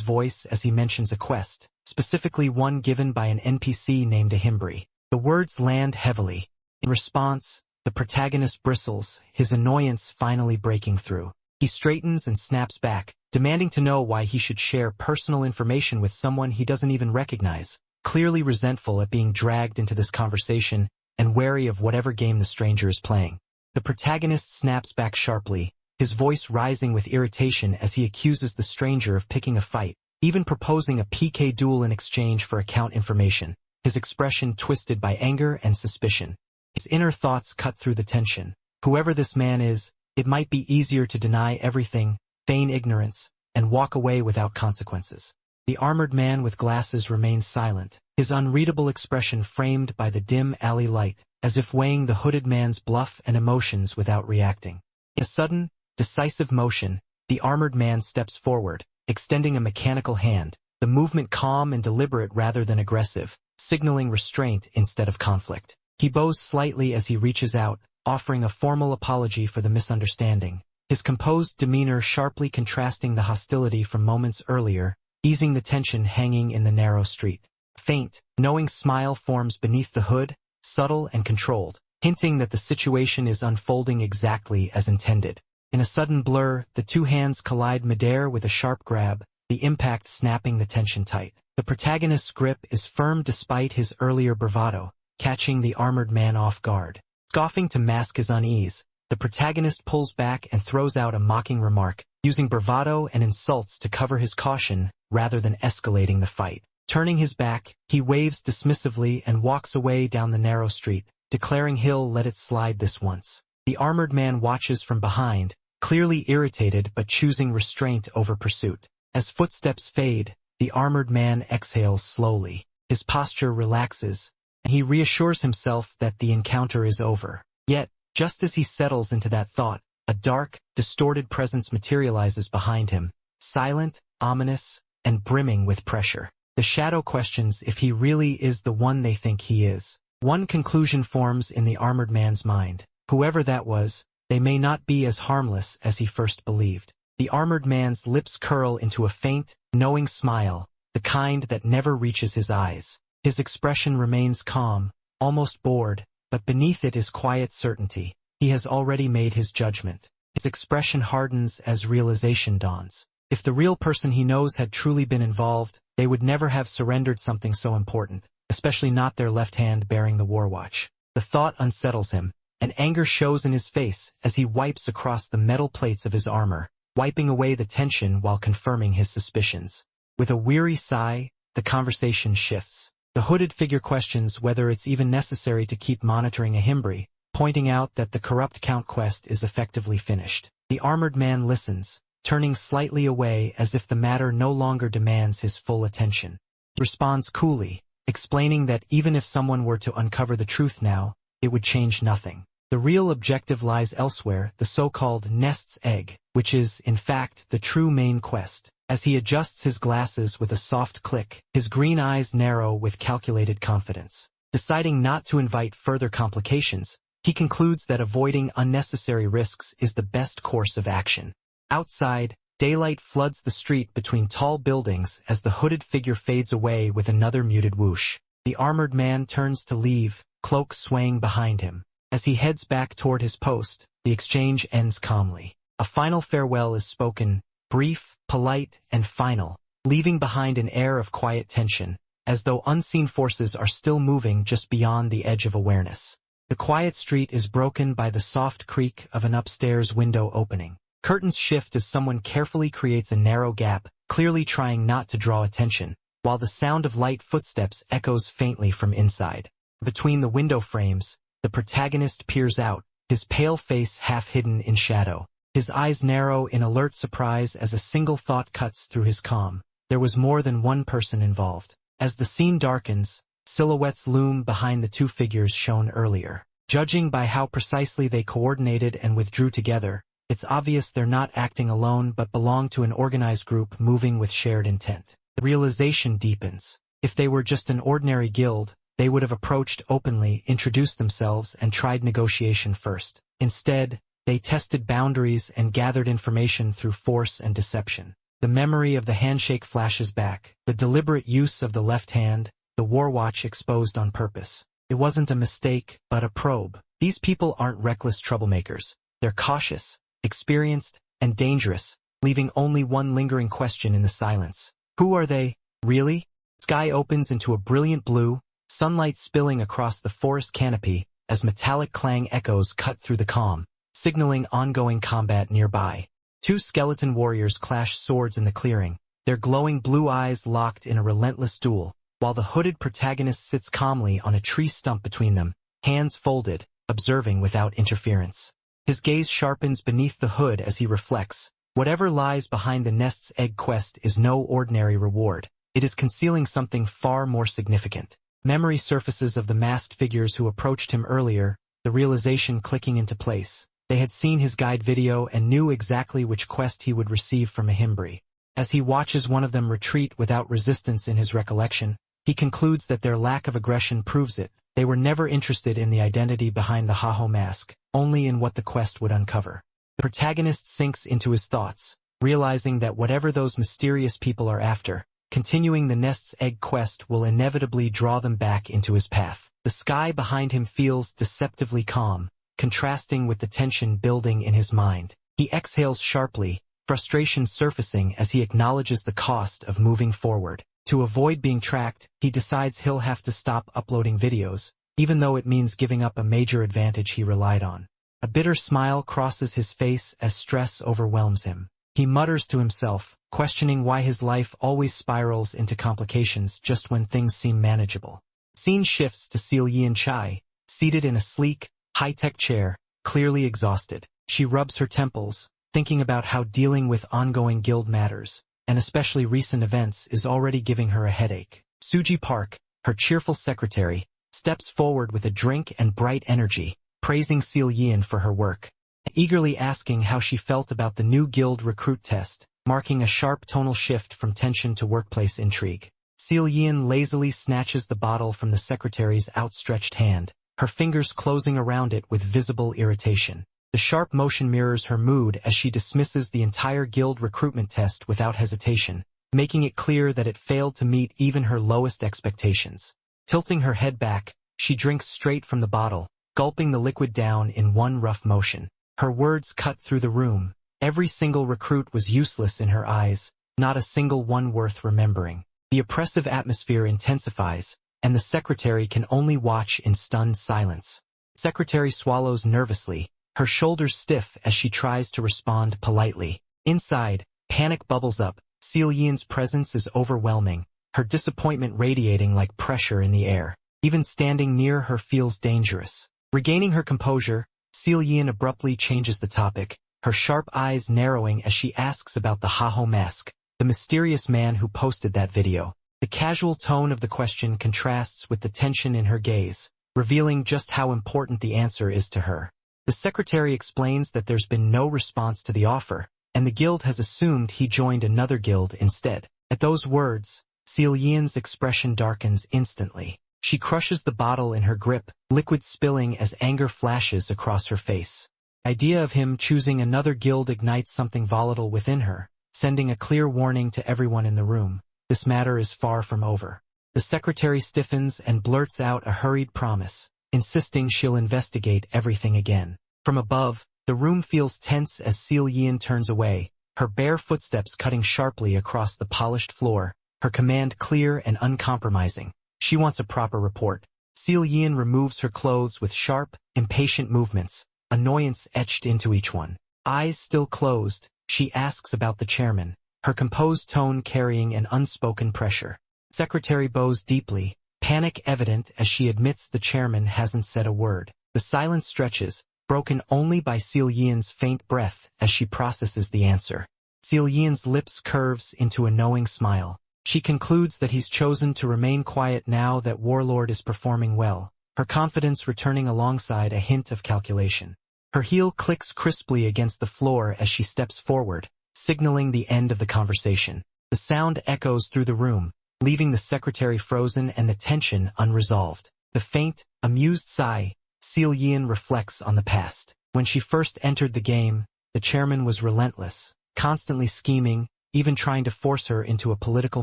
voice as he mentions a quest, specifically one given by an NPC named Ahimbri. The words land heavily. In response, the protagonist bristles, his annoyance finally breaking through. He straightens and snaps back, demanding to know why he should share personal information with someone he doesn't even recognize, clearly resentful at being dragged into this conversation and wary of whatever game the stranger is playing. The protagonist snaps back sharply, his voice rising with irritation as he accuses the stranger of picking a fight, even proposing a PK duel in exchange for account information, his expression twisted by anger and suspicion. His inner thoughts cut through the tension. Whoever this man is, it might be easier to deny everything, feign ignorance, and walk away without consequences. The armored man with glasses remains silent, his unreadable expression framed by the dim alley light, as if weighing the hooded man's bluff and emotions without reacting. In a sudden, decisive motion, the armored man steps forward, extending a mechanical hand, the movement calm and deliberate rather than aggressive, signaling restraint instead of conflict. He bows slightly as he reaches out, offering a formal apology for the misunderstanding, his composed demeanor sharply contrasting the hostility from moments earlier, easing the tension hanging in the narrow street. A faint, knowing smile forms beneath the hood, subtle and controlled, hinting that the situation is unfolding exactly as intended. In a sudden blur, the two hands collide midair with a sharp grab, the impact snapping the tension tight. The protagonist's grip is firm despite his earlier bravado, catching the armored man off guard. Scoffing to mask his unease, the protagonist pulls back and throws out a mocking remark, using bravado and insults to cover his caution rather than escalating the fight. Turning his back, he waves dismissively and walks away down the narrow street, declaring he'll let it slide this once. The armored man watches from behind, clearly irritated but choosing restraint over pursuit. As footsteps fade, the armored man exhales slowly. His posture relaxes, and he reassures himself that the encounter is over. Yet, just as he settles into that thought, a dark, distorted presence materializes behind him, silent, ominous, and brimming with pressure. The shadow questions if he really is the one they think he is. One conclusion forms in the armored man's mind. Whoever that was, they may not be as harmless as he first believed. The armored man's lips curl into a faint, knowing smile, the kind that never reaches his eyes. His expression remains calm, almost bored, but beneath it is quiet certainty. He has already made his judgment. His expression hardens as realization dawns. If the real person he knows had truly been involved, they would never have surrendered something so important, especially not their left hand bearing the war watch. The thought unsettles him, and anger shows in his face as he wipes across the metal plates of his armor, wiping away the tension while confirming his suspicions. With a weary sigh, the conversation shifts. The hooded figure questions whether it's even necessary to keep monitoring Ahimbri, pointing out that the corrupt Count quest is effectively finished. The armored man listens, turning slightly away as if the matter no longer demands his full attention. He responds coolly, explaining that even if someone were to uncover the truth now, it would change nothing. The real objective lies elsewhere, the so-called nest's egg, which is, in fact, the true main quest. As he adjusts his glasses with a soft click, his green eyes narrow with calculated confidence. Deciding not to invite further complications, he concludes that avoiding unnecessary risks is the best course of action. Outside, daylight floods the street between tall buildings as the hooded figure fades away with another muted whoosh. The armored man turns to leave, cloak swaying behind him. As he heads back toward his post, the exchange ends calmly. A final farewell is spoken, brief, polite, and final, leaving behind an air of quiet tension, as though unseen forces are still moving just beyond the edge of awareness. The quiet street is broken by the soft creak of an upstairs window opening. Curtains shift as someone carefully creates a narrow gap, clearly trying not to draw attention, while the sound of light footsteps echoes faintly from inside. Between the window frames, the protagonist peers out, his pale face half hidden in shadow. His eyes narrow in alert surprise as a single thought cuts through his calm. There was more than one person involved. As the scene darkens, silhouettes loom behind the two figures shown earlier. Judging by how precisely they coordinated and withdrew together, it's obvious they're not acting alone but belong to an organized group moving with shared intent. The realization deepens. If they were just an ordinary guild, they would have approached openly, introduced themselves, and tried negotiation first. Instead, they tested boundaries and gathered information through force and deception. The memory of the handshake flashes back, the deliberate use of the left hand, the war watch exposed on purpose. It wasn't a mistake, but a probe. These people aren't reckless troublemakers. They're cautious, experienced, and dangerous, leaving only one lingering question in the silence. Who are they, really? Sky opens into a brilliant blue, sunlight spilling across the forest canopy as metallic clang echoes cut through the calm, signaling ongoing combat nearby. Two skeleton warriors clash swords in the clearing, their glowing blue eyes locked in a relentless duel, while the hooded protagonist sits calmly on a tree stump between them, hands folded, observing without interference. His gaze sharpens beneath the hood as he reflects. Whatever lies behind the nest's egg quest is no ordinary reward. It is concealing something far more significant. Memory surfaces of the masked figures who approached him earlier, the realization clicking into place. They had seen his guide video and knew exactly which quest he would receive from Ahimbri. As he watches one of them retreat without resistance in his recollection, he concludes that their lack of aggression proves it. They were never interested in the identity behind the Haho mask, only in what the quest would uncover. The protagonist sinks into his thoughts, realizing that whatever those mysterious people are after, continuing the nest's egg quest will inevitably draw them back into his path. The sky behind him feels deceptively calm, contrasting with the tension building in his mind. He exhales sharply, frustration surfacing as he acknowledges the cost of moving forward. To avoid being tracked, he decides he'll have to stop uploading videos, even though it means giving up a major advantage he relied on. A bitter smile crosses his face as stress overwhelms him. He mutters to himself, questioning why his life always spirals into complications just when things seem manageable. Scene shifts to Seal Yin Chai, seated in a sleek, high-tech chair, clearly exhausted. She rubs her temples, thinking about how dealing with ongoing guild matters, and especially recent events, is already giving her a headache. Suji Park, her cheerful secretary, steps forward with a drink and bright energy, praising Seal Yin for her work, eagerly asking how she felt about the new guild recruit test, marking a sharp tonal shift from tension to workplace intrigue. Seal Yin lazily snatches the bottle from the secretary's outstretched hand, her fingers closing around it with visible irritation. The sharp motion mirrors her mood as she dismisses the entire guild recruitment test without hesitation, making it clear that it failed to meet even her lowest expectations. Tilting her head back, she drinks straight from the bottle, gulping the liquid down in one rough motion. Her words cut through the room. Every single recruit was useless in her eyes, not a single one worth remembering. The oppressive atmosphere intensifies, and the secretary can only watch in stunned silence. Secretary swallows nervously, her shoulders stiff as she tries to respond politely. Inside, panic bubbles up. Seal Yin's presence is overwhelming, her disappointment radiating like pressure in the air. Even standing near her feels dangerous. Regaining her composure, Seal Yin abruptly changes the topic, her sharp eyes narrowing as she asks about the Haho mask, the mysterious man who posted that video. The casual tone of the question contrasts with the tension in her gaze, revealing just how important the answer is to her. The secretary explains that there's been no response to the offer, and the guild has assumed he joined another guild instead. At those words, Seal Yin's expression darkens instantly. She crushes the bottle in her grip, liquid spilling as anger flashes across her face. The idea of him choosing another guild ignites something volatile within her, sending a clear warning to everyone in the room. This matter is far from over. The secretary stiffens and blurts out a hurried promise, insisting she'll investigate everything again. From above, the room feels tense as Seal Yin turns away, her bare footsteps cutting sharply across the polished floor, her command clear and uncompromising. She wants a proper report. Seal Yin removes her clothes with sharp, impatient movements, annoyance etched into each one. Eyes still closed, she asks about the chairman, her composed tone carrying an unspoken pressure. Secretary bows deeply, panic evident as she admits the chairman hasn't said a word. The silence stretches, broken only by Seal Yian's faint breath as she processes the answer. Seal Yian's lips curves into a knowing smile. She concludes that he's chosen to remain quiet now that Warlord is performing well, her confidence returning alongside a hint of calculation. Her heel clicks crisply against the floor as she steps forward, signaling the end of the conversation. The sound echoes through the room, leaving the secretary frozen and the tension unresolved. The faint, amused sigh, Seal Yian reflects on the past. When she first entered the game, the chairman was relentless, constantly scheming, even trying to force her into a political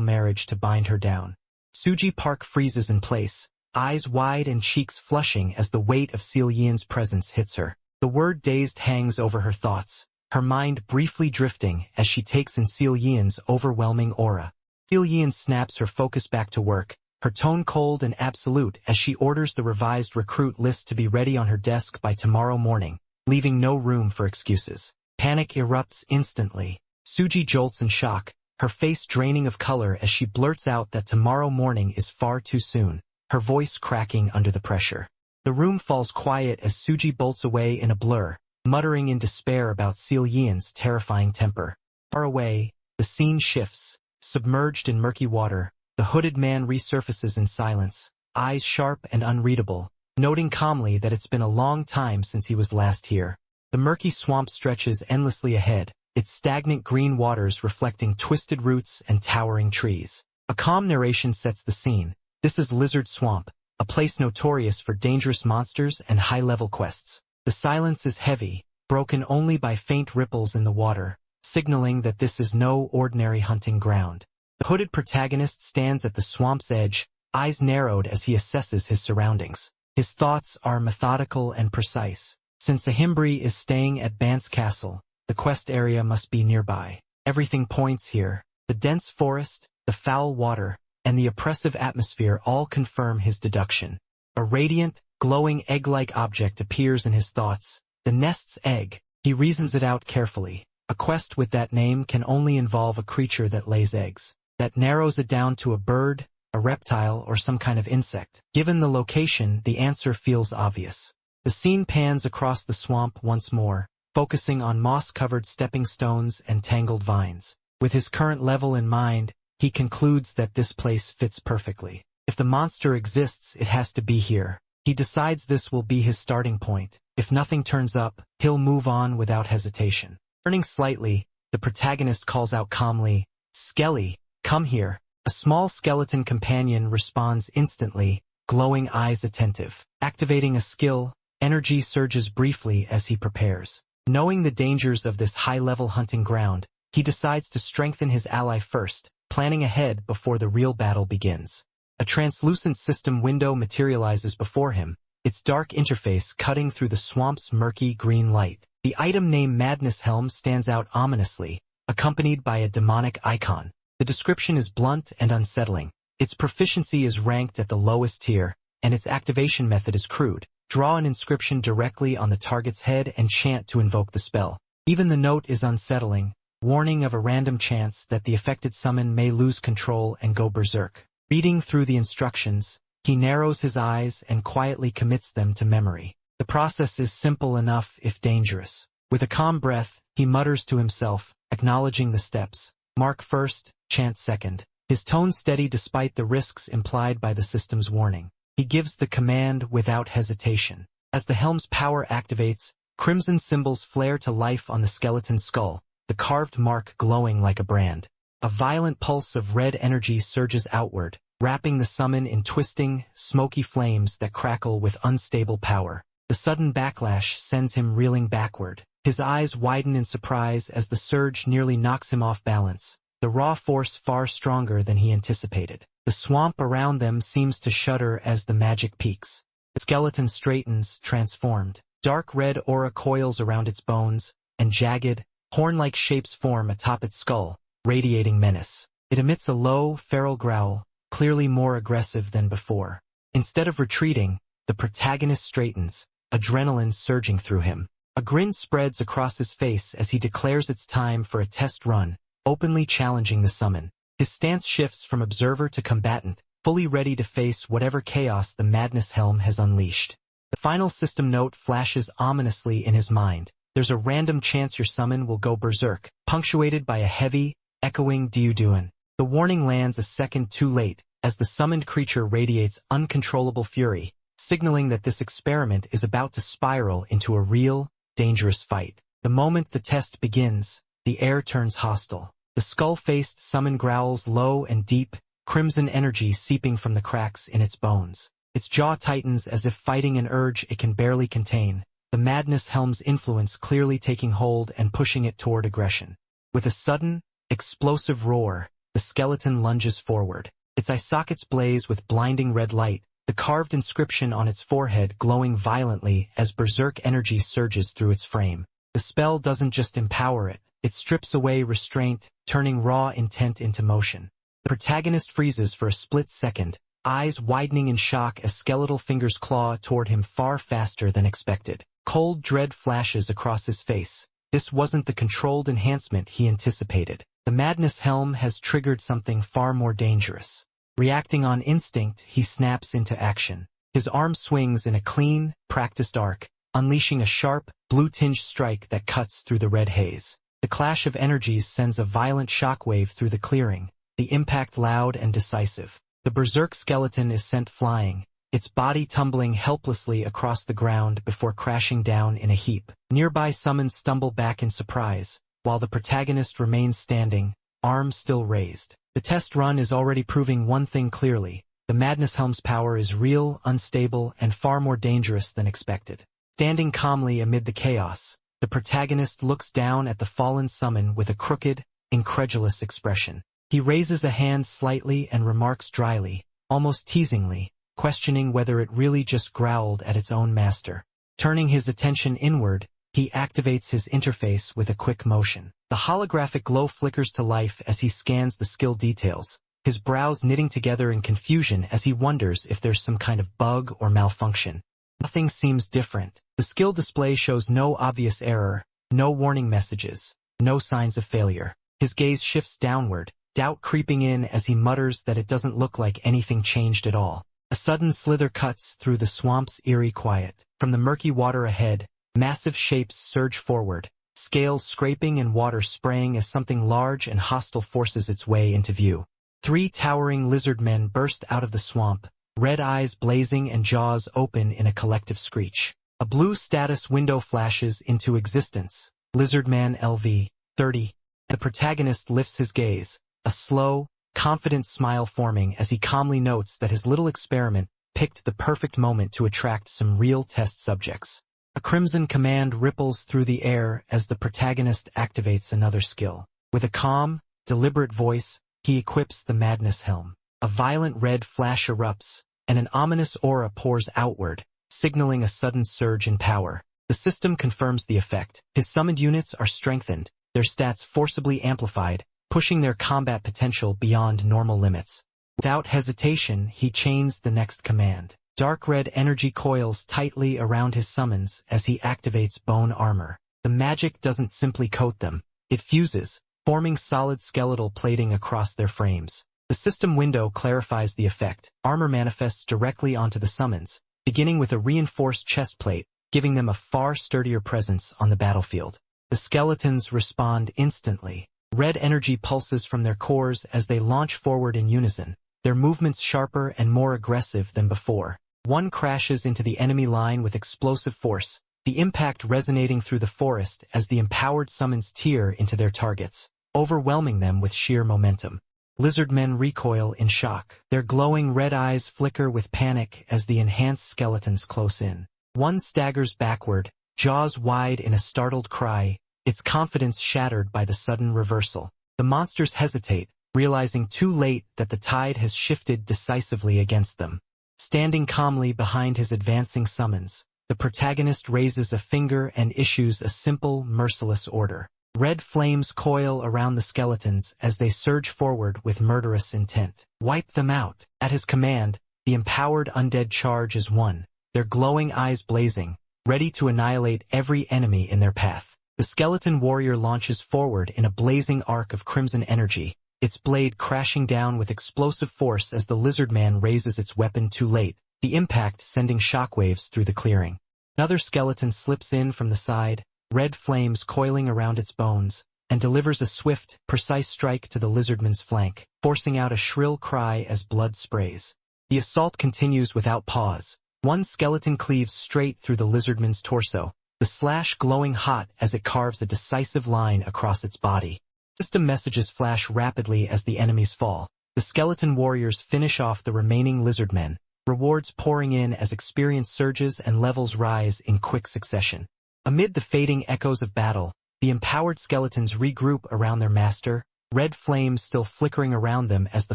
marriage to bind her down. Suji Park freezes in place, eyes wide and cheeks flushing as the weight of Seal Yian's presence hits her. The word dazed hangs over her thoughts, her mind briefly drifting as she takes in Seal Yian's overwhelming aura. Seal Yian snaps her focus back to work, her tone cold and absolute as she orders the revised recruit list to be ready on her desk by tomorrow morning, leaving no room for excuses. Panic erupts instantly. Suji jolts in shock, her face draining of color as she blurts out that tomorrow morning is far too soon, her voice cracking under the pressure. The room falls quiet as Suji bolts away in a blur, muttering in despair about Seal Yian's terrifying temper. Far away, the scene shifts. Submerged in murky water, the hooded man resurfaces in silence, eyes sharp and unreadable, noting calmly that it's been a long time since he was last here. The murky swamp stretches endlessly ahead, its stagnant green waters reflecting twisted roots and towering trees. A calm narration sets the scene. This is Lizard Swamp, a place notorious for dangerous monsters and high-level quests. The silence is heavy, broken only by faint ripples in the water, signaling that this is no ordinary hunting ground. The hooded protagonist stands at the swamp's edge, eyes narrowed as he assesses his surroundings. His thoughts are methodical and precise. Since Ahimbri is staying at Bant's castle, the quest area must be nearby. Everything points here. The dense forest, the foul water, and the oppressive atmosphere all confirm his deduction. A radiant, glowing egg-like object appears in his thoughts. The nest's egg. He reasons it out carefully. A quest with that name can only involve a creature that lays eggs. That narrows it down to a bird, a reptile, or some kind of insect. Given the location, the answer feels obvious. The scene pans across the swamp once more, focusing on moss-covered stepping stones and tangled vines. With his current level in mind, he concludes that this place fits perfectly. If the monster exists, it has to be here. He decides this will be his starting point. If nothing turns up, he'll move on without hesitation. Turning slightly, the protagonist calls out calmly, "Skelly, come here." A small skeleton companion responds instantly, glowing eyes attentive. Activating a skill, energy surges briefly as he prepares. Knowing the dangers of this high-level hunting ground, he decides to strengthen his ally first, planning ahead before the real battle begins. A translucent system window materializes before him, its dark interface cutting through the swamp's murky green light. The item name Madness Helm stands out ominously, accompanied by a demonic icon. The description is blunt and unsettling. Its proficiency is ranked at the lowest tier, and its activation method is crude. Draw an inscription directly on the target's head and chant to invoke the spell. Even the note is unsettling, warning of a random chance that the affected summon may lose control and go berserk. Reading through the instructions, he narrows his eyes and quietly commits them to memory. The process is simple enough if dangerous. With a calm breath, he mutters to himself, acknowledging the steps. Mark first, chant second. His tone steady despite the risks implied by the system's warning. He gives the command without hesitation. As the helm's power activates, crimson symbols flare to life on the skeleton's skull, the carved mark glowing like a brand. A violent pulse of red energy surges outward, wrapping the summon in twisting, smoky flames that crackle with unstable power. The sudden backlash sends him reeling backward. His eyes widen in surprise as the surge nearly knocks him off balance, the raw force far stronger than he anticipated. The swamp around them seems to shudder as the magic peaks. The skeleton straightens, transformed. Dark red aura coils around its bones, and jagged, horn-like shapes form atop its skull, radiating menace. It emits a low, feral growl, clearly more aggressive than before. Instead of retreating, the protagonist straightens, adrenaline surging through him. A grin spreads across his face as he declares it's time for a test run, openly challenging the summon. His stance shifts from observer to combatant, fully ready to face whatever chaos the Madness Helm has unleashed. The final system note flashes ominously in his mind. There's a random chance your summon will go berserk, punctuated by a heavy, echoing "Diuduan." The warning lands a second too late, as the summoned creature radiates uncontrollable fury, signaling that this experiment is about to spiral into a real, dangerous fight. The moment the test begins, the air turns hostile. The skull-faced summon growls low and deep, crimson energy seeping from the cracks in its bones. Its jaw tightens as if fighting an urge it can barely contain, the Madness Helm's influence clearly taking hold and pushing it toward aggression. With a sudden, explosive roar, the skeleton lunges forward. Its eye sockets blaze with blinding red light, the carved inscription on its forehead glowing violently as berserk energy surges through its frame. The spell doesn't just empower it, it strips away restraint, turning raw intent into motion. The protagonist freezes for a split second, eyes widening in shock as skeletal fingers claw toward him far faster than expected. Cold dread flashes across his face. This wasn't the controlled enhancement he anticipated. The Madness Helm has triggered something far more dangerous. Reacting on instinct, he snaps into action. His arm swings in a clean, practiced arc, unleashing a sharp, blue-tinged strike that cuts through the red haze. The clash of energies sends a violent shockwave through the clearing, the impact loud and decisive. The berserk skeleton is sent flying, its body tumbling helplessly across the ground before crashing down in a heap. Nearby summons stumble back in surprise, while the protagonist remains standing, arms still raised. The test run is already proving one thing clearly: the Madness Helm's power is real, unstable, and far more dangerous than expected. Standing calmly amid the chaos, the protagonist looks down at the fallen summon with a crooked, incredulous expression. He raises a hand slightly and remarks dryly, almost teasingly, questioning whether it really just growled at its own master. Turning his attention inward, he activates his interface with a quick motion. The holographic glow flickers to life as he scans the skill details, his brows knitting together in confusion as he wonders if there's some kind of bug or malfunction. Nothing seems different. The skill display shows no obvious error, no warning messages, no signs of failure. His gaze shifts downward, doubt creeping in as he mutters that it doesn't look like anything changed at all. A sudden slither cuts through the swamp's eerie quiet. From the murky water ahead, massive shapes surge forward, scales scraping and water spraying as something large and hostile forces its way into view. 3 towering lizard men burst out of the swamp, red eyes blazing and jaws open in a collective screech. A blue status window flashes into existence. Lizardman LV, 30. The protagonist lifts his gaze, a slow, confident smile forming as he calmly notes that his little experiment picked the perfect moment to attract some real test subjects. A crimson command ripples through the air as the protagonist activates another skill. With a calm, deliberate voice, he equips the Madness Helm. A violent red flash erupts, and an ominous aura pours outward, signaling a sudden surge in power. The system confirms the effect. His summoned units are strengthened, their stats forcibly amplified, pushing their combat potential beyond normal limits. Without hesitation, he chains the next command. Dark red energy coils tightly around his summons as he activates bone armor. The magic doesn't simply coat them, it fuses, forming solid skeletal plating across their frames. The system window clarifies the effect. Armor manifests directly onto the summons, beginning with a reinforced chest plate, giving them a far sturdier presence on the battlefield. The skeletons respond instantly. Red energy pulses from their cores as they launch forward in unison, their movements sharper and more aggressive than before. One crashes into the enemy line with explosive force, the impact resonating through the forest as the empowered summons tear into their targets, overwhelming them with sheer momentum. Lizardmen recoil in shock. Their glowing red eyes flicker with panic as the enhanced skeletons close in. One staggers backward, jaws wide in a startled cry, its confidence shattered by the sudden reversal. The monsters hesitate, realizing too late that the tide has shifted decisively against them. Standing calmly behind his advancing summons, the protagonist raises a finger and issues a simple, merciless order. Red flames coil around the skeletons as they surge forward with murderous intent. Wipe them out. At his command, the empowered undead charge is won, their glowing eyes blazing, ready to annihilate every enemy in their path. The skeleton warrior launches forward in a blazing arc of crimson energy, its blade crashing down with explosive force as the lizard man raises its weapon too late, the impact sending shockwaves through the clearing. Another skeleton slips in from the side, red flames coiling around its bones, and delivers a swift, precise strike to the lizardman's flank, forcing out a shrill cry as blood sprays. The assault continues without pause. One skeleton cleaves straight through the lizardman's torso, the slash glowing hot as it carves a decisive line across its body. System messages flash rapidly as the enemies fall. The skeleton warriors finish off the remaining lizardmen, rewards pouring in as experience surges and levels rise in quick succession. Amid the fading echoes of battle, the empowered skeletons regroup around their master, red flames still flickering around them as the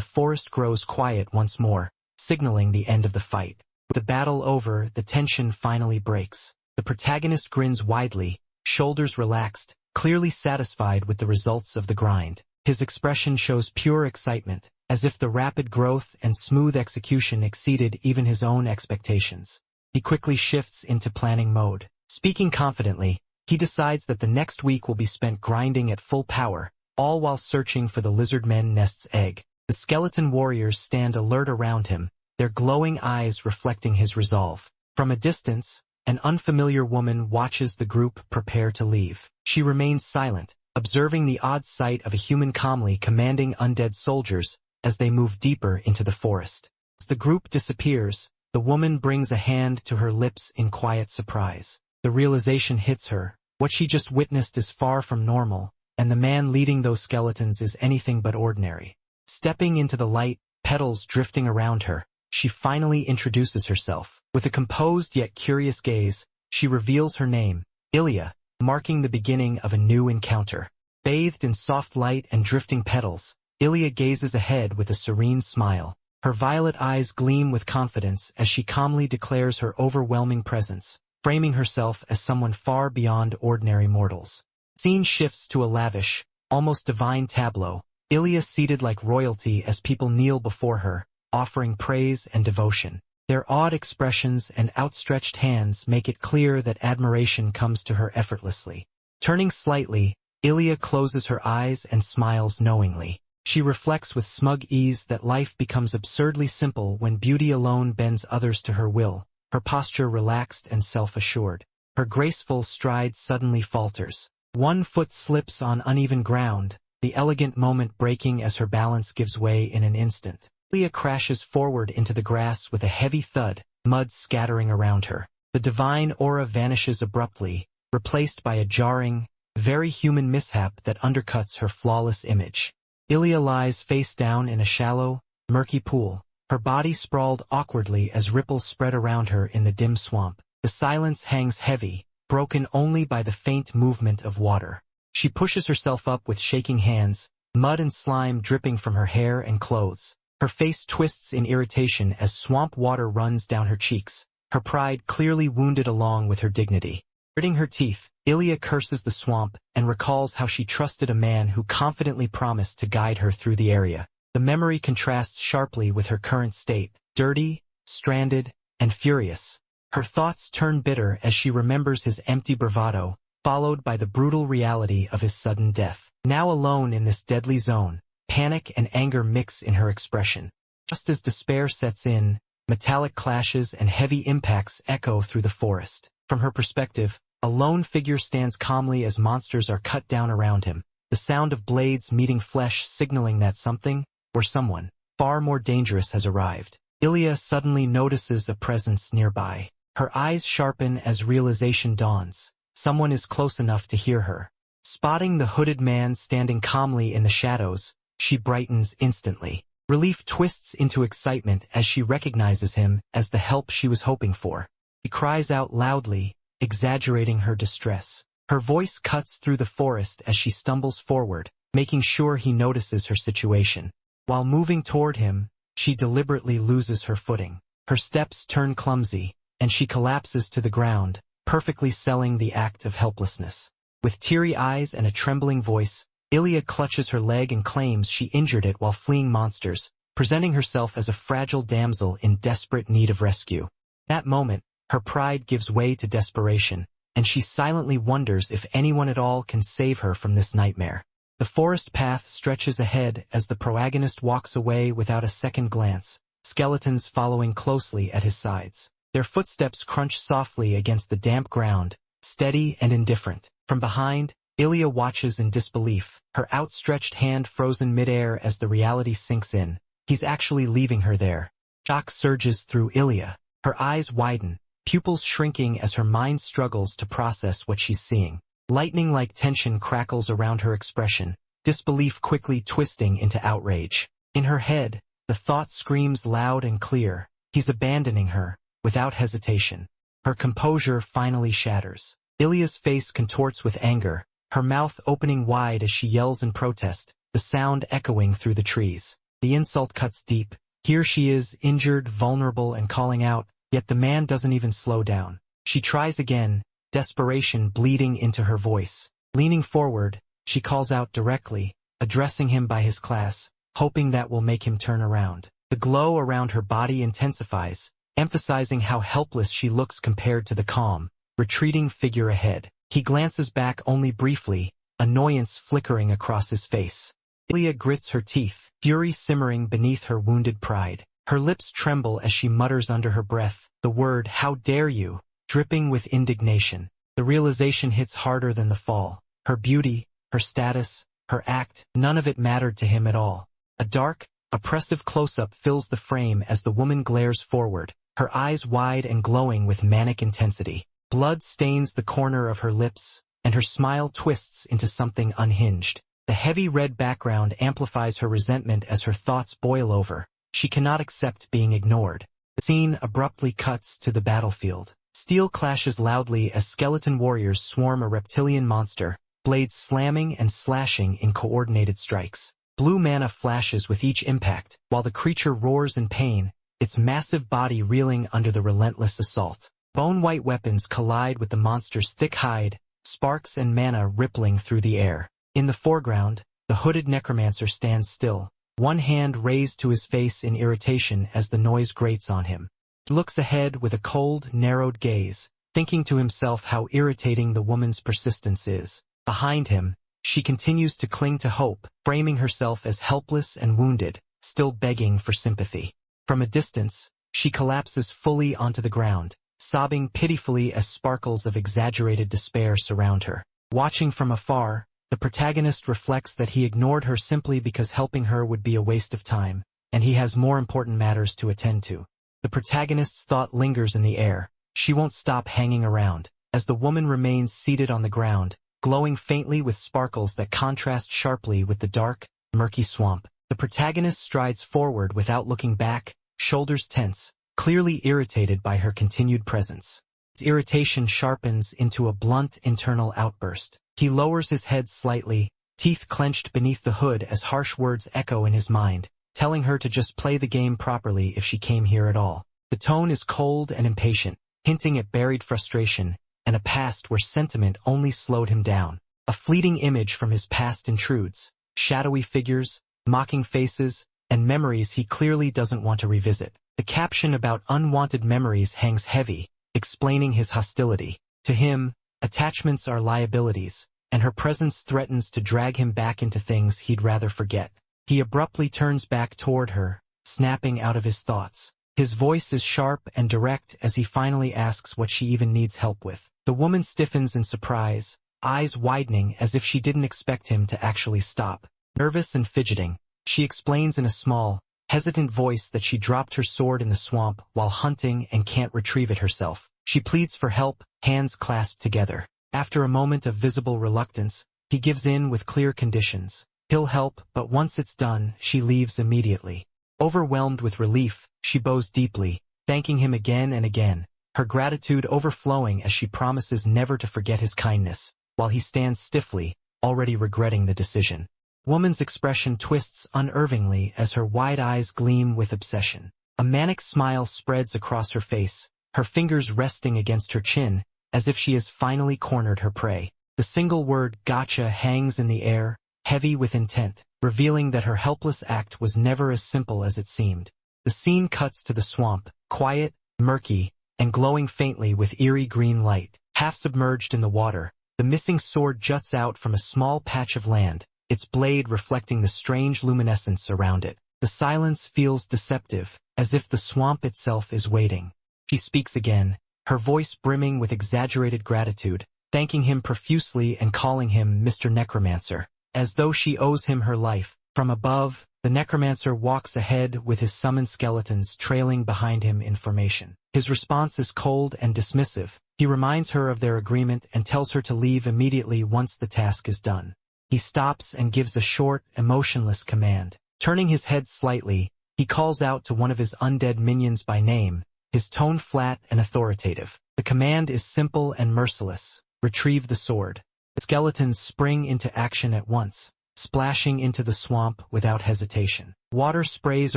forest grows quiet once more, signaling the end of the fight. With the battle over, the tension finally breaks. The protagonist grins widely, shoulders relaxed, clearly satisfied with the results of the grind. His expression shows pure excitement, as if the rapid growth and smooth execution exceeded even his own expectations. He quickly shifts into planning mode. Speaking confidently, he decides that the next week will be spent grinding at full power, all while searching for the lizardmen nest's egg. The skeleton warriors stand alert around him, their glowing eyes reflecting his resolve. From a distance, an unfamiliar woman watches the group prepare to leave. She remains silent, observing the odd sight of a human calmly commanding undead soldiers as they move deeper into the forest. As the group disappears, the woman brings a hand to her lips in quiet surprise. The realization hits her. What she just witnessed is far from normal, and the man leading those skeletons is anything but ordinary. Stepping into the light, petals drifting around her, she finally introduces herself. With a composed yet curious gaze, she reveals her name, Ilya, marking the beginning of a new encounter. Bathed in soft light and drifting petals, Ilya gazes ahead with a serene smile. Her violet eyes gleam with confidence as she calmly declares her overwhelming presence, framing herself as someone far beyond ordinary mortals. Scene shifts to a lavish, almost divine tableau, Ilya seated like royalty as people kneel before her, offering praise and devotion. Their awed expressions and outstretched hands make it clear that admiration comes to her effortlessly. Turning slightly, Ilya closes her eyes and smiles knowingly. She reflects with smug ease that life becomes absurdly simple when beauty alone bends others to her will, her posture relaxed and self-assured. Her graceful stride suddenly falters. One foot slips on uneven ground, the elegant moment breaking as her balance gives way in an instant. Ilya crashes forward into the grass with a heavy thud, mud scattering around her. The divine aura vanishes abruptly, replaced by a jarring, very human mishap that undercuts her flawless image. Ilya lies face down in a shallow, murky pool, her body sprawled awkwardly as ripples spread around her in the dim swamp. The silence hangs heavy, broken only by the faint movement of water. She pushes herself up with shaking hands, mud and slime dripping from her hair and clothes. Her face twists in irritation as swamp water runs down her cheeks, her pride clearly wounded along with her dignity. Gritting her teeth, Ilya curses the swamp and recalls how she trusted a man who confidently promised to guide her through the area. The memory contrasts sharply with her current state, dirty, stranded, and furious. Her thoughts turn bitter as she remembers his empty bravado, followed by the brutal reality of his sudden death. Now alone in this deadly zone, panic and anger mix in her expression. Just as despair sets in, metallic clashes and heavy impacts echo through the forest. From her perspective, a lone figure stands calmly as monsters are cut down around him, the sound of blades meeting flesh signaling that something, or someone, far more dangerous has arrived. Ilya suddenly notices a presence nearby. Her eyes sharpen as realization dawns. Someone is close enough to hear her. Spotting the hooded man standing calmly in the shadows, she brightens instantly. Relief twists into excitement as she recognizes him as the help she was hoping for. She cries out loudly, exaggerating her distress. Her voice cuts through the forest as she stumbles forward, making sure he notices her situation. While moving toward him, she deliberately loses her footing. Her steps turn clumsy, and she collapses to the ground, perfectly selling the act of helplessness. With teary eyes and a trembling voice, Ilya clutches her leg and claims she injured it while fleeing monsters, presenting herself as a fragile damsel in desperate need of rescue. That moment, her pride gives way to desperation, and she silently wonders if anyone at all can save her from this nightmare. The forest path stretches ahead as the protagonist walks away without a second glance, skeletons following closely at his sides. Their footsteps crunch softly against the damp ground, steady and indifferent. From behind, Ilya watches in disbelief, her outstretched hand frozen midair as the reality sinks in. He's actually leaving her there. Shock surges through Ilya. Her eyes widen, pupils shrinking as her mind struggles to process what she's seeing. Lightning-like tension crackles around her expression, disbelief quickly twisting into outrage. In her head, the thought screams loud and clear. He's abandoning her, without hesitation. Her composure finally shatters. Ilya's face contorts with anger, her mouth opening wide as she yells in protest, the sound echoing through the trees. The insult cuts deep. Here she is, injured, vulnerable, and calling out, yet the man doesn't even slow down. She tries again, desperation bleeding into her voice. Leaning forward, she calls out directly, addressing him by his class, hoping that will make him turn around. The glow around her body intensifies, emphasizing how helpless she looks compared to the calm, retreating figure ahead. He glances back only briefly, annoyance flickering across his face. Ilya grits her teeth, fury simmering beneath her wounded pride. Her lips tremble as she mutters under her breath, the word, "How dare you?" dripping with indignation. The realization hits harder than the fall. Her beauty, her status, her act, none of it mattered to him at all. A dark, oppressive close-up fills the frame as the woman glares forward, her eyes wide and glowing with manic intensity. Blood stains the corner of her lips, and her smile twists into something unhinged. The heavy red background amplifies her resentment as her thoughts boil over. She cannot accept being ignored. The scene abruptly cuts to the battlefield. Steel clashes loudly as skeleton warriors swarm a reptilian monster, blades slamming and slashing in coordinated strikes. Blue mana flashes with each impact, while the creature roars in pain, its massive body reeling under the relentless assault. Bone-white weapons collide with the monster's thick hide, sparks and mana rippling through the air. In the foreground, the hooded necromancer stands still, one hand raised to his face in irritation as the noise grates on him. He looks ahead with a cold, narrowed gaze, thinking to himself how irritating the woman's persistence is. Behind him, she continues to cling to hope, framing herself as helpless and wounded, still begging for sympathy. From a distance, she collapses fully onto the ground, sobbing pitifully as sparkles of exaggerated despair surround her. Watching from afar, the protagonist reflects that he ignored her simply because helping her would be a waste of time, and he has more important matters to attend to. The protagonist's thought lingers in the air. She won't stop hanging around, as the woman remains seated on the ground, glowing faintly with sparkles that contrast sharply with the dark, murky swamp. The protagonist strides forward without looking back, shoulders tense, clearly irritated by her continued presence. His irritation sharpens into a blunt internal outburst. He lowers his head slightly, teeth clenched beneath the hood as harsh words echo in his mind, telling her to just play the game properly if she came here at all. The tone is cold and impatient, hinting at buried frustration, and a past where sentiment only slowed him down. A fleeting image from his past intrudes, shadowy figures, mocking faces, and memories he clearly doesn't want to revisit. The caption about unwanted memories hangs heavy, explaining his hostility. To him, attachments are liabilities, and her presence threatens to drag him back into things he'd rather forget. He abruptly turns back toward her, snapping out of his thoughts. His voice is sharp and direct as he finally asks what she even needs help with. The woman stiffens in surprise, eyes widening as if she didn't expect him to actually stop. Nervous and fidgeting, she explains in a small, hesitant voice that she dropped her sword in the swamp while hunting and can't retrieve it herself. She pleads for help, hands clasped together. After a moment of visible reluctance, he gives in with clear conditions. He'll help, but once it's done, she leaves immediately. Overwhelmed with relief, she bows deeply, thanking him again and again, her gratitude overflowing as she promises never to forget his kindness, while he stands stiffly, already regretting the decision. Woman's expression twists unervingly as her wide eyes gleam with obsession. A manic smile spreads across her face, her fingers resting against her chin, as if she has finally cornered her prey. The single word "gotcha" hangs in the air, heavy with intent, revealing that her helpless act was never as simple as it seemed. The scene cuts to the swamp, quiet, murky, and glowing faintly with eerie green light. Half submerged in the water, the missing sword juts out from a small patch of land, its blade reflecting the strange luminescence around it. The silence feels deceptive, as if the swamp itself is waiting. She speaks again, her voice brimming with exaggerated gratitude, thanking him profusely and calling him Mr. Necromancer, as though she owes him her life. From above, the necromancer walks ahead with his summoned skeletons trailing behind him in formation. His response is cold and dismissive. He reminds her of their agreement and tells her to leave immediately once the task is done. He stops and gives a short, emotionless command. Turning his head slightly, he calls out to one of his undead minions by name, his tone flat and authoritative. The command is simple and merciless. Retrieve the sword. The skeletons spring into action at once, splashing into the swamp without hesitation. Water sprays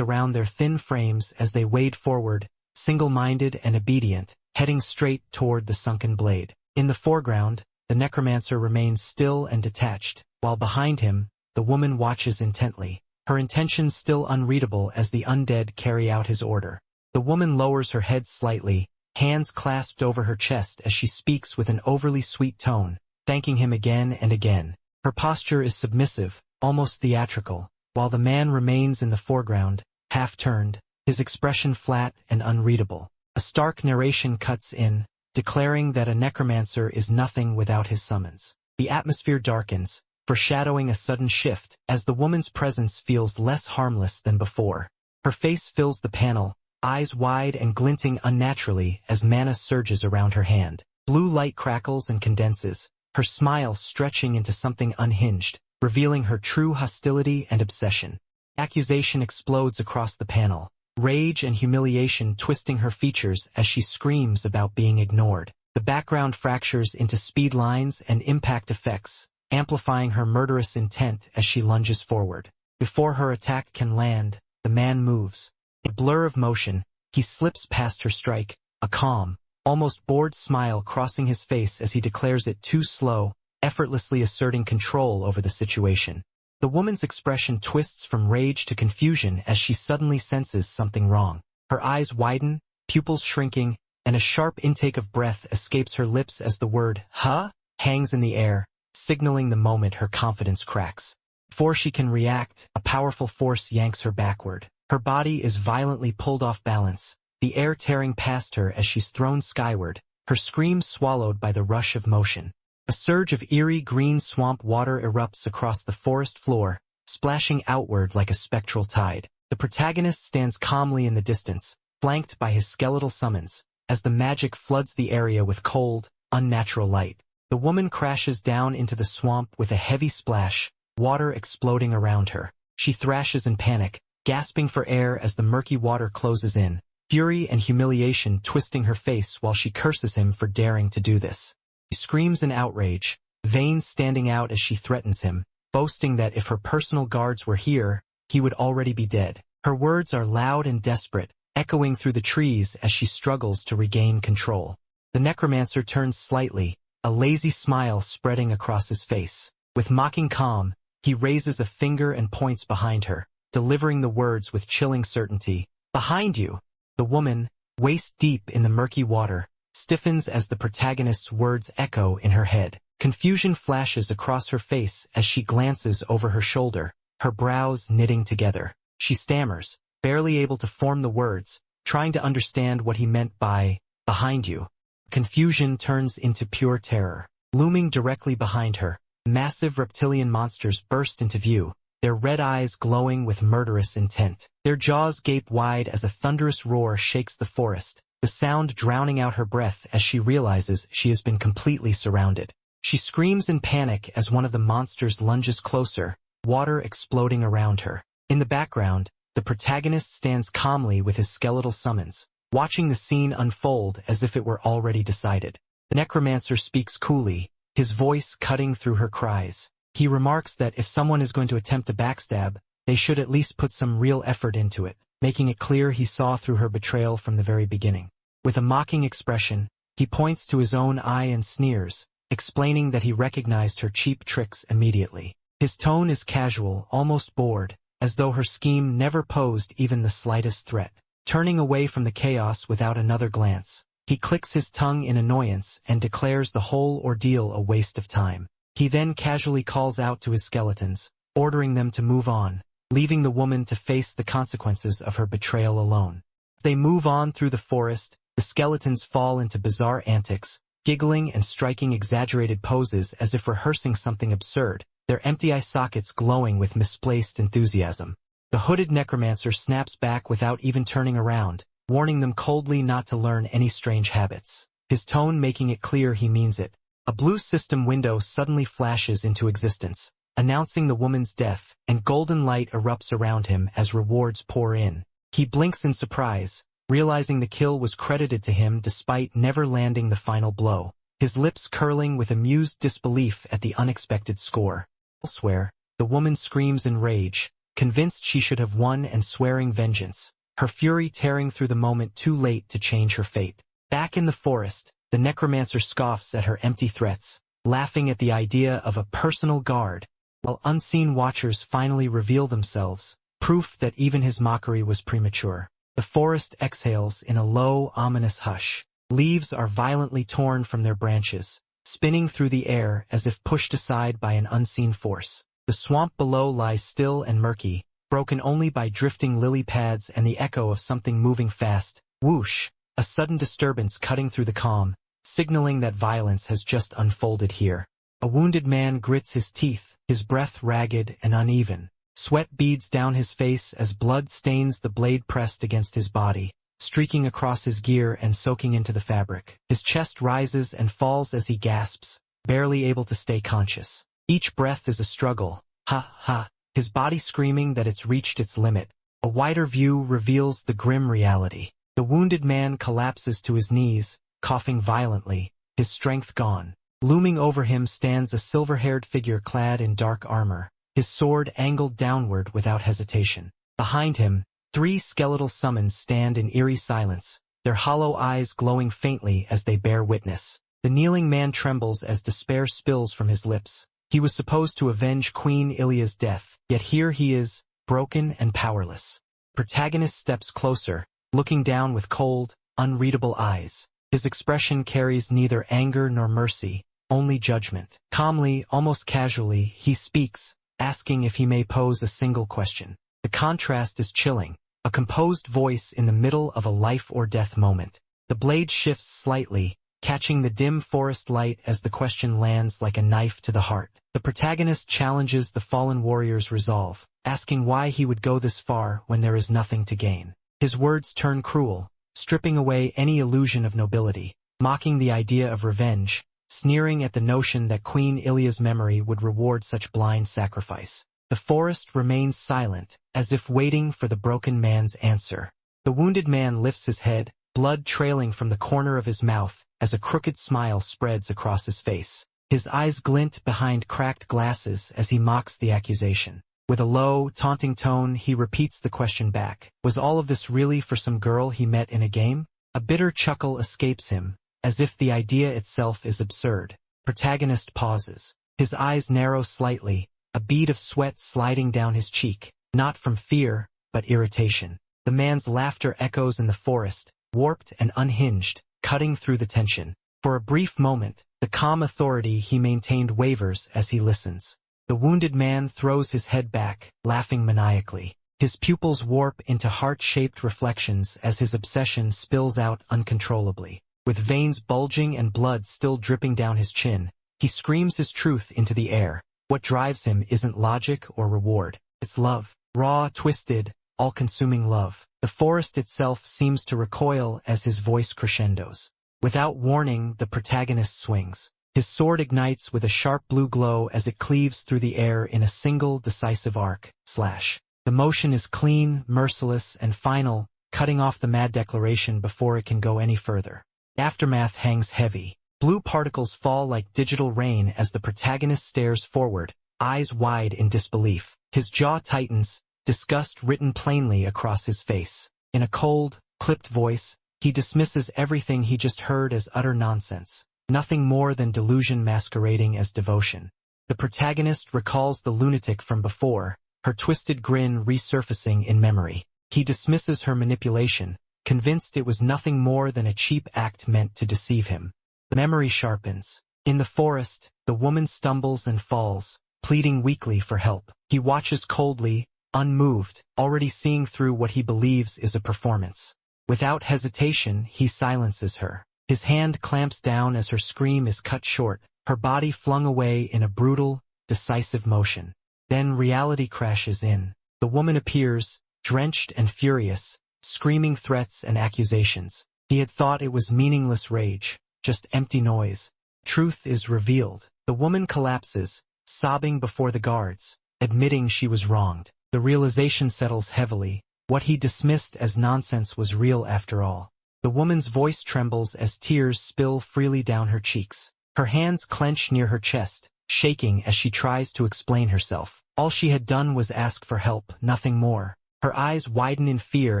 around their thin frames as they wade forward, single-minded and obedient, heading straight toward the sunken blade. In the foreground, the necromancer remains still and detached, while behind him, the woman watches intently, her intentions still unreadable as the undead carry out his order. The woman lowers her head slightly, hands clasped over her chest as she speaks with an overly sweet tone, thanking him again and again. Her posture is submissive, almost theatrical, while the man remains in the foreground, half-turned, his expression flat and unreadable. A stark narration cuts in, declaring that a necromancer is nothing without his summons. The atmosphere darkens, foreshadowing a sudden shift, as the woman's presence feels less harmless than before. Her face fills the panel, eyes wide and glinting unnaturally as mana surges around her hand. Blue light crackles and condenses, her smile stretching into something unhinged, revealing her true hostility and obsession. Accusation explodes across the panel, rage and humiliation twisting her features as she screams about being ignored. The background fractures into speed lines and impact effects, amplifying her murderous intent as she lunges forward. Before her attack can land, the man moves. In a blur of motion, he slips past her strike, a calm, almost bored smile crossing his face as he declares it too slow, effortlessly asserting control over the situation. The woman's expression twists from rage to confusion as she suddenly senses something wrong. Her eyes widen, pupils shrinking, and a sharp intake of breath escapes her lips as the word, "huh?" hangs in the air, signaling the moment her confidence cracks. Before she can react, a powerful force yanks her backward. Her body is violently pulled off balance, the air tearing past her as she's thrown skyward, her scream swallowed by the rush of motion. A surge of eerie green swamp water erupts across the forest floor, splashing outward like a spectral tide. The protagonist stands calmly in the distance, flanked by his skeletal summons, as the magic floods the area with cold, unnatural light. The woman crashes down into the swamp with a heavy splash, water exploding around her. She thrashes in panic, gasping for air as the murky water closes in, fury and humiliation twisting her face while she curses him for daring to do this. She screams in outrage, veins standing out as she threatens him, boasting that if her personal guards were here, he would already be dead. Her words are loud and desperate, echoing through the trees as she struggles to regain control. The necromancer turns slightly, a lazy smile spreading across his face. With mocking calm, he raises a finger and points behind her, delivering the words with chilling certainty. "Behind you!" The woman, waist deep in the murky water, stiffens as the protagonist's words echo in her head. Confusion flashes across her face as she glances over her shoulder, her brows knitting together. She stammers, barely able to form the words, trying to understand what he meant by, "behind you." Confusion turns into pure terror. Looming directly behind her, massive reptilian monsters burst into view, their red eyes glowing with murderous intent. Their jaws gape wide as a thunderous roar shakes the forest, the sound drowning out her breath as she realizes she has been completely surrounded. She screams in panic as one of the monsters lunges closer, water exploding around her. In the background, the protagonist stands calmly with his skeletal summons, watching the scene unfold as if it were already decided. The necromancer speaks coolly, his voice cutting through her cries. He remarks that if someone is going to attempt a backstab, they should at least put some real effort into it, making it clear he saw through her betrayal from the very beginning. With a mocking expression, he points to his own eye and sneers, explaining that he recognized her cheap tricks immediately. His tone is casual, almost bored, as though her scheme never posed even the slightest threat. Turning away from the chaos without another glance, he clicks his tongue in annoyance and declares the whole ordeal a waste of time. He then casually calls out to his skeletons, ordering them to move on, leaving the woman to face the consequences of her betrayal alone. As they move on through the forest, the skeletons fall into bizarre antics, giggling and striking exaggerated poses as if rehearsing something absurd, their empty eye sockets glowing with misplaced enthusiasm. The hooded necromancer snaps back without even turning around, warning them coldly not to learn any strange habits, his tone making it clear he means it. A blue system window suddenly flashes into existence, announcing the woman's death, and golden light erupts around him as rewards pour in. He blinks in surprise, realizing the kill was credited to him despite never landing the final blow, his lips curling with amused disbelief at the unexpected score. Elsewhere, the woman screams in rage, convinced she should have won and swearing vengeance, her fury tearing through the moment too late to change her fate. Back in the forest, the necromancer scoffs at her empty threats, laughing at the idea of a personal guard, while unseen watchers finally reveal themselves, proof that even his mockery was premature. The forest exhales in a low, ominous hush. Leaves are violently torn from their branches, spinning through the air as if pushed aside by an unseen force. The swamp below lies still and murky, broken only by drifting lily pads and the echo of something moving fast. Whoosh! A sudden disturbance cutting through the calm, signaling that violence has just unfolded here. A wounded man grits his teeth, his breath ragged and uneven. Sweat beads down his face as blood stains the blade pressed against his body, streaking across his gear and soaking into the fabric. His chest rises and falls as he gasps, barely able to stay conscious. Each breath is a struggle. Ha ha! His body screaming that it's reached its limit. A wider view reveals the grim reality. The wounded man collapses to his knees, coughing violently, his strength gone. Looming over him stands a silver-haired figure clad in dark armor, his sword angled downward without hesitation. Behind him, 3 skeletal summons stand in eerie silence, their hollow eyes glowing faintly as they bear witness. The kneeling man trembles as despair spills from his lips. He was supposed to avenge Queen Ilia's death, yet here he is, broken and powerless. Protagonist steps closer, looking down with cold, unreadable eyes. His expression carries neither anger nor mercy, only judgment. Calmly, almost casually, he speaks, asking if he may pose a single question. The contrast is chilling, a composed voice in the middle of a life-or-death moment. The blade shifts slightly, catching the dim forest light as the question lands like a knife to the heart. The protagonist challenges the fallen warrior's resolve, asking why he would go this far when there is nothing to gain. His words turn cruel, stripping away any illusion of nobility, mocking the idea of revenge, sneering at the notion that Queen Ilia's memory would reward such blind sacrifice. The forest remains silent, as if waiting for the broken man's answer. The wounded man lifts his head, blood trailing from the corner of his mouth, as a crooked smile spreads across his face. His eyes glint behind cracked glasses as he mocks the accusation. With a low, taunting tone, he repeats the question back. Was all of this really for some girl he met in a game? A bitter chuckle escapes him, as if the idea itself is absurd. Protagonist pauses. His eyes narrow slightly, a bead of sweat sliding down his cheek, not from fear, but irritation. The man's laughter echoes in the forest, warped and unhinged, cutting through the tension. For a brief moment, the calm authority he maintained wavers as he listens. The wounded man throws his head back, laughing maniacally. His pupils warp into heart-shaped reflections as his obsession spills out uncontrollably. With veins bulging and blood still dripping down his chin, he screams his truth into the air. What drives him isn't logic or reward. It's love. Raw, twisted, all-consuming love. The forest itself seems to recoil as his voice crescendos. Without warning, the protagonist swings. His sword ignites with a sharp blue glow as it cleaves through the air in a single, decisive arc. Slash. The motion is clean, merciless, and final, cutting off the mad declaration before it can go any further. The aftermath hangs heavy. Blue particles fall like digital rain as the protagonist stares forward, eyes wide in disbelief. His jaw tightens, disgust written plainly across his face. In a cold, clipped voice, he dismisses everything he just heard as utter nonsense. Nothing more than delusion masquerading as devotion. The protagonist recalls the lunatic from before, her twisted grin resurfacing in memory. He dismisses her manipulation, convinced it was nothing more than a cheap act meant to deceive him. The memory sharpens. In the forest, the woman stumbles and falls, pleading weakly for help. He watches coldly, unmoved, already seeing through what he believes is a performance. Without hesitation, he silences her. His hand clamps down as her scream is cut short, her body flung away in a brutal, decisive motion. Then reality crashes in. The woman appears, drenched and furious, screaming threats and accusations. He had thought it was meaningless rage, just empty noise. Truth is revealed. The woman collapses, sobbing before the guards, admitting she was wronged. The realization settles heavily. What he dismissed as nonsense was real after all. The woman's voice trembles as tears spill freely down her cheeks. Her hands clench near her chest, shaking as she tries to explain herself. All she had done was ask for help, nothing more. Her eyes widen in fear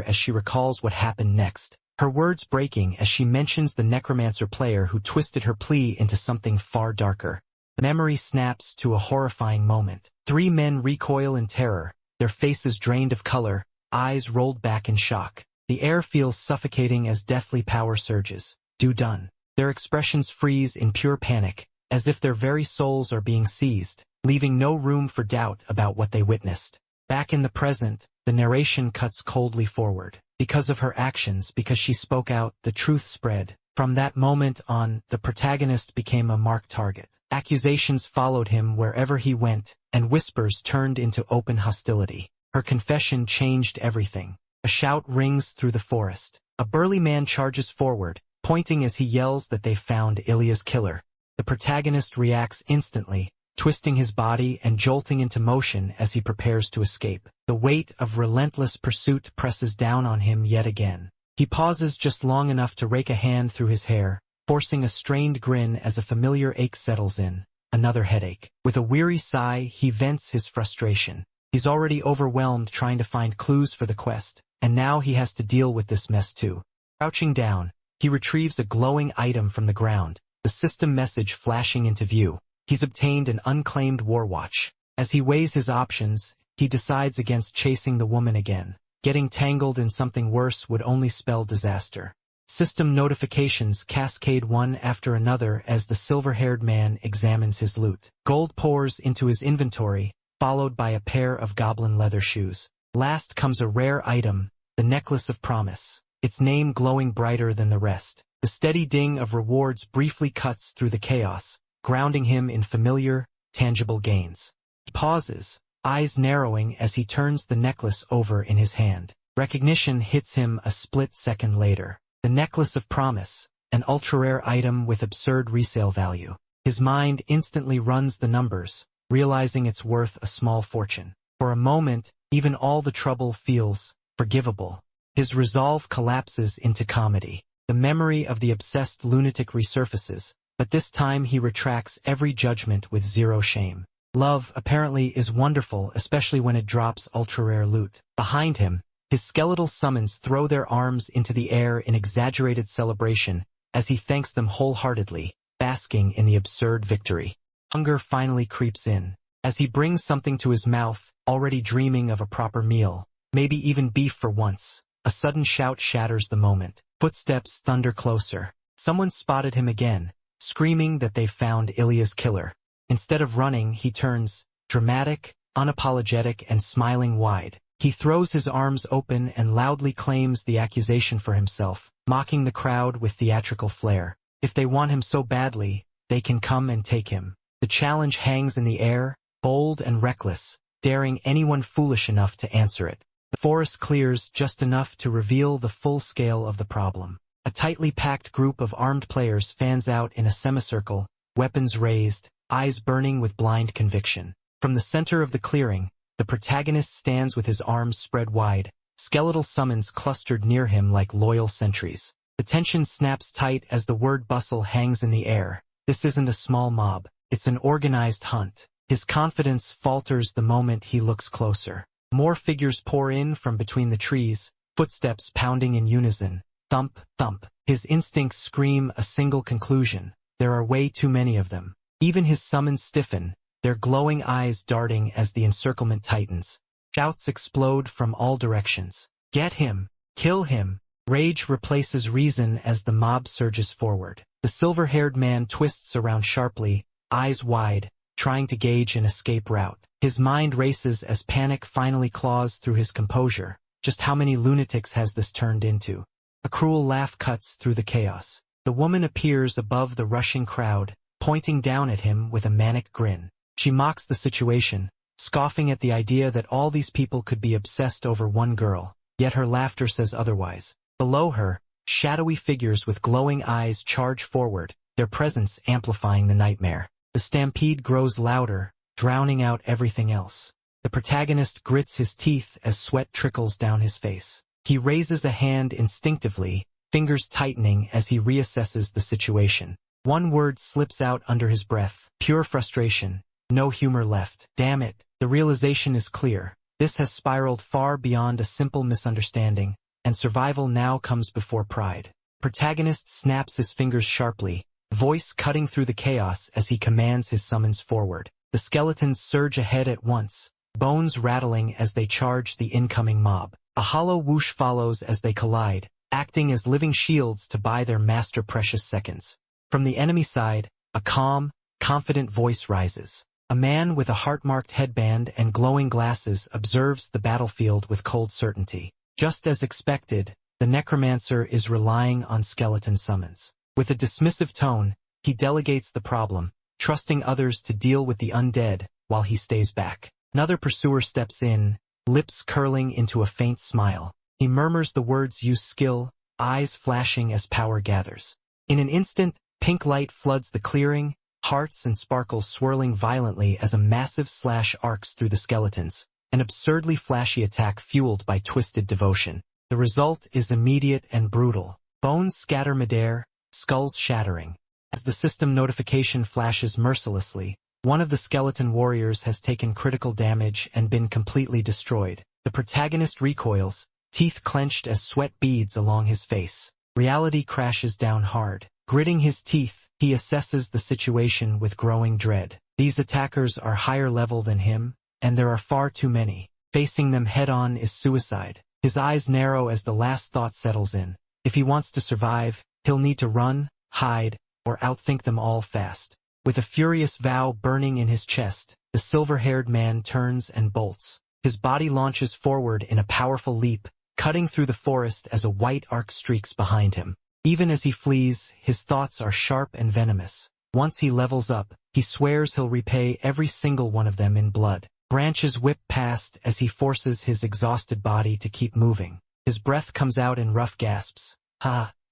as she recalls what happened next. Her words breaking as she mentions the necromancer player who twisted her plea into something far darker. The memory snaps to a horrifying moment. 3 men recoil in terror, their faces drained of color, eyes rolled back in shock. The air feels suffocating as deathly power surges. Done. Their expressions freeze in pure panic, as if their very souls are being seized, leaving no room for doubt about what they witnessed. Back in the present, the narration cuts coldly forward. Because of her actions, because she spoke out, the truth spread. From that moment on, the protagonist became a marked target. Accusations followed him wherever he went, and whispers turned into open hostility. Her confession changed everything. A shout rings through the forest. A burly man charges forward, pointing as he yells that they found Ilya's killer. The protagonist reacts instantly, twisting his body and jolting into motion as he prepares to escape. The weight of relentless pursuit presses down on him yet again. He pauses just long enough to rake a hand through his hair, forcing a strained grin as a familiar ache settles in. Another headache. With a weary sigh, he vents his frustration. He's already overwhelmed trying to find clues for the quest, and now he has to deal with this mess too. Crouching down, he retrieves a glowing item from the ground, the system message flashing into view. He's obtained an unclaimed war watch. As he weighs his options, he decides against chasing the woman again. Getting tangled in something worse would only spell disaster. System notifications cascade one after another as the silver-haired man examines his loot. Gold pours into his inventory, followed by a pair of goblin leather shoes. Last comes a rare item, the necklace of promise, its name glowing brighter than the rest. The steady ding of rewards briefly cuts through the chaos, grounding him in familiar, tangible gains. He pauses, eyes narrowing as he turns the necklace over in his hand. Recognition hits him a split second later. The necklace of promise, an ultra-rare item with absurd resale value. His mind instantly runs the numbers, realizing it's worth a small fortune. For a moment, even all the trouble feels forgivable. His resolve collapses into comedy. The memory of the obsessed lunatic resurfaces, but this time he retracts every judgment with zero shame. Love, apparently, is wonderful, especially when it drops ultra-rare loot. Behind him, his skeletal summons throw their arms into the air in exaggerated celebration as he thanks them wholeheartedly, basking in the absurd victory. Hunger finally creeps in. As he brings something to his mouth, already dreaming of a proper meal, maybe even beef for once, a sudden shout shatters the moment. Footsteps thunder closer. Someone spotted him again, screaming that they found Ilya's killer. Instead of running, he turns, dramatic, unapologetic, and smiling wide. He throws his arms open and loudly claims the accusation for himself, mocking the crowd with theatrical flair. If they want him so badly, they can come and take him. The challenge hangs in the air, bold and reckless, daring anyone foolish enough to answer it. The forest clears just enough to reveal the full scale of the problem. A tightly packed group of armed players fans out in a semicircle, weapons raised, eyes burning with blind conviction. From the center of the clearing, the protagonist stands with his arms spread wide, skeletal summons clustered near him like loyal sentries. The tension snaps tight as the word bustle hangs in the air. This isn't a small mob, it's an organized hunt. His confidence falters the moment he looks closer. More figures pour in from between the trees, footsteps pounding in unison. Thump, thump. His instincts scream a single conclusion. There are way too many of them. Even his summons stiffen, their glowing eyes darting as the encirclement tightens. Shouts explode from all directions. Get him! Kill him! Rage replaces reason as the mob surges forward. The silver-haired man twists around sharply, eyes wide, trying to gauge an escape route. His mind races as panic finally claws through his composure. Just how many lunatics has this turned into? A cruel laugh cuts through the chaos. The woman appears above the rushing crowd, pointing down at him with a manic grin. She mocks the situation, scoffing at the idea that all these people could be obsessed over one girl, yet her laughter says otherwise. Below her, shadowy figures with glowing eyes charge forward, their presence amplifying the nightmare. The stampede grows louder, drowning out everything else. The protagonist grits his teeth as sweat trickles down his face. He raises a hand instinctively, fingers tightening as he reassesses the situation. One word slips out under his breath, pure frustration, no humor left. Damn it, the realization is clear. This has spiraled far beyond a simple misunderstanding, and survival now comes before pride. Protagonist snaps his fingers sharply, voice cutting through the chaos as he commands his summons forward. The skeletons surge ahead at once, bones rattling as they charge the incoming mob. A hollow whoosh follows as they collide, acting as living shields to buy their master precious seconds. From the enemy side, a calm, confident voice rises. A man with a heart-marked headband and glowing glasses observes the battlefield with cold certainty. Just as expected, the necromancer is relying on skeleton summons. With a dismissive tone, he delegates the problem, trusting others to deal with the undead while he stays back. Another pursuer steps in, lips curling into a faint smile. He murmurs the words "use skill," eyes flashing as power gathers. In an instant, pink light floods the clearing, hearts and sparkles swirling violently as a massive slash arcs through the skeletons, an absurdly flashy attack fueled by twisted devotion. The result is immediate and brutal. Bones scatter midair, skulls shattering. As the system notification flashes mercilessly, one of the skeleton warriors has taken critical damage and been completely destroyed. The protagonist recoils, teeth clenched as sweat beads along his face. Reality crashes down hard. Gritting his teeth, he assesses the situation with growing dread. These attackers are higher level than him, and there are far too many. Facing them head-on is suicide. His eyes narrow as the last thought settles in. If he wants to survive, he'll need to run, hide, or outthink them all fast. With a furious vow burning in his chest, the silver-haired man turns and bolts. His body launches forward in a powerful leap, cutting through the forest as a white arc streaks behind him. Even as he flees, his thoughts are sharp and venomous. Once he levels up, he swears he'll repay every single one of them in blood. Branches whip past as he forces his exhausted body to keep moving. His breath comes out in rough gasps.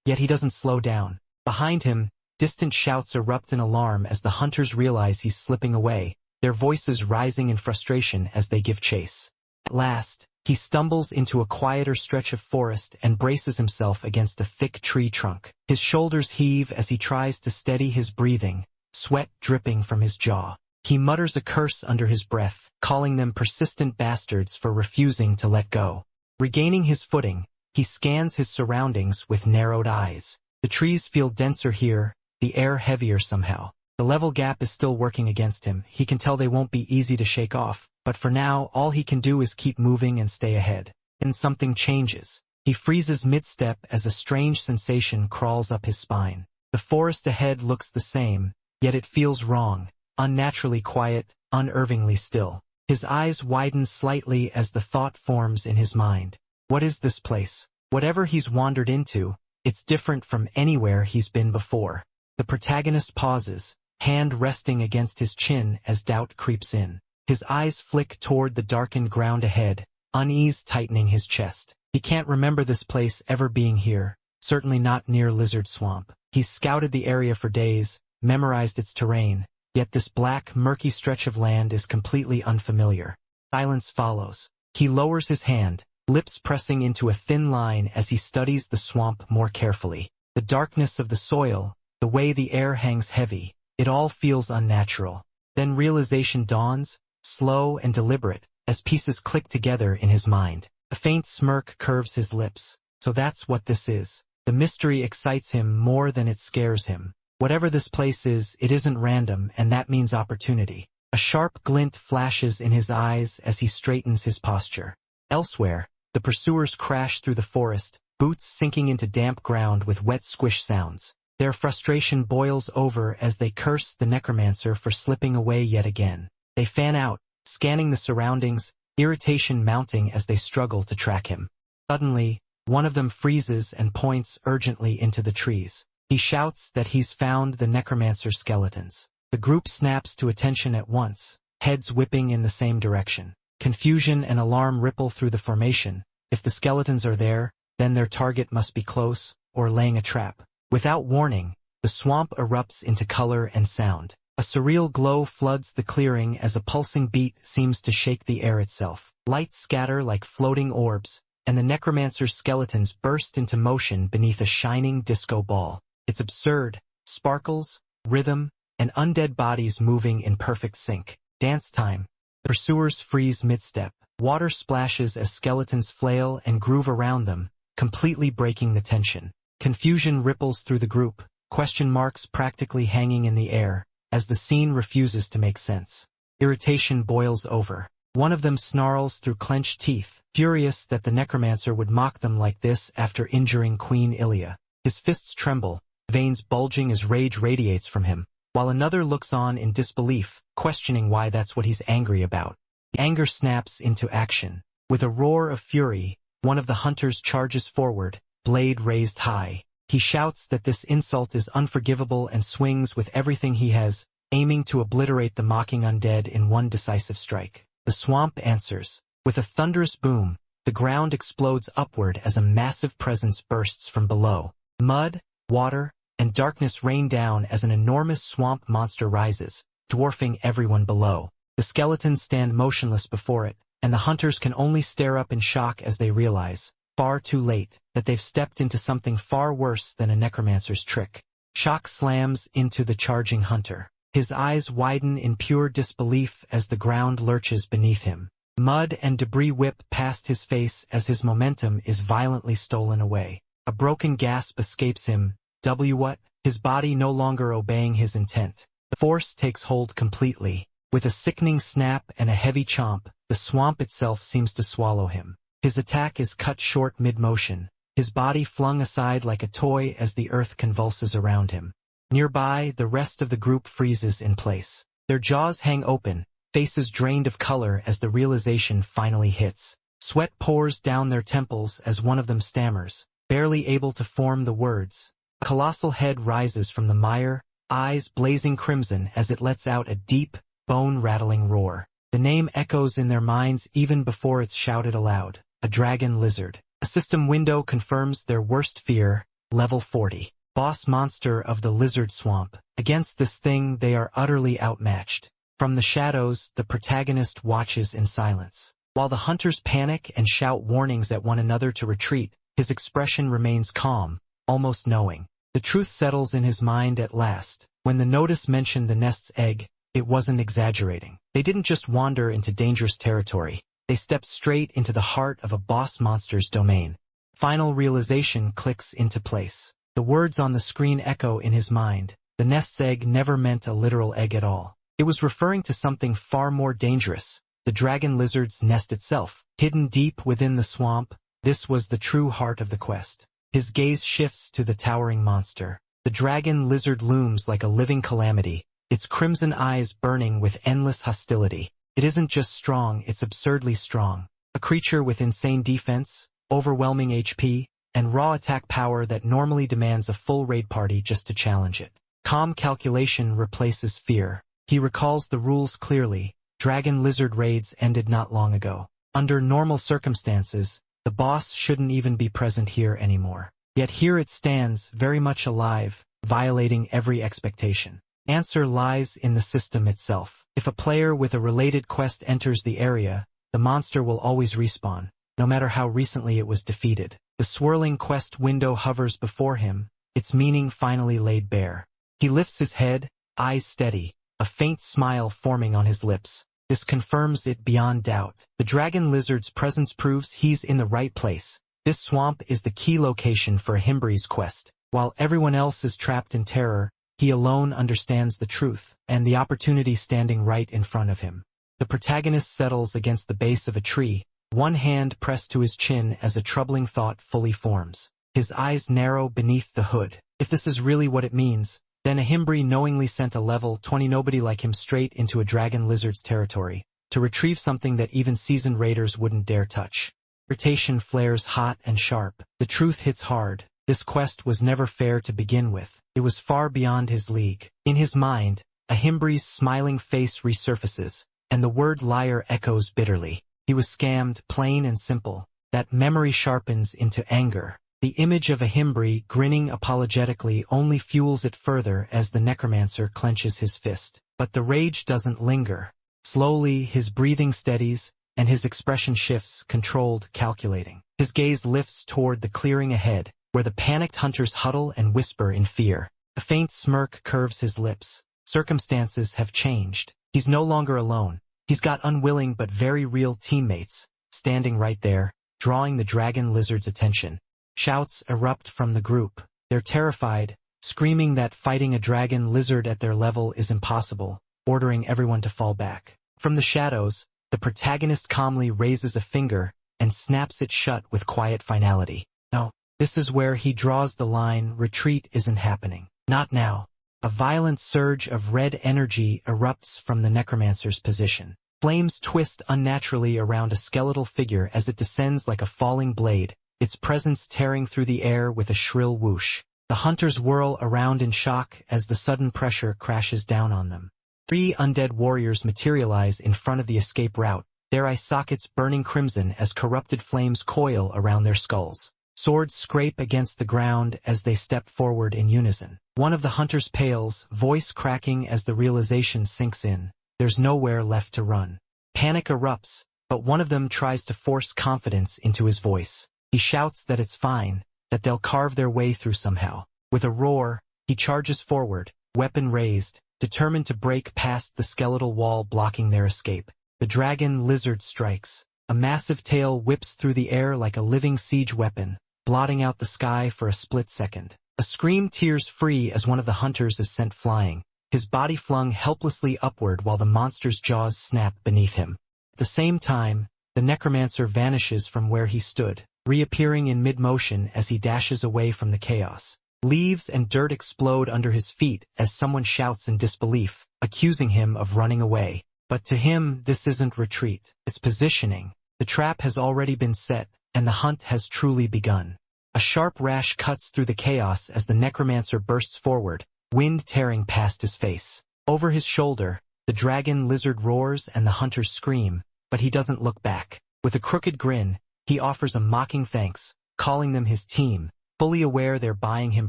Yet he doesn't slow down. Behind him, distant shouts erupt in alarm as the hunters realize he's slipping away, their voices rising in frustration as they give chase. At last, he stumbles into a quieter stretch of forest and braces himself against a thick tree trunk. His shoulders heave as he tries to steady his breathing, sweat dripping from his jaw. He mutters a curse under his breath, calling them persistent bastards for refusing to let go. Regaining his footing, he scans his surroundings with narrowed eyes. The trees feel denser here, the air heavier somehow. The level gap is still working against him. He can tell they won't be easy to shake off, but for now, all he can do is keep moving and stay ahead. Then something changes. He freezes mid-step as a strange sensation crawls up his spine. The forest ahead looks the same, yet it feels wrong, unnaturally quiet, unnervingly still. His eyes widen slightly as the thought forms in his mind. What is this place? Whatever he's wandered into, it's different from anywhere he's been before. The protagonist pauses, hand resting against his chin as doubt creeps in. His eyes flick toward the darkened ground ahead, unease tightening his chest. He can't remember this place ever being here, certainly not near Lizard Swamp. He's scouted the area for days, memorized its terrain, yet this black, murky stretch of land is completely unfamiliar. Silence follows. He lowers his hand, lips pressing into a thin line as he studies the swamp more carefully. The darkness of the soil, the way the air hangs heavy, it all feels unnatural. Then realization dawns, slow and deliberate, as pieces click together in his mind. A faint smirk curves his lips. So that's what this is. The mystery excites him more than it scares him. Whatever this place is, it isn't random, and that means opportunity. A sharp glint flashes in his eyes as he straightens his posture. Elsewhere, the pursuers crash through the forest, boots sinking into damp ground with wet squish sounds. Their frustration boils over as they curse the necromancer for slipping away yet again. They fan out, scanning the surroundings, irritation mounting as they struggle to track him. Suddenly, one of them freezes and points urgently into the trees. He shouts that he's found the necromancer's skeletons. The group snaps to attention at once, heads whipping in the same direction. Confusion and alarm ripple through the formation. If the skeletons are there, then their target must be close, or laying a trap. Without warning, the swamp erupts into color and sound. A surreal glow floods the clearing as a pulsing beat seems to shake the air itself. Lights scatter like floating orbs, and the necromancer's skeletons burst into motion beneath a shining disco ball. It's absurd, sparkles, rhythm, and undead bodies moving in perfect sync. Dance time. The pursuers freeze mid-step. Water splashes as skeletons flail and groove around them, completely breaking the tension. Confusion ripples through the group, question marks practically hanging in the air, as the scene refuses to make sense. Irritation boils over. One of them snarls through clenched teeth, furious that the necromancer would mock them like this after injuring Queen Ilia. His fists tremble, veins bulging as rage radiates from him, while another looks on in disbelief, questioning why that's what he's angry about. The anger snaps into action. With a roar of fury, one of the hunters charges forward, blade raised high. He shouts that this insult is unforgivable and swings with everything he has, aiming to obliterate the mocking undead in one decisive strike. The swamp answers. With a thunderous boom, the ground explodes upward as a massive presence bursts from below. Mud, water, and darkness rain down as an enormous swamp monster rises, dwarfing everyone below. The skeletons stand motionless before it, and the hunters can only stare up in shock as they realize, far too late, that they've stepped into something far worse than a necromancer's trick. Shock slams into the charging hunter. His eyes widen in pure disbelief as the ground lurches beneath him. Mud and debris whip past his face as his momentum is violently stolen away. A broken gasp escapes him. What? His body no longer obeying his intent. The force takes hold completely. With a sickening snap and a heavy chomp, the swamp itself seems to swallow him. His attack is cut short mid-motion, his body flung aside like a toy as the earth convulses around him. Nearby, the rest of the group freezes in place. Their jaws hang open, faces drained of color as the realization finally hits. Sweat pours down their temples as one of them stammers, barely able to form the words. A colossal head rises from the mire, eyes blazing crimson as it lets out a deep, bone-rattling roar. The name echoes in their minds even before it's shouted aloud. A dragon lizard. A system window confirms their worst fear, level 40. Boss monster of the lizard swamp. Against this thing they are utterly outmatched. From the shadows, the protagonist watches in silence. While the hunters panic and shout warnings at one another to retreat, his expression remains calm, almost knowing. The truth settles in his mind at last. When the notice mentioned the nest's egg, it wasn't exaggerating. They didn't just wander into dangerous territory. They stepped straight into the heart of a boss monster's domain. Final realization clicks into place. The words on the screen echo in his mind. The nest's egg never meant a literal egg at all. It was referring to something far more dangerous. The dragon lizard's nest itself. Hidden deep within the swamp, this was the true heart of the quest. His gaze shifts to the towering monster. The dragon lizard looms like a living calamity, its crimson eyes burning with endless hostility. It isn't just strong, it's absurdly strong. A creature with insane defense, overwhelming HP, and raw attack power that normally demands a full raid party just to challenge it. Calm calculation replaces fear. He recalls the rules clearly. Dragon lizard raids ended not long ago. Under normal circumstances, the boss shouldn't even be present here anymore. Yet here it stands, very much alive, violating every expectation. Answer lies in the system itself. If a player with a related quest enters the area, the monster will always respawn, no matter how recently it was defeated. The swirling quest window hovers before him, its meaning finally laid bare. He lifts his head, eyes steady, a faint smile forming on his lips. This confirms it beyond doubt. The dragon lizard's presence proves he's in the right place. This swamp is the key location for Himbri's quest. While everyone else is trapped in terror, he alone understands the truth, and the opportunity standing right in front of him. The protagonist settles against the base of a tree, one hand pressed to his chin as a troubling thought fully forms. His eyes narrow beneath the hood. If this is really what it means, then Ahimbri knowingly sent a level 20 nobody like him straight into a dragon lizard's territory, to retrieve something that even seasoned raiders wouldn't dare touch. Irritation flares hot and sharp. The truth hits hard. This quest was never fair to begin with. It was far beyond his league. In his mind, Ahimbri's smiling face resurfaces, and the word liar echoes bitterly. He was scammed, plain and simple. That memory sharpens into anger. The image of Ahimbri grinning apologetically only fuels it further as the necromancer clenches his fist. But the rage doesn't linger. Slowly, his breathing steadies, and his expression shifts, controlled, calculating. His gaze lifts toward the clearing ahead, where the panicked hunters huddle and whisper in fear. A faint smirk curves his lips. Circumstances have changed. He's no longer alone. He's got unwilling but very real teammates, standing right there, drawing the dragon lizard's attention. Shouts erupt from the group. They're terrified, screaming that fighting a dragon lizard at their level is impossible, ordering everyone to fall back. From the shadows, the protagonist calmly raises a finger and snaps it shut with quiet finality. No, this is where he draws the line. Retreat isn't happening. Not now. A violent surge of red energy erupts from the necromancer's position. Flames twist unnaturally around a skeletal figure as it descends like a falling blade, its presence tearing through the air with a shrill whoosh. The hunters whirl around in shock as the sudden pressure crashes down on them. 3 undead warriors materialize in front of the escape route, their eye sockets burning crimson as corrupted flames coil around their skulls. Swords scrape against the ground as they step forward in unison. One of the hunters pales, voice cracking as the realization sinks in. There's nowhere left to run. Panic erupts, but one of them tries to force confidence into his voice. He shouts that it's fine, that they'll carve their way through somehow. With a roar, he charges forward, weapon raised, determined to break past the skeletal wall blocking their escape. The dragon lizard strikes. A massive tail whips through the air like a living siege weapon, blotting out the sky for a split second. A scream tears free as one of the hunters is sent flying, his body flung helplessly upward while the monster's jaws snap beneath him. At the same time, the necromancer vanishes from where he stood, reappearing in mid-motion as he dashes away from the chaos. Leaves and dirt explode under his feet as someone shouts in disbelief, accusing him of running away. But to him, this isn't retreat, it's positioning. The trap has already been set, and the hunt has truly begun. A sharp rash cuts through the chaos as the necromancer bursts forward, wind tearing past his face. Over his shoulder, the dragon lizard roars and the hunters scream, but he doesn't look back. With a crooked grin, he offers a mocking thanks, calling them his team, fully aware they're buying him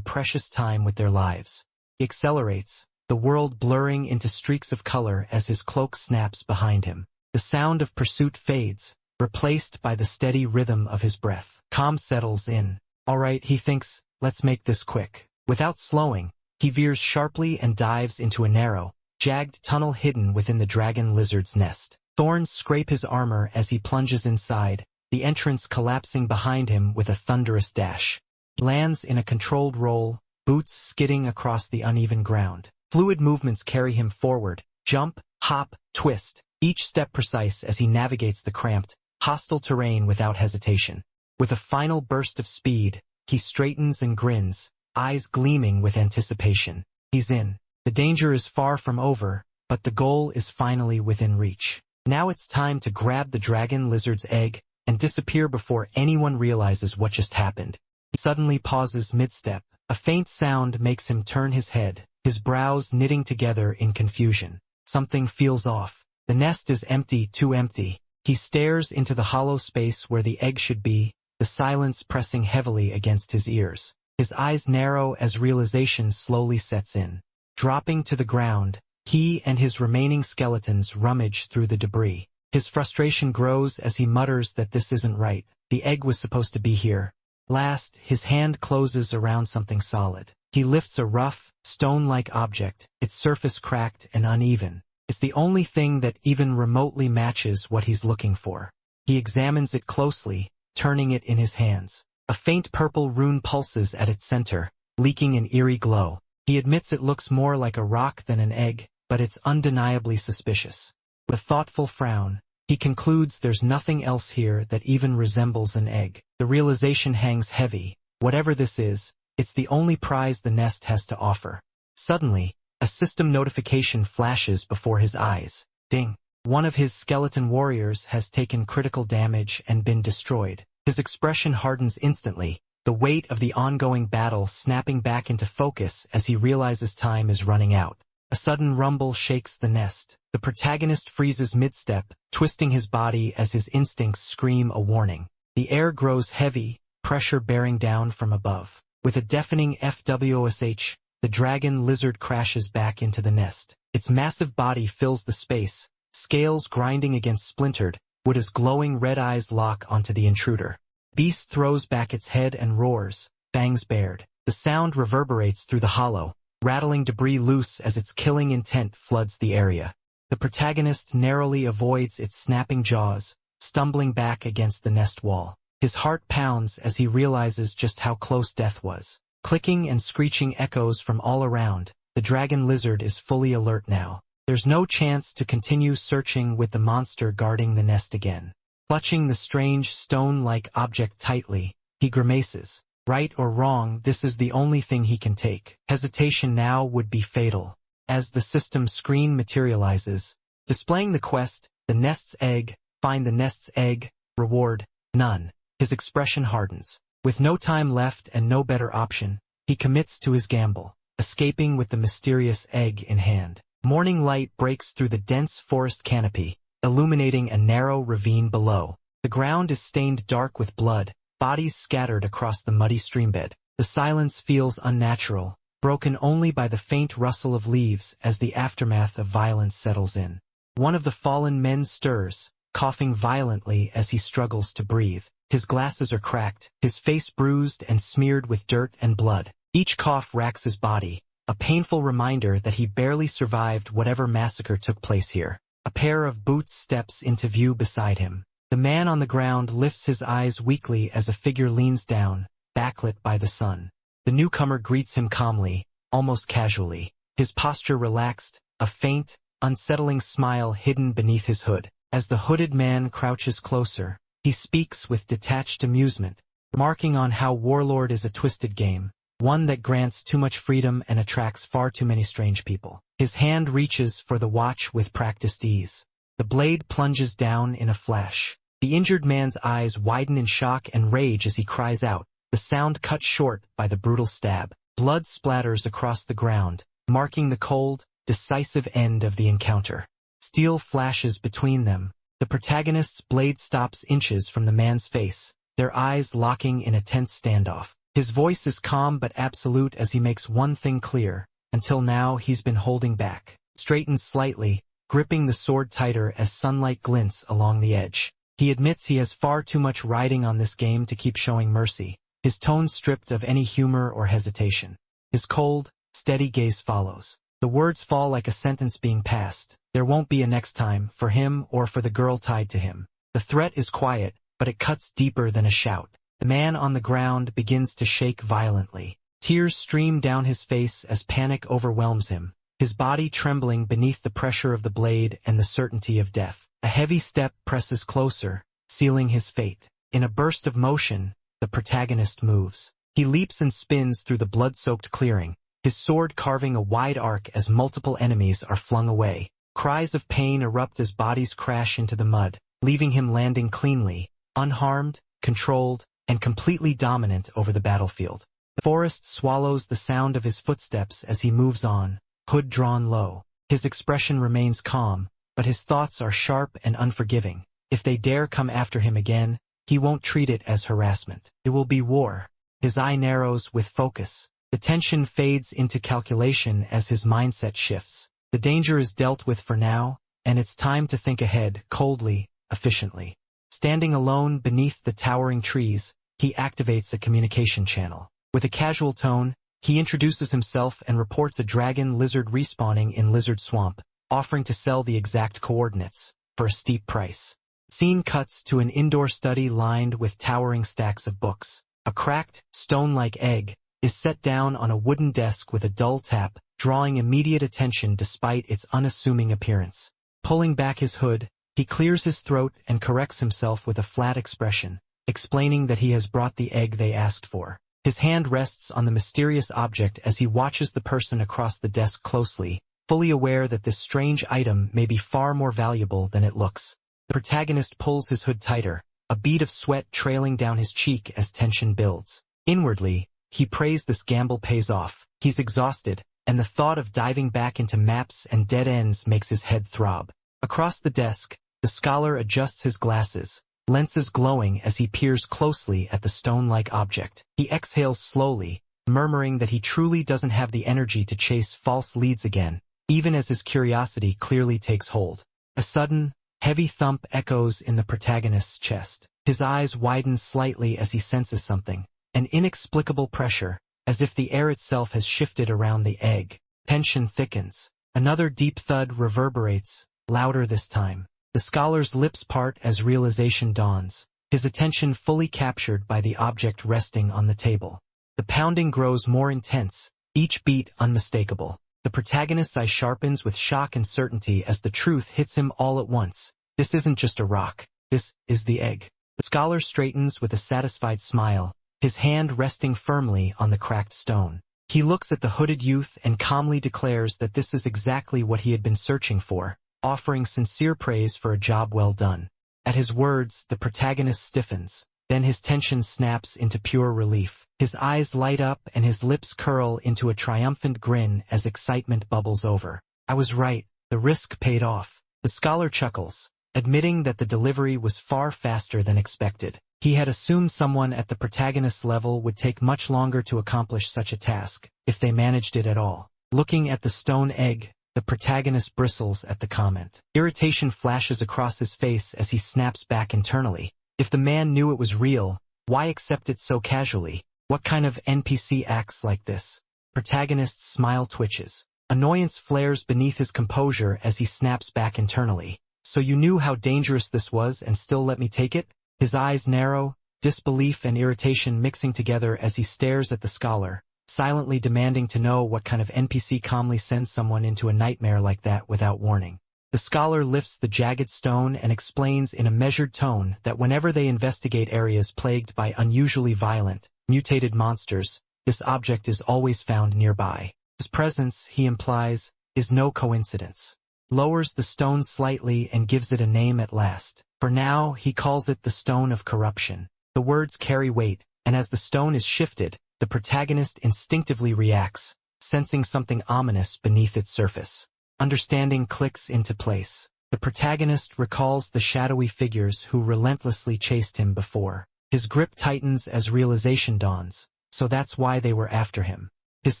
precious time with their lives. He accelerates, the world blurring into streaks of color as his cloak snaps behind him. The sound of pursuit fades, replaced by the steady rhythm of his breath. Calm settles in. All right, he thinks, let's make this quick. Without slowing, he veers sharply and dives into a narrow, jagged tunnel hidden within the dragon lizard's nest. Thorns scrape his armor as he plunges inside, the entrance collapsing behind him with a thunderous dash. He lands in a controlled roll, boots skidding across the uneven ground. Fluid movements carry him forward, jump, hop, twist, each step precise as he navigates the cramped, hostile terrain without hesitation. With a final burst of speed, he straightens and grins, eyes gleaming with anticipation. He's in. The danger is far from over, but the goal is finally within reach. Now it's time to grab the dragon lizard's egg and disappear before anyone realizes what just happened. He suddenly pauses mid-step. A faint sound makes him turn his head, his brows knitting together in confusion. Something feels off. The nest is empty, too empty. He stares into the hollow space where the egg should be, the silence pressing heavily against his ears. His eyes narrow as realization slowly sets in. Dropping to the ground, he and his remaining skeletons rummage through the debris. His frustration grows as he mutters that this isn't right. The egg was supposed to be here. Last, his hand closes around something solid. He lifts a rough, stone-like object, its surface cracked and uneven. It's the only thing that even remotely matches what he's looking for. He examines it closely, turning it in his hands. A faint purple rune pulses at its center, leaking an eerie glow. He admits it looks more like a rock than an egg, but it's undeniably suspicious. With a thoughtful frown, he concludes there's nothing else here that even resembles an egg. The realization hangs heavy. Whatever this is, It's the only prize the nest has to offer. Suddenly, a system notification flashes before his eyes. Ding! One of his skeleton warriors has taken critical damage and been destroyed. His expression hardens instantly, the weight of the ongoing battle snapping back into focus as he realizes time is running out. A sudden rumble shakes the nest. The protagonist freezes mid-step, twisting his body as his instincts scream a warning. The air grows heavy, pressure bearing down from above. With a deafening FWOSH, the dragon lizard crashes back into the nest. Its massive body fills the space, scales grinding against splintered wood as glowing red eyes lock onto the intruder. Beast throws back its head and roars, fangs bared. The sound reverberates through the hollow, rattling debris loose as its killing intent floods the area. The protagonist narrowly avoids its snapping jaws, stumbling back against the nest wall. His heart pounds as he realizes just how close death was. Clicking and screeching echoes from all around. The dragon lizard is fully alert now. There's no chance to continue searching with the monster guarding the nest again. Clutching the strange stone-like object tightly, he grimaces. Right or wrong, this is the only thing he can take. Hesitation now would be fatal. As the system screen materializes, displaying the quest, the nest's egg, find the nest's egg, reward, none. His expression hardens. With no time left and no better option, he commits to his gamble, escaping with the mysterious egg in hand. Morning light breaks through the dense forest canopy, illuminating a narrow ravine below. The ground is stained dark with blood, bodies scattered across the muddy streambed. The silence feels unnatural, broken only by the faint rustle of leaves as the aftermath of violence settles in. One of the fallen men stirs, coughing violently as he struggles to breathe. His glasses are cracked, his face bruised and smeared with dirt and blood. Each cough racks his body, a painful reminder that he barely survived whatever massacre took place here. A pair of boots steps into view beside him. The man on the ground lifts his eyes weakly as a figure leans down, backlit by the sun. The newcomer greets him calmly, almost casually, his posture relaxed, a faint, unsettling smile hidden beneath his hood. As the hooded man crouches closer, he speaks with detached amusement, remarking on how Warlord is a twisted game, one that grants too much freedom and attracts far too many strange people. His hand reaches for the watch with practiced ease. The blade plunges down in a flash. The injured man's eyes widen in shock and rage as he cries out, the sound cut short by the brutal stab. Blood splatters across the ground, marking the cold, decisive end of the encounter. Steel flashes between them. The protagonist's blade stops inches from the man's face, their eyes locking in a tense standoff. His voice is calm but absolute as he makes one thing clear. Until now he's been holding back. Straightens slightly, gripping the sword tighter as sunlight glints along the edge. He admits he has far too much riding on this game to keep showing mercy, his tone stripped of any humor or hesitation. His cold, steady gaze follows. The words fall like a sentence being passed. There won't be a next time, for him or for the girl tied to him. The threat is quiet, but it cuts deeper than a shout. The man on the ground begins to shake violently. Tears stream down his face as panic overwhelms him, his body trembling beneath the pressure of the blade and the certainty of death. A heavy step presses closer, sealing his fate. In a burst of motion, the protagonist moves. He leaps and spins through the blood-soaked clearing, his sword carving a wide arc as multiple enemies are flung away. Cries of pain erupt as bodies crash into the mud, leaving him landing cleanly, unharmed, controlled, and completely dominant over the battlefield. The forest swallows the sound of his footsteps as he moves on, hood drawn low. His expression remains calm, but his thoughts are sharp and unforgiving. If they dare come after him again, he won't treat it as harassment. It will be war. His eye narrows with focus. The tension fades into calculation as his mindset shifts. The danger is dealt with for now, and it's time to think ahead, coldly, efficiently. Standing alone beneath the towering trees, he activates a communication channel. With a casual tone, he introduces himself and reports a dragon lizard respawning in Lizard Swamp, offering to sell the exact coordinates, for a steep price. Scene cuts to an indoor study lined with towering stacks of books. A cracked, stone-like egg is set down on a wooden desk with a dull tap, drawing immediate attention despite its unassuming appearance. Pulling back his hood, he clears his throat and corrects himself with a flat expression, explaining that he has brought the egg they asked for. His hand rests on the mysterious object as he watches the person across the desk closely, fully aware that this strange item may be far more valuable than it looks. The protagonist pulls his hood tighter, a bead of sweat trailing down his cheek as tension builds. Inwardly, he prays this gamble pays off. He's exhausted, and the thought of diving back into maps and dead ends makes his head throb. Across the desk, the scholar adjusts his glasses, lenses glowing as he peers closely at the stone-like object. He exhales slowly, murmuring that he truly doesn't have the energy to chase false leads again, even as his curiosity clearly takes hold. A sudden, heavy thump echoes in the protagonist's chest. His eyes widen slightly as he senses something, an inexplicable pressure, as if the air itself has shifted around the egg. Tension thickens. Another deep thud reverberates, louder this time. The scholar's lips part as realization dawns, his attention fully captured by the object resting on the table. The pounding grows more intense, each beat unmistakable. The protagonist's eye sharpens with shock and certainty as the truth hits him all at once. This isn't just a rock. This is the egg. The scholar straightens with a satisfied smile, his hand resting firmly on the cracked stone. He looks at the hooded youth and calmly declares that this is exactly what he had been searching for, offering sincere praise for a job well done. At his words, the protagonist stiffens. Then his tension snaps into pure relief. His eyes light up and his lips curl into a triumphant grin as excitement bubbles over. I was right, the risk paid off. The scholar chuckles, admitting that the delivery was far faster than expected. He had assumed someone at the protagonist's level would take much longer to accomplish such a task, if they managed it at all. Looking at the stone egg, the protagonist bristles at the comment. Irritation flashes across his face as he snaps back internally. If the man knew it was real, why accept it so casually? What kind of NPC acts like this? Protagonist's smile twitches. Annoyance flares beneath his composure as he snaps back internally. So you knew how dangerous this was and still let me take it? His eyes narrow, disbelief and irritation mixing together as he stares at the scholar, silently demanding to know what kind of NPC calmly sends someone into a nightmare like that without warning. The scholar lifts the jagged stone and explains in a measured tone that whenever they investigate areas plagued by unusually violent, mutated monsters, this object is always found nearby. His presence, he implies, is no coincidence. Lowers the stone slightly and gives it a name at last. For now, he calls it the Stone of Corruption. The words carry weight, and as the stone is shifted, the protagonist instinctively reacts, sensing something ominous beneath its surface. Understanding clicks into place. The protagonist recalls the shadowy figures who relentlessly chased him before. His grip tightens as realization dawns, so that's why they were after him. His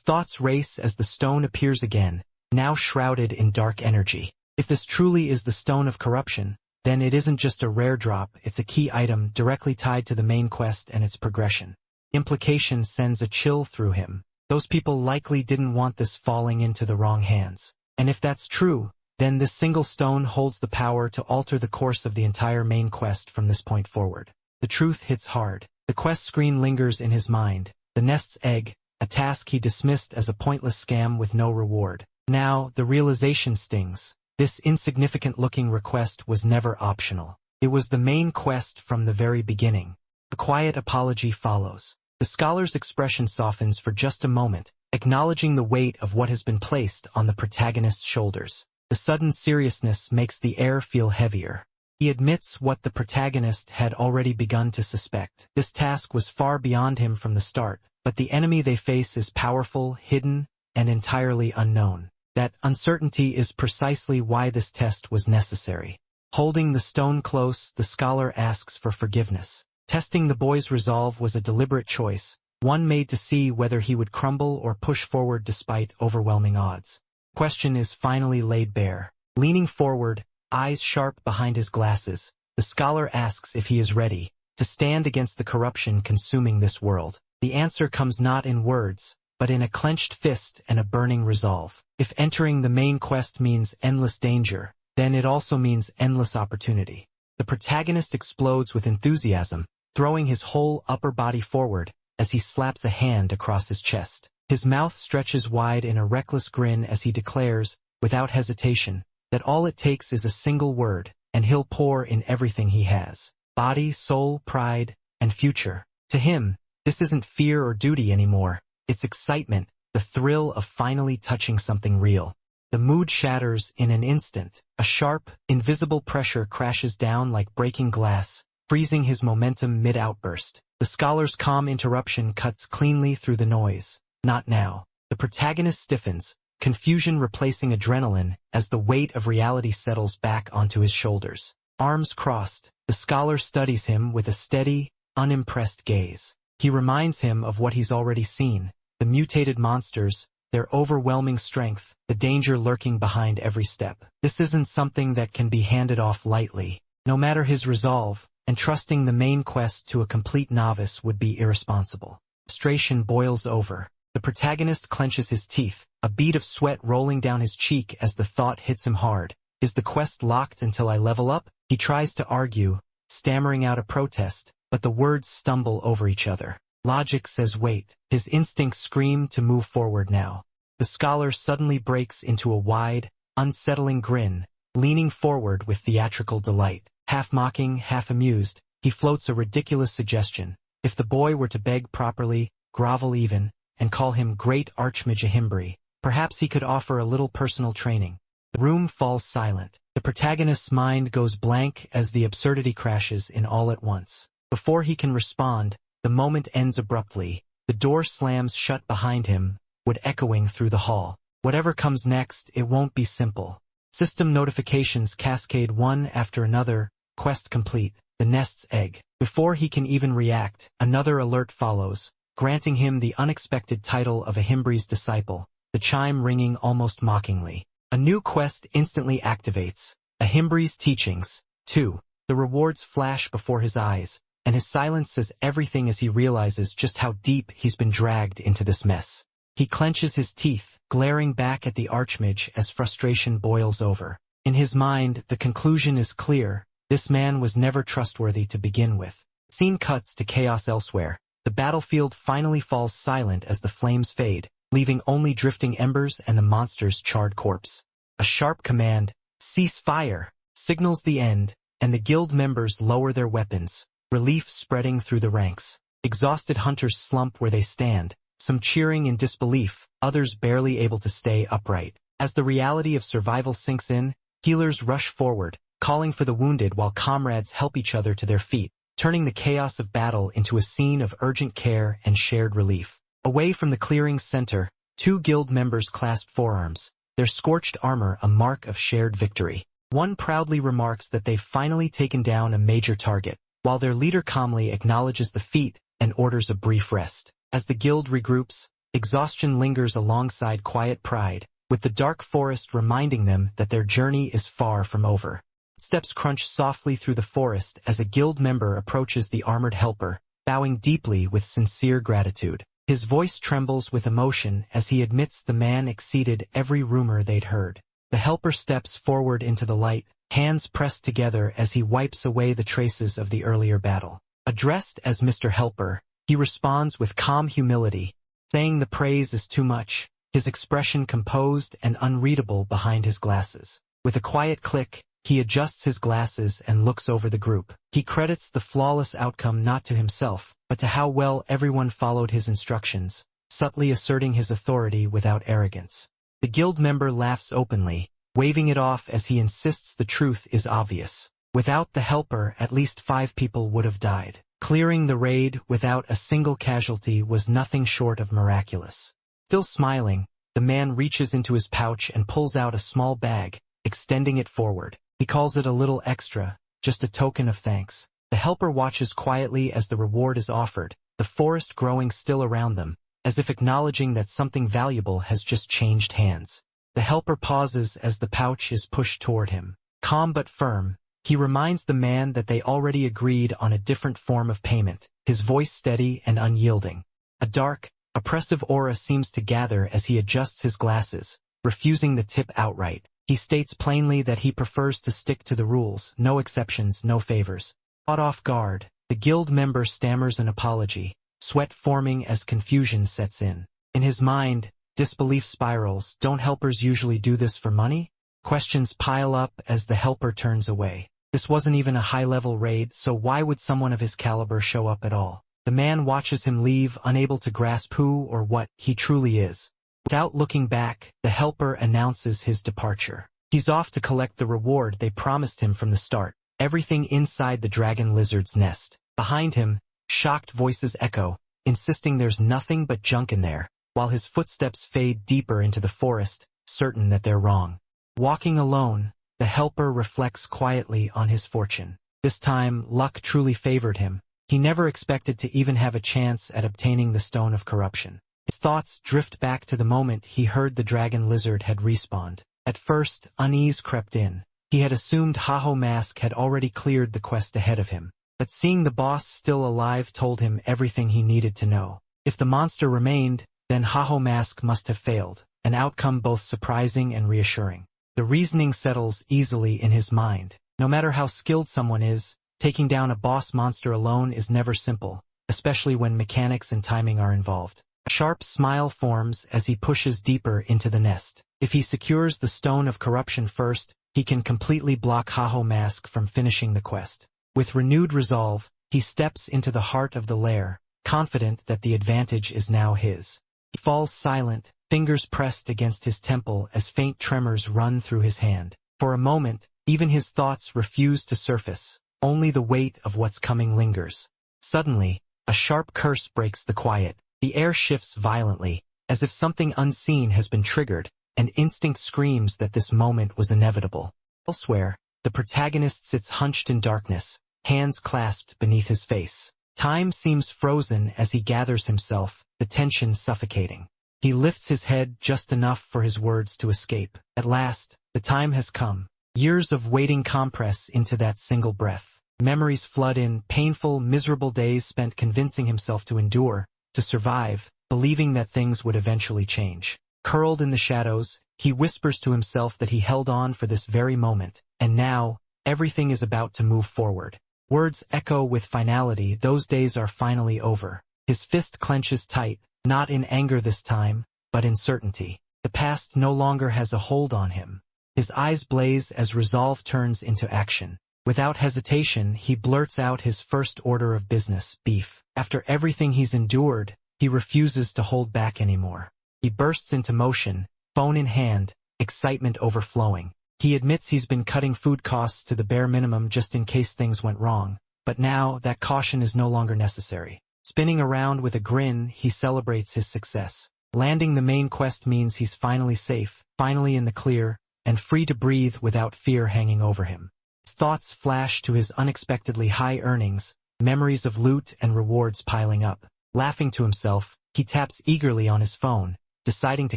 thoughts race as the stone appears again, now shrouded in dark energy. If this truly is the Stone of Corruption, then it isn't just a rare drop, it's a key item directly tied to the main quest and its progression. Implication sends a chill through him. Those people likely didn't want this falling into the wrong hands. And if that's true, then this single stone holds the power to alter the course of the entire main quest from this point forward. The truth hits hard. The quest screen lingers in his mind. The nest's egg, a task he dismissed as a pointless scam with no reward. Now, the realization stings. This insignificant-looking request was never optional. It was the main quest from the very beginning. A quiet apology follows. The scholar's expression softens for just a moment, acknowledging the weight of what has been placed on the protagonist's shoulders. The sudden seriousness makes the air feel heavier. He admits what the protagonist had already begun to suspect. This task was far beyond him from the start, but the enemy they face is powerful, hidden, and entirely unknown. That uncertainty is precisely why this test was necessary. Holding the stone close, the scholar asks for forgiveness. Testing the boy's resolve was a deliberate choice, one made to see whether he would crumble or push forward despite overwhelming odds. Question is finally laid bare. Leaning forward, eyes sharp behind his glasses, the scholar asks if he is ready to stand against the corruption consuming this world. The answer comes not in words, but in a clenched fist and a burning resolve. If entering the main quest means endless danger, then it also means endless opportunity. The protagonist explodes with enthusiasm, throwing his whole upper body forward as he slaps a hand across his chest. His mouth stretches wide in a reckless grin as he declares, without hesitation, that all it takes is a single word, and he'll pour in everything he has. Body, soul, pride, and future. To him, This isn't fear or duty anymore. It's excitement, the thrill of finally touching something real. The mood shatters in an instant. A sharp, invisible pressure crashes down like breaking glass, freezing his momentum mid-outburst. The scholar's calm interruption cuts cleanly through the noise. Not now. The protagonist stiffens, confusion replacing adrenaline as the weight of reality settles back onto his shoulders. Arms crossed, the scholar studies him with a steady, unimpressed gaze. He reminds him of what he's already seen, the mutated monsters, their overwhelming strength, the danger lurking behind every step. This isn't something that can be handed off lightly. No matter his resolve, entrusting the main quest to a complete novice would be irresponsible. Frustration boils over. The protagonist clenches his teeth, a bead of sweat rolling down his cheek as the thought hits him hard. Is the quest locked until I level up? He tries to argue, stammering out a protest, but the words stumble over each other. Logic says wait. His instincts scream to move forward now. The scholar suddenly breaks into a wide, unsettling grin, leaning forward with theatrical delight. Half mocking, half amused, he floats a ridiculous suggestion. If the boy were to beg properly, grovel even, and call him Great Archmage Himbri, perhaps he could offer a little personal training. The room falls silent. The protagonist's mind goes blank as the absurdity crashes in all at once. Before he can respond, the moment ends abruptly. The door slams shut behind him, wood echoing through the hall. Whatever comes next, it won't be simple. System notifications cascade one after another. Quest complete. The nest's egg. Before he can even react, another alert follows, granting him the unexpected title of a Himbri's disciple, the chime ringing almost mockingly. A new quest instantly activates. A Himbri's teachings. 2. The rewards flash before his eyes, and his silence says everything as he realizes just how deep he's been dragged into this mess. He clenches his teeth, glaring back at the Archmage as frustration boils over. In his mind, the conclusion is clear. This man was never trustworthy to begin with. Scene cuts to chaos elsewhere. The battlefield finally falls silent as the flames fade, leaving only drifting embers and the monster's charred corpse. A sharp command, cease fire, signals the end, and the guild members lower their weapons, relief spreading through the ranks. Exhausted hunters slump where they stand, some cheering in disbelief, others barely able to stay upright. As the reality of survival sinks in, healers rush forward, calling for the wounded while comrades help each other to their feet, turning the chaos of battle into a scene of urgent care and shared relief. Away from the clearing's center, 2 guild members clasp forearms, their scorched armor a mark of shared victory. One proudly remarks that they've finally taken down a major target, while their leader calmly acknowledges the feat and orders a brief rest. As the guild regroups, exhaustion lingers alongside quiet pride, with the dark forest reminding them that their journey is far from over. Steps crunch softly through the forest as a guild member approaches the armored helper, bowing deeply with sincere gratitude. His voice trembles with emotion as he admits the man exceeded every rumor they'd heard. The helper steps forward into the light, hands pressed together as he wipes away the traces of the earlier battle. Addressed as Mr. Helper, he responds with calm humility, saying the praise is too much, his expression composed and unreadable behind his glasses. With a quiet click, he adjusts his glasses and looks over the group. He credits the flawless outcome not to himself, but to how well everyone followed his instructions, subtly asserting his authority without arrogance. The guild member laughs openly, waving it off as he insists the truth is obvious. Without the helper, at least 5 people would have died. Clearing the raid without a single casualty was nothing short of miraculous. Still smiling, the man reaches into his pouch and pulls out a small bag, extending it forward. He calls it a little extra, just a token of thanks. The helper watches quietly as the reward is offered, the forest growing still around them, as if acknowledging that something valuable has just changed hands. The helper pauses as the pouch is pushed toward him. Calm but firm, he reminds the man that they already agreed on a different form of payment, his voice steady and unyielding. A dark, oppressive aura seems to gather as he adjusts his glasses, refusing the tip outright. He states plainly that he prefers to stick to the rules, no exceptions, no favors. Caught off guard, the guild member stammers an apology, sweat forming as confusion sets in. In his mind, disbelief spirals. Don't helpers usually do this for money? Questions pile up as the helper turns away. This wasn't even a high-level raid, so why would someone of his caliber show up at all? The man watches him leave, unable to grasp who or what he truly is. Without looking back, the helper announces his departure. He's off to collect the reward they promised him from the start, everything inside the dragon lizard's nest. Behind him, shocked voices echo, insisting there's nothing but junk in there, while his footsteps fade deeper into the forest, certain that they're wrong. Walking alone, the helper reflects quietly on his fortune. This time, luck truly favored him. He never expected to even have a chance at obtaining the Stone of Corruption. His thoughts drift back to the moment he heard the dragon lizard had respawned. At first, unease crept in. He had assumed Haho Mask had already cleared the quest ahead of him. But seeing the boss still alive told him everything he needed to know. If the monster remained, then Haho Mask must have failed, an outcome both surprising and reassuring. The reasoning settles easily in his mind. No matter how skilled someone is, taking down a boss monster alone is never simple, especially when mechanics and timing are involved. A sharp smile forms as he pushes deeper into the nest. If he secures the Stone of Corruption first, he can completely block Haho Mask from finishing the quest. With renewed resolve, he steps into the heart of the lair, confident that the advantage is now his. He falls silent, fingers pressed against his temple as faint tremors run through his hand. For a moment, even his thoughts refuse to surface. Only the weight of what's coming lingers. Suddenly, a sharp curse breaks the quiet. The air shifts violently, as if something unseen has been triggered, and instinct screams that this moment was inevitable. Elsewhere, the protagonist sits hunched in darkness, hands clasped beneath his face. Time seems frozen as he gathers himself, the tension suffocating. He lifts his head just enough for his words to escape. At last, the time has come. Years of waiting compress into that single breath. Memories flood in, painful, miserable days spent convincing himself to endure, to survive, believing that things would eventually change. Curled in the shadows, he whispers to himself that he held on for this very moment, and now, everything is about to move forward. Words echo with finality, those days are finally over. His fist clenches tight, not in anger this time, but in certainty. The past no longer has a hold on him. His eyes blaze as resolve turns into action. Without hesitation, he blurts out his first order of business, beef. After everything he's endured, he refuses to hold back anymore. He bursts into motion, phone in hand, excitement overflowing. He admits he's been cutting food costs to the bare minimum just in case things went wrong, but now that caution is no longer necessary. Spinning around with a grin, he celebrates his success. Landing the main quest means he's finally safe, finally in the clear, and free to breathe without fear hanging over him. His thoughts flash to his unexpectedly high earnings, memories of loot and rewards piling up. Laughing to himself, he taps eagerly on his phone, deciding to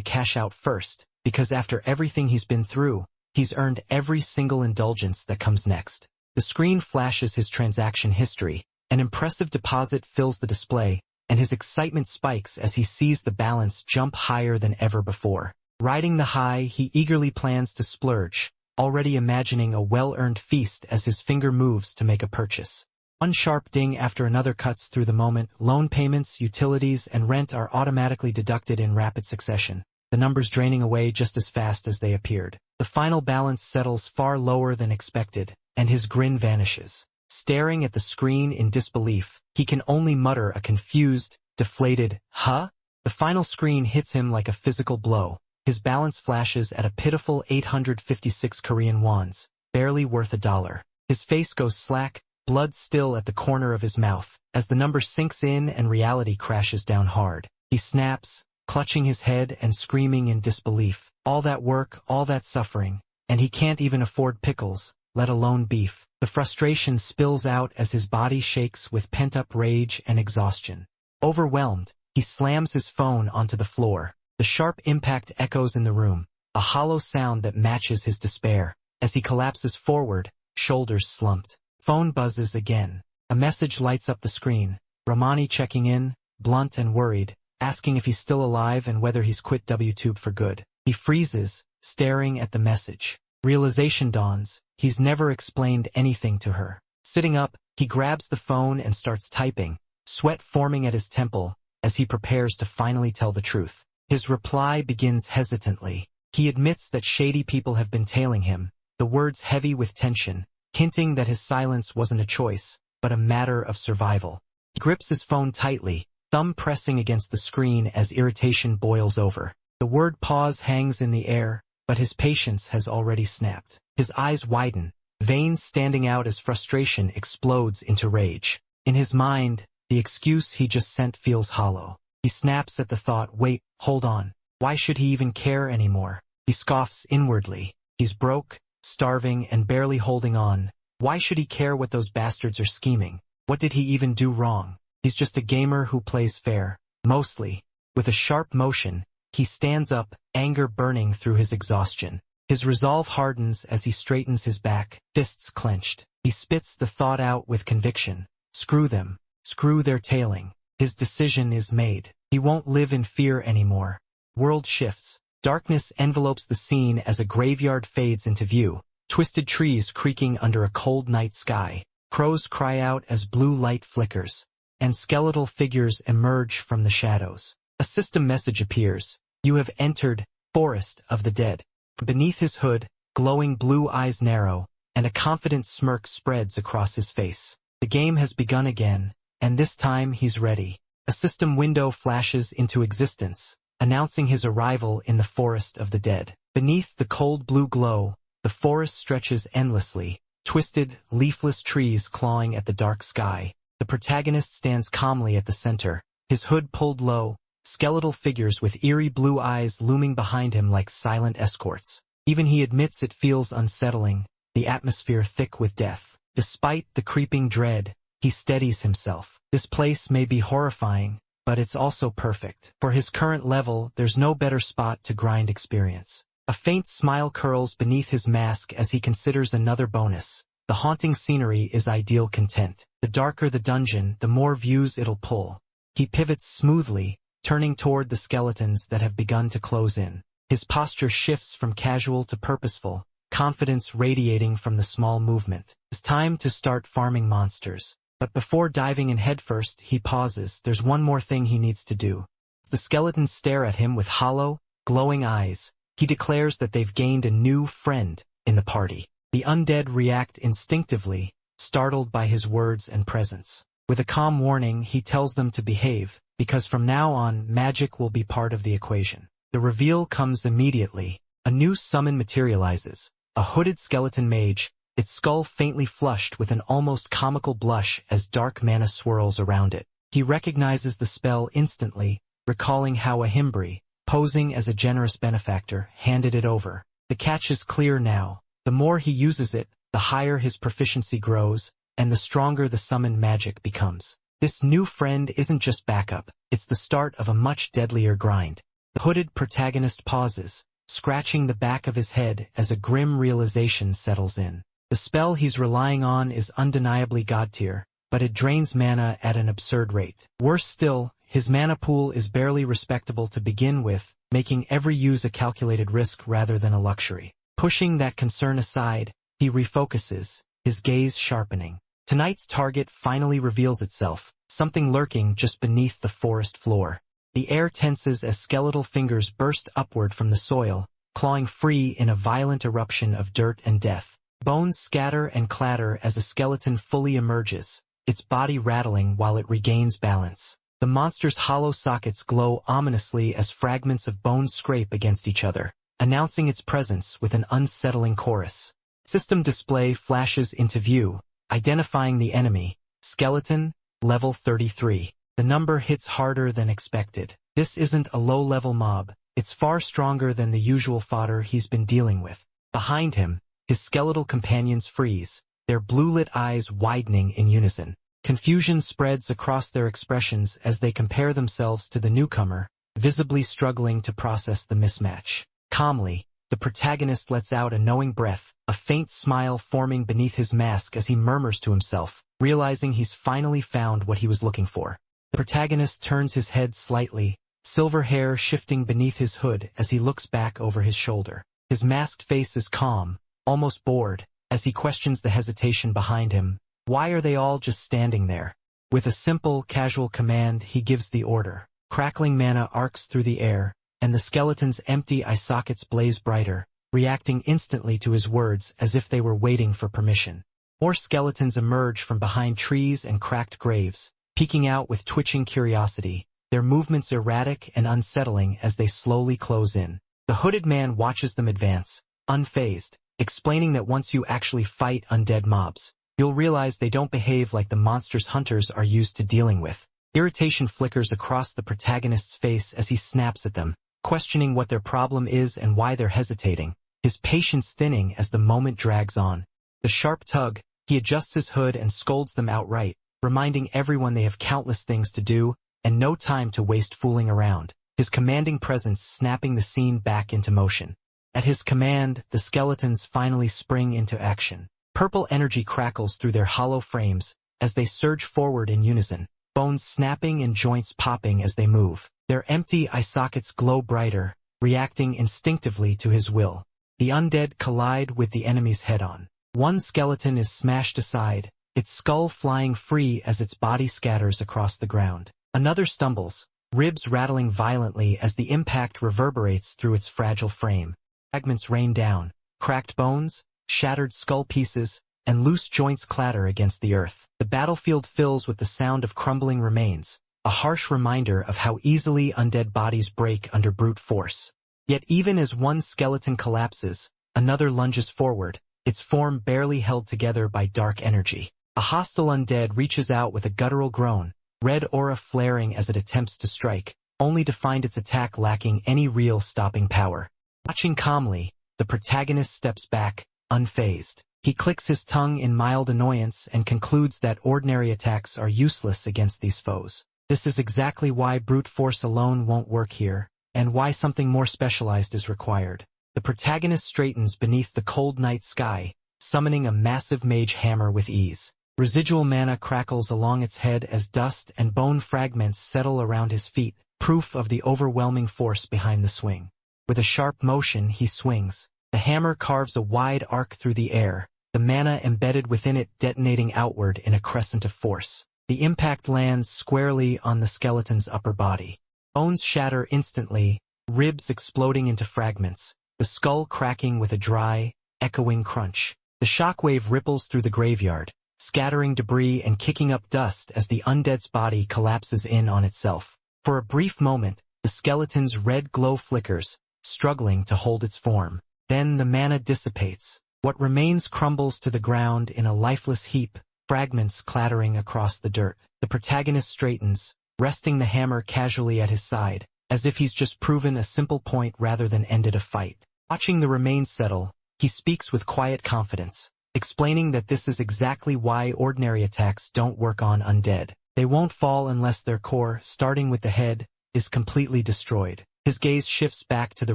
cash out first, because after everything he's been through, he's earned every single indulgence that comes next. The screen flashes his transaction history, an impressive deposit fills the display, and his excitement spikes as he sees the balance jump higher than ever before. Riding the high, he eagerly plans to splurge, already imagining a well-earned feast as his finger moves to make a purchase. One sharp ding after another cuts through the moment. Loan payments, utilities, and rent are automatically deducted in rapid succession, the numbers draining away just as fast as they appeared. The final balance settles far lower than expected, and his grin vanishes. Staring at the screen in disbelief, he can only mutter a confused, deflated, "Huh?" The final screen hits him like a physical blow. His balance flashes at a pitiful 856 Korean wons, barely worth $1. His face goes slack, blood still at the corner of his mouth. As the number sinks in and reality crashes down hard, he snaps, clutching his head and screaming in disbelief. All that work, all that suffering, and he can't even afford pickles, let alone beef. The frustration spills out as his body shakes with pent-up rage and exhaustion. Overwhelmed, he slams his phone onto the floor. The sharp impact echoes in the room, a hollow sound that matches his despair. As he collapses forward, shoulders slumped. Phone buzzes again. A message lights up the screen. Romani checking in, blunt and worried, asking if he's still alive and whether he's quit WTube for good. He freezes, staring at the message. Realization dawns, he's never explained anything to her. Sitting up, he grabs the phone and starts typing, sweat forming at his temple, as he prepares to finally tell the truth. His reply begins hesitantly. He admits that shady people have been tailing him, the words heavy with tension, hinting that his silence wasn't a choice, but a matter of survival. He grips his phone tightly, thumb pressing against the screen as irritation boils over. The word pause hangs in the air, but his patience has already snapped. His eyes widen, veins standing out as frustration explodes into rage. In his mind, the excuse he just sent feels hollow. He snaps at the thought, wait, hold on. Why should he even care anymore? He scoffs inwardly. He's broke, starving, and barely holding on. Why should he care what those bastards are scheming? What did he even do wrong? He's just a gamer who plays fair. Mostly. With a sharp motion, he stands up, anger burning through his exhaustion. His resolve hardens as he straightens his back, fists clenched. He spits the thought out with conviction. Screw them. Screw their tailing. His decision is made. He won't live in fear anymore. World shifts. Darkness envelopes the scene as a graveyard fades into view. Twisted trees creaking under a cold night sky. Crows cry out as blue light flickers. And skeletal figures emerge from the shadows. A system message appears. You have entered Forest of the Dead. Beneath his hood, glowing blue eyes narrow, and a confident smirk spreads across his face. The game has begun again, and this time he's ready. A system window flashes into existence, announcing his arrival in the Forest of the Dead. Beneath the cold blue glow, the forest stretches endlessly, twisted, leafless trees clawing at the dark sky. The protagonist stands calmly at the center, his hood pulled low, skeletal figures with eerie blue eyes looming behind him like silent escorts. Even he admits it feels unsettling, the atmosphere thick with death. Despite the creeping dread, he steadies himself. This place may be horrifying, but it's also perfect. For his current level, there's no better spot to grind experience. A faint smile curls beneath his mask as he considers another bonus. The haunting scenery is ideal content. The darker the dungeon, the more views it'll pull. He pivots smoothly, turning toward the skeletons that have begun to close in. His posture shifts from casual to purposeful, confidence radiating from the small movement. It's time to start farming monsters. But before diving in headfirst, he pauses. There's one more thing he needs to do. The skeletons stare at him with hollow, glowing eyes. He declares that they've gained a new friend in the party. The undead react instinctively, startled by his words and presence. With a calm warning, he tells them to behave, because from now on, magic will be part of the equation. The reveal comes immediately. A new summon materializes. A hooded skeleton mage, its skull faintly flushed with an almost comical blush as dark mana swirls around it. He recognizes the spell instantly, recalling how a Himbri, posing as a generous benefactor, handed it over. The catch is clear now. The more he uses it, the higher his proficiency grows, and the stronger the summoned magic becomes. This new friend isn't just backup, it's the start of a much deadlier grind. The hooded protagonist pauses, scratching the back of his head as a grim realization settles in. The spell he's relying on is undeniably god tier, but it drains mana at an absurd rate. Worse still, his mana pool is barely respectable to begin with, making every use a calculated risk rather than a luxury. Pushing that concern aside, he refocuses, his gaze sharpening. Tonight's target finally reveals itself, something lurking just beneath the forest floor. The air tenses as skeletal fingers burst upward from the soil, clawing free in a violent eruption of dirt and death. Bones scatter and clatter as a skeleton fully emerges, its body rattling while it regains balance. The monster's hollow sockets glow ominously as fragments of bone scrape against each other, announcing its presence with an unsettling chorus. System display flashes into view, identifying the enemy, skeleton, level 33. The number hits harder than expected. This isn't a low-level mob, it's far stronger than the usual fodder he's been dealing with. Behind him, his skeletal companions freeze, their blue-lit eyes widening in unison. Confusion spreads across their expressions as they compare themselves to the newcomer, visibly struggling to process the mismatch. Calmly, the protagonist lets out a knowing breath, a faint smile forming beneath his mask as he murmurs to himself, realizing he's finally found what he was looking for. The protagonist turns his head slightly, silver hair shifting beneath his hood as he looks back over his shoulder. His masked face is calm, almost bored, as he questions the hesitation behind him. Why are they all just standing there? With a simple, casual command, he gives the order. Crackling mana arcs through the air, and the skeleton's empty eye sockets blaze brighter, reacting instantly to his words as if they were waiting for permission. More skeletons emerge from behind trees and cracked graves, peeking out with twitching curiosity, their movements erratic and unsettling as they slowly close in. The hooded man watches them advance, unfazed, explaining that once you actually fight undead mobs, you'll realize they don't behave like the monsters hunters are used to dealing with. Irritation flickers across the protagonist's face as he snaps at them, questioning what their problem is and why they're hesitating, his patience thinning as the moment drags on. The sharp tug, he adjusts his hood and scolds them outright, reminding everyone they have countless things to do and no time to waste fooling around, his commanding presence snapping the scene back into motion. At his command, the skeletons finally spring into action. Purple energy crackles through their hollow frames as they surge forward in unison, bones snapping and joints popping as they move. Their empty eye sockets glow brighter, reacting instinctively to his will. The undead collide with the enemy's head-on. One skeleton is smashed aside, its skull flying free as its body scatters across the ground. Another stumbles, ribs rattling violently as the impact reverberates through its fragile frame. Fragments rain down, cracked bones, shattered skull pieces, and loose joints clatter against the earth. The battlefield fills with the sound of crumbling remains, a harsh reminder of how easily undead bodies break under brute force. Yet even as one skeleton collapses, another lunges forward, its form barely held together by dark energy. A hostile undead reaches out with a guttural groan, red aura flaring as it attempts to strike, only to find its attack lacking any real stopping power. Watching calmly, the protagonist steps back, unfazed. He clicks his tongue in mild annoyance and concludes that ordinary attacks are useless against these foes. This is exactly why brute force alone won't work here, and why something more specialized is required. The protagonist straightens beneath the cold night sky, summoning a massive mage hammer with ease. Residual mana crackles along its head as dust and bone fragments settle around his feet, proof of the overwhelming force behind the swing. With a sharp motion, he swings. The hammer carves a wide arc through the air, the mana embedded within it detonating outward in a crescent of force. The impact lands squarely on the skeleton's upper body. Bones shatter instantly, ribs exploding into fragments, the skull cracking with a dry, echoing crunch. The shockwave ripples through the graveyard, scattering debris and kicking up dust as the undead's body collapses in on itself. For a brief moment, the skeleton's red glow flickers, struggling to hold its form. Then the mana dissipates. What remains crumbles to the ground in a lifeless heap, fragments clattering across the dirt. The protagonist straightens, resting the hammer casually at his side, as if he's just proven a simple point rather than ended a fight. Watching the remains settle, he speaks with quiet confidence, explaining that this is exactly why ordinary attacks don't work on undead. They won't fall unless their core, starting with the head, is completely destroyed. His gaze shifts back to the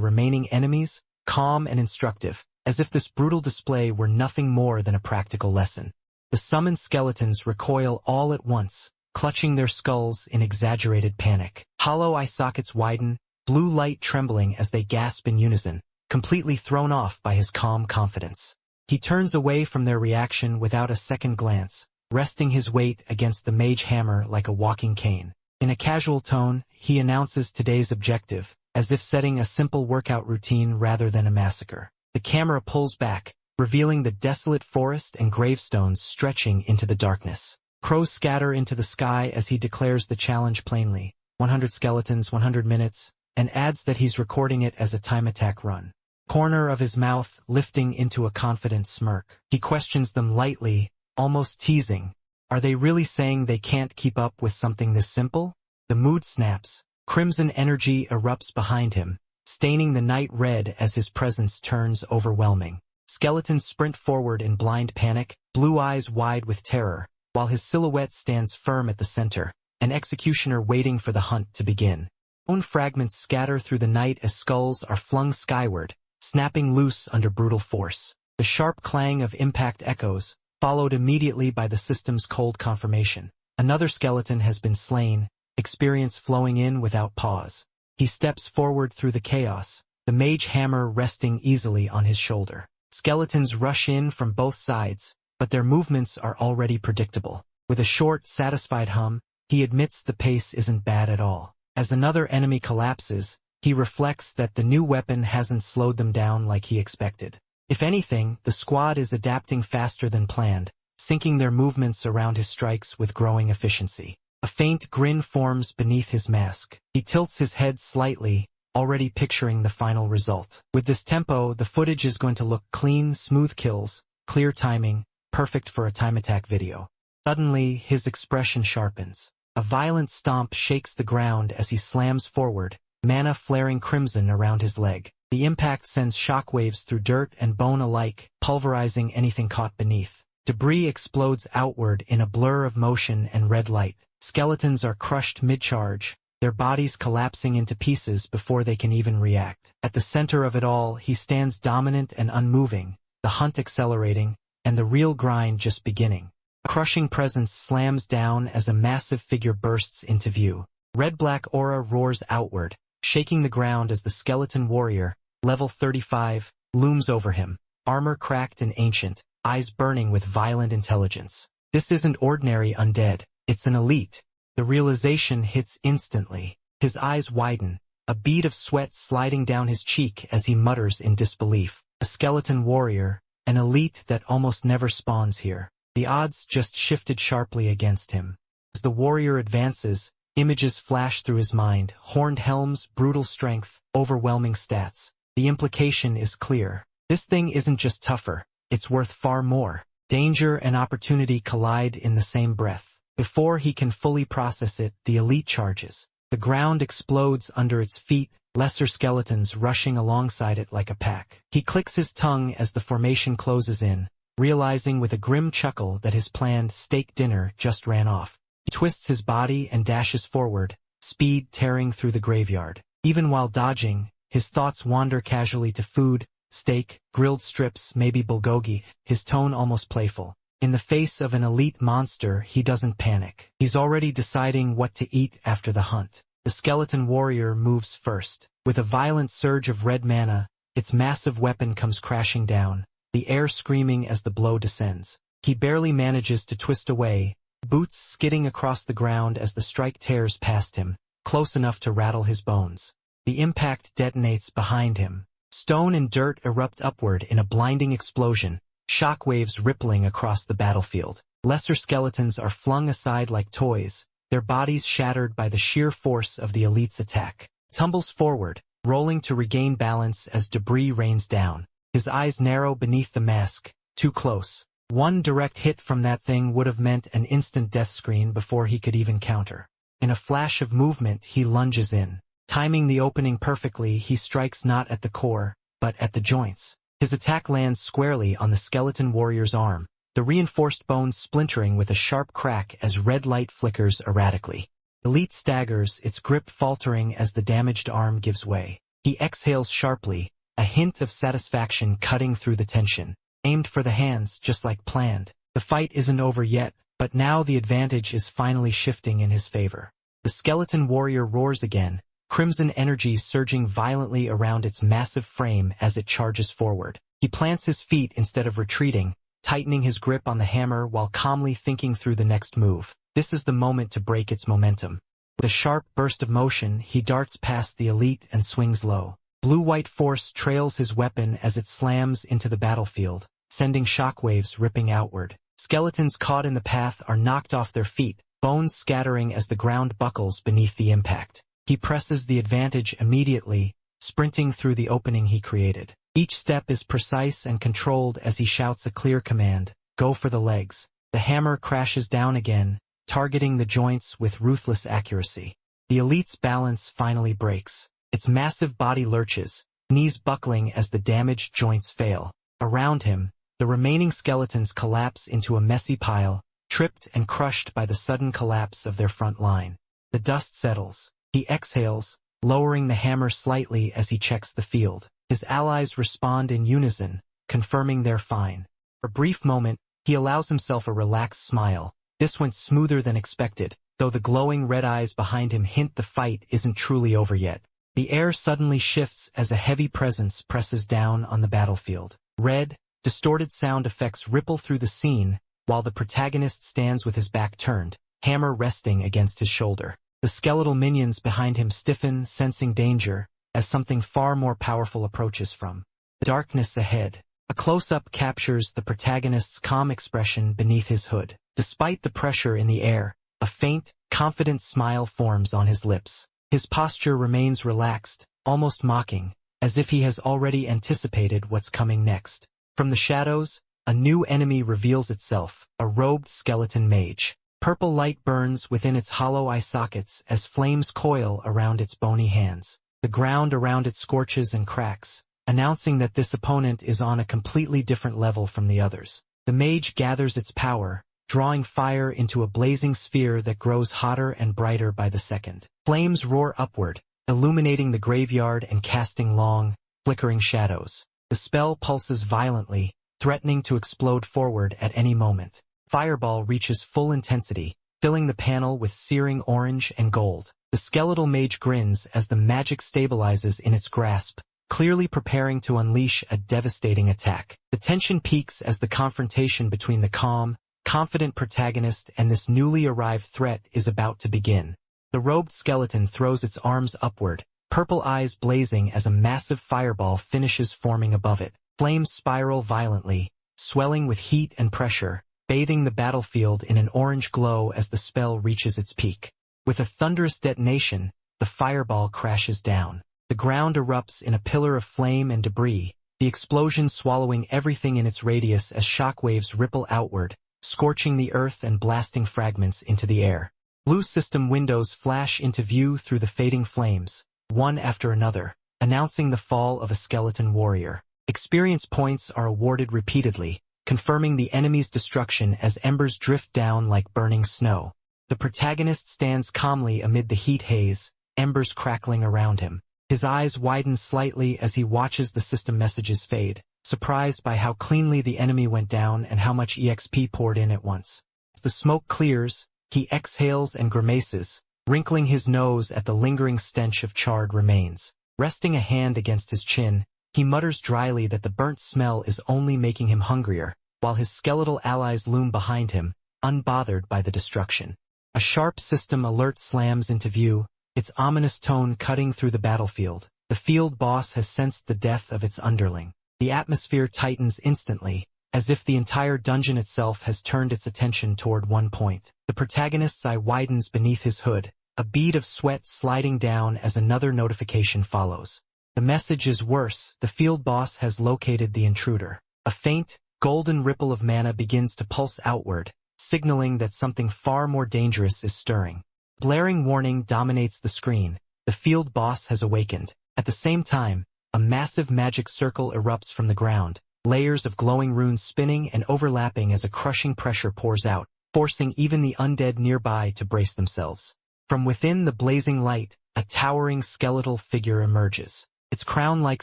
remaining enemies, calm and instructive, as if this brutal display were nothing more than a practical lesson. The summoned skeletons recoil all at once, clutching their skulls in exaggerated panic. Hollow eye sockets widen, blue light trembling as they gasp in unison, completely thrown off by his calm confidence. He turns away from their reaction without a second glance, resting his weight against the mage hammer like a walking cane. In a casual tone, he announces today's objective, as if setting a simple workout routine rather than a massacre. The camera pulls back, revealing the desolate forest and gravestones stretching into the darkness. Crows scatter into the sky as he declares the challenge plainly, 100 skeletons, 100 minutes, and adds that he's recording it as a time attack run. Corner of his mouth lifting into a confident smirk. He questions them lightly, almost teasing. Are they really saying they can't keep up with something this simple? The mood snaps. Crimson energy erupts behind him, staining the night red as his presence turns overwhelming. Skeletons sprint forward in blind panic, blue eyes wide with terror, while his silhouette stands firm at the center, an executioner waiting for the hunt to begin. Bone fragments scatter through the night as skulls are flung skyward, snapping loose under brutal force. The sharp clang of impact echoes, followed immediately by the system's cold confirmation. Another skeleton has been slain, experience flowing in without pause. He steps forward through the chaos, the mage hammer resting easily on his shoulder. Skeletons rush in from both sides, but their movements are already predictable. With a short, satisfied hum, he admits the pace isn't bad at all. As another enemy collapses, he reflects that the new weapon hasn't slowed them down like he expected. If anything, the squad is adapting faster than planned, syncing their movements around his strikes with growing efficiency. A faint grin forms beneath his mask. He tilts his head slightly, already picturing the final result. With this tempo, the footage is going to look clean, smooth kills, clear timing, perfect for a time attack video. Suddenly, his expression sharpens. A violent stomp shakes the ground as he slams forward, mana flaring crimson around his leg. The impact sends shockwaves through dirt and bone alike, pulverizing anything caught beneath. Debris explodes outward in a blur of motion and red light. Skeletons are crushed mid-charge, their bodies collapsing into pieces before they can even react. At the center of it all, he stands dominant and unmoving, the hunt accelerating, and the real grind just beginning. A crushing presence slams down as a massive figure bursts into view. Red-black aura roars outward, shaking the ground as the skeleton warrior, level 35, looms over him, armor cracked and ancient, eyes burning with violent intelligence. This isn't ordinary undead, it's an elite. The realization hits instantly. His eyes widen, a bead of sweat sliding down his cheek as he mutters in disbelief. A skeleton warrior, an elite that almost never spawns here. The odds just shifted sharply against him. As the warrior advances, images flash through his mind, horned helms, brutal strength, overwhelming stats. The implication is clear. This thing isn't just tougher, it's worth far more. Danger and opportunity collide in the same breath. Before he can fully process it, the elite charges. The ground explodes under its feet, lesser skeletons rushing alongside it like a pack. He clicks his tongue as the formation closes in, realizing with a grim chuckle that his planned steak dinner just ran off. He twists his body and dashes forward, speed tearing through the graveyard. Even while dodging, his thoughts wander casually to food, steak, grilled strips, maybe bulgogi, his tone almost playful. In the face of an elite monster, he doesn't panic. He's already deciding what to eat after the hunt. The skeleton warrior moves first. With a violent surge of red mana, its massive weapon comes crashing down, the air screaming as the blow descends. He barely manages to twist away, boots skidding across the ground as the strike tears past him, close enough to rattle his bones. The impact detonates behind him. Stone and dirt erupt upward in a blinding explosion, shockwaves rippling across the battlefield. Lesser skeletons are flung aside like toys, their bodies shattered by the sheer force of the elite's attack. Tumbles forward, rolling to regain balance as debris rains down. His eyes narrow beneath the mask, too close. One direct hit from that thing would have meant an instant death screen before he could even counter. In a flash of movement, he lunges in. Timing the opening perfectly, he strikes not at the core, but at the joints. His attack lands squarely on the skeleton warrior's arm, the reinforced bones splintering with a sharp crack as red light flickers erratically. Elite staggers, its grip faltering as the damaged arm gives way. He exhales sharply, a hint of satisfaction cutting through the tension. Aimed for the hands, just like planned. The fight isn't over yet, but now the advantage is finally shifting in his favor. The skeleton warrior roars again, crimson energy surging violently around its massive frame as it charges forward. He plants his feet instead of retreating, tightening his grip on the hammer while calmly thinking through the next move. This is the moment to break its momentum. With a sharp burst of motion, he darts past the elite and swings low. Blue-white force trails his weapon as it slams into the battlefield, sending shockwaves ripping outward. Skeletons caught in the path are knocked off their feet, bones scattering as the ground buckles beneath the impact. He presses the advantage immediately, sprinting through the opening he created. Each step is precise and controlled as he shouts a clear command, "Go for the legs." The hammer crashes down again, targeting the joints with ruthless accuracy. The elite's balance finally breaks. Its massive body lurches, knees buckling as the damaged joints fail. Around him, the remaining skeletons collapse into a messy pile, tripped and crushed by the sudden collapse of their front line. The dust settles. He exhales, lowering the hammer slightly as he checks the field. His allies respond in unison, confirming they're fine. For a brief moment, he allows himself a relaxed smile. This went smoother than expected, though the glowing red eyes behind him hint the fight isn't truly over yet. The air suddenly shifts as a heavy presence presses down on the battlefield. Red, distorted sound effects ripple through the scene, while the protagonist stands with his back turned, hammer resting against his shoulder. The skeletal minions behind him stiffen, sensing danger, as something far more powerful approaches from the darkness ahead. A close-up captures the protagonist's calm expression beneath his hood. Despite the pressure in the air, A faint, confident smile forms on his lips. His posture remains relaxed, almost mocking, as if he has already anticipated what's coming next. From the shadows, a new enemy reveals itself, a robed skeleton mage. Purple light burns within its hollow eye sockets as flames coil around its bony hands. The ground around it scorches and cracks, announcing that this opponent is on a completely different level from the others. The mage gathers its power, drawing fire into a blazing sphere that grows hotter and brighter by the second. Flames roar upward, illuminating the graveyard and casting long, flickering shadows. The spell pulses violently, threatening to explode forward at any moment. Fireball reaches full intensity, filling the panel with searing orange and gold. The skeletal mage grins as the magic stabilizes in its grasp, clearly preparing to unleash a devastating attack. The tension peaks as the confrontation between the calm, confident protagonist and this newly arrived threat is about to begin. The robed skeleton throws its arms upward, purple eyes blazing as a massive fireball finishes forming above it. Flames spiral violently, swelling with heat and pressure, bathing the battlefield in an orange glow as the spell reaches its peak. With a thunderous detonation, the fireball crashes down. The ground erupts in a pillar of flame and debris, the explosion swallowing everything in its radius as shockwaves ripple outward, scorching the earth and blasting fragments into the air. Blue system windows flash into view through the fading flames, one after another, announcing the fall of a skeleton warrior. Experience points are awarded repeatedly, confirming the enemy's destruction as embers drift down like burning snow. The protagonist stands calmly amid the heat haze, embers crackling around him. His eyes widen slightly as he watches the system messages fade, surprised by how cleanly the enemy went down and how much EXP poured in at once. As the smoke clears, he exhales and grimaces, wrinkling his nose at the lingering stench of charred remains. Resting a hand against his chin, he mutters dryly that the burnt smell is only making him hungrier, while his skeletal allies loom behind him, unbothered by the destruction. A sharp system alert slams into view, its ominous tone cutting through the battlefield. The field boss has sensed the death of its underling. The atmosphere tightens instantly, as if the entire dungeon itself has turned its attention toward one point. The protagonist's eye widens beneath his hood, a bead of sweat sliding down as another notification follows. The message is worse, the field boss has located the intruder. A faint, golden ripple of mana begins to pulse outward, signaling that something far more dangerous is stirring. Blaring warning dominates the screen. The field boss has awakened. At the same time, a massive magic circle erupts from the ground, layers of glowing runes spinning and overlapping as a crushing pressure pours out, forcing even the undead nearby to brace themselves. From within the blazing light, a towering skeletal figure emerges. Its crown-like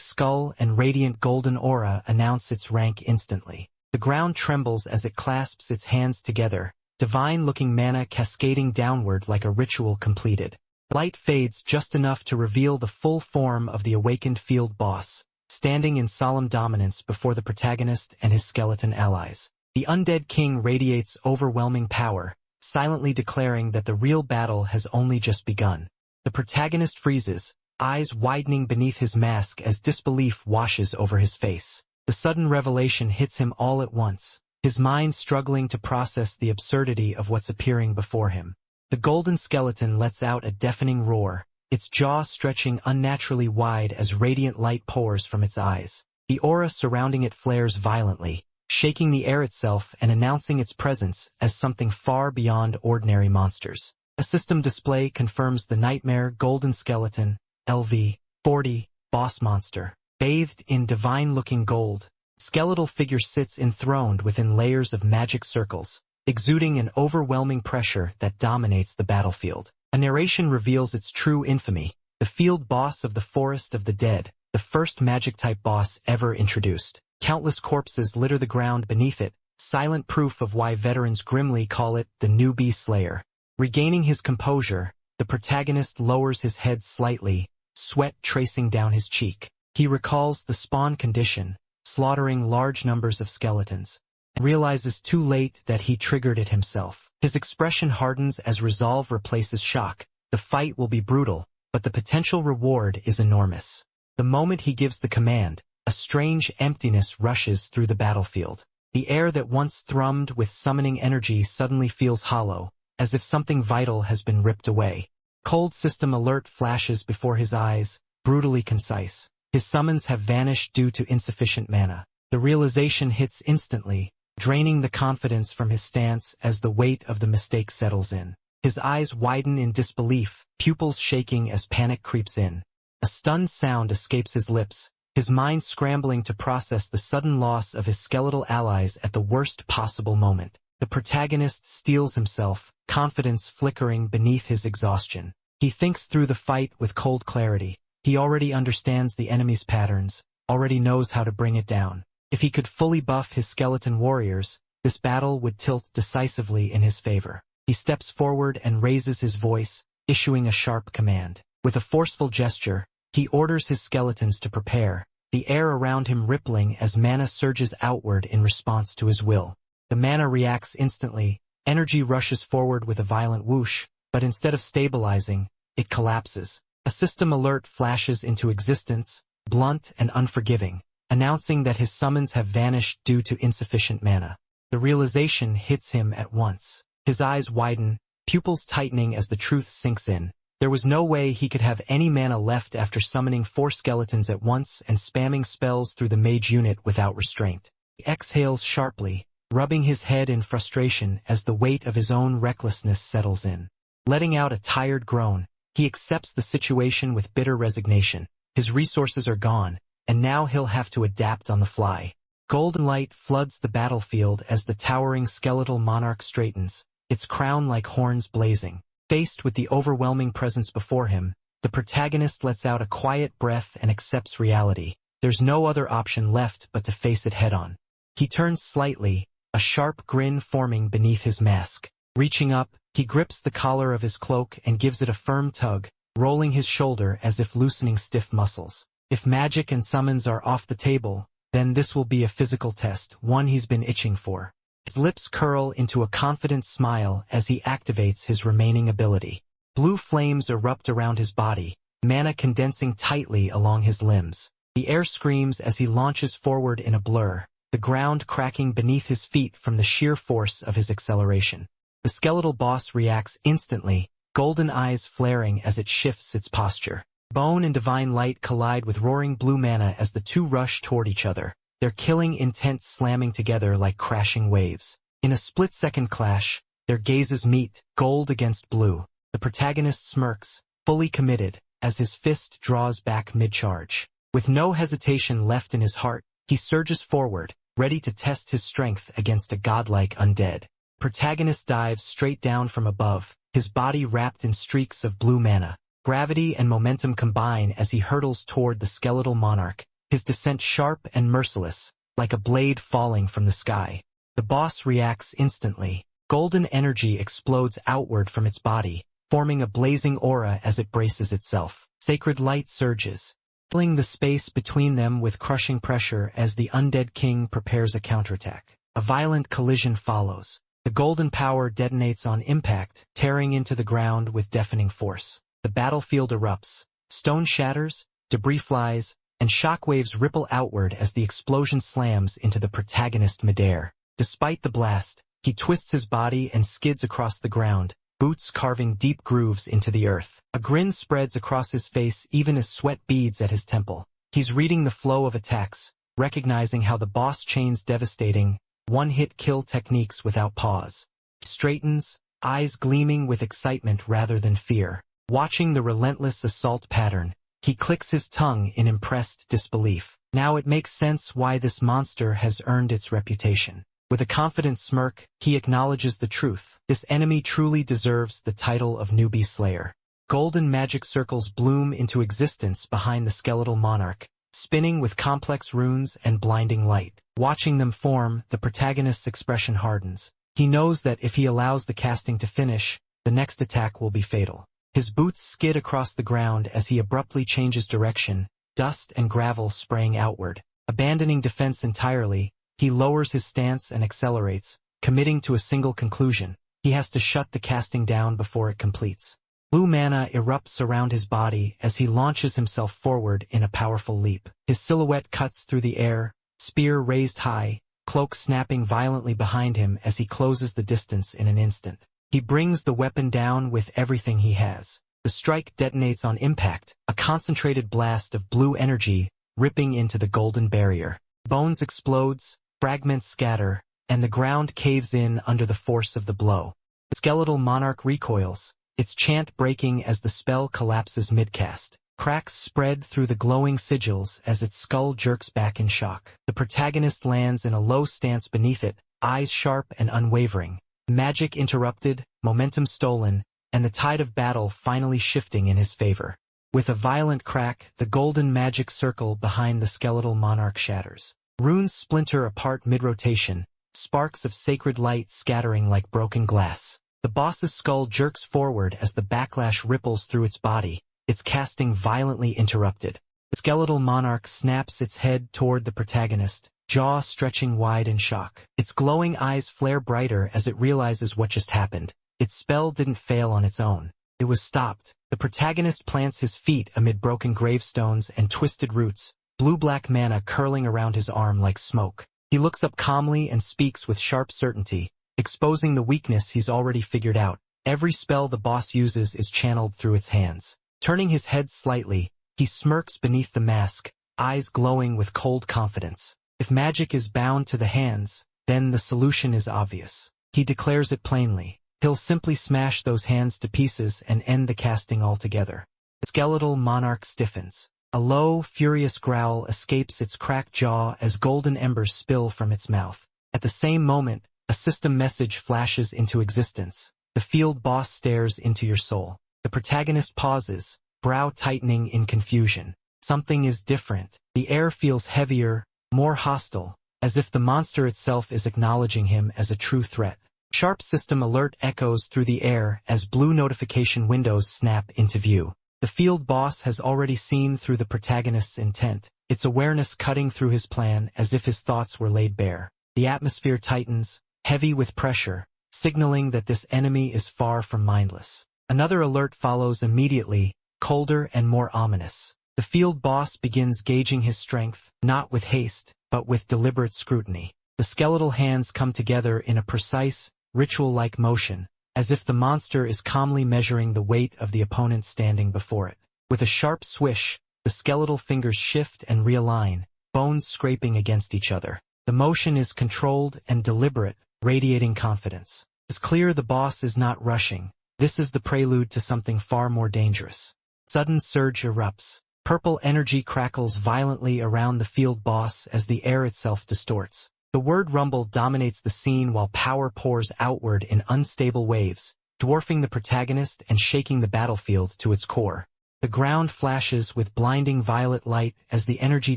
skull and radiant golden aura announce its rank instantly. The ground trembles as it clasps its hands together, divine-looking mana cascading downward like a ritual completed. Light fades just enough to reveal the full form of the awakened field boss, standing in solemn dominance before the protagonist and his skeleton allies. The undead king radiates overwhelming power, silently declaring that the real battle has only just begun. The protagonist freezes, eyes widening beneath his mask as disbelief washes over his face. The sudden revelation hits him all at once, his mind struggling to process the absurdity of what's appearing before him. The golden skeleton lets out a deafening roar, its jaw stretching unnaturally wide as radiant light pours from its eyes. The aura surrounding it flares violently, shaking the air itself and announcing its presence as something far beyond ordinary monsters. A system display confirms the nightmare golden skeleton, LV-40, boss monster. Bathed in divine-looking gold, skeletal figure sits enthroned within layers of magic circles, exuding an overwhelming pressure that dominates the battlefield. A narration reveals its true infamy, the field boss of the Forest of the Dead, the first magic-type boss ever introduced. Countless corpses litter the ground beneath it, silent proof of why veterans grimly call it the newbie slayer. Regaining his composure, the protagonist lowers his head slightly, sweat tracing down his cheek. He recalls the spawn condition, slaughtering large numbers of skeletons, and realizes too late that he triggered it himself. His expression hardens as resolve replaces shock. The fight will be brutal, but the potential reward is enormous. The moment he gives the command, a strange emptiness rushes through the battlefield. The air that once thrummed with summoning energy suddenly feels hollow, as if something vital has been ripped away. Cold system alert flashes before his eyes, brutally concise. His summons have vanished due to insufficient mana. The realization hits instantly, draining the confidence from his stance as the weight of the mistake settles in. His eyes widen in disbelief, pupils shaking as panic creeps in. A stunned sound escapes his lips, his mind scrambling to process the sudden loss of his skeletal allies at the worst possible moment. The protagonist steels himself, confidence flickering beneath his exhaustion. He thinks through the fight with cold clarity. He already understands the enemy's patterns, already knows how to bring it down. If he could fully buff his skeleton warriors, this battle would tilt decisively in his favor. He steps forward and raises his voice, issuing a sharp command. With a forceful gesture, he orders his skeletons to prepare, the air around him rippling as mana surges outward in response to his will. The mana reacts instantly, energy rushes forward with a violent whoosh, but instead of stabilizing, it collapses. A system alert flashes into existence, blunt and unforgiving, announcing that his summons have vanished due to insufficient mana. The realization hits him at once. His eyes widen, pupils tightening as the truth sinks in. There was no way he could have any mana left after summoning 4 skeletons at once and spamming spells through the mage unit without restraint. He exhales sharply, rubbing his head in frustration as the weight of his own recklessness settles in. Letting out a tired groan, he accepts the situation with bitter resignation. His resources are gone, and now he'll have to adapt on the fly. Golden light floods the battlefield as the towering skeletal monarch straightens, its crown like horns blazing. Faced with the overwhelming presence before him, the protagonist lets out a quiet breath and accepts reality. There's no other option left but to face it head-on. He turns slightly, a sharp grin forming beneath his mask. Reaching up, he grips the collar of his cloak and gives it a firm tug, rolling his shoulder as if loosening stiff muscles. If magic and summons are off the table, then this will be a physical test, one he's been itching for. His lips curl into a confident smile as he activates his remaining ability. Blue flames erupt around his body, mana condensing tightly along his limbs. The air screams as he launches forward in a blur, the ground cracking beneath his feet from the sheer force of his acceleration. The skeletal boss reacts instantly, golden eyes flaring as it shifts its posture. Bone and divine light collide with roaring blue mana as the two rush toward each other, their killing intent slamming together like crashing waves. In a split-second clash, their gazes meet, gold against blue. The protagonist smirks, fully committed, as his fist draws back mid-charge. With no hesitation left in his heart, he surges forward, ready to test his strength against a godlike undead. Protagonist dives straight down from above, his body wrapped in streaks of blue mana. Gravity and momentum combine as he hurtles toward the skeletal monarch, his descent sharp and merciless, like a blade falling from the sky. The boss reacts instantly. Golden energy explodes outward from its body, forming a blazing aura as it braces itself. Sacred light surges, filling the space between them with crushing pressure as the undead king prepares a counterattack. A violent collision follows. The golden power detonates on impact, tearing into the ground with deafening force. The battlefield erupts, stone shatters, debris flies, and shockwaves ripple outward as the explosion slams into the protagonist midair. Despite the blast, he twists his body and skids across the ground, boots carving deep grooves into the earth. A grin spreads across his face even as sweat beads at his temple. He's reading the flow of attacks, recognizing how the boss chains devastating, one-hit kill techniques without pause. He straightens, eyes gleaming with excitement rather than fear. Watching the relentless assault pattern, he clicks his tongue in impressed disbelief. Now it makes sense why this monster has earned its reputation. With a confident smirk, he acknowledges the truth. This enemy truly deserves the title of newbie slayer. Golden magic circles bloom into existence behind the skeletal monarch, spinning with complex runes and blinding light. Watching them form, the protagonist's expression hardens. He knows that if he allows the casting to finish, the next attack will be fatal. His boots skid across the ground as he abruptly changes direction, dust and gravel spraying outward. Abandoning defense entirely, he lowers his stance and accelerates, committing to a single conclusion. He has to shut the casting down before it completes. Blue mana erupts around his body as he launches himself forward in a powerful leap. His silhouette cuts through the air, spear raised high, cloak snapping violently behind him as he closes the distance in an instant. He brings the weapon down with everything he has. The strike detonates on impact, a concentrated blast of blue energy ripping into the golden barrier. Bones explodes, fragments scatter, and the ground caves in under the force of the blow. The skeletal monarch recoils, its chant breaking as the spell collapses mid-cast. Cracks spread through the glowing sigils as its skull jerks back in shock. The protagonist lands in a low stance beneath it, eyes sharp and unwavering. Magic interrupted, momentum stolen, and the tide of battle finally shifting in his favor. With a violent crack, the golden magic circle behind the skeletal monarch shatters. Runes splinter apart mid-rotation, sparks of sacred light scattering like broken glass. The boss's skull jerks forward as the backlash ripples through its body, its casting violently interrupted. The skeletal monarch snaps its head toward the protagonist, jaw stretching wide in shock. Its glowing eyes flare brighter as it realizes what just happened. Its spell didn't fail on its own. It was stopped. The protagonist plants his feet amid broken gravestones and twisted roots, blue-black mana curling around his arm like smoke. He looks up calmly and speaks with sharp certainty, exposing the weakness he's already figured out. Every spell the boss uses is channeled through its hands. Turning his head slightly, he smirks beneath the mask, eyes glowing with cold confidence. If magic is bound to the hands, then the solution is obvious. He declares it plainly. He'll simply smash those hands to pieces and end the casting altogether. The skeletal monarch stiffens. A low, furious growl escapes its cracked jaw as golden embers spill from its mouth. At the same moment, a system message flashes into existence. The field boss stares into your soul. The protagonist pauses, brow tightening in confusion. Something is different. The air feels heavier, more hostile, as if the monster itself is acknowledging him as a true threat. Sharp system alert echoes through the air as blue notification windows snap into view. The field boss has already seen through the protagonist's intent, its awareness cutting through his plan as if his thoughts were laid bare. The atmosphere tightens, heavy with pressure, signaling that this enemy is far from mindless. Another alert follows immediately, colder and more ominous. The field boss begins gauging his strength, not with haste, but with deliberate scrutiny. The skeletal hands come together in a precise, ritual-like motion, as if the monster is calmly measuring the weight of the opponent standing before it. With a sharp swish, the skeletal fingers shift and realign, bones scraping against each other. The motion is controlled and deliberate, radiating confidence. It's clear the boss is not rushing. This is the prelude to something far more dangerous. Sudden surge erupts. Purple energy crackles violently around the field boss as the air itself distorts. The word rumble dominates the scene while power pours outward in unstable waves, dwarfing the protagonist and shaking the battlefield to its core. The ground flashes with blinding violet light as the energy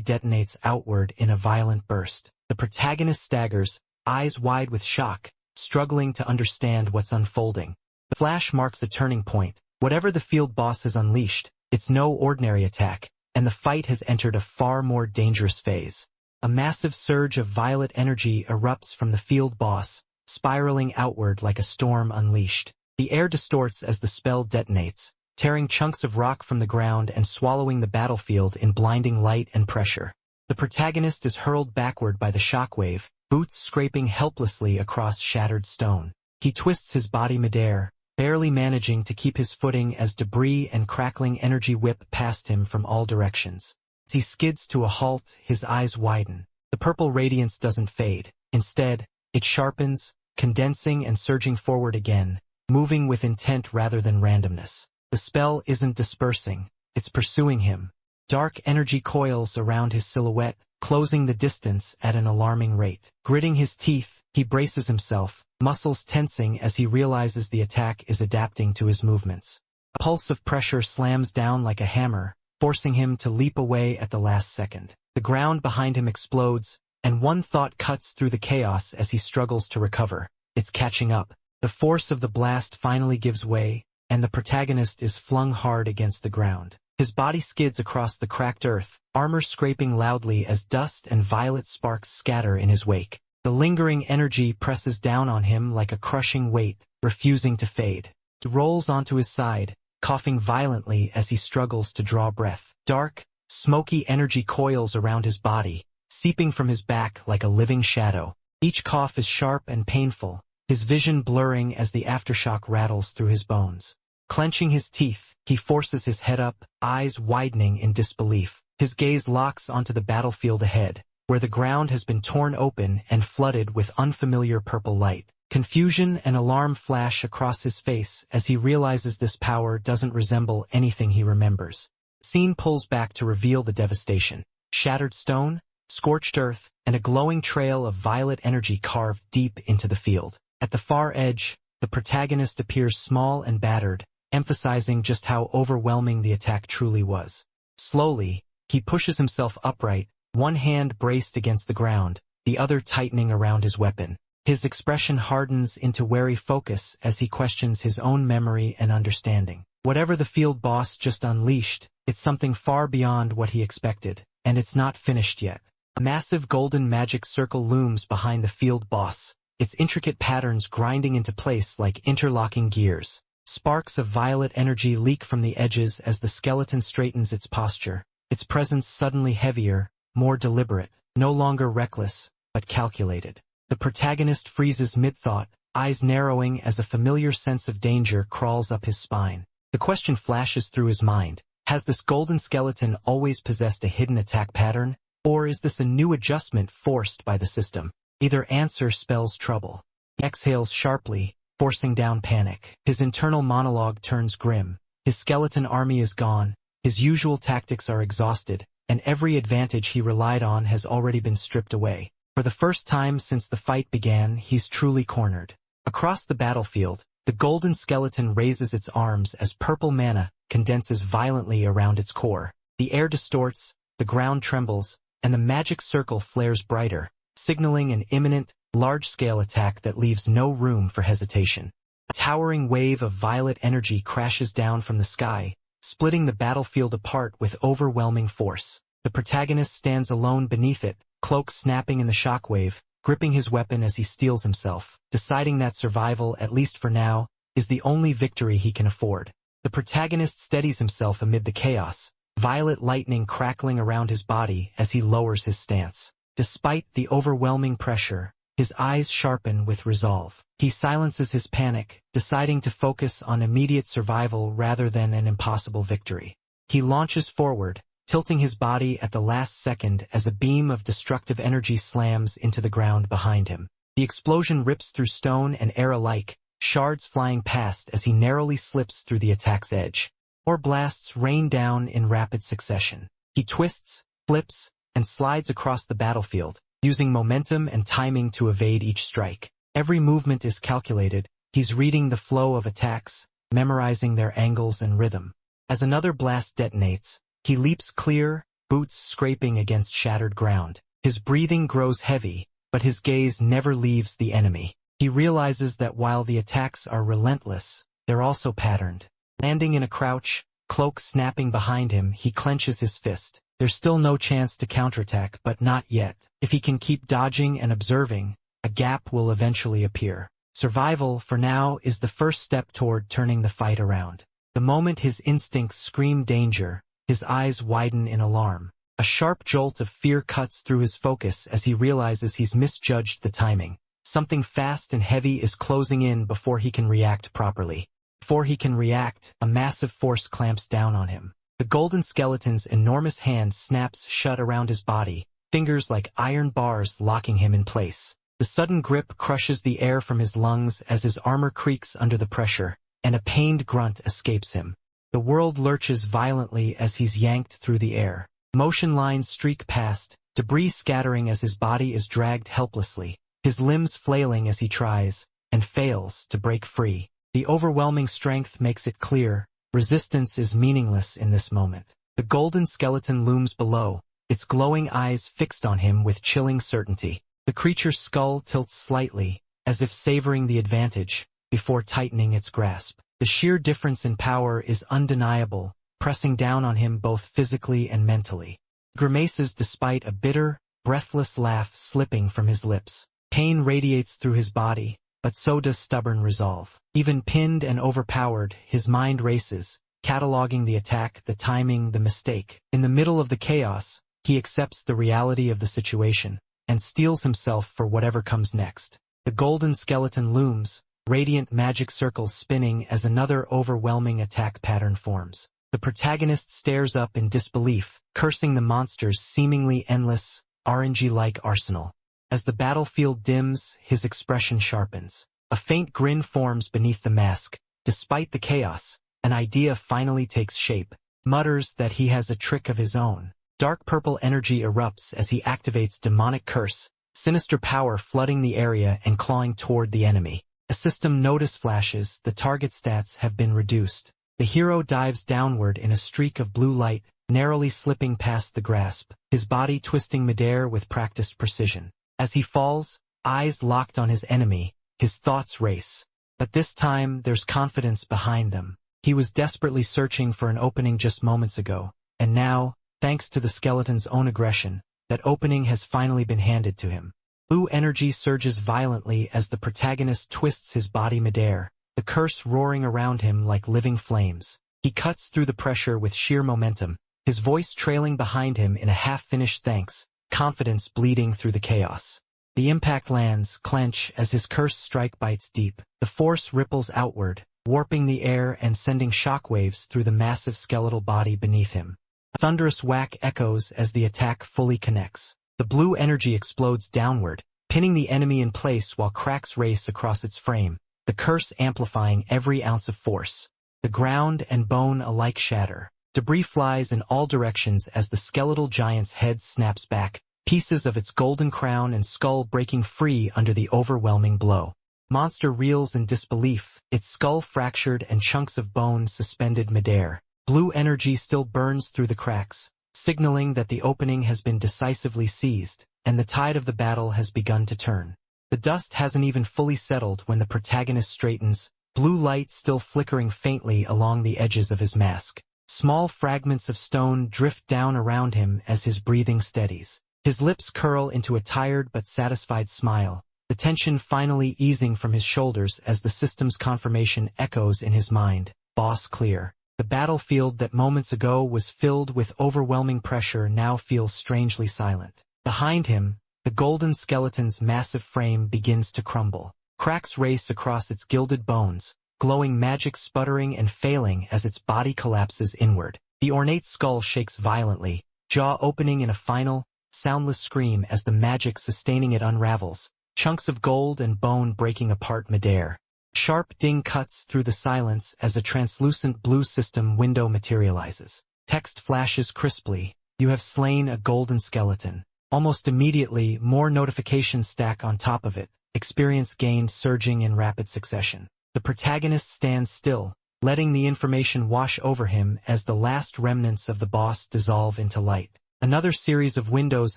detonates outward in a violent burst. The protagonist staggers, eyes wide with shock, struggling to understand what's unfolding. The flash marks a turning point. Whatever the field boss has unleashed, it's no ordinary attack, and the fight has entered a far more dangerous phase. A massive surge of violet energy erupts from the field boss, spiraling outward like a storm unleashed. The air distorts as the spell detonates, tearing chunks of rock from the ground and swallowing the battlefield in blinding light and pressure. The protagonist is hurled backward by the shockwave, boots scraping helplessly across shattered stone. He twists his body midair, barely managing to keep his footing as debris and crackling energy whip past him from all directions. As he skids to a halt, his eyes widen. The purple radiance doesn't fade. Instead, it sharpens, condensing and surging forward again, moving with intent rather than randomness. The spell isn't dispersing, it's pursuing him. Dark energy coils around his silhouette, closing the distance at an alarming rate. Gritting his teeth, he braces himself, muscles tensing as he realizes the attack is adapting to his movements. A pulse of pressure slams down like a hammer, forcing him to leap away at the last second. The ground behind him explodes, and one thought cuts through the chaos as he struggles to recover. It's catching up. The force of the blast finally gives way, and the protagonist is flung hard against the ground. His body skids across the cracked earth, armor scraping loudly as dust and violet sparks scatter in his wake. The lingering energy presses down on him like a crushing weight, refusing to fade. He rolls onto his side, coughing violently as he struggles to draw breath. Dark, smoky energy coils around his body, seeping from his back like a living shadow. Each cough is sharp and painful, his vision blurring as the aftershock rattles through his bones. Clenching his teeth, he forces his head up, eyes widening in disbelief. His gaze locks onto the battlefield ahead, where the ground has been torn open and flooded with unfamiliar purple light. Confusion and alarm flash across his face as he realizes this power doesn't resemble anything he remembers. The scene pulls back to reveal the devastation. Shattered stone, scorched earth, and a glowing trail of violet energy carved deep into the field. At the far edge, the protagonist appears small and battered, emphasizing just how overwhelming the attack truly was. Slowly, he pushes himself upright, one hand braced against the ground, the other tightening around his weapon. His expression hardens into wary focus as he questions his own memory and understanding. Whatever the field boss just unleashed, it's something far beyond what he expected, and it's not finished yet. A massive golden magic circle looms behind the field boss, its intricate patterns grinding into place like interlocking gears. Sparks of violet energy leak from the edges as the skeleton straightens its posture, its presence suddenly heavier, more deliberate, no longer reckless, but calculated. The protagonist freezes mid-thought, eyes narrowing as a familiar sense of danger crawls up his spine. The question flashes through his mind: has this golden skeleton always possessed a hidden attack pattern, or is this a new adjustment forced by the system? Either answer spells trouble. He exhales sharply, forcing down panic. His internal monologue turns grim. His skeleton army is gone, his usual tactics are exhausted, and every advantage he relied on has already been stripped away. For the first time since the fight began, he's truly cornered. Across the battlefield, the golden skeleton raises its arms as purple mana condenses violently around its core. The air distorts, the ground trembles, and the magic circle flares brighter, signaling an imminent, large-scale attack that leaves no room for hesitation. A towering wave of violet energy crashes down from the sky, splitting the battlefield apart with overwhelming force. The protagonist stands alone beneath it, cloak snapping in the shockwave, gripping his weapon as he steels himself, deciding that survival, at least for now, is the only victory he can afford. The protagonist steadies himself amid the chaos, violet lightning crackling around his body as he lowers his stance. Despite the overwhelming pressure, his eyes sharpen with resolve. He silences his panic, deciding to focus on immediate survival rather than an impossible victory. He launches forward, tilting his body at the last second as a beam of destructive energy slams into the ground behind him. The explosion rips through stone and air alike, shards flying past as he narrowly slips through the attack's edge. More blasts rain down in rapid succession. He twists, flips, and slides across the battlefield, using momentum and timing to evade each strike. Every movement is calculated. He's reading the flow of attacks, memorizing their angles and rhythm. As another blast detonates, he leaps clear, boots scraping against shattered ground. His breathing grows heavy, but his gaze never leaves the enemy. He realizes that while the attacks are relentless, they're also patterned. Landing in a crouch, cloak snapping behind him, he clenches his fist. There's still no chance to counterattack, but not yet. If he can keep dodging and observing, a gap will eventually appear. Survival, for now, is the first step toward turning the fight around. The moment his instincts scream danger, his eyes widen in alarm. A sharp jolt of fear cuts through his focus as he realizes he's misjudged the timing. Something fast and heavy is closing in before he can react properly. Before he can react, a massive force clamps down on him. The golden skeleton's enormous hand snaps shut around his body, fingers like iron bars locking him in place. The sudden grip crushes the air from his lungs as his armor creaks under the pressure, and a pained grunt escapes him. The world lurches violently as he's yanked through the air. Motion lines streak past, debris scattering as his body is dragged helplessly, his limbs flailing as he tries, and fails, to break free. The overwhelming strength makes it clear, resistance is meaningless in this moment. The golden skeleton looms below, its glowing eyes fixed on him with chilling certainty. The creature's skull tilts slightly, as if savoring the advantage, before tightening its grasp. The sheer difference in power is undeniable, pressing down on him both physically and mentally. He grimaces despite a bitter, breathless laugh slipping from his lips. Pain radiates through his body, but so does stubborn resolve. Even pinned and overpowered, his mind races, cataloging the attack, the timing, the mistake. In the middle of the chaos, he accepts the reality of the situation, and steels himself for whatever comes next. The golden skeleton looms, radiant magic circles spinning as another overwhelming attack pattern forms. The protagonist stares up in disbelief, cursing the monster's seemingly endless, RNG-like arsenal. As the battlefield dims, his expression sharpens. A faint grin forms beneath the mask. Despite the chaos, an idea finally takes shape. Mutters that he has a trick of his own. Dark purple energy erupts as he activates demonic curse, sinister power flooding the area and clawing toward the enemy. A system notice flashes, the target stats have been reduced. The hero dives downward in a streak of blue light, narrowly slipping past the grasp, his body twisting midair with practiced precision. As he falls, eyes locked on his enemy, his thoughts race. But this time, there's confidence behind them. He was desperately searching for an opening just moments ago, and now, thanks to the skeleton's own aggression, that opening has finally been handed to him. Blue energy surges violently as the protagonist twists his body midair, the curse roaring around him like living flames. He cuts through the pressure with sheer momentum, his voice trailing behind him in a half-finished thanks, confidence bleeding through the chaos. The impact lands, clench, as his curse strike bites deep. The force ripples outward, warping the air and sending shockwaves through the massive skeletal body beneath him. A thunderous whack echoes as the attack fully connects. The blue energy explodes downward, pinning the enemy in place while cracks race across its frame, the curse amplifying every ounce of force. The ground and bone alike shatter. Debris flies in all directions as the skeletal giant's head snaps back, pieces of its golden crown and skull breaking free under the overwhelming blow. Monster reels in disbelief, its skull fractured and chunks of bone suspended midair. Blue energy still burns through the cracks, signaling that the opening has been decisively seized, and the tide of the battle has begun to turn. The dust hasn't even fully settled when the protagonist straightens, blue light still flickering faintly along the edges of his mask. Small fragments of stone drift down around him as his breathing steadies. His lips curl into a tired but satisfied smile, the tension finally easing from his shoulders as the system's confirmation echoes in his mind. Boss clear. The battlefield that moments ago was filled with overwhelming pressure now feels strangely silent. Behind him, the golden skeleton's massive frame begins to crumble. Cracks race across its gilded bones, glowing magic sputtering and failing as its body collapses inward. The ornate skull shakes violently, jaw opening in a final, soundless scream as the magic sustaining it unravels, chunks of gold and bone breaking apart midair. Sharp ding cuts through the silence as a translucent blue system window materializes. Text flashes crisply, "You have slain a golden skeleton." Almost immediately, more notifications stack on top of it, experience gained surging in rapid succession. The protagonist stands still, letting the information wash over him as the last remnants of the boss dissolve into light. Another series of windows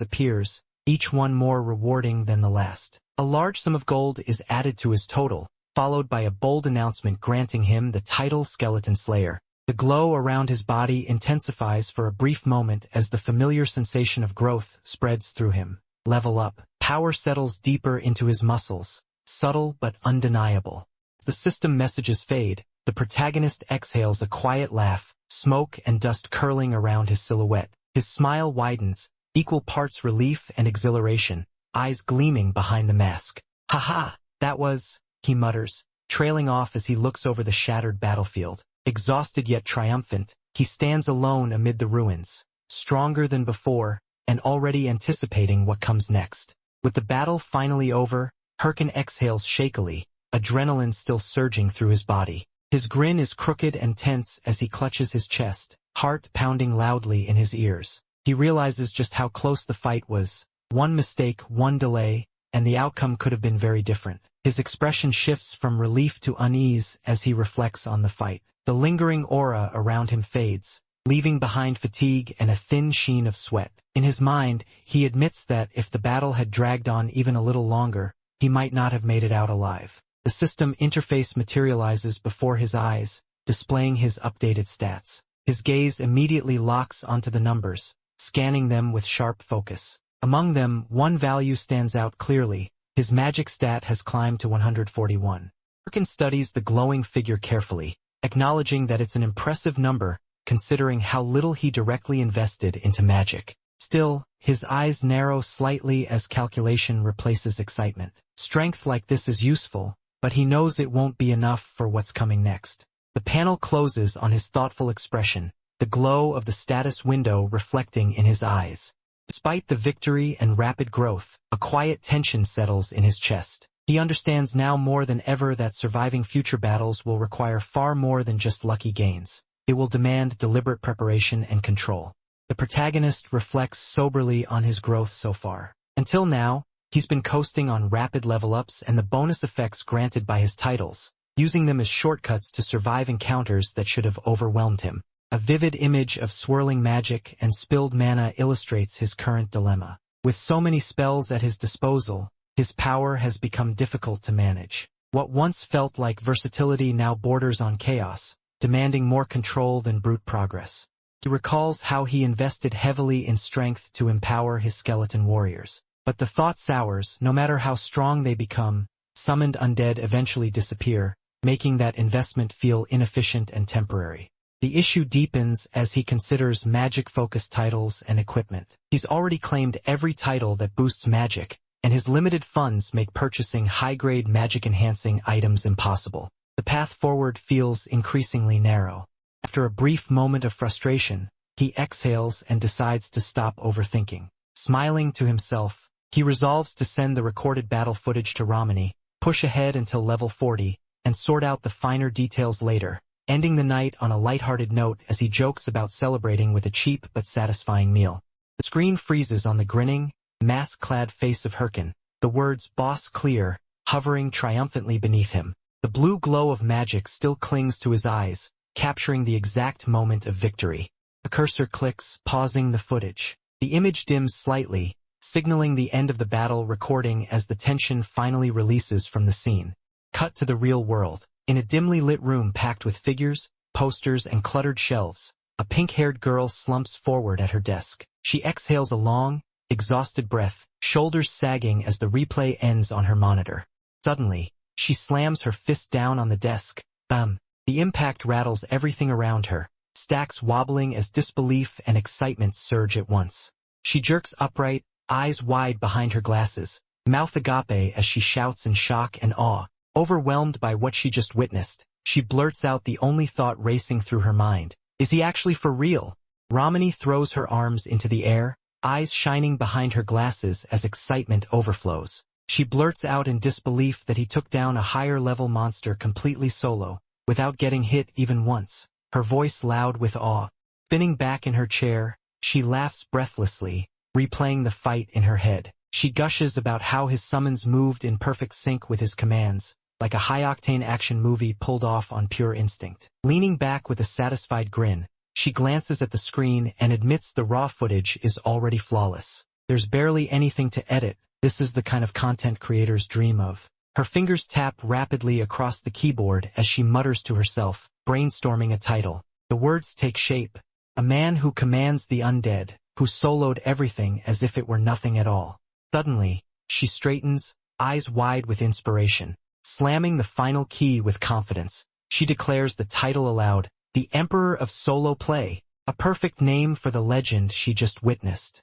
appears, each one more rewarding than the last. A large sum of gold is added to his total, followed by a bold announcement granting him the title Skeleton Slayer. The glow around his body intensifies for a brief moment as the familiar sensation of growth spreads through him. Level up. Power settles deeper into his muscles, subtle but undeniable. As the system messages fade, the protagonist exhales a quiet laugh, smoke and dust curling around his silhouette. His smile widens, equal parts relief and exhilaration, eyes gleaming behind the mask. "Ha-ha, that was," he mutters, trailing off as he looks over the shattered battlefield. Exhausted yet triumphant, he stands alone amid the ruins, stronger than before, and already anticipating what comes next. With the battle finally over, Hyrkan exhales shakily, adrenaline still surging through his body. His grin is crooked and tense as he clutches his chest, heart pounding loudly in his ears. He realizes just how close the fight was. One mistake, one delay, and the outcome could have been very different. His expression shifts from relief to unease as he reflects on the fight. The lingering aura around him fades, leaving behind fatigue and a thin sheen of sweat. In his mind, he admits that if the battle had dragged on even a little longer, he might not have made it out alive. The system interface materializes before his eyes, displaying his updated stats. His gaze immediately locks onto the numbers, scanning them with sharp focus. Among them, one value stands out clearly. His magic stat has climbed to 141. Hyrkan studies the glowing figure carefully, acknowledging that it's an impressive number, considering how little he directly invested into magic. Still, his eyes narrow slightly as calculation replaces excitement. Strength like this is useful, but he knows it won't be enough for what's coming next. The panel closes on his thoughtful expression, the glow of the status window reflecting in his eyes. Despite the victory and rapid growth, a quiet tension settles in his chest. He understands now more than ever that surviving future battles will require far more than just lucky gains. It will demand deliberate preparation and control. The protagonist reflects soberly on his growth so far. Until now, he's been coasting on rapid level-ups and the bonus effects granted by his titles, using them as shortcuts to survive encounters that should have overwhelmed him. A vivid image of swirling magic and spilled mana illustrates his current dilemma. With so many spells at his disposal, his power has become difficult to manage. What once felt like versatility now borders on chaos, demanding more control than brute progress. He recalls how he invested heavily in strength to empower his skeleton warriors. But the thought sours, no matter how strong they become, summoned undead eventually disappear, making that investment feel inefficient and temporary. The issue deepens as he considers magic-focused titles and equipment. He's already claimed every title that boosts magic, and his limited funds make purchasing high-grade magic-enhancing items impossible. The path forward feels increasingly narrow. After a brief moment of frustration, he exhales and decides to stop overthinking. Smiling to himself, he resolves to send the recorded battle footage to Ramani, push ahead until level 40, and sort out the finer details later, ending the night on a lighthearted note as he jokes about celebrating with a cheap but satisfying meal. The screen freezes on the grinning, mask-clad face of Hyrkan, the words "Boss Clear" hovering triumphantly beneath him. The blue glow of magic still clings to his eyes, capturing the exact moment of victory. A cursor clicks, pausing the footage. The image dims slightly, signaling the end of the battle recording as the tension finally releases from the scene. Cut to the real world. In a dimly lit room packed with figures, posters, and cluttered shelves, a pink-haired girl slumps forward at her desk. She exhales a long, exhausted breath, shoulders sagging as the replay ends on her monitor. Suddenly, she slams her fist down on the desk. Bam! The impact rattles everything around her, stacks wobbling as disbelief and excitement surge at once. She jerks upright, eyes wide behind her glasses, mouth agape as she shouts in shock and awe. Overwhelmed by what she just witnessed, she blurts out the only thought racing through her mind. Is he actually for real? Ramani throws her arms into the air, eyes shining behind her glasses as excitement overflows. She blurts out in disbelief that he took down a higher-level monster completely solo, without getting hit even once, her voice loud with awe. Spinning back in her chair, she laughs breathlessly, replaying the fight in her head. She gushes about how his summons moved in perfect sync with his commands, like a high-octane action movie pulled off on pure instinct. Leaning back with a satisfied grin, she glances at the screen and admits the raw footage is already flawless. There's barely anything to edit. This is the kind of content creators dream of. Her fingers tap rapidly across the keyboard as she mutters to herself, brainstorming a title. The words take shape. A man who commands the undead, who soloed everything as if it were nothing at all. Suddenly, she straightens, eyes wide with inspiration. Slamming the final key with confidence, she declares the title aloud, The Emperor of Solo Play, a perfect name for the legend she just witnessed.